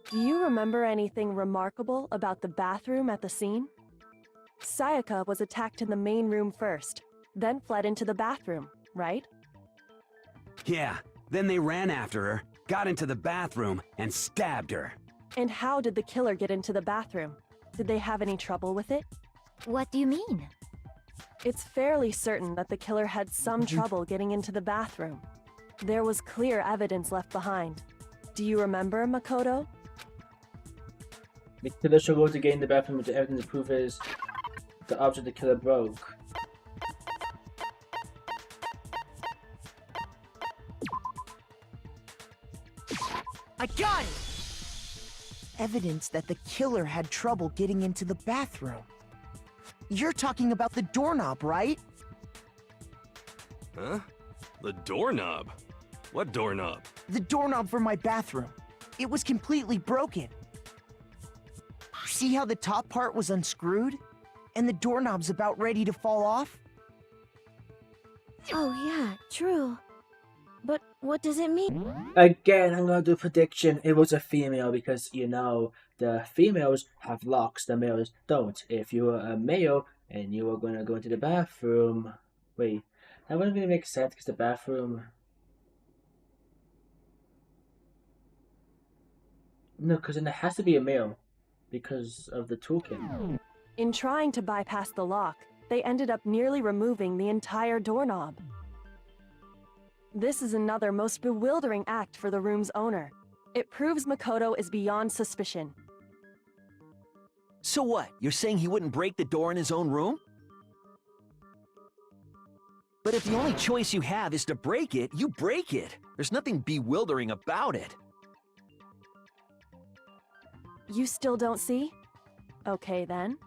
Do you remember anything remarkable about the bathroom at the scene? Sayaka was attacked in the main room first, then fled into the bathroom, right? Yeah, then they ran after her, got into the bathroom, and stabbed her. And how did the killer get into the bathroom? Did they have any trouble with it? What do you mean? It's fairly certain that the killer had some trouble getting into the bathroom. There was clear evidence left behind. Do you remember, Makoto? The killer struggled to get in the bathroom with the evidence to prove is the object the killer broke. I got it! Evidence that the killer had trouble getting into the bathroom. You're talking about the doorknob, right? Huh? The doorknob? What doorknob? The doorknob for my bathroom. It was completely broken. See how the top part was unscrewed? And the doorknob's about ready to fall off? Oh yeah, true. But what does it mean? Again, I'm gonna do a prediction. It was a female because, you know, the females have locks, the males don't. If you were a male and you were gonna go into the bathroom... Wait, that wouldn't really make sense because the bathroom... No, because then it has to be a male because of the toolkit. In trying to bypass the lock, they ended up nearly removing the entire doorknob. This is another most bewildering act for the room's owner. It proves Makoto is beyond suspicion. So what? You're saying he wouldn't break the door in his own room? But if the only choice you have is to break it, you break it. There's nothing bewildering about it. You still don't see? Okay then.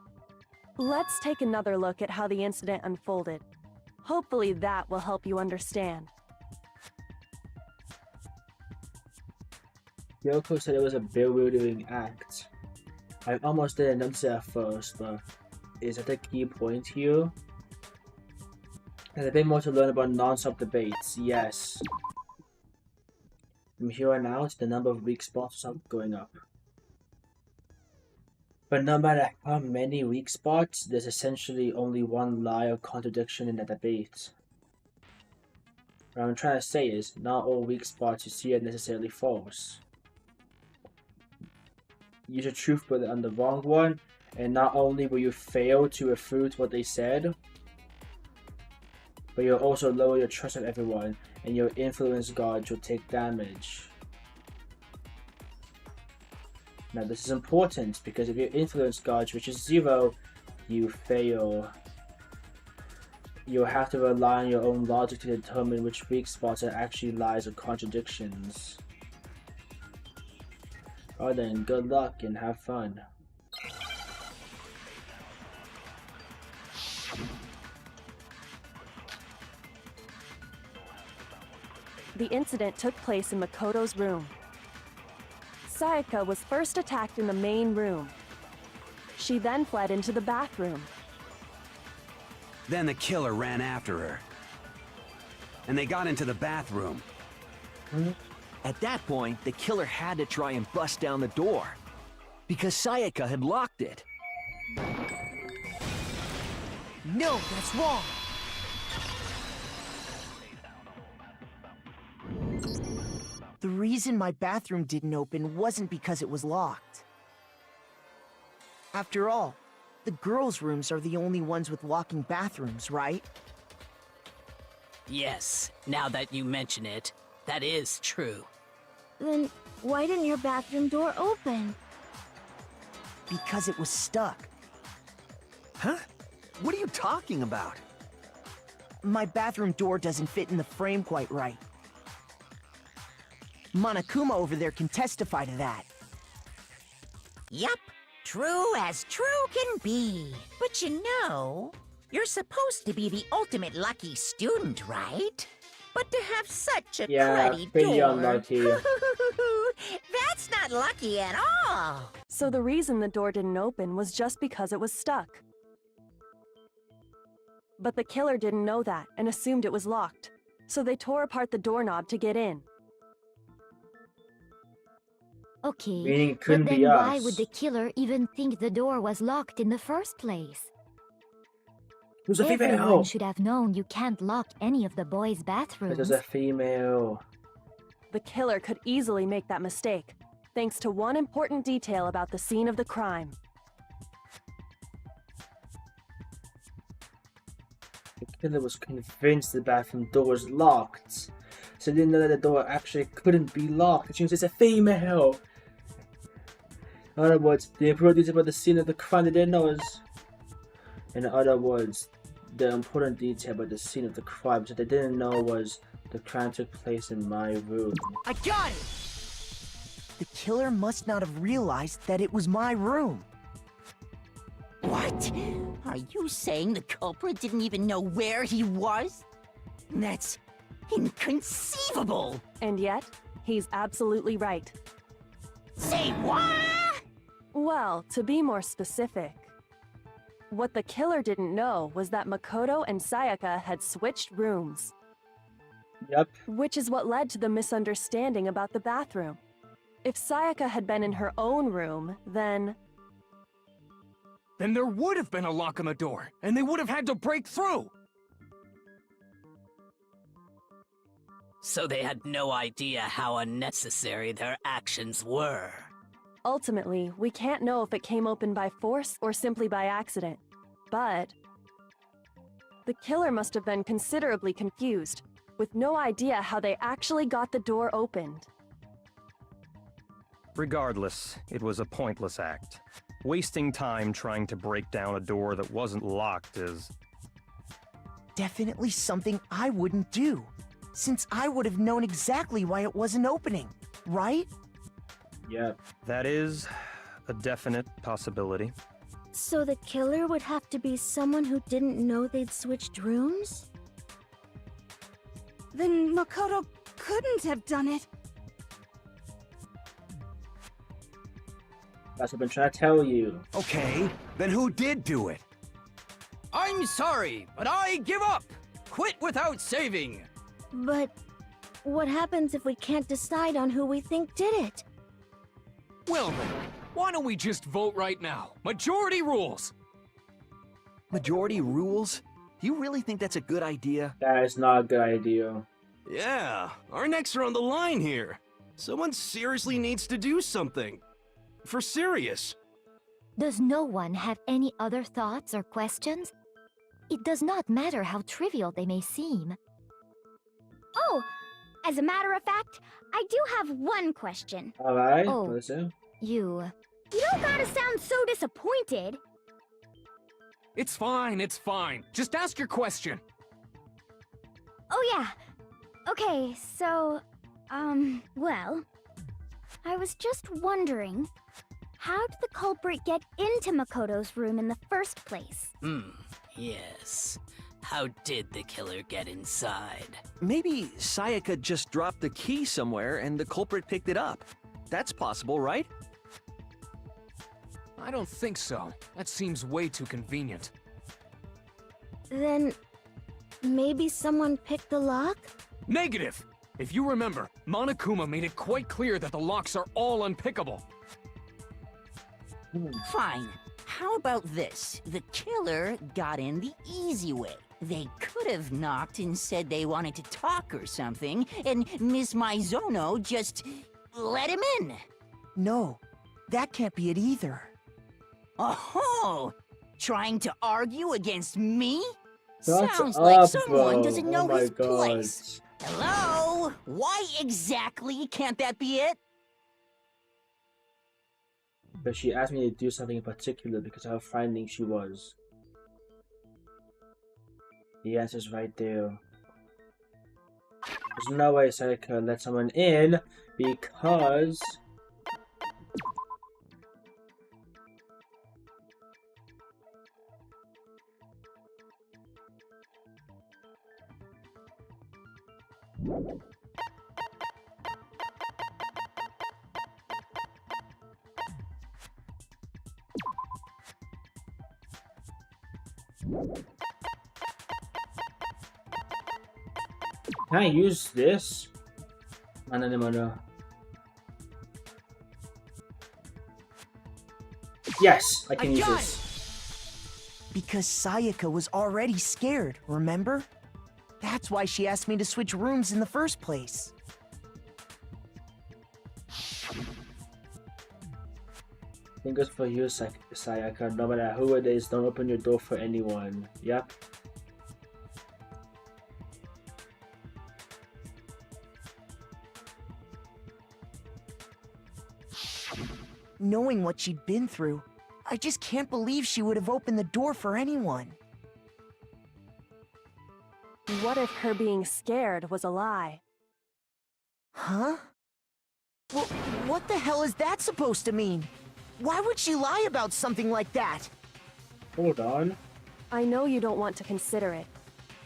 Let's take another look at how the incident unfolded. Hopefully that will help you understand. Yoko said it was a bewildering act. I almost didn't notice it at first, but is that the key point here? There's a bit more to learn about non-stop debates, yes. From here on out, the number of weak spots is going up. But no matter how many weak spots, there's essentially only one lie or contradiction in the debate. What I'm trying to say is, not all weak spots you see are necessarily false. Use a truth bullet on the wrong one, and not only will you fail to refute what they said, but you'll also lower your trust of everyone, and your influence gauge will take damage. Now this is important, because if your influence gauge reaches 0, you fail. You'll have to rely on your own logic to determine which weak spots are actually lies or contradictions. Alright then, good luck and have fun. The incident took place in Makoto's room. Sayaka was first attacked in the main room. She then fled into the bathroom. Then the killer ran after her. And they got into the bathroom. At that point, the killer had to try and bust down the door, because Sayaka had locked it. No, that's wrong! The reason my bathroom didn't open wasn't because it was locked. After all, the girls' rooms are the only ones with locking bathrooms, right? Yes, now that you mention it, that is true. Then why didn't your bathroom door open? Because it was stuck. Huh? What are you talking about? My bathroom door doesn't fit in the frame quite right. Monokuma over there can testify to that. Yup, true as true can be. But you know, you're supposed to be the ultimate lucky student, right? But to have such a cruddy pretty door... unlucky. That's not lucky at all! So the reason the door didn't open was just because it was stuck. But the killer didn't know that and assumed it was locked. So they tore apart the doorknob to get in. Okay, Meaning it but couldn't then be why us. would the killer even think the door was locked in the first place? It was a female! Everyone should have known you can't lock any of the boys' bathrooms. It was a female. The killer could easily make that mistake, thanks to one important detail about the scene of the crime. The killer was convinced the bathroom door was locked. So they didn't know that the door actually couldn't be locked. It means it's a female. In other words, the important detail about the scene of the crime they didn't know is... In other words, the important detail about the scene of the crime that they didn't know was the crime took place in my room. I got it! The killer must not have realized that it was my room. What? Are you saying the culprit didn't even know where he was? That's Inconceivable! And yet, he's absolutely right. Say what? Well, to be more specific, what the killer didn't know was that Makoto and Sayaka had switched rooms. Yep. Which is what led to the misunderstanding about the bathroom. If Sayaka had been in her own room, then there would have been a lock on the door, and they would have had to break through! So they had no idea how unnecessary their actions were. ultimately, we can't know if it came open by force or simply by accident. But the killer must have been considerably confused, with no idea how they actually got the door opened. Regardless, it was a pointless act. Wasting time trying to break down a door that wasn't locked is... definitely something I wouldn't do, since I would have known exactly why it wasn't opening, right? Yep. That is a definite possibility. So the killer would have to be someone who didn't know they'd switched rooms? Then Makoto couldn't have done it. That's what I've been trying to tell you. Okay, then who did do it? I'm sorry, but I give up! Quit without saving! But what happens if we can't decide on who we think did it? Well then, why don't we just vote right now? Majority rules! Majority rules? Do you really think that's a good idea? That is not a good idea. Yeah, our necks are on the line here. Someone seriously needs to do something. For serious. Does no one have any other thoughts or questions? It does not matter how trivial they may seem. Oh, as a matter of fact, I do have one question. Alright, Oh. listen. You don't gotta sound so disappointed. It's fine, it's fine. Just ask your question. Oh yeah. Okay, so, well, I was just wondering, how did the culprit get into Makoto's room in the first place? Yes. How did the killer get inside? Maybe Sayaka just dropped the key somewhere and the culprit picked it up. That's possible, right? I don't think so. That seems way too convenient. Then maybe someone picked the lock? Negative! If you remember, Monokuma made it quite clear that the locks are all unpickable. Fine. How about this? The killer got in the easy way. They could have knocked and said they wanted to talk or something, and Miss Maizono just let him in. No, that can't be it either. Oh, trying to argue against me? Shut Sounds like up, someone bro. doesn't know Oh my his God. place. Hello? Why exactly can't that be it? But she asked me to do something in particular because of how frightening she was. The answer's right there. There's no way Sayaka let someone in because... Can I use this? No. Yes, I can use this. Because Sayaka was already scared, remember? That's why she asked me to switch rooms in the first place. Fingers for you, Sayaka. No matter who it is, don't open your door for anyone. Yep. Knowing what she'd been through, I just can't believe she would have opened the door for anyone. What if her being scared was a lie? Huh? Well, what the hell is that supposed to mean? Why would she lie about something like that? Hold on. I know you don't want to consider it,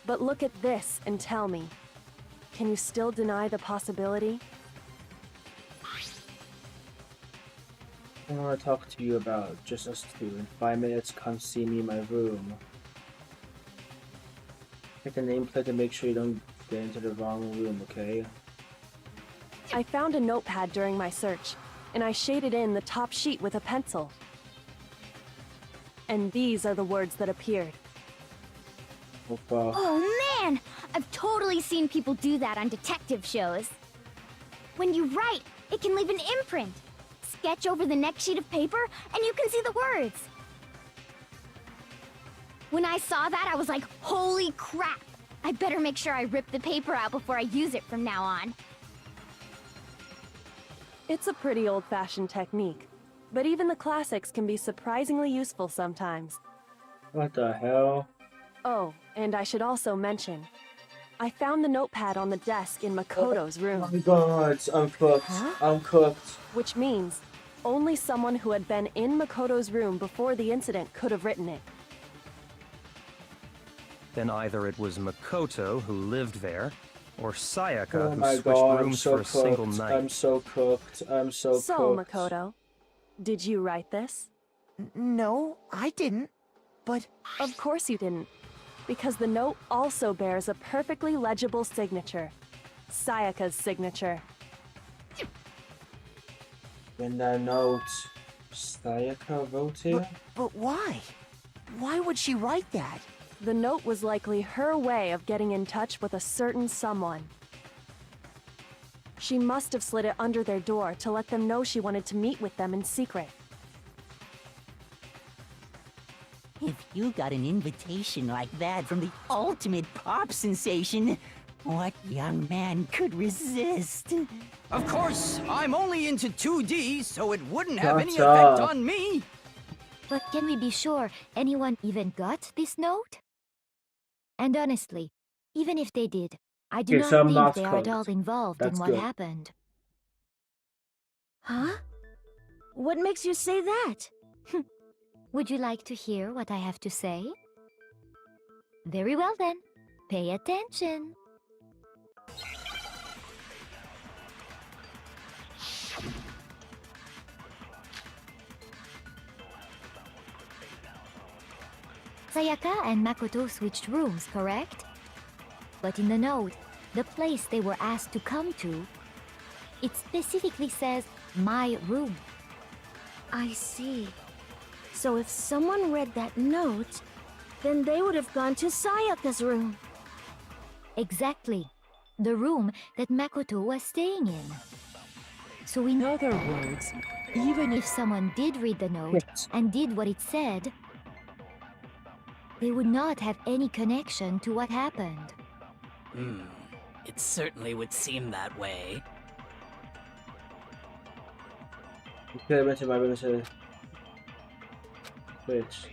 but look at this and tell me. can you still deny the possibility? I want to talk to you about just us two. In 5 minutes, come see me in my room. Take the nameplate to make sure you don't get into the wrong room, okay? I found a notepad during my search, and I shaded in the top sheet with a pencil. And these are the words that appeared. Oh man! I've totally seen people do that on detective shows. When you write, it can leave an imprint. Sketch over the next sheet of paper, and you can see the words. When I saw that, I was like, holy crap! I better make sure I rip the paper out before I use it from now on. It's a pretty old-fashioned technique, but even the classics can be surprisingly useful sometimes. What the hell? Oh, and I should also mention, I found the notepad on the desk in Makoto's room. Oh my god, I'm cooked. Huh? I'm cooked. Which means, only someone who had been in Makoto's room before the incident could have written it. Then either it was Makoto who lived there, or Sayaka Oh who my switched god, I'm rooms so for a single cooked. night. I'm so cooked. I'm so cooked. Makoto, did you write this? No, I didn't. But... Of course you didn't. Because the note also bears a perfectly legible signature. Sayaka's signature. In that note, Sayaka wrote it? But why? Why would she write that? The note was likely her way of getting in touch with a certain someone. She must have slid it under their door to let them know she wanted to meet with them in secret. If you got an invitation like that from the ultimate pop sensation, what young man could resist? Of course, I'm only into 2D, so it wouldn't have any Shut effect up. on me. But can we be sure anyone even got this note? And honestly, even if they did, I do Okay, not so I'm think not they are at all cooked. involved That's in what good. happened. Huh? What makes you say that? Would you like to hear what I have to say? Very well then. Pay attention. Sayaka and Makoto switched rooms, correct? But in the note, the place they were asked to come to, it specifically says, my room. I see. So if someone read that note, then they would have gone to Sayaka's room. Exactly. The room that Makoto was staying in. So in other words, even if someone did read the note and did what it said, they would not have any connection to what happened. It certainly would seem that way. Okay, I went to my room and said, which?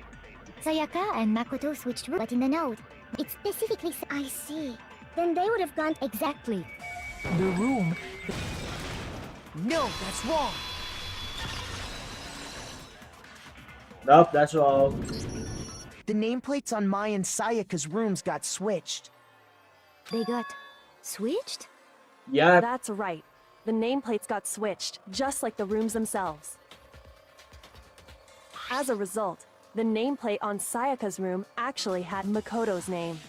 Sayaka and Makoto switched rooms, but in the note, it specifically says, I see. Then they would have gone exactly. The room... No, that's wrong! Nope, that's wrong. The nameplates on Mai and Sayaka's rooms got switched. They got switched? Yeah. That's right. The nameplates got switched, just like the rooms themselves. As a result, the nameplate on Sayaka's room actually had Makoto's name.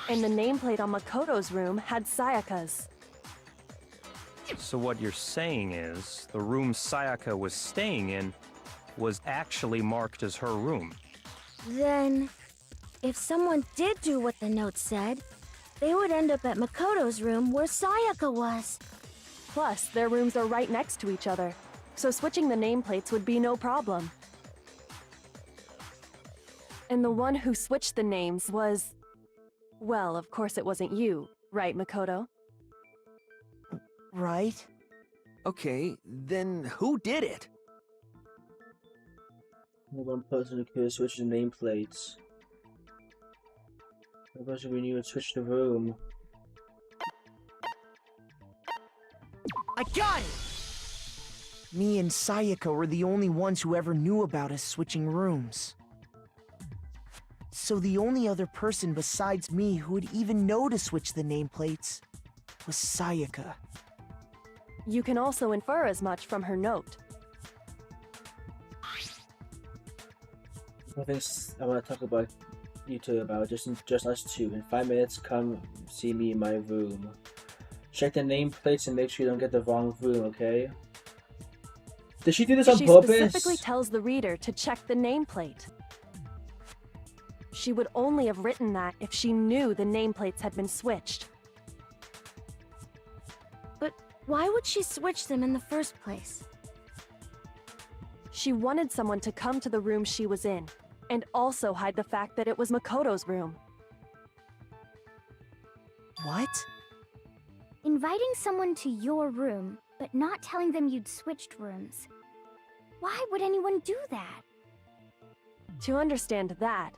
And the nameplate on Makoto's room had Sayaka's. So what you're saying is, the room Sayaka was staying in was actually marked as her room. Then, if someone did do what the note said, they would end up at Makoto's room where Sayaka was. Plus, their rooms are right next to each other, so switching the nameplates would be no problem. And the one who switched the names was... Well, of course it wasn't you, right, Makoto? Right? Okay, then who did it? One person who could switch the nameplates. One person we knew would switch the room. I got it! Me and Sayaka were the only ones who ever knew about us switching rooms. So the only other person besides me who would even know to switch the nameplates was Sayaka. You can also infer as much from her note. I think I want to talk about you two about just us two. In 5 minutes, come see me in my room. Check the nameplates and make sure you don't get the wrong room, okay? Did she do this on purpose? She specifically tells the reader to check the nameplate. She would only have written that if she knew the nameplates had been switched. But why would she switch them in the first place? She wanted someone to come to the room she was in, and also hide the fact that it was Makoto's room. What? Inviting someone to your room, but not telling them you'd switched rooms. Why would anyone do that? To understand that,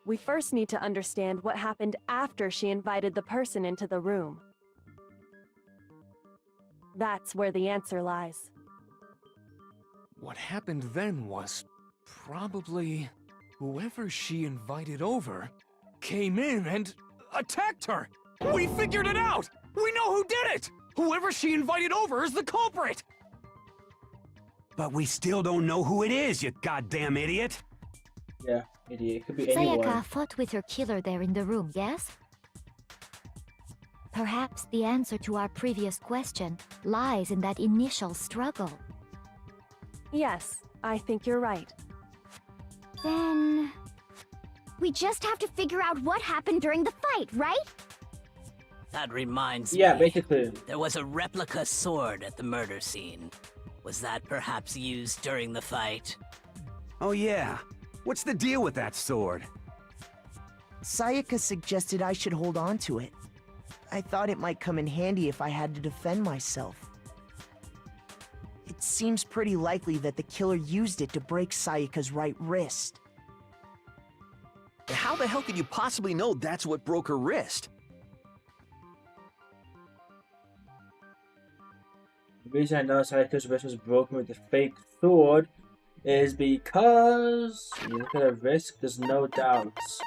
we first need to understand what happened after she invited the person into the room. That's where the answer lies. What happened then was probably whoever she invited over came in and attacked her. We figured it out! We know who did it! Whoever she invited over is the culprit! But we still don't know who it is, you goddamn idiot! Yeah, idiot. It could be anyone. Sayaka fought with her killer there in the room, yes? Perhaps the answer to our previous question lies in that initial struggle. Yes, I think you're right. Then... we just have to figure out what happened during the fight, right? That reminds me. Yeah, basically. There was a replica sword at the murder scene. Was that perhaps used during the fight? Oh yeah. What's the deal with that sword? Sayaka suggested I should hold on to it. I thought it might come in handy if I had to defend myself. It seems pretty likely that the killer used it to break Sayaka's right wrist. How the hell could you possibly know that's what broke her wrist? The reason I know Sayaka's wrist was broken with the fake sword is because you look at her wrist, there's no doubts.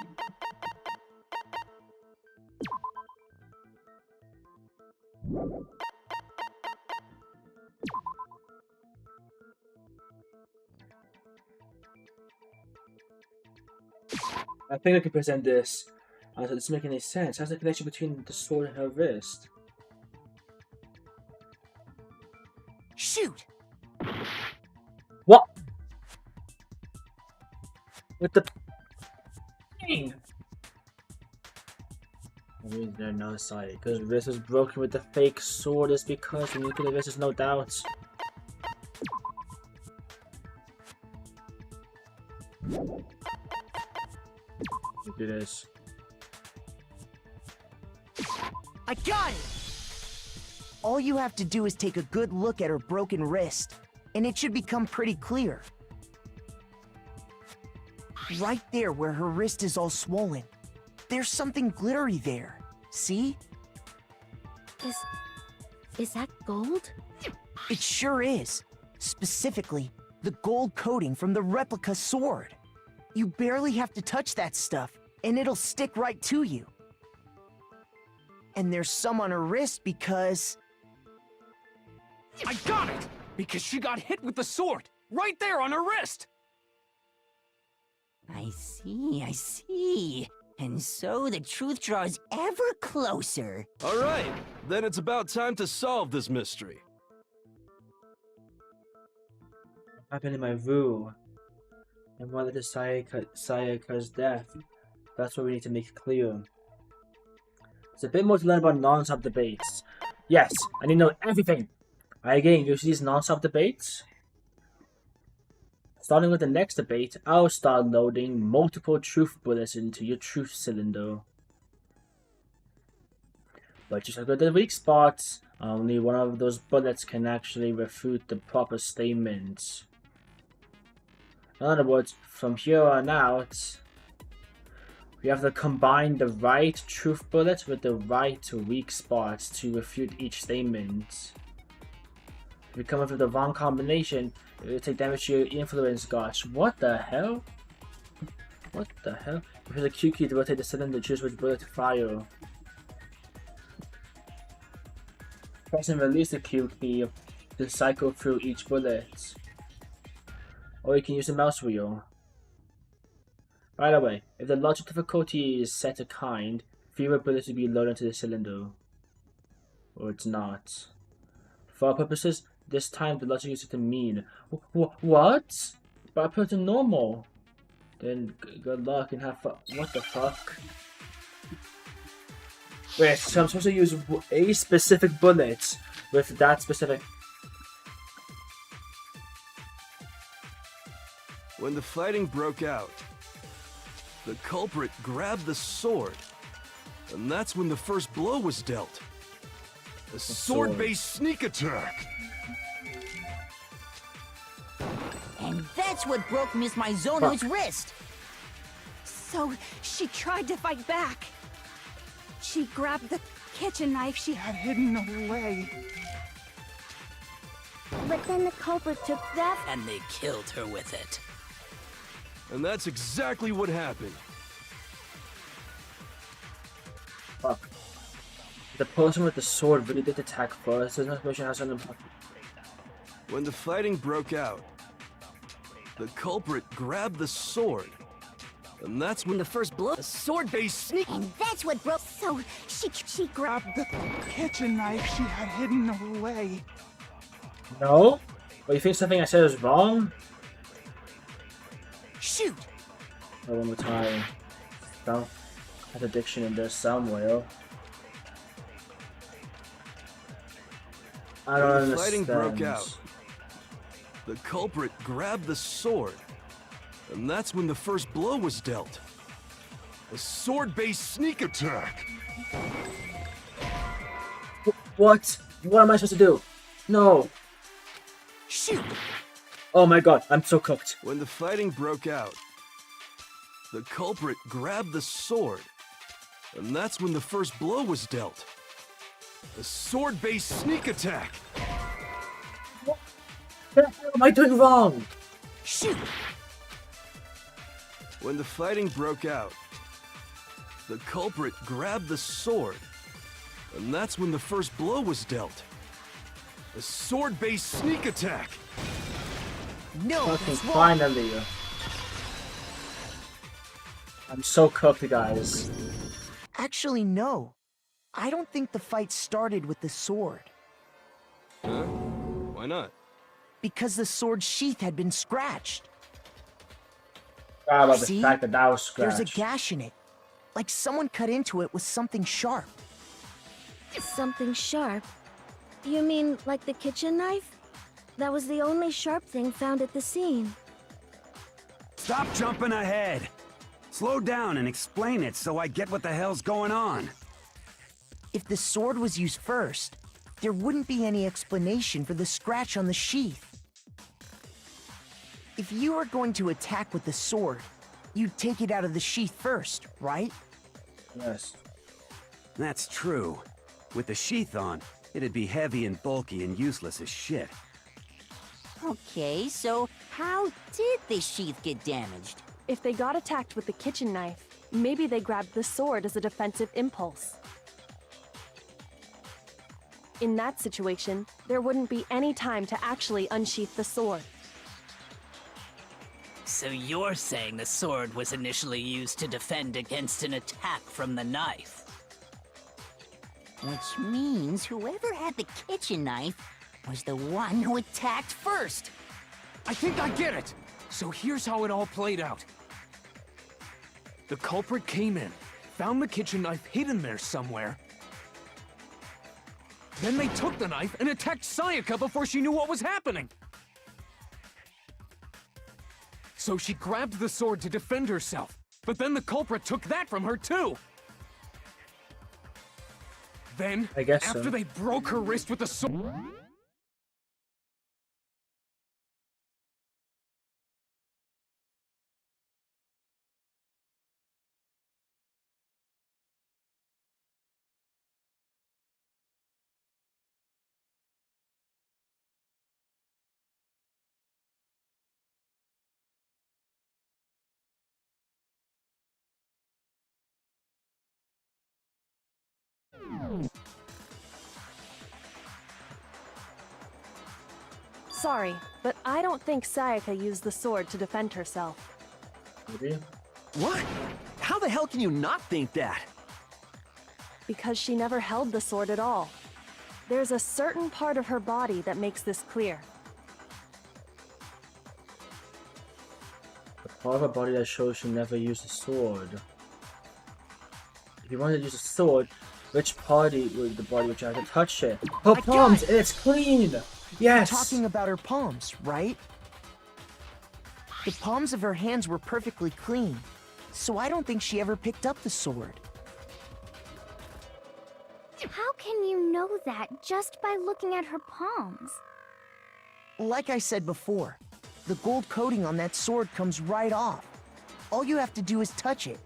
I think I can present this. It doesn't make any sense. How's the connection between the sword and her wrist? Shoot! What? With the thing? The reason they're no side because wrist is broken with the fake sword is because when you look at the wrist, there's no doubts. Look at this. I got it! All you have to do is take a good look at her broken wrist, and it should become pretty clear. Right there where her wrist is all swollen, there's something glittery there. See? Is that gold? It sure is. Specifically, the gold coating from the replica sword. You barely have to touch that stuff, and it'll stick right to you. And there's some on her wrist because... I got it! Because she got hit with the sword! Right there on her wrist! I see. And so the truth draws ever closer. Alright, then it's about time to solve this mystery. What happened in my room? And what led to Sayaka's death? That's what we need to make clear. There's a bit more to learn about non-stop debates. Yes, I need to know everything. Again, you see these non-stop debates? Starting with the next debate, I'll start loading multiple truth bullets into your truth cylinder. But just like with the weak spots, only one of those bullets can actually refute the proper statements. In other words, from here on out, we have to combine the right truth bullets with the right weak spots to refute each statement. If you come up with the wrong combination, it will take damage to your influence. Gosh, what the hell? What the hell? Press the Q key to rotate the cylinder, choose which bullet to fire. Press and release the Q key to cycle through each bullet. Or you can use the mouse wheel. By the way, if the logic difficulty is set to kind, fewer bullets will be loaded into the cylinder. Or it's not. For our purposes, this time the logic is set to mean. What? But I put it to normal. Then good luck and have fun. What the fuck? Wait, so I'm supposed to use a specific bullet with that specific. When the fighting broke out, the culprit grabbed the sword, and that's when the first blow was dealt. A sword-based sneak attack. And that's what broke Miss Maizono's wrist. So she tried to fight back. She grabbed the kitchen knife she had hidden away. But then the culprit took that. And they killed her with it. And that's exactly what happened. Fuck. The person with the sword really did attack first. There's no information how something. When the fighting broke out, the culprit grabbed the sword. And that's when the first blow. A sword-based sneak. And that's what broke. So she grabbed the kitchen knife she had hidden away. No? But you think something I said is wrong? Shoot! Oh, one more time. Don't have addiction in there somewhere. I don't when the understand. fighting broke out, the culprit grabbed the sword. And that's when the first blow was dealt. A sword-based sneak attack. What? What am I supposed to do? No. Shoot! Oh my god, I'm so cooked. When the fighting broke out, the culprit grabbed the sword. And that's when the first blow was dealt. A sword-based sneak attack. What the hell am I doing wrong? Shoot! When the fighting broke out, the culprit grabbed the sword. And that's when the first blow was dealt. A sword-based sneak attack. No, fucking finally. I'm so cooked, guys. Actually, no. I don't think the fight started with the sword. Huh? Why not? Because the sword's sheath had been scratched. About See? the fact that was scratched. There's a gash in it. Like someone cut into it with something sharp. Something sharp? You mean like the kitchen knife? That was the only sharp thing found at the scene. Stop jumping ahead! Slow down and explain it so I get what the hell's going on. If the sword was used first, there wouldn't be any explanation for the scratch on the sheath. If you were going to attack with the sword, you'd take it out of the sheath first, right? Yes. That's true. With the sheath on, it'd be heavy and bulky and useless as shit. Okay, so how did the sheath get damaged? If they got attacked with the kitchen knife, maybe they grabbed the sword as a defensive impulse. In that situation, there wouldn't be any time to actually unsheath the sword. So you're saying the sword was initially used to defend against an attack from the knife? Which means whoever had the kitchen knife was the one who attacked first. I think I get it! So here's how it all played out. The culprit came in, found the kitchen knife hidden there somewhere. Then they took the knife and attacked Sayaka before she knew what was happening. So she grabbed the sword to defend herself, but then the culprit took that from her too. Then, I guess after so. they broke her wrist with the sword... Sorry, but I don't think Sayaka used the sword to defend herself. Maybe? What? How the hell can you not think that? Because she never held the sword at all. There's a certain part of her body that makes this clear. The part of her body that shows she never used a sword. If you wanted to use a sword, which party would the body would you have to touch it? Her palms, and it's clean! Yes! You're talking about her palms, right? The palms of her hands were perfectly clean, so I don't think she ever picked up the sword. How can you know that just by looking at her palms? Like I said before, the gold coating on that sword comes right off. All you have to do is touch it.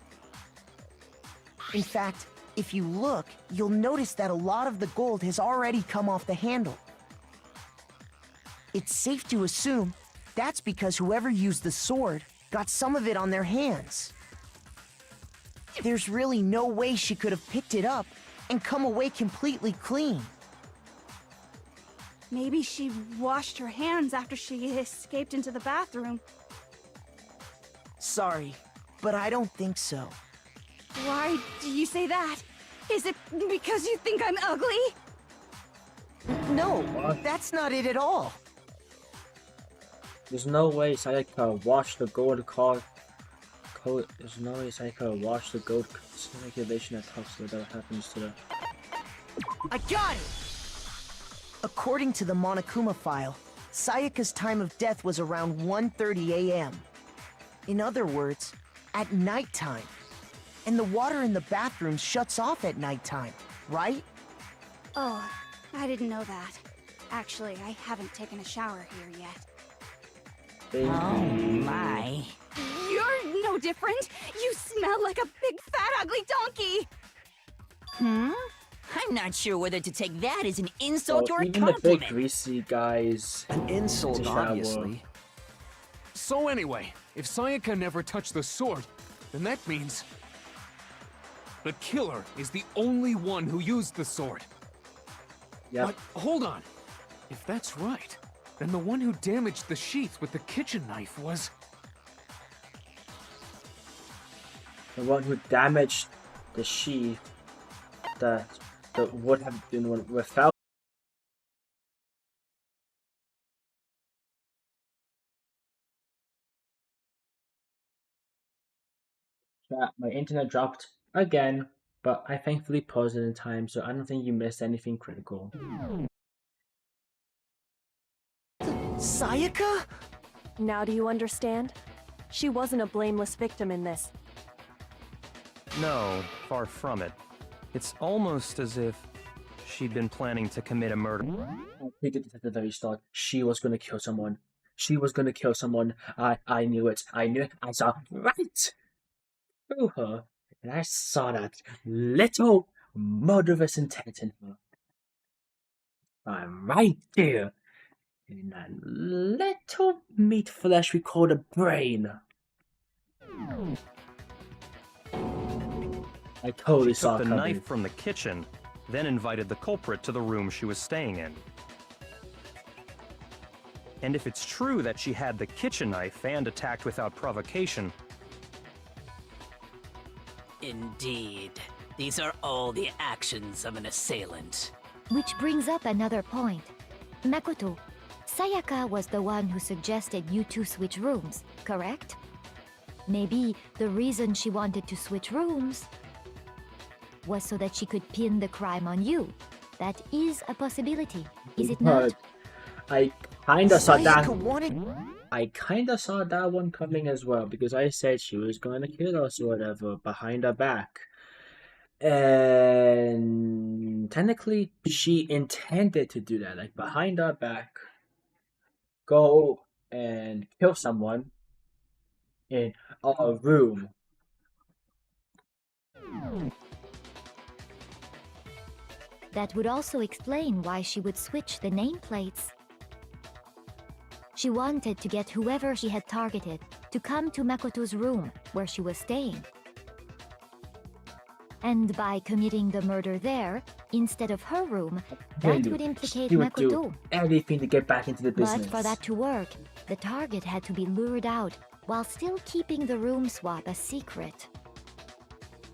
In fact, if you look, you'll notice that a lot of the gold has already come off the handle. It's safe to assume that's because whoever used the sword got some of it on their hands. There's really no way she could have picked it up and come away completely clean. Maybe she washed her hands after she escaped into the bathroom. Sorry, but I don't think so. Why do you say that? Is it because you think I'm ugly? No, that's not it at all. There's no way Sayaka washed the gold coat. There's no way Sayaka washed the gold circulation that talks about what happens to the. I got it! According to the Monokuma file, Sayaka's time of death was around 1:30 a.m. In other words, at nighttime. And the water in the bathroom shuts off at nighttime, right? Oh, I didn't know that. Actually, I haven't taken a shower here yet. Oh my. You're no different! You smell like a big fat ugly donkey! I'm not sure whether to take that as an insult or a even the compliment. big greasy guys. An insult, obviously. So anyway, if Sayaka never touched the sword, then that means the killer is the only one who used the sword. Yeah. But hold on. If that's right, then the one who damaged the sheath with the kitchen knife was... The one who damaged the sheath that would have been without. My internet dropped again, but I thankfully paused it in time, so I don't think you missed anything critical. Sayaka? Now do you understand? She wasn't a blameless victim in this. No, far from it. It's almost as if she'd been planning to commit a murder. I predicted at the very start she was going to kill someone. She was going to kill someone. I knew it. I knew it. I saw right through her. And I saw that little murderous intent in her. I'm right there. In that little meat flesh we call the brain. I totally She saw took it the coming. knife from the kitchen, then invited the culprit to the room she was staying in. And if it's true that she had the kitchen knife and attacked without provocation... Indeed. These are all the actions of an assailant. Which brings up another point. Makoto, Sayaka was the one who suggested you two switch rooms, correct? Maybe the reason she wanted to switch rooms was so that she could pin the crime on you. That is a possibility, is it not? I kinda saw that. Sayaka I kinda saw that one coming as well, because I said she was gonna kill us or whatever behind her back. And technically she intended to do that, like behind our back, go and kill someone in a room. That would also explain why she would switch the nameplates. She wanted to get whoever she had targeted to come to Makoto's room where she was staying. And by committing the murder there, instead of her room, that would implicate He would do Makoto. anything to get back into the business. But for that to work, the target had to be lured out while still keeping the room swap a secret.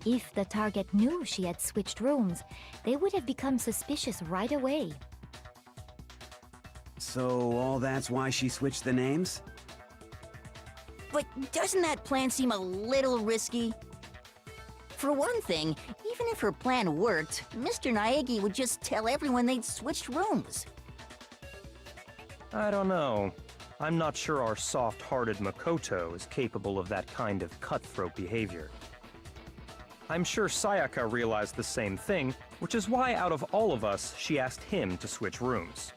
If the target knew she had switched rooms, they would have become suspicious right away. So all that's why she switched the names? But doesn't that plan seem a little risky? For one thing, even if her plan worked, Mr. Naegi would just tell everyone they'd switched rooms. I don't know. I'm not sure our soft-hearted Makoto is capable of that kind of cutthroat behavior. I'm sure Sayaka realized the same thing, which is why out of all of us, she asked him to switch rooms.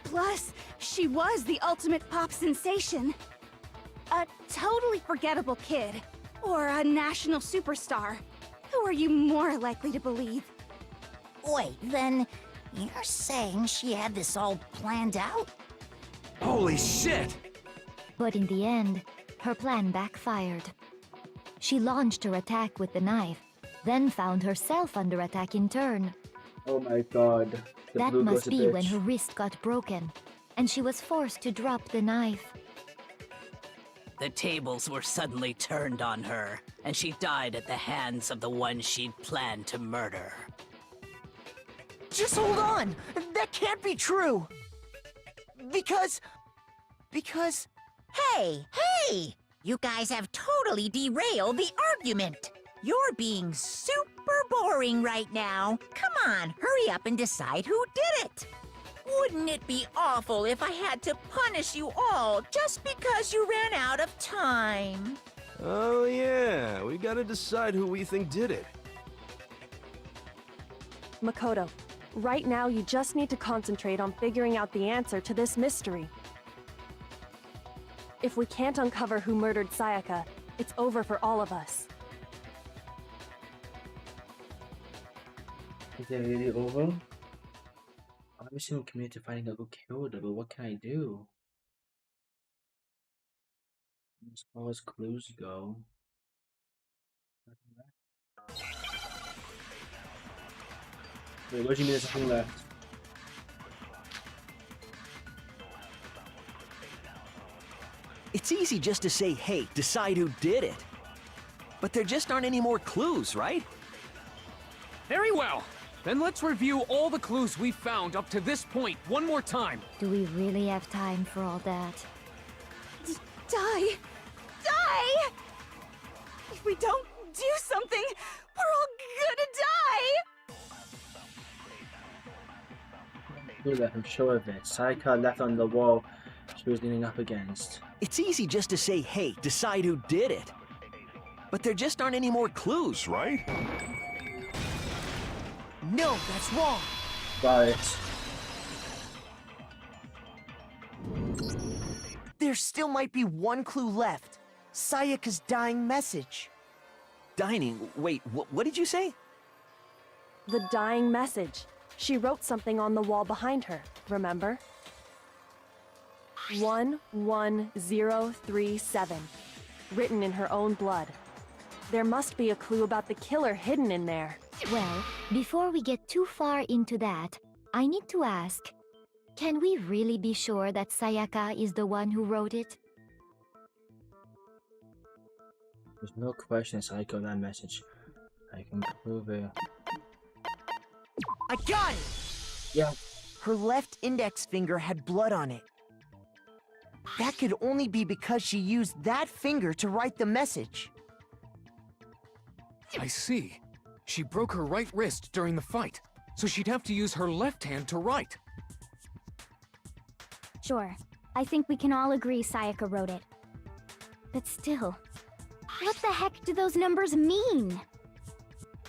Plus, she was the ultimate pop sensation. A totally forgettable kid, or a national superstar. Who are you more likely to believe? Wait, then you're saying she had this all planned out? Holy shit! But in the end, her plan backfired. She launched her attack with the knife, then found herself under attack in turn. Oh my god. That must be when her wrist got broken, and she was forced to drop the knife. The tables were suddenly turned on her, and she died at the hands of the one she'd planned to murder. Just hold on! That can't be true! Because... Hey! You guys have totally derailed the argument! You're being super boring right now. Come on, hurry up and decide who did it! Wouldn't it be awful if I had to punish you all just because you ran out of time? Oh yeah, we gotta decide who we think did it. Makoto, right now you just need to concentrate on figuring out the answer to this mystery. If we can't uncover who murdered Sayaka, it's over for all of us. Is it really over? Obviously, I'm committed to finding out who killed her, but what can I do? As far as clues go. Wait, what do you mean there's nothing left? It's easy just to say, hey, decide who did it. But there just aren't any more clues, right? Very well. Then let's review all the clues we've found up to this point one more time. Do we really have time for all that? Die! Die! If we don't do something, we're all gonna die! Who left? I'm sure of it. Sayaka left on the wall she was leaning up against. It's easy just to say, hey, decide who did it. But there just aren't any more clues, right? No, that's wrong. Right. There still might be one clue left. Sayaka's dying message. Dining? Wait, what did you say? The dying message. She wrote something on the wall behind her, remember? 11037. Written in her own blood. There must be a clue about the killer hidden in there. Well, before we get too far into that, I need to ask, can we really be sure that Sayaka is the one who wrote it? There's no question Sayaka got that message. I can prove it. I got it! Yeah. Her left index finger had blood on it. That could only be because she used that finger to write the message. I see. She broke her right wrist during the fight, so she'd have to use her left hand to write. Sure. I think we can all agree Sayaka wrote it. But still, what the heck do those numbers mean?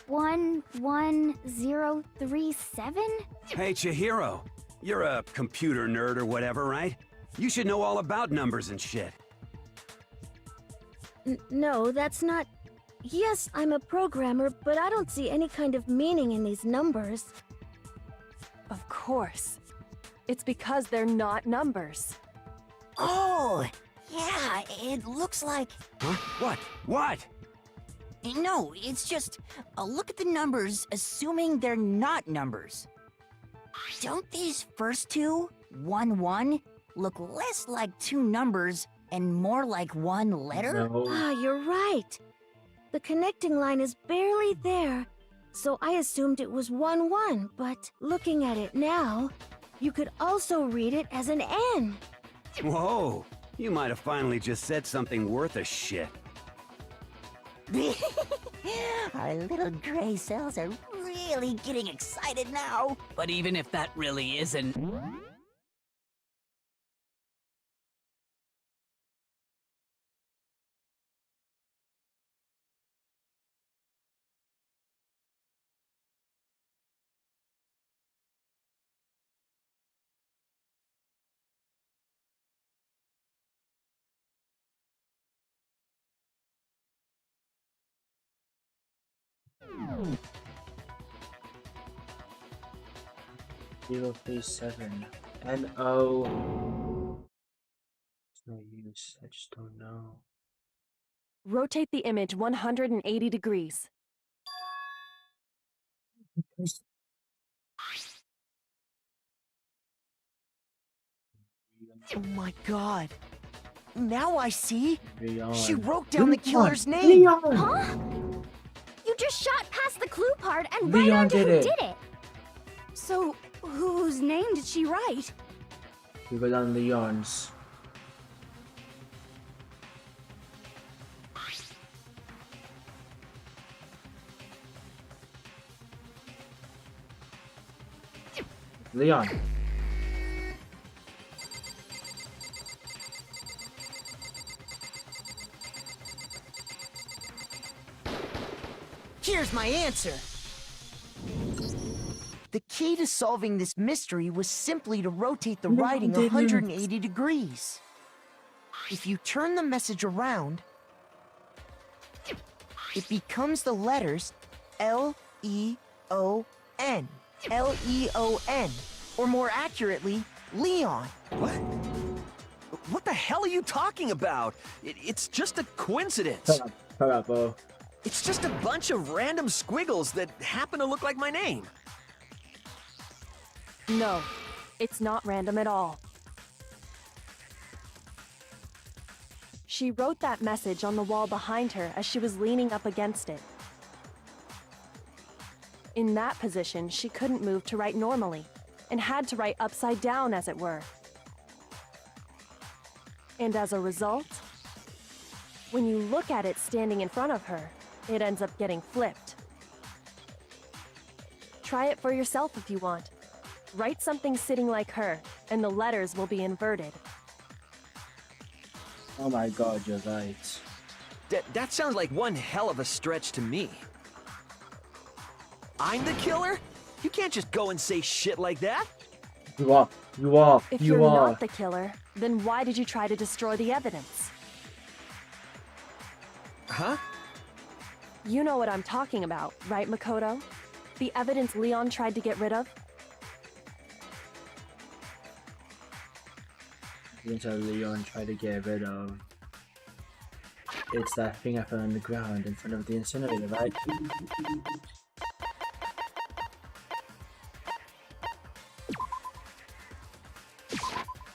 11037? Hey, Chihiro. You're a computer nerd or whatever, right? You should know all about numbers and shit. No, that's not... Yes, I'm a programmer, but I don't see any kind of meaning in these numbers. Of course. It's because they're not numbers. Oh, yeah, it looks like... Huh? What? What? No, it's just, look at the numbers, assuming they're not numbers. Don't these first two, 1-1, look less like two numbers and more like one letter? No. Ah, you're right. The connecting line is barely there, so I assumed it was 1-1, but looking at it now, you could also read it as an N. Whoa, you might have finally just said something worth a shit. Our little gray cells are really getting excited now. But even if that really isn't... Zero 37 NO. It's no use. I just don't know. Rotate the image 180 degrees. Oh my god. Now I see. Leon. She wrote down the Leon. killer's name. Leon. Huh? You just shot past the clue part and Leon right on to did who it. did it. So, whose name did she write? We go down Leon's. Leon. Here's my answer. The key to solving this mystery was simply to rotate the writing 180 degrees. If you turn the message around, it becomes the letters L-E-O-N. L-E-O-N. Or more accurately, Leon. What? What the hell are you talking about? It's just a coincidence. Shut up, Bo. It's just a bunch of random squiggles that happen to look like my name. No, it's not random at all. She wrote that message on the wall behind her as she was leaning up against it. In that position, she couldn't move to write normally, and had to write upside down, as it were. And as a result, when you look at it standing in front of her, it ends up getting flipped. Try it for yourself if you want. Write something sitting like her, and the letters will be inverted. Oh my god, you're right. That sounds like one hell of a stretch to me. I'm the killer? You can't just go and say shit like that. You are. You are. If you you're are. not the killer, then why did you try to destroy the evidence? Huh? You know what I'm talking about, right, Makoto? The evidence Leon tried to get rid of? That's how Leon tried to get rid of. It's that thing I found on the ground in front of the incinerator, right?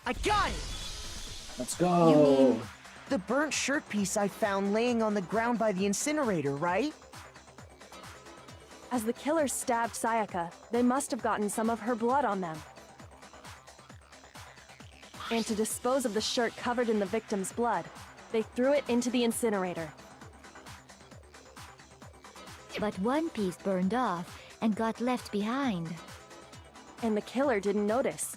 I got it! Let's go! You mean the burnt shirt piece I found laying on the ground by the incinerator, right? As the killer stabbed Sayaka, they must have gotten some of her blood on them. And to dispose of the shirt covered in the victim's blood, they threw it into the incinerator. But one piece burned off and got left behind. And the killer didn't notice.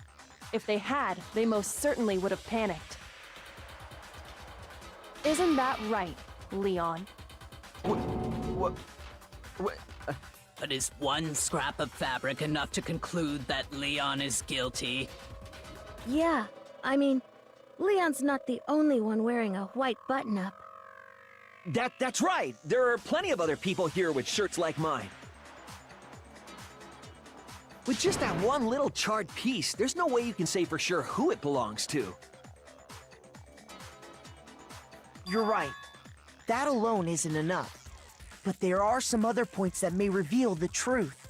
If they had, they most certainly would have panicked. Isn't that right, Leon? What? But is one scrap of fabric enough to conclude that Leon is guilty? Yeah, I mean, Leon's not the only one wearing a white button-up. That's right. There are plenty of other people here with shirts like mine. With just that one little charred piece, there's no way you can say for sure who it belongs to. You're right. That alone isn't enough. But there are some other points that may reveal the truth.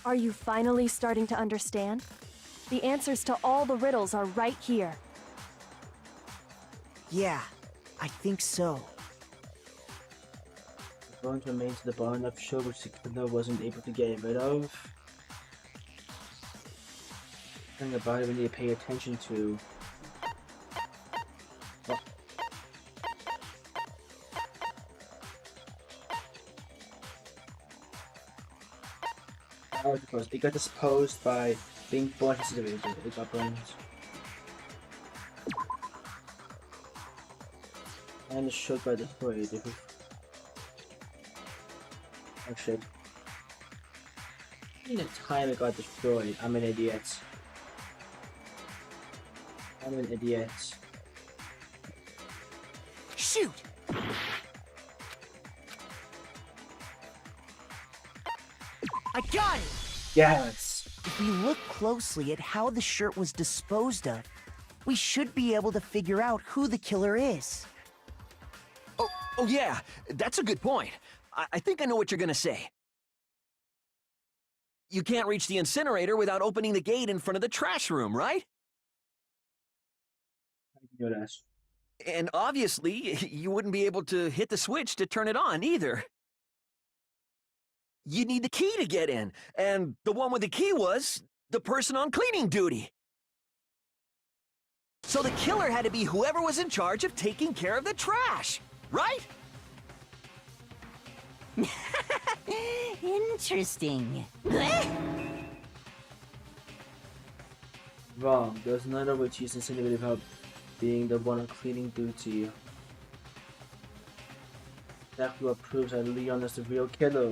Are you finally starting to understand? The answers to all the riddles are right here. Yeah, I think so. Going to remain to the bar enough show which the killer wasn't able to get rid of. Something about it we need to pay attention to. Oh, it got disposed by being born into the it got burned. And it's showed by the parade. Oh shit. In the time it got destroyed, I'm an idiot. I'm an idiot. Shoot! I got it! Yes! If we look closely at how the shirt was disposed of, we should be able to figure out who the killer is. Oh yeah, that's a good point. I think I know what you're gonna say. You can't reach the incinerator without opening the gate in front of the trash room, right? And obviously, you wouldn't be able to hit the switch to turn it on either. You need the key to get in, and the one with the key was the person on cleaning duty. So the killer had to be whoever was in charge of taking care of the trash, right? Interesting. Wrong. There's another way to use incinerator without being the one on cleaning duty. That's what proves that Leon is the real killer.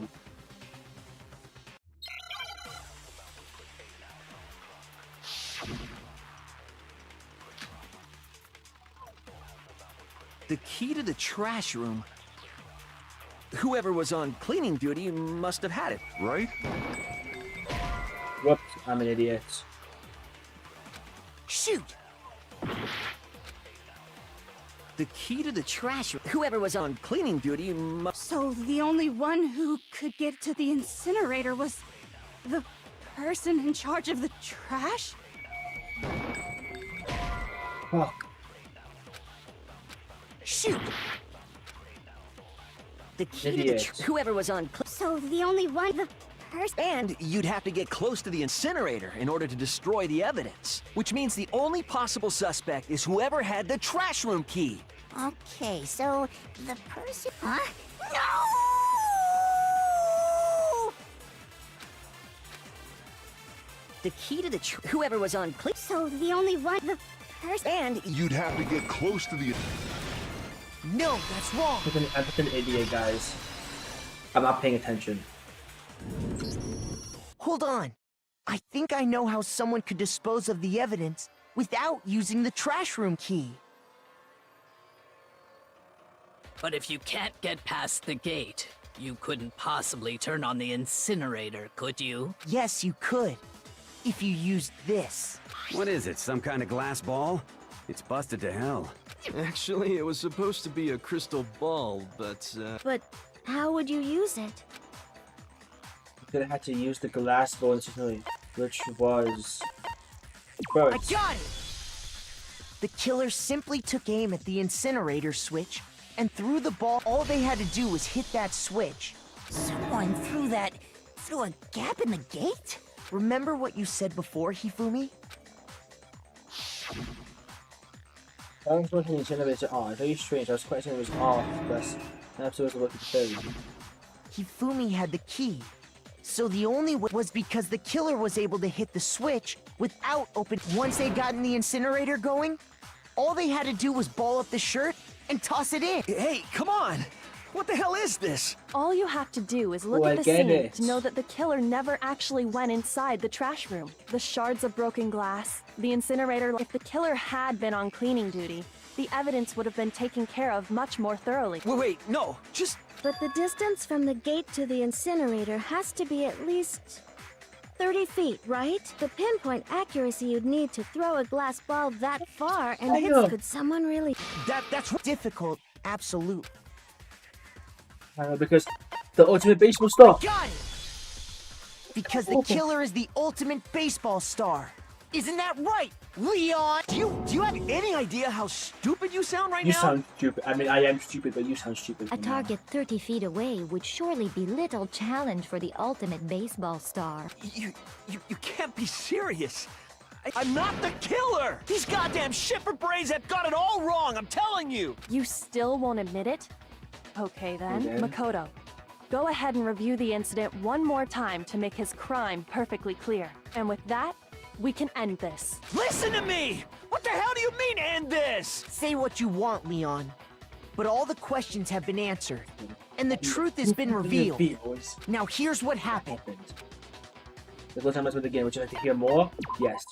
The key to the trash room. Whoever was on cleaning duty must have had it, right? Whoops, I'm an idiot. Shoot! The key to the trash room. Whoever was on cleaning duty must... So the only one who could get to the incinerator was the person in charge of the trash? Fuck. Shoot! The key to the whoever was on... So the only one... the person... And you'd have to get close to the incinerator in order to destroy the evidence. Which means the only possible suspect is whoever had the trash room key. Okay, so the person... Huh? No! The key to the whoever was on... So the only one... the person... And you'd have to get close to the... No, that's wrong! I'm just an idiot, guys. I'm not paying attention. Hold on. I think I know how someone could dispose of the evidence without using the trash room key. But if you can't get past the gate, you couldn't possibly turn on the incinerator, could you? Yes, you could. If you used this. What is it, some kind of glass ball? It's busted to hell. Actually, it was supposed to be a crystal ball, but But how would you use it? You could have had to use the glass ball initially, which was... First. I got it! The killer simply took aim at the incinerator switch and threw the ball. All they had to do was hit that switch. Someone threw a gap in the gate? Remember what you said before, Hifumi? I was watching the incinerator on. It's very strange. I was quite saying it was off, but I'm supposed to look at the thing. Hifumi had the key. So the only way was because the killer was able to hit the switch without opening. Once they got in the incinerator going, all they had to do was ball up the shirt and toss it in. Hey, come on! What the hell is this? All you have to do is look at the scene to know that the killer never actually went inside the trash room. The shards of broken glass, the incinerator. If the killer had been on cleaning duty, the evidence would have been taken care of much more thoroughly. Wait, no, just... But the distance from the gate to the incinerator has to be at least 30 feet, right? The pinpoint accuracy you'd need to throw a glass ball that far and hit. Could someone really... That's difficult, absolute. Because the ultimate baseball star. Got it! Because the killer is the ultimate baseball star. Isn't that right, Leon? Do you have any idea how stupid you sound right You now? sound stupid. I mean, I am stupid, but you sound stupid. A target 30 feet away would surely be little challenge for the ultimate baseball star. You can't be serious. I'm not the killer! These goddamn shipper brains have got it all wrong, I'm telling you! You still won't admit it? Okay then, Okay. Makoto. Go ahead and review the incident one more time to make his crime perfectly clear. And with that, we can end this. Listen to me! What the hell do you mean, end this? Say what you want, Leon. But all the questions have been answered. And the truth has been revealed. Now here's what happened. The good time with the game. Would you like to hear more? Yes.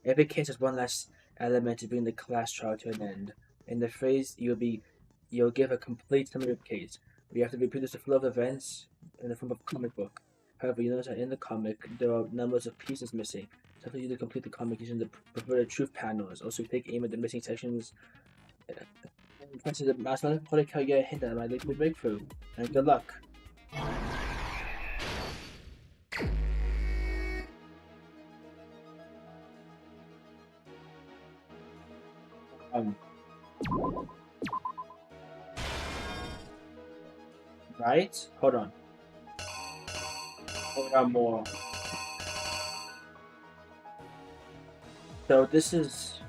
Every case has one less element to bring the class trial to an end. In the phrase, you'll give a complete summary of the case. We have to reproduce the flow of events in the form of a comic book. However, you notice that in the comic, there are numbers of pieces missing. So after you to complete the comic using the preferred truth panels. Also, take aim at the missing sections. Press the mouse button, hold it, get a hint that might lead to a breakthrough. And good luck. Right? Hold on. Hold on more. So this is...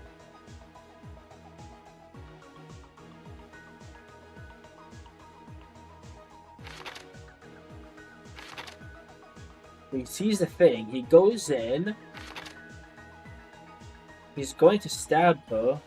He sees the thing, he goes in, he's going to stab her.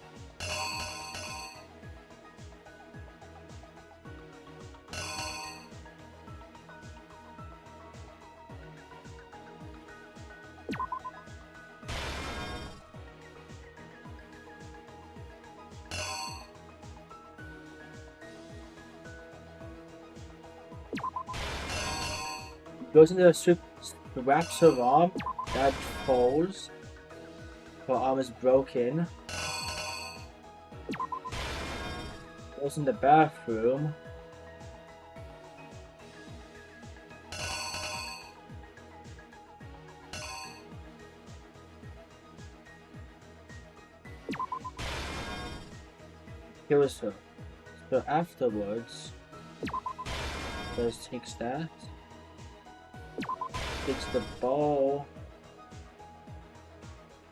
Goes into the soup, wraps her arm, that falls. Her arm is broken. Goes in the bathroom. Kills her. So afterwards, just takes that. Takes the ball.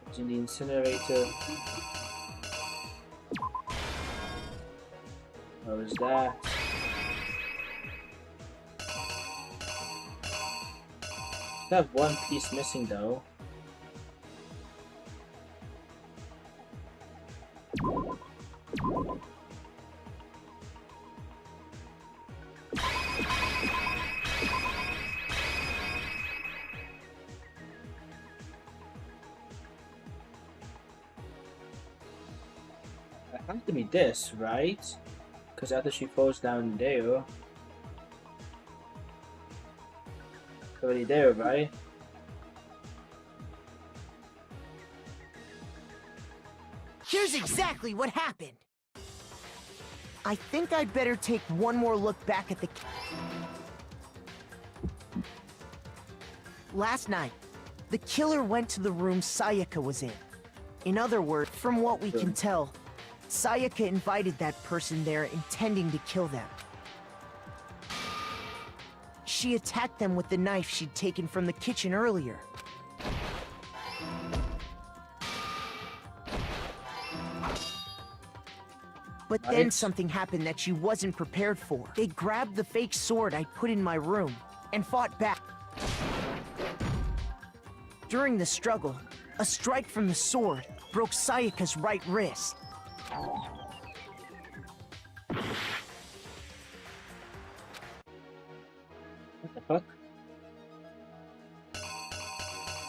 Puts in the incinerator. What was that? That one piece missing though. It has to be this, right? Because after she falls down there, it's already there, right? Here's exactly what happened. I think I'd better take one more look back at the... Last night, the killer went to the room Sayaka was in. In other words, from what we can tell, Sayaka invited that person there intending to kill them. She attacked them with the knife she'd taken from the kitchen earlier. But then something happened that she wasn't prepared for. They grabbed the fake sword I put in my room and fought back. During the struggle, a strike from the sword broke Sayaka's right wrist. What the fuck?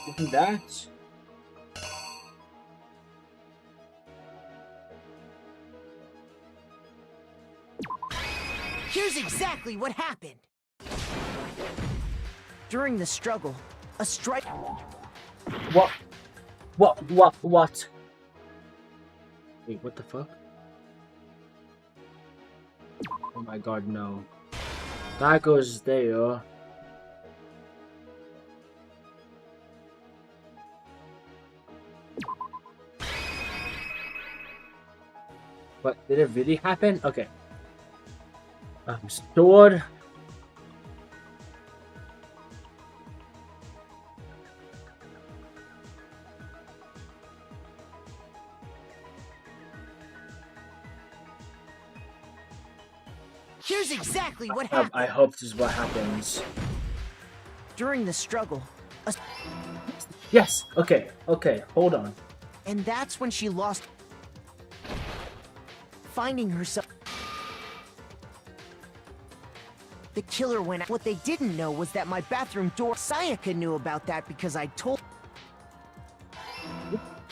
Look at that. Here's exactly what happened. During the struggle, a strike... What? Wait, what the fuck? Oh my god, no. That goes there. But did it really happen? Okay. Sword. Here's exactly what happened. I hope this is what happens. During the struggle, yes. Okay. Okay. Hold on. And that's when she lost. Finding herself. The killer went out. What they didn't know was that my bathroom door. Sayaka knew about that because I told.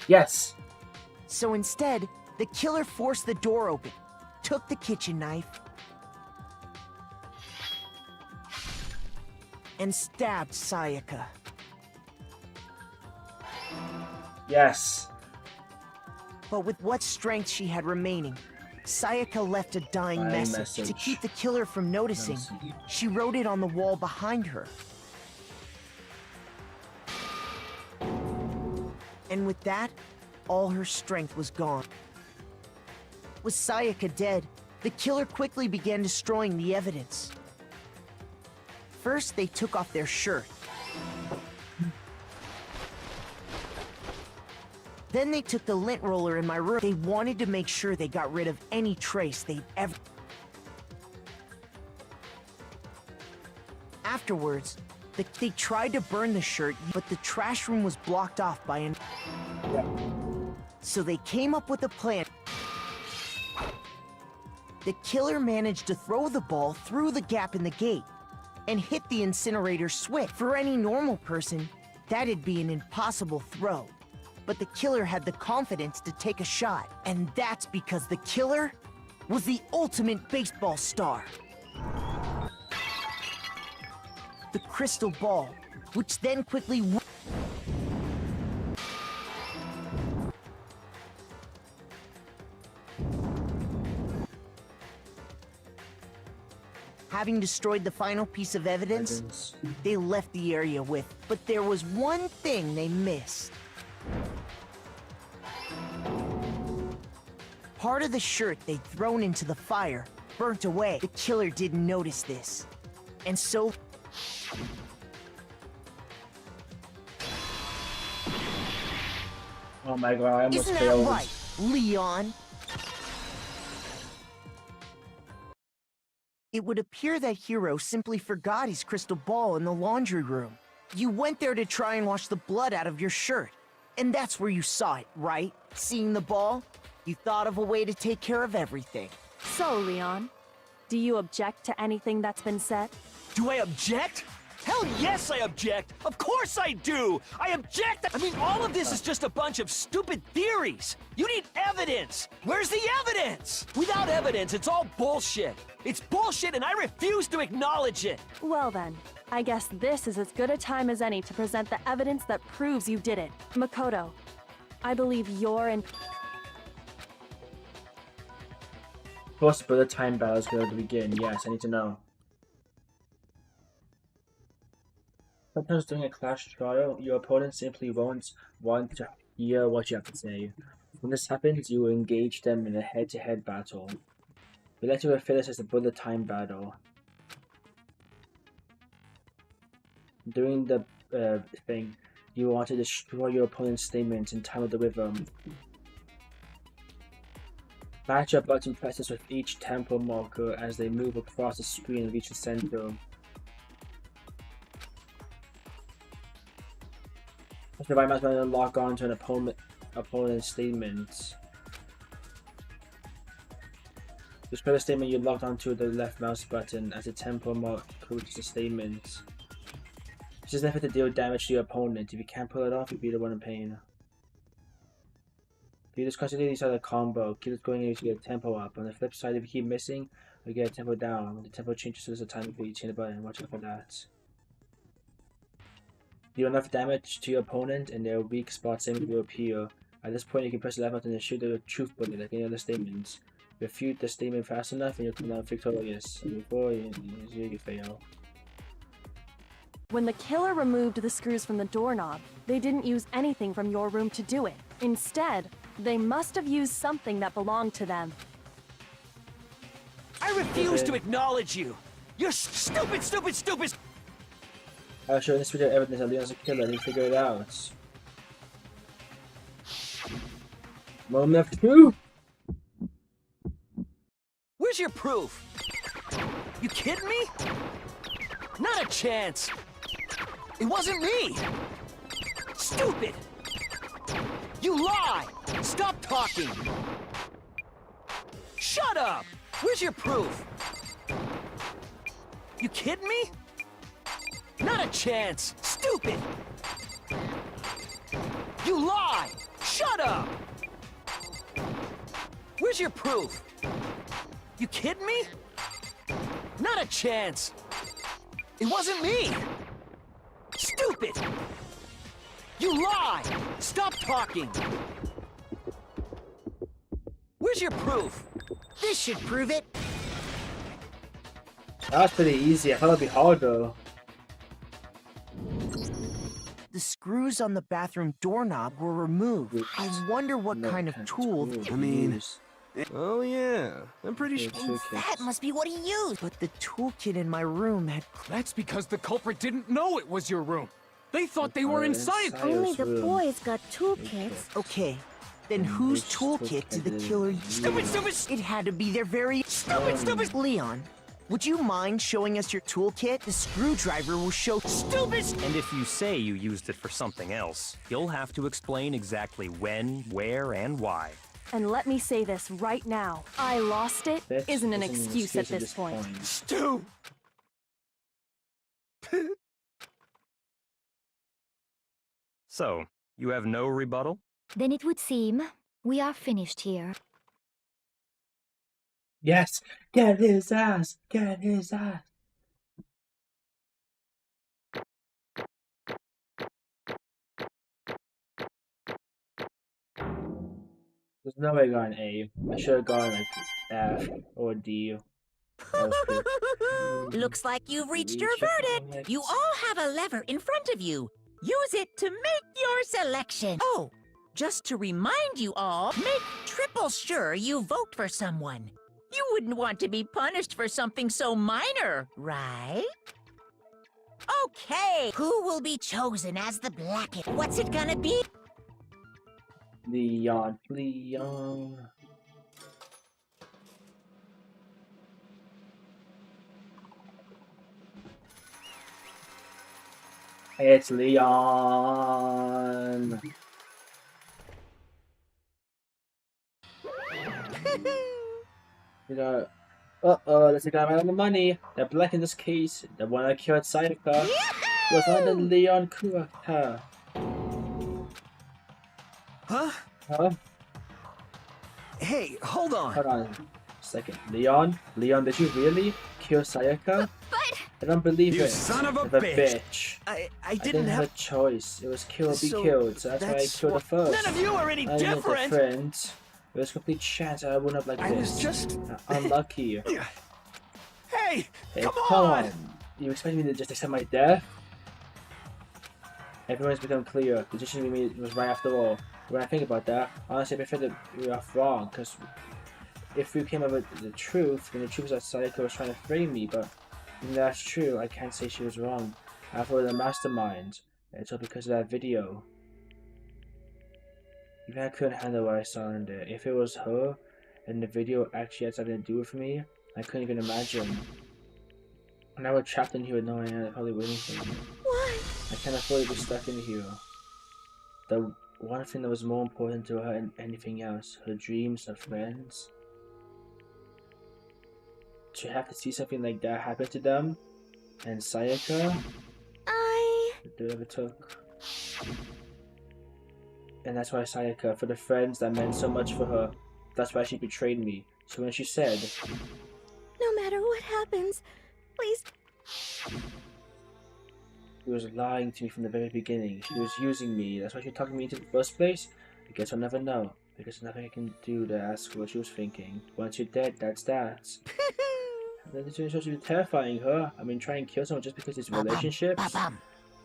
Yes. So instead, the killer forced the door open, took the kitchen knife, and stabbed Sayaka. Yes. But with what strength she had remaining, Sayaka left a dying message. To keep the killer from noticing. She wrote it on the wall behind her. And with that, all her strength was gone. With Sayaka dead, the killer quickly began destroying the evidence. First, they took off their shirt. Then they took the lint roller in my room. They wanted to make sure they got rid of any trace they'd ever... Afterwards, they tried to burn the shirt, but the trash room was blocked off by an... So they came up with a plan. The killer managed to throw the ball through the gap in the gate and hit the incinerator switch. For any normal person, that'd be an impossible throw. But the killer had the confidence to take a shot. And that's because the killer was the ultimate baseball star. The crystal ball, which then quickly... Having destroyed the final piece of evidence, they left the area with. But there was one thing they missed. Part of the shirt they'd thrown into the fire burnt away. The killer didn't notice this. And so... Oh my god, I almost Isn't failed. that right, Leon? It would appear that Hiro simply forgot his crystal ball in the laundry room. You went there to try and wash the blood out of your shirt. And that's where you saw it, right? Seeing the ball? You thought of a way to take care of everything. So, Leon, do you object to anything that's been said? Do I object? Hell yes, I object! Of course I do! I object! I mean, all of this is just a bunch of stupid theories! You need evidence! Where's the evidence? Without evidence, it's all bullshit! It's bullshit and I refuse to acknowledge it! Well then, I guess this is as good a time as any to present the evidence that proves you did it. Makoto, I believe you're in... Of course, but the time battle is going to begin. Yes, I need to know. Sometimes during a class trial, your opponent simply won't want to hear what you have to say. When this happens, you will engage them in a head-to-head battle. We like to refer to this as the bullet time battle. During the thing, you want to destroy your opponent's statements in time of the rhythm. Match your button presses with each tempo marker as they move across the screen and reach the center. The right mouse button to lock on to an opponent's statement. Describe the statement you locked onto the left mouse button as a tempo mark reaches the statement. This is an effort to deal damage to your opponent. If you can't pull it off, you'll be the one in pain. If you just constantly start a combo, keep it going until you get a tempo up. On the flip side, if you keep missing, you get a tempo down. When the tempo changes, so there's a time for you to change the button. Watch out for that. Deal enough damage to your opponent and their weak spots will appear. At this point, you can press the left button and shoot the truth bullet like any other statements. refute the statement fast enough and you'll come out victorious. And before you fail. When the killer removed the screws from the doorknob, they didn't use anything from your room to do it. Instead, they must have used something that belonged to them. I refuse to acknowledge you! You're stupid! I'll show this video evidence that Leon's a killer and you figure it out. Moment of truth! Where's your proof? You kidding me? Not a chance! It wasn't me! Stupid! You lie! Stop talking! Shut up! Where's your proof? You kidding me? Not a chance! Stupid! You lie! Shut up! Where's your proof? You kidding me? Not a chance! It wasn't me! Stupid! You lie! Stop talking! Where's your proof? This should prove it. That was pretty easy. I thought it'd be hard though. The screws on the bathroom doorknob were removed. I wonder what kind of tool. I mean... Oh yeah, I'm pretty sure. That must be what he used. But the toolkit in my room had... That's because the culprit didn't know it was your room. They thought they were inside. Only the boys got toolkits. Okay, then whose toolkit did the killer use? Stupid! It had to be their very... Stupid! Leon, would you mind showing us your toolkit? The screwdriver will show... Stupid! And if you say you used it for something else, you'll have to explain exactly when, where, and why. And let me say this right now. I lost it isn't an excuse at this point. Stu! So, you have no rebuttal? Then it would seem we are finished here. Yes! Get his ass! Get his ass! There's no way I got an A. I should have gone like F or D. Looks like you've reached your verdict. You all have a lever in front of you. Use it to make your selection. Oh, just to remind you all, make triple sure you vote for someone. You wouldn't want to be punished for something so minor, right? Okay, who will be chosen as the blackest? What's it gonna be? Leon. It's Leon. You know, let's take out the money. The black in this case, the one that killed Sayaka, was not the Leon Kurata. Huh? Huh? Hey, hold on. Hold on a second. Leon, did you really kill Sayaka? I don't believe You it. son of a bitch. I didn't have a choice. It was kill or be killed, so that's why I killed her first. None of you are any different. It was a complete chance I wouldn't have like this. I was just unlucky. Hey, come on! You expect me to just accept my death? Everyone's become clear. The decision we made was right after all. When I think about that, honestly, I prefer that we were wrong, because if we came up with the truth, then the truth was that Sayaka was trying to frame me, but even though that's true, I can't say she was wrong. I thought the mastermind, and it's all because of that video. Even I couldn't handle what I saw in there. If it was her, and the video actually had something to do with me, I couldn't even imagine. And I was trapped in here knowing I probably waiting for me. Why? I can't afford to be stuck in here. The one thing that was more important to her than anything else, her dreams, her friends. To have to see something like that happen to them, and Sayaka, they ever took. And that's why Sayaka, for the friends that meant so much for her, that's why she betrayed me. So when she said, No matter what happens, please. She was lying to me from the very beginning. She was using me. That's why she talked me into the first place. I guess I'll never know. Because nothing I can do to ask her what she was thinking. Once you're dead, that's that. That's supposed to be terrifying her. I mean, trying to kill someone just because it's relationships.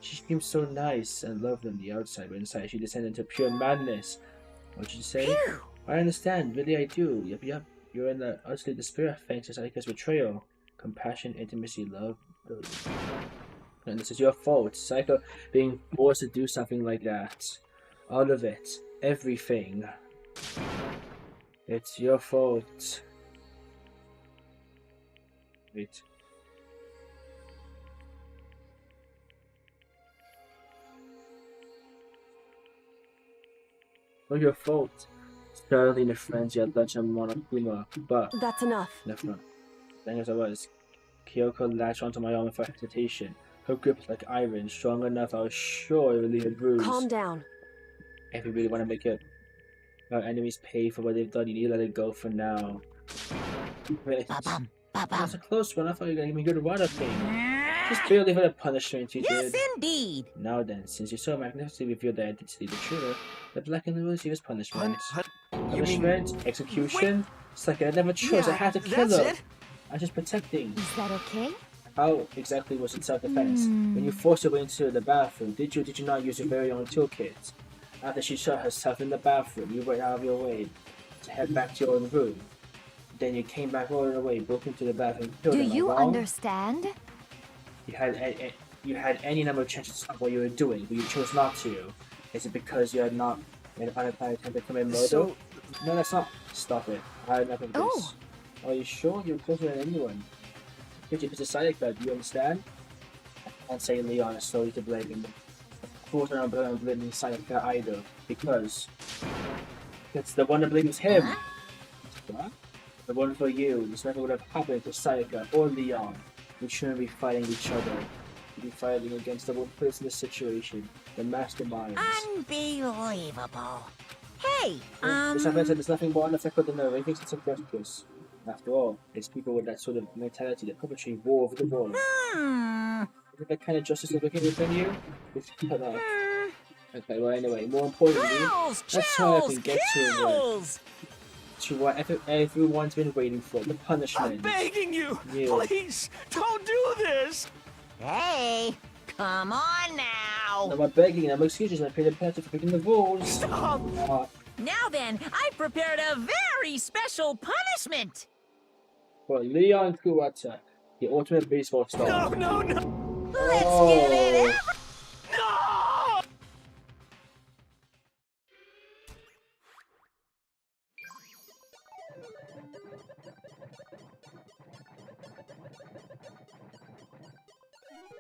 She seems so nice and lovely on the outside, but inside she descended into pure madness. What'd you say? I understand, really I do. Yep. You're in the utterly despair thanks to Sayaka's betrayal. Compassion, intimacy, love. And this is your fault. Sayaka being forced to do something like that. All of it. Everything. It's your fault. Wait. Not your fault. Certainly the friends you had lunch on Monokuma, but... That's enough. Enough. Then as I was, Kyoko latched onto my arm without hesitation. Her grip was like iron, strong enough I was sure it would leave a bruise. Calm down. If you really want to make it our enemies pay for what they've done, you need to let it go for now. Really? That's a close one. I thought you were going to give me a good run-up thing. Just barely for the punishment you did. Yes, indeed. Now then, since you so magnificently revealed the identity of the traitor, the black and the will serious punishment. Punishment? Execution? It's like I never chose. I had to kill her. It? I was just protecting. Is that okay? How exactly was it self-defense? When you forced her way into the bathroom, did you not use your very own toolkit? After she shot herself in the bathroom, you went out of your way to head back to your own room. Then you came back all the way, broke into the bathroom, killed Do her. you understand? You had any number of chances to stop what you were doing, but you chose not to. Is it because you had not made a unplanned attempt to commit murder? No, that's not. Stop it. I had enough of this. Are you sure? You're closer than anyone. 50% Sayaka, do you understand? I can't say Leon is solely to blame. Of course, I'm not blaming Sayaka either, because it's the one to blame is him. What? The one for you. This never would have happened to Sayaka or Leon. We shouldn't be fighting each other. We'd be fighting against the one person in this situation, the masterminds. Unbelievable. Hey, There's nothing more unethical than the raving sense of justice. After all, it's people with that sort of mentality that perpetrate war over the world. Is that kind of justice is looking within you? It's cut off. Okay, well anyway, more importantly, let's try if we can get to what everyone's been waiting for, the punishment. I'm begging you! Please, don't do this! Hey, come on now! No more begging, no more excuses, I paid the penalty for breaking the rules. Stop! Now then, I've prepared a very special punishment! For Leon Kuwata, the ultimate baseball star. No! Let's get it out!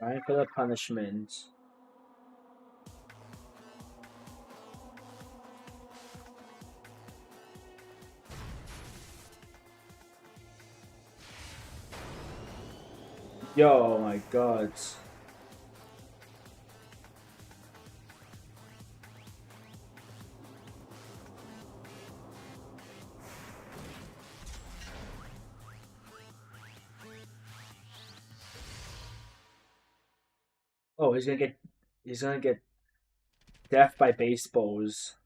Time for the punishment. Yo, my God. Oh, he's gonna get death by baseballs.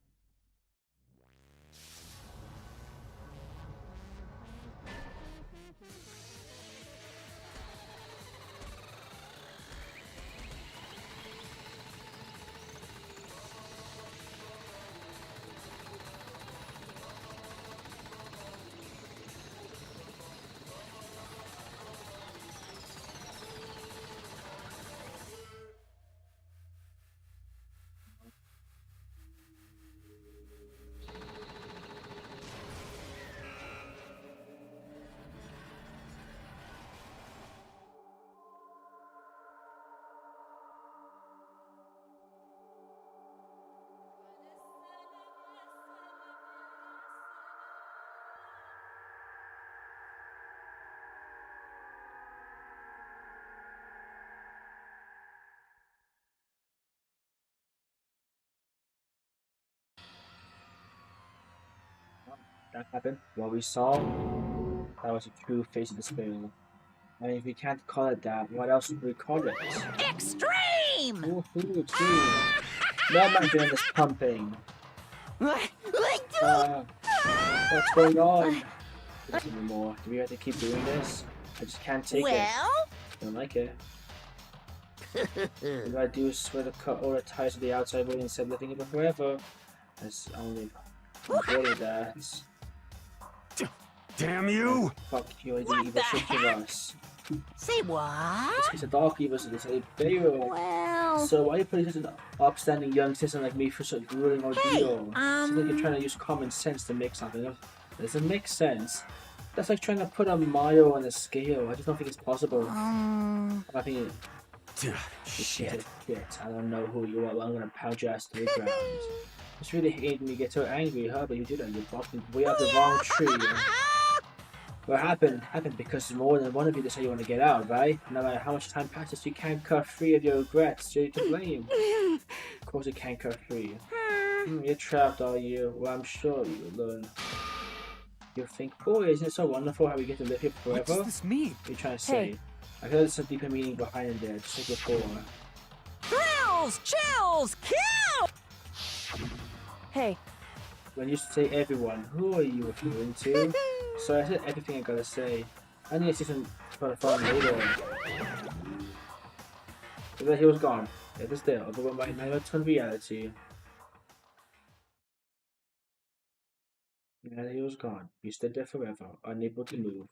That happened. What we saw, that was a true face of despair. And if we can't call it that, what else would we call it? Extreme! Woohoo, true. No man doing this pumping. Like What's going on? Not anymore. Do we have to keep doing this? I just can't take it. I don't like it. What I do is swear to cut all the ties to the outside world instead of living it forever. That's only avoiding that. Damn you! Fuck you, I didn't even shit to us. Say what? It's a dark evil, so it's a Pharaoh. Well... So why are you putting such an upstanding young citizen like me for such a grueling ordeal? Seems like you're trying to use common sense to make something up. Does it make sense? That's like trying to put a mile on a scale. I just don't think it's possible. I think shit. I don't know who you are, but I'm gonna pound your ass to the ground. It's really hating me get so angry, huh? But you did it. You brought me way up the wrong tree. What happened? Happened because more than one of you decide you want to get out, right? No matter how much time passes, you can't cut free of your regrets. You're to blame. Of course you can't cut free. You're trapped, are you? Well, I'm sure you will learn. You think, boy, isn't it so wonderful how we get to live here forever? What does this mean? What are you trying to say? I feel there's a deeper meaning behind it there, just like before. Thrills! Chills! Kill! Hey. When you say everyone, who are you referring to? So I said everything I gotta say. I need to see some for the phone later. So that he was gone. It was there, overwhelmed by my return reality. And he was gone. He stood there forever, unable to move.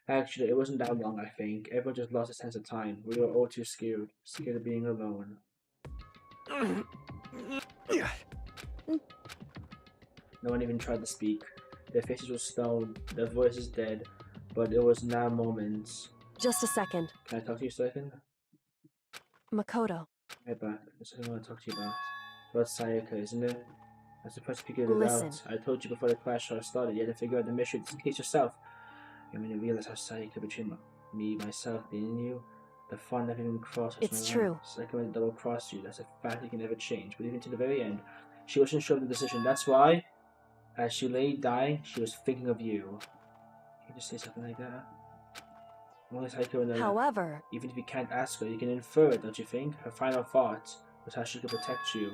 Actually, it wasn't that long, I think. Everyone just lost a sense of time. We were all too scared. Scared of being alone. No one even tried to speak. Their faces were stone, their voices dead, but it was now moments. Just a second. Can I talk to you a second? Makoto. Right back. There's something I want to talk to you about Sayaka, isn't it? I'm supposed to figure it out. I told you before the class started, you had to figure out the mission to case yourself. You mean to realize how Sayaka between me, myself, and you? The fun never even crossed. It's true. Sayaka went double cross you. That's a fact you can never change. But even to the very end, she wasn't sure of the decision. That's why, as she lay dying, she was thinking of you. Can you just say something like that? Only Sayaka will know. However, even if you can't ask her, you can infer it, don't you think? Her final thought was how she could protect you.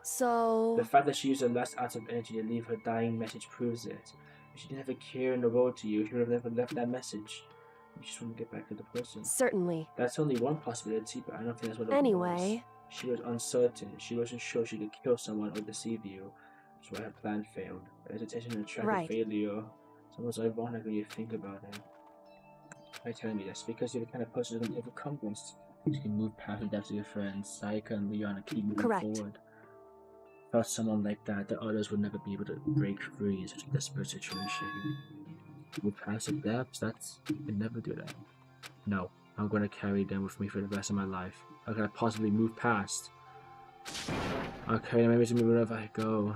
So... The fact that she used her last ounce of energy to leave her dying message proves it. If she didn't have a care in the world to you, she would have never left that message. You just want to get back to the person. Certainly. That's only one possibility, but I don't think that's what it was. Anyway... She was uncertain. She wasn't sure she could kill someone or deceive you. That's why her plan failed. Her hesitation attracted failure. It's almost ironic when you think about it. Why are you telling me this? Because you're the kind of person who can overcome this. You can move past the deaths of your friends. Sayaka and Leon keep moving forward. Without someone like that, the others would never be able to break free in such a desperate situation. Move past the depths, that's... you can never do that. No, I'm gonna carry them with me for the rest of my life. How can I possibly move past? I'll carry them every wherever I go.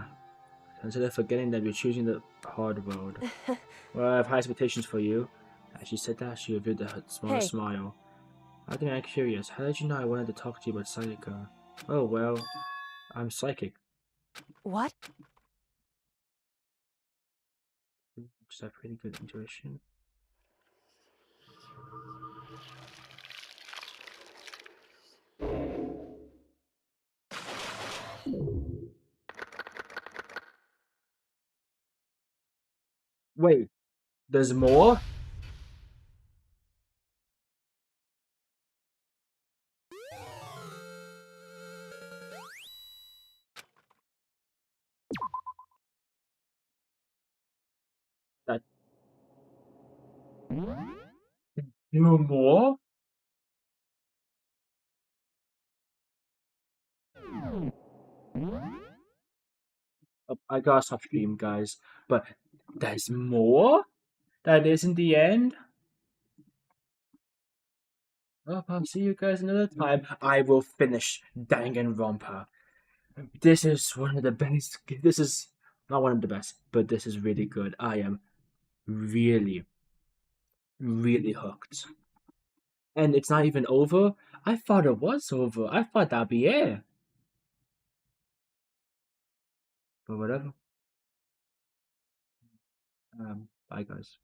Instead of forgetting that you're choosing the hard road. Well, I have high expectations for you. As she said that, she revealed a small smile. I think I'm curious. How did you know I wanted to talk to you about Sayaka? Oh, well, I'm psychic. What? Just have pretty good intuition. Wait, there's more? That... No more? Oh, I gotta stop stream, guys. But there's more? That isn't the end? Well, I'll see you guys another time. I will finish Danganronpa. This is one of the best. This is not one of the best, but this is really good. I am really, really hooked. And it's not even over. I thought it was over. I thought that'd be it. But whatever. Bye, guys.